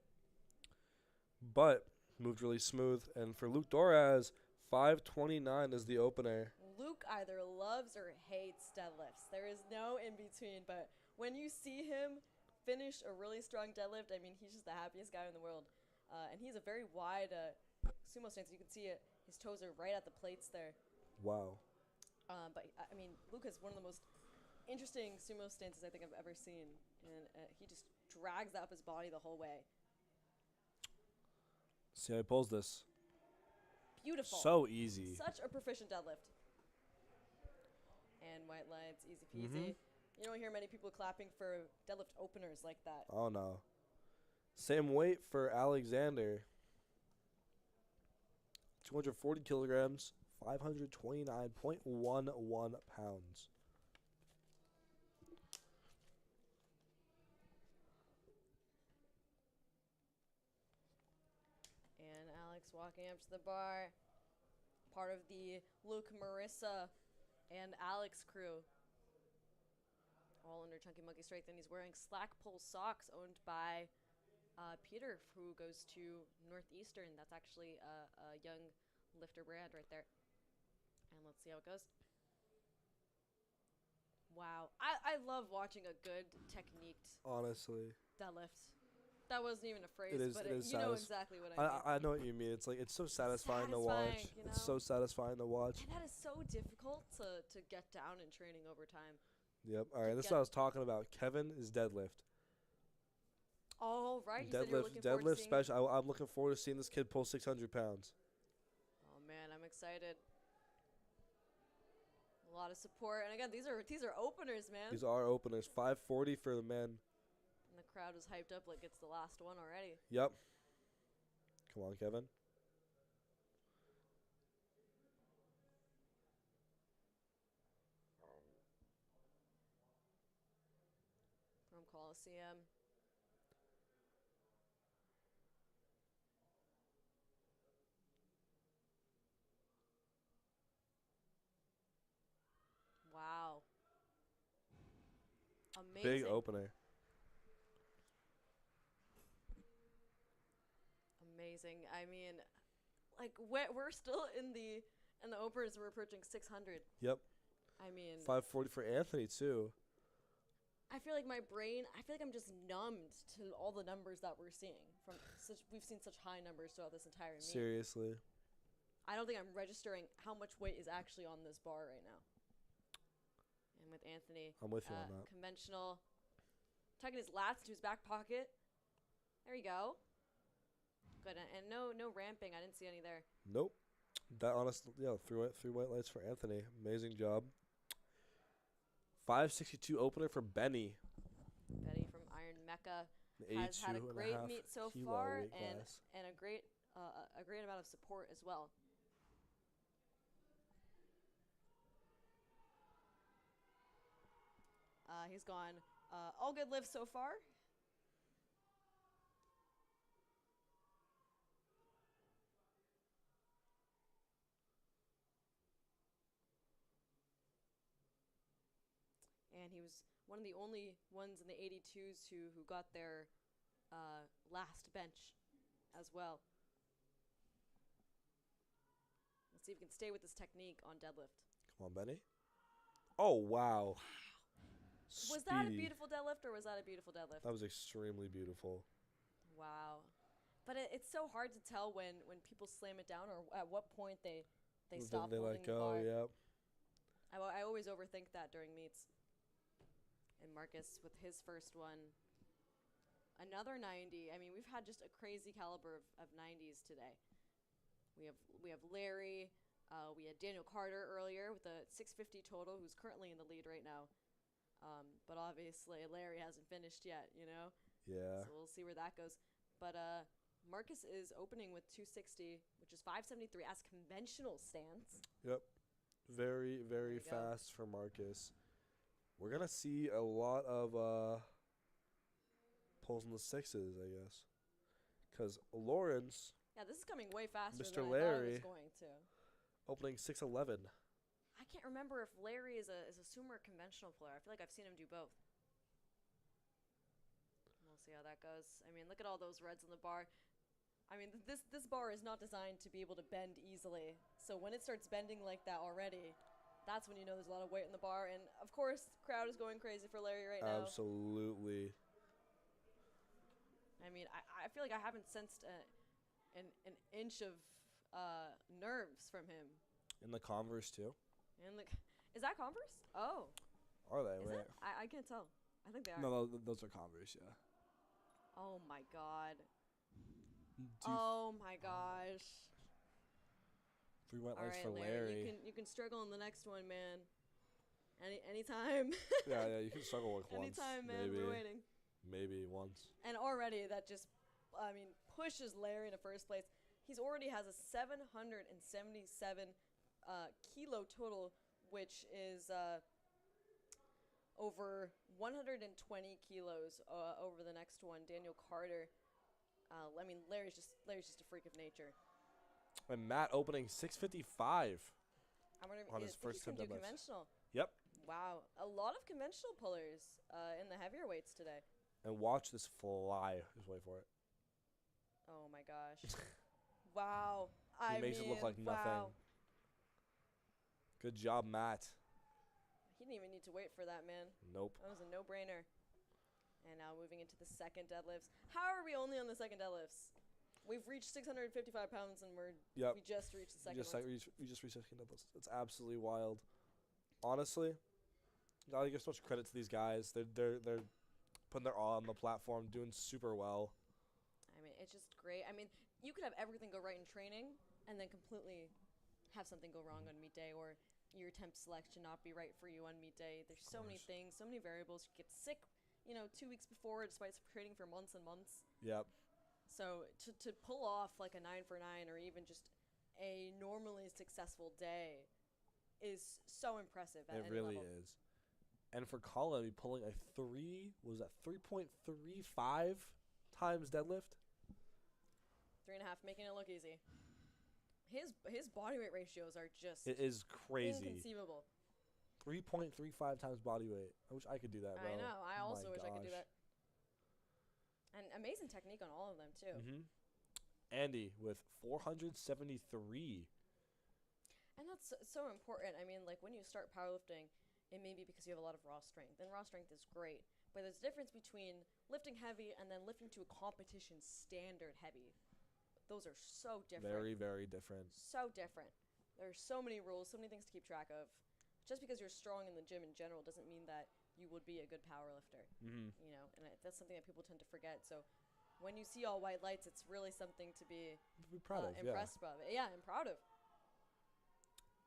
[SPEAKER 1] But moved really smooth. And for Luke Doraz, 529 is the opener.
[SPEAKER 2] Luke either loves or hates deadlifts. There is no in between. But when you see him finish a really strong deadlift, I mean, he's just the happiest guy in the world. And he's a very wide sumo stance. You can see it. His toes are right at the plates there.
[SPEAKER 1] Wow.
[SPEAKER 2] But I mean, Luke is one of the most interesting sumo stances I think I've ever seen, and he just drags up his body the whole way.
[SPEAKER 1] See how he pulls this.
[SPEAKER 2] Beautiful.
[SPEAKER 1] So easy.
[SPEAKER 2] Such a proficient deadlift. And white lights, easy peasy. You don't hear many people clapping for deadlift openers like that.
[SPEAKER 1] Oh, no. Same weight for Alexander. 240 kilograms, 529.11 pounds.
[SPEAKER 2] And Alex walking up to the bar. Part of the Luke, Marissa, and Alex crew. All under Chunky Monkey Strength. And he's wearing slack pull socks owned by Peter, who goes to Northeastern. That's actually a young lifter brand right there. And let's see how it goes. Wow. I love watching a good techniqued
[SPEAKER 1] Honestly.
[SPEAKER 2] deadlift. That wasn't even a phrase,
[SPEAKER 1] It is-
[SPEAKER 2] but
[SPEAKER 1] it is
[SPEAKER 2] you know exactly what I mean.
[SPEAKER 1] I know what you mean. It's like it's so satisfying to watch.
[SPEAKER 2] You know?
[SPEAKER 1] It's so satisfying to watch.
[SPEAKER 2] And that is so difficult to get down in training over time.
[SPEAKER 1] Yep. All right. This is what I was talking about. Kevin is deadlift.
[SPEAKER 2] Oh, right. You said you were looking forward to
[SPEAKER 1] Deadlift
[SPEAKER 2] seeing
[SPEAKER 1] special. I'm looking forward to seeing this kid pull 600 pounds.
[SPEAKER 2] Oh man, I'm excited. A lot of support, and again, these are openers, man.
[SPEAKER 1] These are openers. 540 for the men.
[SPEAKER 2] And the crowd was hyped up like it's the last one already.
[SPEAKER 1] Yep. Come on, Kevin.
[SPEAKER 2] From Colosseum. Wow. Amazing.
[SPEAKER 1] Big opener.
[SPEAKER 2] Amazing. I mean, like we're still in the openers. We're approaching 600.
[SPEAKER 1] Yep.
[SPEAKER 2] I mean,
[SPEAKER 1] 540 for Anthony too.
[SPEAKER 2] I feel like my brain. I feel like I'm just numbed to all the numbers that we're seeing from such. We've seen such high numbers throughout this entire meet.
[SPEAKER 1] Seriously.
[SPEAKER 2] I don't think I'm registering how much weight is actually on this bar right now. And with Anthony,
[SPEAKER 1] I'm with you on that.
[SPEAKER 2] Conventional, tucking his lats into his back pocket. There you go. Good, and no ramping. I didn't see any there.
[SPEAKER 1] Nope. That honestly, yeah, three white lights for Anthony. Amazing job. 562 opener for Benny.
[SPEAKER 2] Benny from Iron Mecca has
[SPEAKER 1] 82
[SPEAKER 2] had a
[SPEAKER 1] and
[SPEAKER 2] great
[SPEAKER 1] half
[SPEAKER 2] meet so
[SPEAKER 1] kilo
[SPEAKER 2] far,
[SPEAKER 1] weight class.
[SPEAKER 2] and a great amount of support as well. He's gone all good lifts so far. And he was one of the only ones in the 82s who got their last bench as well. Let's see if we can stay with this technique on deadlift.
[SPEAKER 1] Come on, Benny. Oh, wow.
[SPEAKER 2] Was that a
[SPEAKER 1] Speedy.
[SPEAKER 2] beautiful deadlift, or was that a beautiful deadlift?
[SPEAKER 1] That was extremely beautiful.
[SPEAKER 2] Wow. But it's so hard to tell when people slam it down, or at what point they stop
[SPEAKER 1] They
[SPEAKER 2] holding
[SPEAKER 1] let
[SPEAKER 2] the
[SPEAKER 1] go,
[SPEAKER 2] bar.
[SPEAKER 1] yep.
[SPEAKER 2] I always overthink that during meets. And Marcus with his first one, another 90. I mean, we've had just a crazy caliber of 90s today. We have Larry. We had Daniel Carter earlier with a 650 total, who's currently in the lead right now. But obviously, Larry hasn't finished yet, you know?
[SPEAKER 1] Yeah.
[SPEAKER 2] So we'll see where that goes. But Marcus is opening with 260, which is 573 as conventional stance.
[SPEAKER 1] Yep. Very, very fast for Marcus. We're going to see a lot of pulls in the sixes, I guess. Because Lawrence...
[SPEAKER 2] Yeah, this is coming way faster
[SPEAKER 1] Mr.
[SPEAKER 2] than I thought
[SPEAKER 1] Larry
[SPEAKER 2] it was going to.
[SPEAKER 1] Opening 611.
[SPEAKER 2] I can't remember if Larry is a sumo or conventional player. I feel like I've seen him do both. We'll see how that goes. I mean, look at all those reds on the bar. I mean, this bar is not designed to be able to bend easily. So when it starts bending like that already, that's when you know there's a lot of weight in the bar. And, of course, the crowd is going crazy for Larry right now.
[SPEAKER 1] Absolutely.
[SPEAKER 2] I mean, I feel like I haven't sensed an inch of nerves from him.
[SPEAKER 1] In the Converse, too?
[SPEAKER 2] And is that Converse? Oh.
[SPEAKER 1] Are they?
[SPEAKER 2] Is
[SPEAKER 1] Wait.
[SPEAKER 2] it? I can't tell. I think they are.
[SPEAKER 1] No, those are Converse, yeah.
[SPEAKER 2] Oh, my God. Oh, my gosh.
[SPEAKER 1] 3 white
[SPEAKER 2] All
[SPEAKER 1] lights
[SPEAKER 2] right,
[SPEAKER 1] for Larry.
[SPEAKER 2] You can struggle in the next one, man. Anytime.
[SPEAKER 1] yeah, you can struggle with once.
[SPEAKER 2] Anytime, man.
[SPEAKER 1] Maybe.
[SPEAKER 2] We're waiting.
[SPEAKER 1] Maybe once.
[SPEAKER 2] And already that just, I mean, pushes Larry into first place. He's already has a 777 kilo total, which is over 120 kilos over the next one. Daniel Carter. I mean, Larry's just a freak of nature.
[SPEAKER 1] And Matt opening 655
[SPEAKER 2] I wonder
[SPEAKER 1] on his first
[SPEAKER 2] he's gonna do
[SPEAKER 1] deadlifts.
[SPEAKER 2] conventional.
[SPEAKER 1] Yep.
[SPEAKER 2] Wow, a lot of conventional pullers in the heavier weights today.
[SPEAKER 1] And watch this fly. Just wait for it.
[SPEAKER 2] Oh my gosh. Wow.
[SPEAKER 1] He makes it look like nothing.
[SPEAKER 2] Wow.
[SPEAKER 1] Good job, Matt.
[SPEAKER 2] He didn't even need to wait for that, man.
[SPEAKER 1] Nope.
[SPEAKER 2] That was a no-brainer. And now moving into the second deadlifts. How are we only on the second deadlifts? We've reached 655 pounds and we just reached the second one.
[SPEAKER 1] We just reached second deadlifts. It's absolutely wild. Honestly, gotta give so much credit to these guys. They're putting their all on the platform, doing super well.
[SPEAKER 2] I mean, it's just great. I mean, you could have everything go right in training and then completely have something go wrong on meet day, or your temp selection not be right for you on meet day. There's so many things, so many variables. You get sick, 2 weeks before, despite training for months and months.
[SPEAKER 1] Yep.
[SPEAKER 2] So to pull off like a 9 for 9 or even just a normally successful day is so impressive at
[SPEAKER 1] it
[SPEAKER 2] any
[SPEAKER 1] really
[SPEAKER 2] level.
[SPEAKER 1] is. And for Colin, pulling a 3.35 times deadlift.
[SPEAKER 2] 3.5, making it look easy. His body weight ratios are just
[SPEAKER 1] It is crazy.
[SPEAKER 2] inconceivable.
[SPEAKER 1] 3.35 times body weight. I wish I could do that, bro.
[SPEAKER 2] I know. I
[SPEAKER 1] Oh
[SPEAKER 2] also
[SPEAKER 1] my
[SPEAKER 2] wish I could do
[SPEAKER 1] gosh.
[SPEAKER 2] that. And amazing technique on all of them too.
[SPEAKER 1] Mm-hmm. Andy with 473.
[SPEAKER 2] And that's so important. I mean, like when you start powerlifting, it may be because you have a lot of raw strength. And raw strength is great. But there's a difference between lifting heavy and then lifting to a competition standard heavy. Those are so different.
[SPEAKER 1] Very, very different.
[SPEAKER 2] So different. There are so many rules, so many things to keep track of. Just because you're strong in the gym in general doesn't mean that you would be a good power lifter.
[SPEAKER 1] Mm-hmm.
[SPEAKER 2] And that's something that people tend to forget. So when you see all white lights, it's really something to be
[SPEAKER 1] proud of.
[SPEAKER 2] impressed by. Yeah, I'm proud of.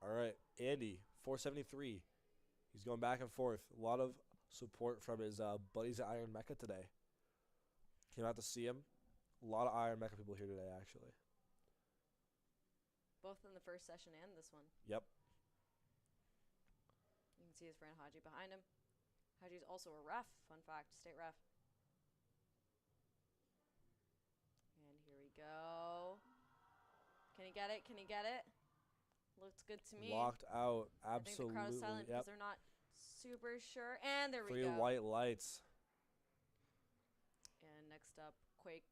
[SPEAKER 1] All right, Andy, 473. He's going back and forth. A lot of support from his buddies at Iron Mecca today. Came out to see him. A lot of Iron Mecca people here today, actually.
[SPEAKER 2] Both in the first session and this one.
[SPEAKER 1] Yep.
[SPEAKER 2] You can see his friend Haji behind him. Haji's also a ref, fun fact, state ref. And here we go. Can he get it? Can he get it? Looks good to me.
[SPEAKER 1] Locked out. Absolutely.
[SPEAKER 2] I think the crowd is silent because they're not super sure. And there we go.
[SPEAKER 1] 3 white lights.
[SPEAKER 2] And next up, Quake.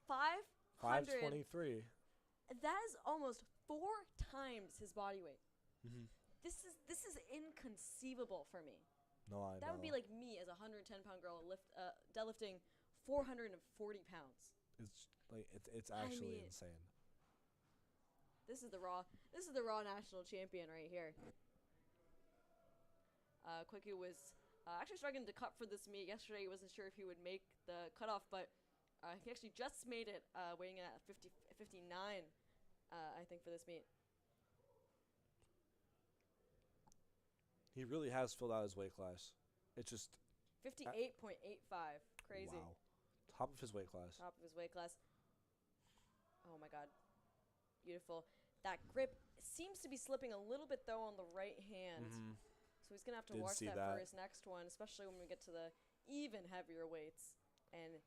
[SPEAKER 2] 500.
[SPEAKER 1] 523.
[SPEAKER 2] That is almost 4 times his body weight.
[SPEAKER 1] Mm-hmm.
[SPEAKER 2] This is inconceivable for me.
[SPEAKER 1] No, I know.
[SPEAKER 2] That would be like me as a 110-pound girl deadlifting 440 pounds.
[SPEAKER 1] It's like it's actually insane.
[SPEAKER 2] This is the raw national champion right here. Quickie was actually struggling to cut for this meet. Yesterday, he wasn't sure if he would make the cutoff, but he actually just made it, weighing at 59, I think, for this meet.
[SPEAKER 1] He really has filled out his weight class. It's just
[SPEAKER 2] 58.85. Crazy.
[SPEAKER 1] wow. Top of his weight class.
[SPEAKER 2] Top of his weight class. Oh my god. Beautiful. That grip seems to be slipping a little bit, though, on the right hand. So he's going to have to
[SPEAKER 1] Did
[SPEAKER 2] watch
[SPEAKER 1] see
[SPEAKER 2] that
[SPEAKER 1] that.
[SPEAKER 2] for his next one, especially when we get to the even heavier weights. And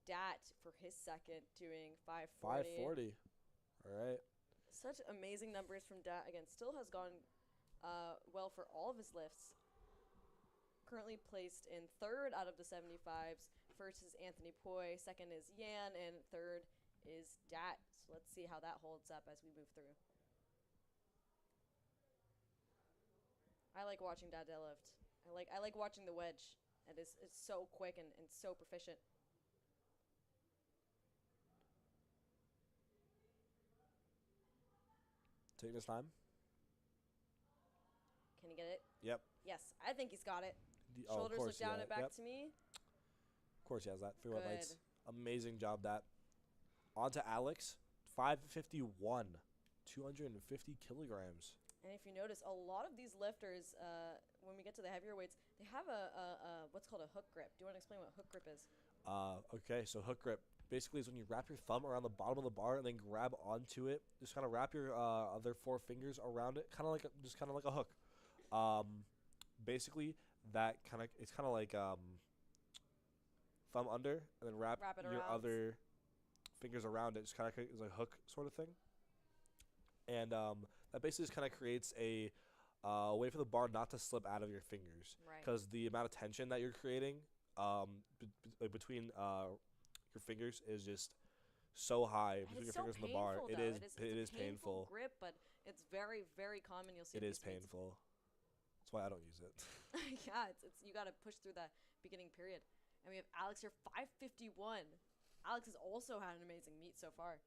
[SPEAKER 2] Dat for his second doing 540.
[SPEAKER 1] 540. All right.
[SPEAKER 2] Such amazing numbers from Dat. Again, still has gone well for all of his lifts. Currently placed in third out of the 75s. First is Anthony Poi, second is Yan, and third is Dat. So let's see how that holds up as we move through. I like watching Dat deadlift. I like watching the wedge. It's so quick and so proficient.
[SPEAKER 1] Taking his time.
[SPEAKER 2] Can he get it?
[SPEAKER 1] Yep.
[SPEAKER 2] Yes, I think he's got it.
[SPEAKER 1] Oh, of
[SPEAKER 2] Shoulders
[SPEAKER 1] course
[SPEAKER 2] look down
[SPEAKER 1] he
[SPEAKER 2] and back
[SPEAKER 1] yep.
[SPEAKER 2] to me.
[SPEAKER 1] Of course he has that. 3 wet lights.
[SPEAKER 2] Good.
[SPEAKER 1] Amazing job, that. On to Alex. 551. 250 kilograms.
[SPEAKER 2] And if you notice, a lot of these lifters, when we get to the heavier weights, they have a what's called a hook grip. Do you want to explain what hook grip is?
[SPEAKER 1] Okay, so hook grip basically is when you wrap your thumb around the bottom of the bar and then grab onto it. Just kind of wrap your other 4 fingers around it, kind of like a hook. Basically, it's kind of like thumb under and then wrap
[SPEAKER 2] it
[SPEAKER 1] your
[SPEAKER 2] around.
[SPEAKER 1] other fingers around it. Just kind of is like a hook sort of thing. And that basically just kind of creates a way for the bar not to slip out of your fingers.
[SPEAKER 2] Right.
[SPEAKER 1] Because the amount of tension that you're creating between your fingers is just so high
[SPEAKER 2] And
[SPEAKER 1] between your
[SPEAKER 2] it's so
[SPEAKER 1] fingers and the bar.
[SPEAKER 2] painful,
[SPEAKER 1] It
[SPEAKER 2] though.
[SPEAKER 1] is.
[SPEAKER 2] It's
[SPEAKER 1] It
[SPEAKER 2] a
[SPEAKER 1] is painful.
[SPEAKER 2] grip, but it's very, very common. You'll see
[SPEAKER 1] It
[SPEAKER 2] at
[SPEAKER 1] is
[SPEAKER 2] these meets.
[SPEAKER 1] painful. That's why I don't use it.
[SPEAKER 2] Yeah, it's you got to push through that beginning period. And we have Alex here, 551. Alex has also had an amazing meet so far.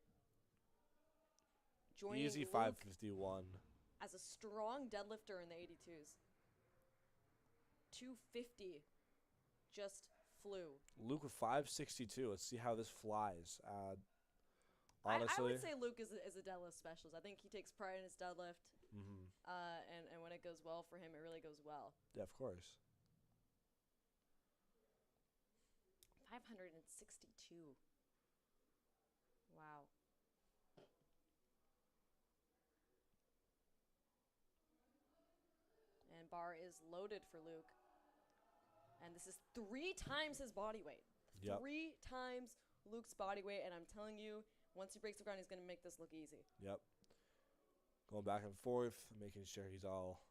[SPEAKER 2] Joining
[SPEAKER 1] Easy
[SPEAKER 2] Luke
[SPEAKER 1] 551.
[SPEAKER 2] as a strong deadlifter in the 82s. 250 just flew.
[SPEAKER 1] Luke with 562. Let's see how this flies. Honestly,
[SPEAKER 2] I would say Luke is a deadlift specialist. I think he takes pride in his deadlift. And when it goes well for him, it really goes well.
[SPEAKER 1] Yeah, of course.
[SPEAKER 2] 562. Wow. And bar is loaded for Luke. And this is 3 times his body weight.
[SPEAKER 1] Yep.
[SPEAKER 2] 3 times Luke's body weight. And I'm telling you, once he breaks the ground, he's going to make this look easy.
[SPEAKER 1] Yep. Going back and forth, making sure he's all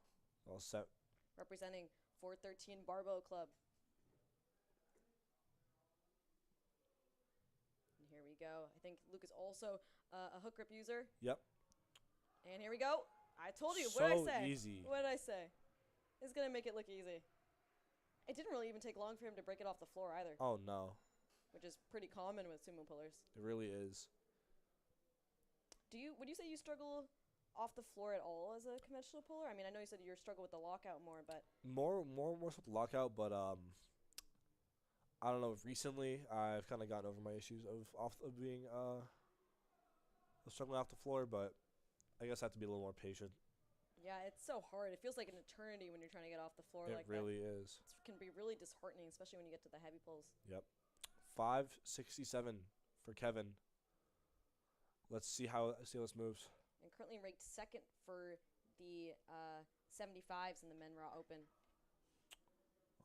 [SPEAKER 1] set.
[SPEAKER 2] Representing 413 Barbell Club. And here we go. I think Luke is also a hook grip user.
[SPEAKER 1] Yep.
[SPEAKER 2] And here we go. I told you.
[SPEAKER 1] So
[SPEAKER 2] What did I say?
[SPEAKER 1] easy.
[SPEAKER 2] What did I say? It's going to make it look easy. It didn't really even take long for him to break it off the floor either,
[SPEAKER 1] Oh, no.
[SPEAKER 2] which is pretty common with sumo pullers.
[SPEAKER 1] It really is.
[SPEAKER 2] Would you say you struggle off the floor at all as a conventional puller? I mean, I know you said you struggle with the lockout more, but
[SPEAKER 1] More so with the lockout, but I don't know. Recently, I've kind of gotten over my issues of being struggling off the floor, but I guess I have to be a little more patient.
[SPEAKER 2] yeah, it's so hard. It feels like an eternity when you're trying to get off the floor
[SPEAKER 1] It
[SPEAKER 2] like
[SPEAKER 1] really
[SPEAKER 2] that.
[SPEAKER 1] is.
[SPEAKER 2] It can be really disheartening, especially when you get to the heavy pulls.
[SPEAKER 1] Yep. 567 for Kevin. Let's see how this moves.
[SPEAKER 2] And currently ranked second for the 75s in the Men Raw Open.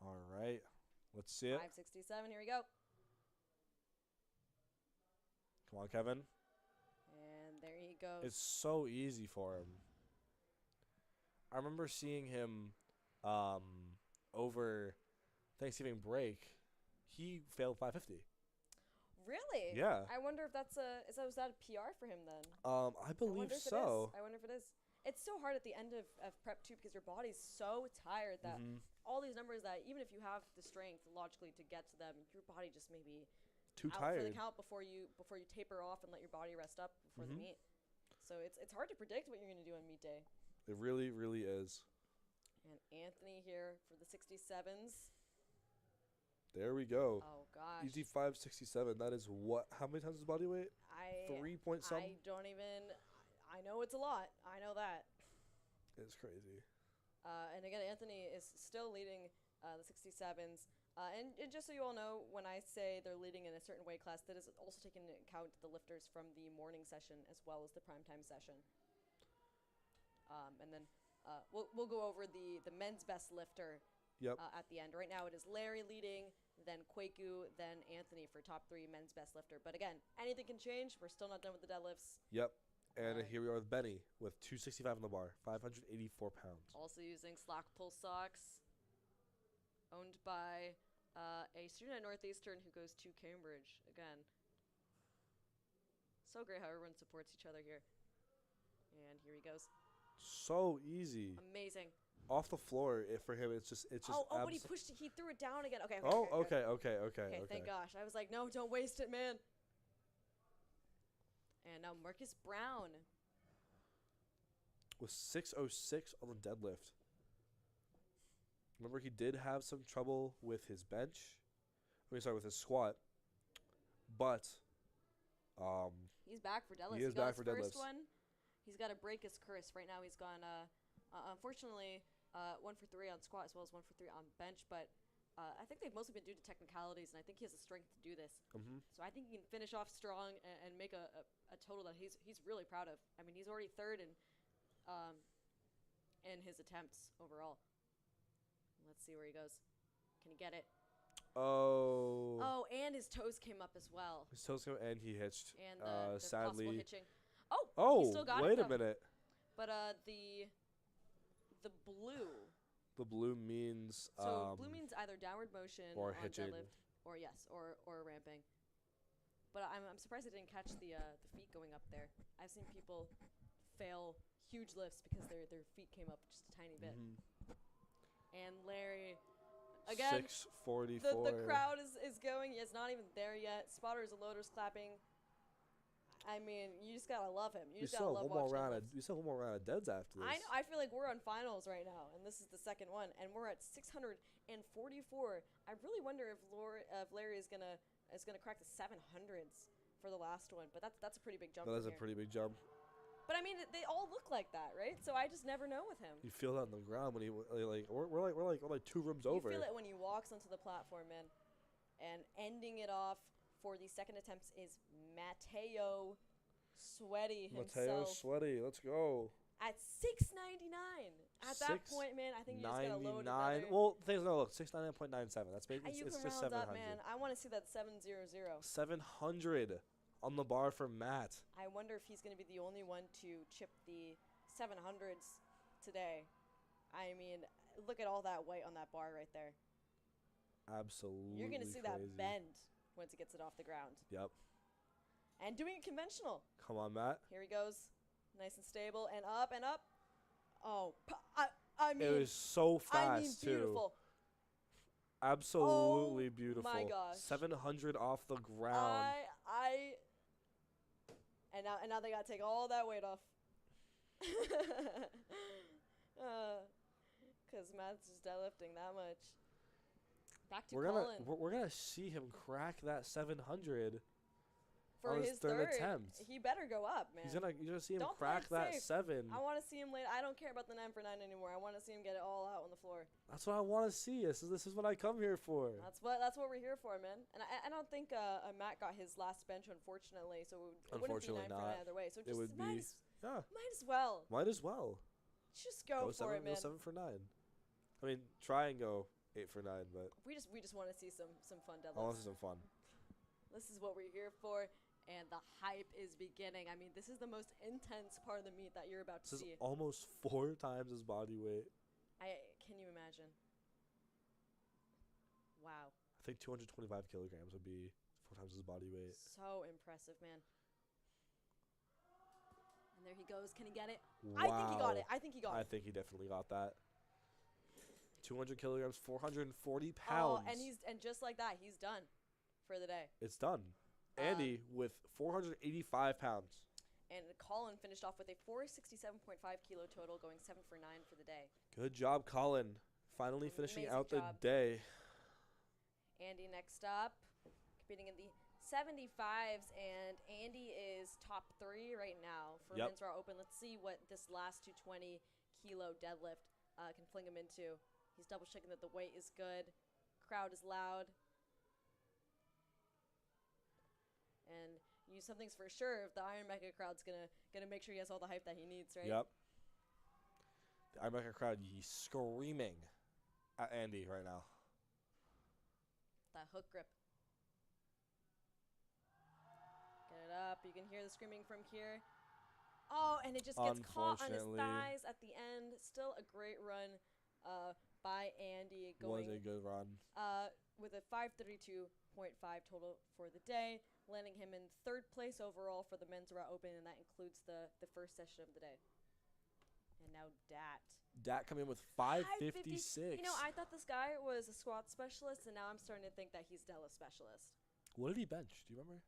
[SPEAKER 1] All right. Let's see it.
[SPEAKER 2] 567, here we go.
[SPEAKER 1] Come on, Kevin.
[SPEAKER 2] And there he goes.
[SPEAKER 1] It's so easy for him. I remember seeing him over Thanksgiving break. He failed 550.
[SPEAKER 2] Really?
[SPEAKER 1] Yeah.
[SPEAKER 2] I wonder if was that a PR for him then?
[SPEAKER 1] I believe so.
[SPEAKER 2] I wonder if it is. It's so hard at the end of prep too because your body's so tired that all these numbers that even if you have the strength logically to get to them, your body just may be
[SPEAKER 1] Too
[SPEAKER 2] out
[SPEAKER 1] tired.
[SPEAKER 2] for the count before you taper off and let your body rest up before the meet. So it's hard to predict what you're going to do on meet day.
[SPEAKER 1] It really, really is.
[SPEAKER 2] And Anthony here for the 67s.
[SPEAKER 1] There we go.
[SPEAKER 2] Oh, gosh.
[SPEAKER 1] Easy 567. That is what? How many times his body weight? 3 point something?
[SPEAKER 2] I don't even... I know it's a lot. I know that.
[SPEAKER 1] It's crazy.
[SPEAKER 2] And again, Anthony is still leading the 67s. And just so you all know, when I say they're leading in a certain weight class, that is also taking into account the lifters from the morning session as well as the primetime session. And then we'll go over the men's best lifter at the end. Right now it is Larry leading, then Kwaku, then Anthony for top 3 men's best lifter. But again, anything can change. We're still not done with the deadlifts.
[SPEAKER 1] Yep. And here we are with Benny with 265 on the bar, 584 pounds.
[SPEAKER 2] Also using slack pull socks, owned by a student at Northeastern who goes to Cambridge. Again, so great how everyone supports each other here. And here he goes.
[SPEAKER 1] So easy.
[SPEAKER 2] Amazing.
[SPEAKER 1] Off the floor, for him, it's just.
[SPEAKER 2] But he threw it down again. Okay.
[SPEAKER 1] Okay.
[SPEAKER 2] Thank gosh. I was like, no, don't waste it, man. And now Marcus Brown.
[SPEAKER 1] With 606 on the deadlift. Remember, he did have some trouble with his bench. With his squat. But,
[SPEAKER 2] he's back for deadlifts.
[SPEAKER 1] He is back for deadlifts.
[SPEAKER 2] First one, he's got to break his curse. Right now, he's gone, unfortunately, 1 for 3 on squat as well as 1 for 3 on bench. But I think they've mostly been due to technicalities, and I think he has the strength to do this.
[SPEAKER 1] Mm-hmm.
[SPEAKER 2] So I think he can finish off strong and make a total that he's really proud of. I mean, he's already third in his attempts overall. Let's see where he goes. Can he get it?
[SPEAKER 1] Oh,
[SPEAKER 2] and his toes came up as well.
[SPEAKER 1] His toes came and he hitched.
[SPEAKER 2] And the
[SPEAKER 1] sadly.
[SPEAKER 2] possible hitching.
[SPEAKER 1] Oh,
[SPEAKER 2] he still got
[SPEAKER 1] wait
[SPEAKER 2] it,
[SPEAKER 1] a minute.
[SPEAKER 2] But the blue.
[SPEAKER 1] The blue means.
[SPEAKER 2] So blue means either downward motion
[SPEAKER 1] or
[SPEAKER 2] on
[SPEAKER 1] hitching.
[SPEAKER 2] deadlift, or ramping. But I'm surprised I didn't catch the feet going up there. I've seen people fail huge lifts because their feet came up just a tiny bit.
[SPEAKER 1] Mm-hmm.
[SPEAKER 2] And Larry, again,
[SPEAKER 1] 644.
[SPEAKER 2] The crowd is going. It's not even there yet. Spotters and loaders clapping. I mean, you just gotta love him. You just gotta love watching him.
[SPEAKER 1] We still have one more round of deads after this.
[SPEAKER 2] I know. I feel like we're on finals right now, and this is the second one, and we're at 644. I really wonder if Larry is gonna crack the 700s for the last one, but that's a pretty big jump.
[SPEAKER 1] That's a pretty big jump.
[SPEAKER 2] But I mean, they all look like that, right? So I just never know with him.
[SPEAKER 1] You feel that on the ground when we're like 2 rooms over.
[SPEAKER 2] You feel it when he walks onto the platform, man. And ending it off for the second attempt is Matteo Sweaty himself.
[SPEAKER 1] Matteo Sweaty, let's go.
[SPEAKER 2] At 699. At that point, man, I think you just gotta load another.
[SPEAKER 1] Well, things no, look, 699.97. That's maybe
[SPEAKER 2] you
[SPEAKER 1] it's
[SPEAKER 2] can
[SPEAKER 1] just
[SPEAKER 2] round
[SPEAKER 1] 700.
[SPEAKER 2] up, man. I want to see that 700.
[SPEAKER 1] 700 on the bar for Matt.
[SPEAKER 2] I wonder if he's gonna be the only one to chip the 700s today. I mean, look at all that weight on that bar right there.
[SPEAKER 1] Absolutely.
[SPEAKER 2] You're going to see that bend once he gets it off the ground.
[SPEAKER 1] Yep.
[SPEAKER 2] And doing it conventional.
[SPEAKER 1] Come on, Matt.
[SPEAKER 2] Here he goes. Nice and stable and up and up. Oh, I mean.
[SPEAKER 1] It was so fast,
[SPEAKER 2] beautiful.
[SPEAKER 1] Too. Absolutely beautiful.
[SPEAKER 2] My gosh.
[SPEAKER 1] 700 off the ground.
[SPEAKER 2] And now they got to take all that weight off. Because Matt's just deadlifting that much. Back to Colin.
[SPEAKER 1] We're gonna see him crack that 700
[SPEAKER 2] for
[SPEAKER 1] on
[SPEAKER 2] his
[SPEAKER 1] third attempt.
[SPEAKER 2] He better go up, man.
[SPEAKER 1] You're gonna see him crack that 7.
[SPEAKER 2] I want to see him late. I don't care about the 9 for 9 anymore. I want to see him get it all out on the floor.
[SPEAKER 1] That's what I want to see. This is what I come here for.
[SPEAKER 2] That's what we're here for, man. And I don't think Matt got his last bench, unfortunately. So it wouldn't be 9 for 9 either way. So
[SPEAKER 1] it would
[SPEAKER 2] might
[SPEAKER 1] be
[SPEAKER 2] as well.
[SPEAKER 1] Might as well.
[SPEAKER 2] Just go for it, man.
[SPEAKER 1] Go 7 for 9. I mean, try and go 8 for 9, but
[SPEAKER 2] we just want to see some fun deadlifts.
[SPEAKER 1] I want to see some fun.
[SPEAKER 2] This is what we're here for, and the hype is beginning. I mean, this is the most intense part of the meet that you're about to see.
[SPEAKER 1] This is almost 4 times his body weight.
[SPEAKER 2] Can you imagine? Wow.
[SPEAKER 1] I think 225 kilograms would be 4 times his body weight.
[SPEAKER 2] So impressive, man. And there he goes. Can he get it?
[SPEAKER 1] Wow.
[SPEAKER 2] I think he got it.
[SPEAKER 1] I think he definitely got that. 200 kilograms, 440 pounds.
[SPEAKER 2] Oh, and just like that, he's done for the day.
[SPEAKER 1] It's done. Andy with 485 pounds.
[SPEAKER 2] And Colin finished off with a 467.5 kilo total, going 7 for 9 for the day.
[SPEAKER 1] Good job, Colin. Finally finishing
[SPEAKER 2] Amazing
[SPEAKER 1] out
[SPEAKER 2] job.
[SPEAKER 1] the day.
[SPEAKER 2] Andy next up, competing in the 75s, and Andy is top 3 right now for
[SPEAKER 1] Yep.
[SPEAKER 2] men's raw open. Let's see what this last 220 kilo deadlift can fling him into. He's double checking that the weight is good. Crowd is loud. And something's for sure, if the Iron Mecha crowd's gonna make sure he has all the hype that he needs, right?
[SPEAKER 1] Yep. The Iron Mecha crowd, he's screaming at Andy right now.
[SPEAKER 2] That hook grip. Get it up. You can hear the screaming from here. Oh, and it just gets caught on his
[SPEAKER 1] Unfortunately.
[SPEAKER 2] thighs at the end. Still a great run by Andy,
[SPEAKER 1] Was a
[SPEAKER 2] going
[SPEAKER 1] good run.
[SPEAKER 2] with a 532.5 total for the day, landing him in 3rd place overall for the men's raw open, and that includes the first session of the day. And now Dat.
[SPEAKER 1] coming in with 556.
[SPEAKER 2] You know, I thought this guy was a squat specialist, and now I'm starting to think that he's deadlift specialist.
[SPEAKER 1] What did he bench? Do you remember?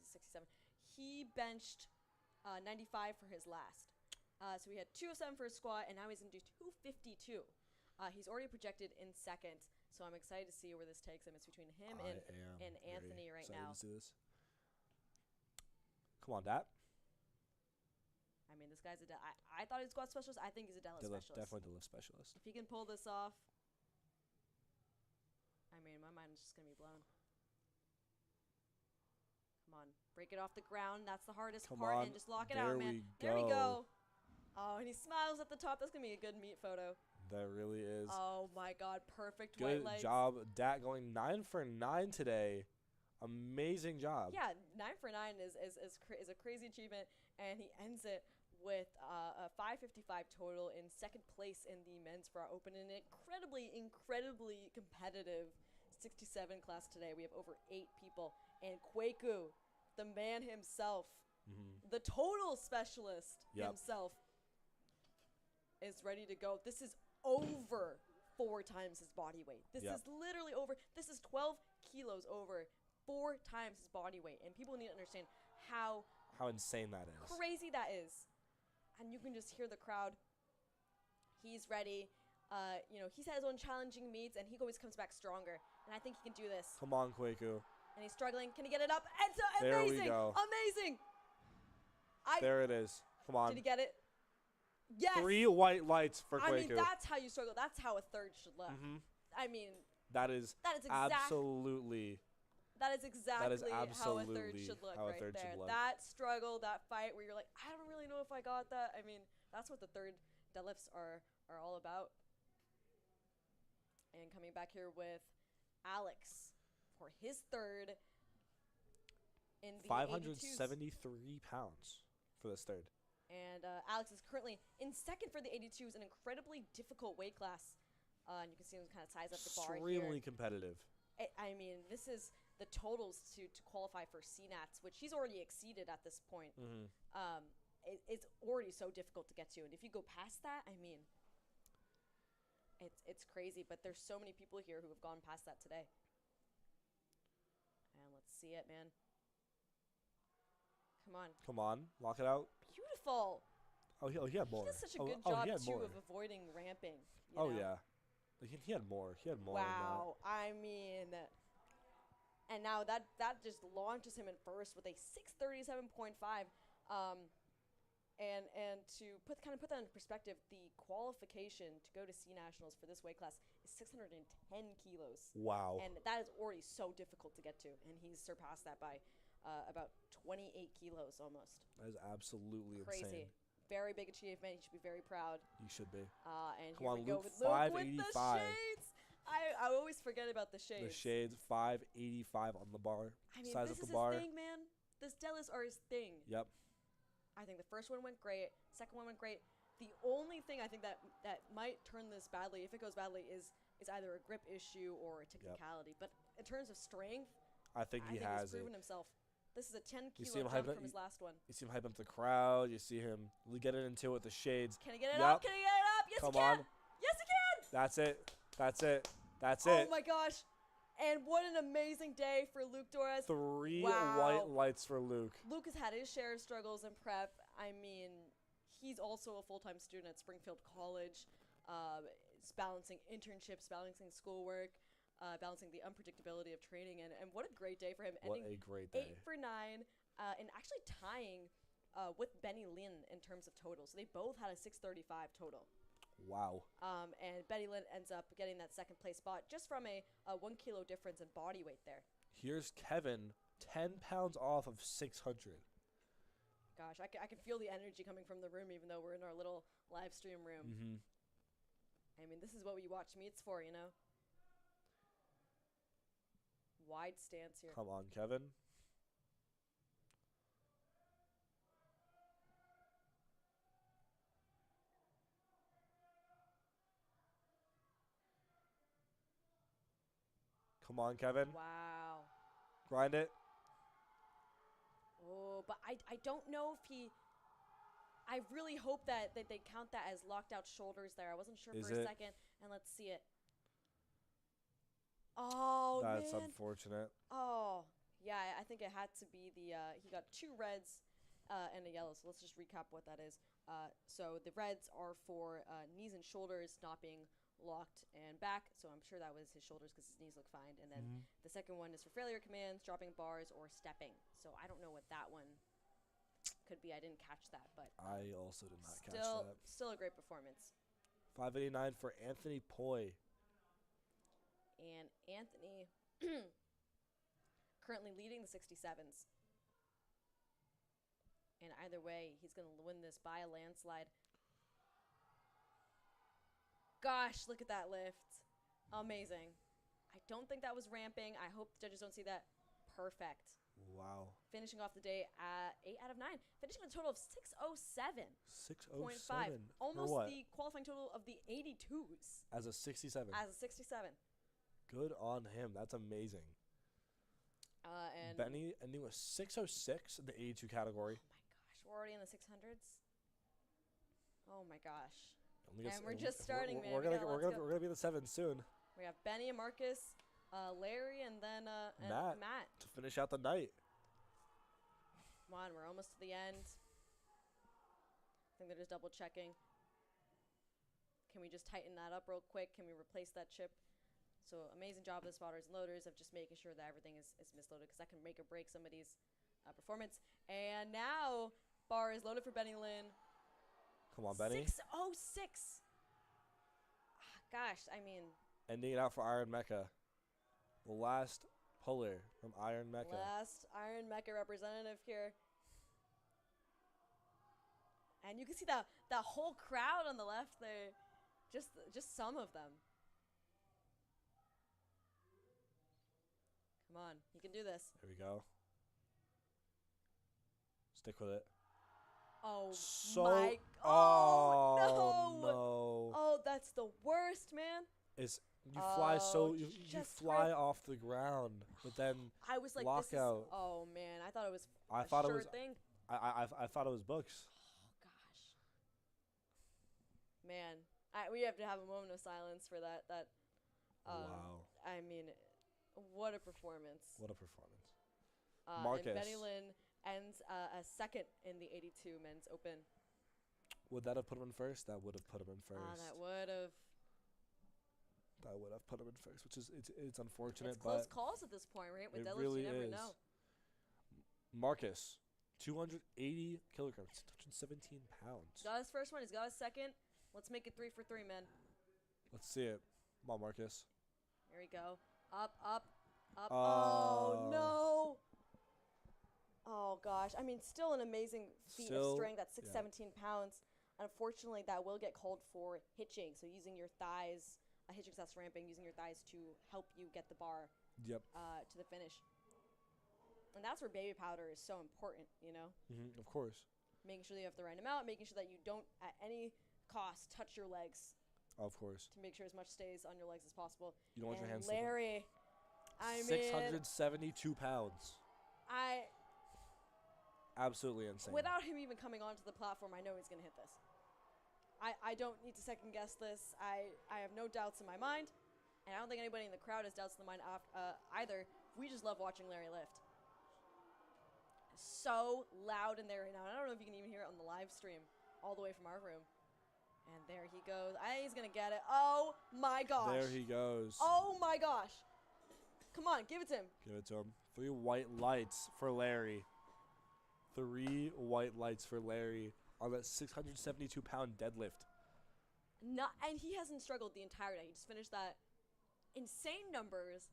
[SPEAKER 2] He's 67. He benched 95 for his last. So he had 207 for his squat, and now he's going to do 252. He's already projected in 2nd, so I'm excited to see where this takes him. It's between him and Anthony right now.
[SPEAKER 1] To see this. Come on, Dat.
[SPEAKER 2] I mean, this guy's I thought he was squat specialist. I think he's a deadlift specialist.
[SPEAKER 1] Definitely the lift specialist.
[SPEAKER 2] If he can pull this off, I mean, my mind is just going to be blown. Come on. Break it off the ground. That's the hardest part. And just lock it out, man. There we go. Oh, and he smiles at the top. That's going to be a good meet photo.
[SPEAKER 1] That really is.
[SPEAKER 2] Oh, my God. Perfect white lights.
[SPEAKER 1] Good job. Dat going 9 for 9 today. Amazing job.
[SPEAKER 2] Yeah, 9 for 9 is a crazy achievement. And he ends it with a 555 total in 2nd place in the men's raw open. An incredibly competitive 67 class today. We have over 8 people. And Kwaku, the man himself, the total specialist himself, is ready to go. This is over 4 times his body weight. This is literally over. This is 12 kilos over 4 times his body weight. And people need to understand how
[SPEAKER 1] insane that is.
[SPEAKER 2] Crazy that is. And you can just hear the crowd. He's ready. He's had his own challenging meets, and he always comes back stronger. And I think he can do this.
[SPEAKER 1] Come on, Kwaku.
[SPEAKER 2] And he's struggling. Can he get it up? It's
[SPEAKER 1] there
[SPEAKER 2] amazing.
[SPEAKER 1] We go.
[SPEAKER 2] Amazing.
[SPEAKER 1] There it is. Come on.
[SPEAKER 2] Did he get it? Yes.
[SPEAKER 1] 3 white lights for Kwaku.
[SPEAKER 2] I mean, that's how you struggle. That's how a third should look. I mean,
[SPEAKER 1] that is absolutely
[SPEAKER 2] how a third should look
[SPEAKER 1] how a
[SPEAKER 2] right
[SPEAKER 1] third
[SPEAKER 2] there.
[SPEAKER 1] should look.
[SPEAKER 2] That struggle, that fight where you're like, I don't really know if I got that. I mean, that's what the third deadlifts are all about. And coming back here with Alex for his third in the
[SPEAKER 1] 573 pounds for this third.
[SPEAKER 2] And Alex is currently in 2nd for the 82s, an incredibly difficult weight class. And you can see him kind of size up the bar here.
[SPEAKER 1] Extremely competitive.
[SPEAKER 2] I mean, this is the totals to qualify for CNATs, which he's already exceeded at this point. It's already so difficult to get to. And if you go past that, I mean, it's crazy. But there's so many people here who have gone past that today. And let's see it, man. Come on.
[SPEAKER 1] Come on. Lock it out.
[SPEAKER 2] Beautiful.
[SPEAKER 1] Oh, he had more.
[SPEAKER 2] He does such a good job, too,
[SPEAKER 1] more.
[SPEAKER 2] of avoiding ramping.
[SPEAKER 1] You know? Yeah. He had more. He had more.
[SPEAKER 2] Wow. I mean, and now that just launches him in first with a 637.5. And to put that into perspective, the qualification to go to C Nationals for this weight class is 610 kilos.
[SPEAKER 1] Wow.
[SPEAKER 2] And that is already so difficult to get to, and he's surpassed that by about 28 kilos almost.
[SPEAKER 1] That is absolutely
[SPEAKER 2] crazy.
[SPEAKER 1] Insane.
[SPEAKER 2] Very big achievement. He should be very proud.
[SPEAKER 1] He should be.
[SPEAKER 2] And
[SPEAKER 1] Come
[SPEAKER 2] here
[SPEAKER 1] on,
[SPEAKER 2] we go
[SPEAKER 1] Luke,
[SPEAKER 2] with Luke with the
[SPEAKER 1] 585.
[SPEAKER 2] shades. I always forget about the shades.
[SPEAKER 1] The shades, 585 on the bar.
[SPEAKER 2] I mean,
[SPEAKER 1] size
[SPEAKER 2] this
[SPEAKER 1] of
[SPEAKER 2] is
[SPEAKER 1] the bar.
[SPEAKER 2] his thing, man. This deadlifts are his thing.
[SPEAKER 1] Yep.
[SPEAKER 2] I think the first one went great. Second one went great. The only thing I think that might turn this badly, if it goes badly, is either a grip issue or a technicality. Yep. But in terms of strength,
[SPEAKER 1] I think he has
[SPEAKER 2] he's proven himself. This is a 10-kilo jump from his last one.
[SPEAKER 1] You see him hype up the crowd. You see him get it into it with the shades.
[SPEAKER 2] Can he get it up? Can he get it up? Yes,
[SPEAKER 1] Come
[SPEAKER 2] he can.
[SPEAKER 1] On.
[SPEAKER 2] Yes, he can.
[SPEAKER 1] That's it. That's it.
[SPEAKER 2] Oh, my gosh. And what an amazing day for Luke Torres.
[SPEAKER 1] 3
[SPEAKER 2] Wow.
[SPEAKER 1] white lights for Luke.
[SPEAKER 2] Luke has had his share of struggles in prep. I mean, he's also a full-time student at Springfield College. It's balancing internships, balancing schoolwork, balancing the unpredictability of training. And what a great day for him.
[SPEAKER 1] What
[SPEAKER 2] ending
[SPEAKER 1] a great day.
[SPEAKER 2] 8 for 9 and actually tying with Benny Lynn in terms of total. So they both had a 635 total.
[SPEAKER 1] Wow.
[SPEAKER 2] And Betty Lynn ends up getting that second place spot just from a 1 kilo difference in body weight there.
[SPEAKER 1] Here's Kevin, 10 pounds off of 600.
[SPEAKER 2] Gosh, I can feel the energy coming from the room, even though we're in our little live stream room.
[SPEAKER 1] Mm-hmm.
[SPEAKER 2] I mean, this is what we watch meets for, you know? Wide stance here.
[SPEAKER 1] Come on, Kevin. Come on, Kevin.
[SPEAKER 2] Wow.
[SPEAKER 1] Grind it.
[SPEAKER 2] Oh, but I don't know if he... I really hope that they count that as locked out shoulders there. I wasn't sure
[SPEAKER 1] Is
[SPEAKER 2] for a
[SPEAKER 1] it?
[SPEAKER 2] second. And let's see it. Oh,
[SPEAKER 1] That's
[SPEAKER 2] man.
[SPEAKER 1] unfortunate.
[SPEAKER 2] Oh, yeah, I think it had to be the... he got 2 reds and a yellow, so let's just recap what that is. So the reds are for knees and shoulders not being locked and back, so I'm sure that was his shoulders because his knees look fine. And then the second one is for failure commands, dropping bars, or stepping. So I don't know what that one could be. I didn't catch that, but
[SPEAKER 1] I also did not catch that.
[SPEAKER 2] Still a great performance.
[SPEAKER 1] 589 for Anthony Poi.
[SPEAKER 2] And Anthony currently leading the 67s. And either way, he's going to win this by a landslide. Gosh, look at that lift. Amazing. I don't think that was ramping. I hope the judges don't see that. Perfect.
[SPEAKER 1] Wow.
[SPEAKER 2] Finishing off the day at 8 out of 9. Finishing with a total of 607.
[SPEAKER 1] 607.
[SPEAKER 2] Almost
[SPEAKER 1] For what?
[SPEAKER 2] the qualifying total of the 82s.
[SPEAKER 1] As a 67.
[SPEAKER 2] As a 67.
[SPEAKER 1] Good on him. That's amazing.
[SPEAKER 2] And
[SPEAKER 1] Benny ending with 606 in the 82 category.
[SPEAKER 2] Oh my gosh, we're already in the 600s. Oh my gosh.
[SPEAKER 1] Only
[SPEAKER 2] And we're just starting, man.
[SPEAKER 1] We're
[SPEAKER 2] We
[SPEAKER 1] gonna
[SPEAKER 2] got
[SPEAKER 1] we're
[SPEAKER 2] lots
[SPEAKER 1] gonna, we're gonna be in the 7 soon.
[SPEAKER 2] We have Benny and Marcus, Larry, and then and Matt.
[SPEAKER 1] To finish out the night.
[SPEAKER 2] Come on, we're almost to the end. I think they're just double checking. Can we just tighten that up real quick? Can we replace that chip? So amazing job of the spotters and loaders of just making sure that everything is misloaded, because that can make or break somebody's performance. And now bar is loaded for Benny Lynn.
[SPEAKER 1] Come on, Benny.
[SPEAKER 2] 606. Gosh, I mean.
[SPEAKER 1] Ending it out for Iron Mecha. The last puller from Iron Mecha.
[SPEAKER 2] Last Iron Mecha representative here. And you can see the whole crowd on the left there. Just some of them. Come on, you can do this.
[SPEAKER 1] There we go. Stick with it.
[SPEAKER 2] Oh
[SPEAKER 1] So,
[SPEAKER 2] no!
[SPEAKER 1] No.
[SPEAKER 2] Oh, that's the worst, man.
[SPEAKER 1] It's you fly you
[SPEAKER 2] just
[SPEAKER 1] fly
[SPEAKER 2] right.
[SPEAKER 1] off the ground, but then
[SPEAKER 2] I was like,
[SPEAKER 1] lockout.
[SPEAKER 2] this is, oh man, I thought it was
[SPEAKER 1] I
[SPEAKER 2] a
[SPEAKER 1] thought it
[SPEAKER 2] sure
[SPEAKER 1] was
[SPEAKER 2] thing.
[SPEAKER 1] I thought it was books.
[SPEAKER 2] Oh gosh, man, we have to have a moment of silence for that.
[SPEAKER 1] Wow.
[SPEAKER 2] I mean, what a performance.
[SPEAKER 1] What a performance.
[SPEAKER 2] And Benny Lynn ends a second in the 82 men's open.
[SPEAKER 1] Would that have put him in first? That would have put him in first.
[SPEAKER 2] That would have.
[SPEAKER 1] That would have put him in first, which is it's unfortunate,
[SPEAKER 2] It's close
[SPEAKER 1] but
[SPEAKER 2] calls at this point, right? With
[SPEAKER 1] it
[SPEAKER 2] deadlifts,
[SPEAKER 1] really
[SPEAKER 2] you never
[SPEAKER 1] is.
[SPEAKER 2] know.
[SPEAKER 1] Marcus, 280 kilograms, 217 pounds.
[SPEAKER 2] Got his first one. He's got his second. Let's make it 3 for 3, man.
[SPEAKER 1] Let's see it. Come on, Marcus.
[SPEAKER 2] Here we go. Up. Oh no. Oh gosh. I mean, still an amazing feat of strength at 617 pounds. Unfortunately, that will get called for hitching. So using your thighs, hitching success ramping, using your thighs to help you get the bar to the finish. And that's where baby powder is so important, you know?
[SPEAKER 1] Mm-hmm, of course.
[SPEAKER 2] Making sure that you have the right amount, making sure that you don't at any cost touch your legs.
[SPEAKER 1] Of course.
[SPEAKER 2] To make sure as much stays on your legs as possible.
[SPEAKER 1] You don't want your hands
[SPEAKER 2] Larry, I mean,
[SPEAKER 1] 672 pounds. Absolutely insane.
[SPEAKER 2] Without him even coming onto the platform, I know he's going to hit this. I don't need to second guess this. I have no doubts in my mind. And I don't think anybody in the crowd has doubts in the mind either. We just love watching Larry lift. So loud in there right now. I don't know if you can even hear it on the live stream all the way from our room. And there he goes. He's going to get it. Oh, my gosh.
[SPEAKER 1] There he goes.
[SPEAKER 2] Oh, my gosh. Come on, give it to him.
[SPEAKER 1] Give it to him. 3 white lights for Larry. 3 white lights for Larry on that 672-pound deadlift.
[SPEAKER 2] And he hasn't struggled the entire day. He just finished that insane numbers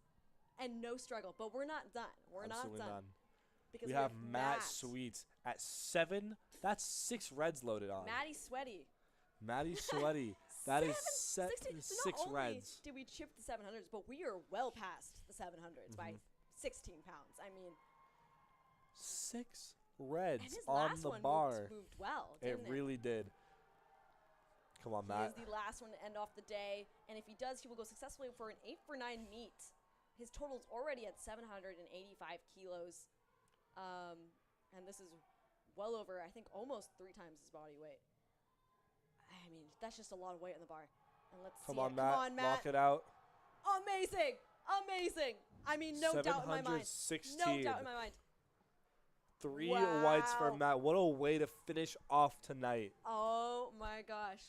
[SPEAKER 2] and no struggle. But we're not done. We're
[SPEAKER 1] Absolutely
[SPEAKER 2] not done.
[SPEAKER 1] None.
[SPEAKER 2] Because
[SPEAKER 1] we have Matt Sweets at 7. That's 6 reds loaded on.
[SPEAKER 2] Matty Sweaty.
[SPEAKER 1] Matty Sweaty. That is 6
[SPEAKER 2] so not
[SPEAKER 1] reds.
[SPEAKER 2] Only did we chip the 700s, but we are well past the 700s by 16 pounds. I mean,
[SPEAKER 1] 6 reds
[SPEAKER 2] and his
[SPEAKER 1] on
[SPEAKER 2] last
[SPEAKER 1] the
[SPEAKER 2] one
[SPEAKER 1] bar.
[SPEAKER 2] Moved well,
[SPEAKER 1] It
[SPEAKER 2] didn't
[SPEAKER 1] really did. Come on,
[SPEAKER 2] He
[SPEAKER 1] Matt.
[SPEAKER 2] is the last one to end off the day, and if he does, he will go successfully for an 8 for 9 meet. His total's already at 785 kilos, and this is well over, I think, almost 3 times his body weight. I mean, that's just a lot of weight on the bar. And let's
[SPEAKER 1] Come
[SPEAKER 2] see
[SPEAKER 1] on,
[SPEAKER 2] it.
[SPEAKER 1] Matt.
[SPEAKER 2] Come on, Matt.
[SPEAKER 1] Knock it out.
[SPEAKER 2] Amazing. Amazing. I mean, no doubt in my mind.
[SPEAKER 1] 716.
[SPEAKER 2] No doubt in my mind.
[SPEAKER 1] 3 whites for
[SPEAKER 2] Wow.
[SPEAKER 1] Matt. What a way to finish off tonight.
[SPEAKER 2] Oh, my gosh.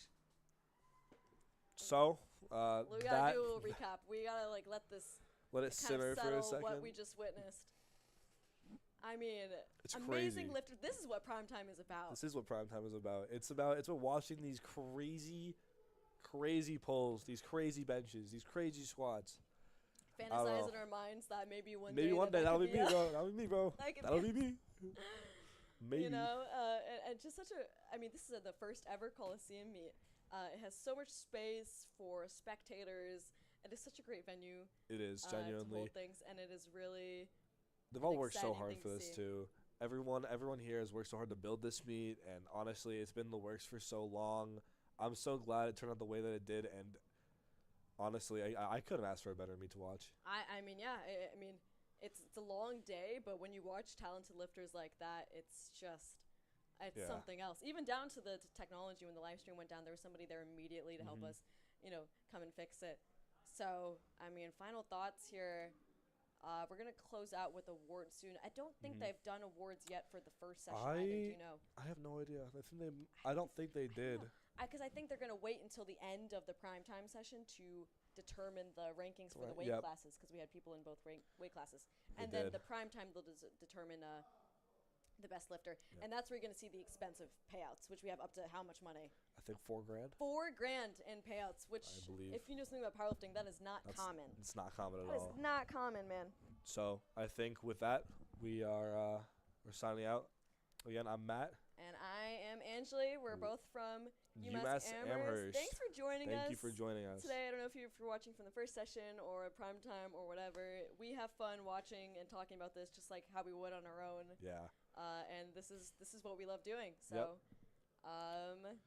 [SPEAKER 1] So,
[SPEAKER 2] We gotta do a little recap. We gotta, like, let this
[SPEAKER 1] let it
[SPEAKER 2] kind
[SPEAKER 1] simmer
[SPEAKER 2] of
[SPEAKER 1] for a
[SPEAKER 2] settle
[SPEAKER 1] second.
[SPEAKER 2] what we just witnessed. I mean,
[SPEAKER 1] It's
[SPEAKER 2] amazing
[SPEAKER 1] crazy.
[SPEAKER 2] lifter. This is what primetime is about.
[SPEAKER 1] This is what primetime is about. It's about watching these crazy pulls, these crazy benches, these crazy squats.
[SPEAKER 2] Fantasize in our minds that maybe one
[SPEAKER 1] Maybe
[SPEAKER 2] day.
[SPEAKER 1] one day
[SPEAKER 2] that
[SPEAKER 1] that'll
[SPEAKER 2] could
[SPEAKER 1] be me,
[SPEAKER 2] us.
[SPEAKER 1] bro. That'll be me, bro.
[SPEAKER 2] That could
[SPEAKER 1] That'll
[SPEAKER 2] be
[SPEAKER 1] be me. Maybe.
[SPEAKER 2] You know, and just such a. I mean, this is the first ever Colosseum meet. It has so much space for spectators. It is such a great venue.
[SPEAKER 1] It is
[SPEAKER 2] To
[SPEAKER 1] genuinely.
[SPEAKER 2] hold things, and it is really.
[SPEAKER 1] They've all worked so
[SPEAKER 2] exciting
[SPEAKER 1] hard
[SPEAKER 2] thing
[SPEAKER 1] for
[SPEAKER 2] to
[SPEAKER 1] this
[SPEAKER 2] see.
[SPEAKER 1] too. Everyone here has worked so hard to build this meet, and honestly, it's been in the works for so long. I'm so glad it turned out the way that it did, and honestly, I couldn't ask for a better meet to watch.
[SPEAKER 2] I mean, yeah. I mean, it's a long day, but when you watch talented lifters like that, it's just. It's
[SPEAKER 1] Yeah.
[SPEAKER 2] something else. Even down to the technology. When the live stream went down, there was somebody there immediately to help us, come and fix it. So, I mean, final thoughts here. We're going to close out with awards soon. I don't think they've done awards yet for the first session either. Do you know?
[SPEAKER 1] I have no idea. I don't think they did.
[SPEAKER 2] Because I think they're going to wait until the end of the prime time session to determine the rankings for the weight
[SPEAKER 1] Yep.
[SPEAKER 2] classes, because we had people in both weight classes.
[SPEAKER 1] They
[SPEAKER 2] And then
[SPEAKER 1] did.
[SPEAKER 2] the prime time, they'll determine the best lifter. And that's where you're going to see the expensive payouts, which we have up to how much money?
[SPEAKER 1] I think $4,000.
[SPEAKER 2] $4,000 in payouts, which,
[SPEAKER 1] I believe.
[SPEAKER 2] if you know something about powerlifting, that is not common.
[SPEAKER 1] It's not common at
[SPEAKER 2] That is
[SPEAKER 1] all.
[SPEAKER 2] not common, man.
[SPEAKER 1] So I think with that, we're signing out. Again, I'm Matt.
[SPEAKER 2] And I am Angeli. We're both from
[SPEAKER 1] UMass Amherst.
[SPEAKER 2] Thanks for joining us.
[SPEAKER 1] Thank you for joining us.
[SPEAKER 2] Today, I don't know if you're watching from the first session or prime time or whatever. We have fun watching and talking about this, just like how we would on our own.
[SPEAKER 1] Yeah.
[SPEAKER 2] And this is what we love doing. So,
[SPEAKER 1] Yep.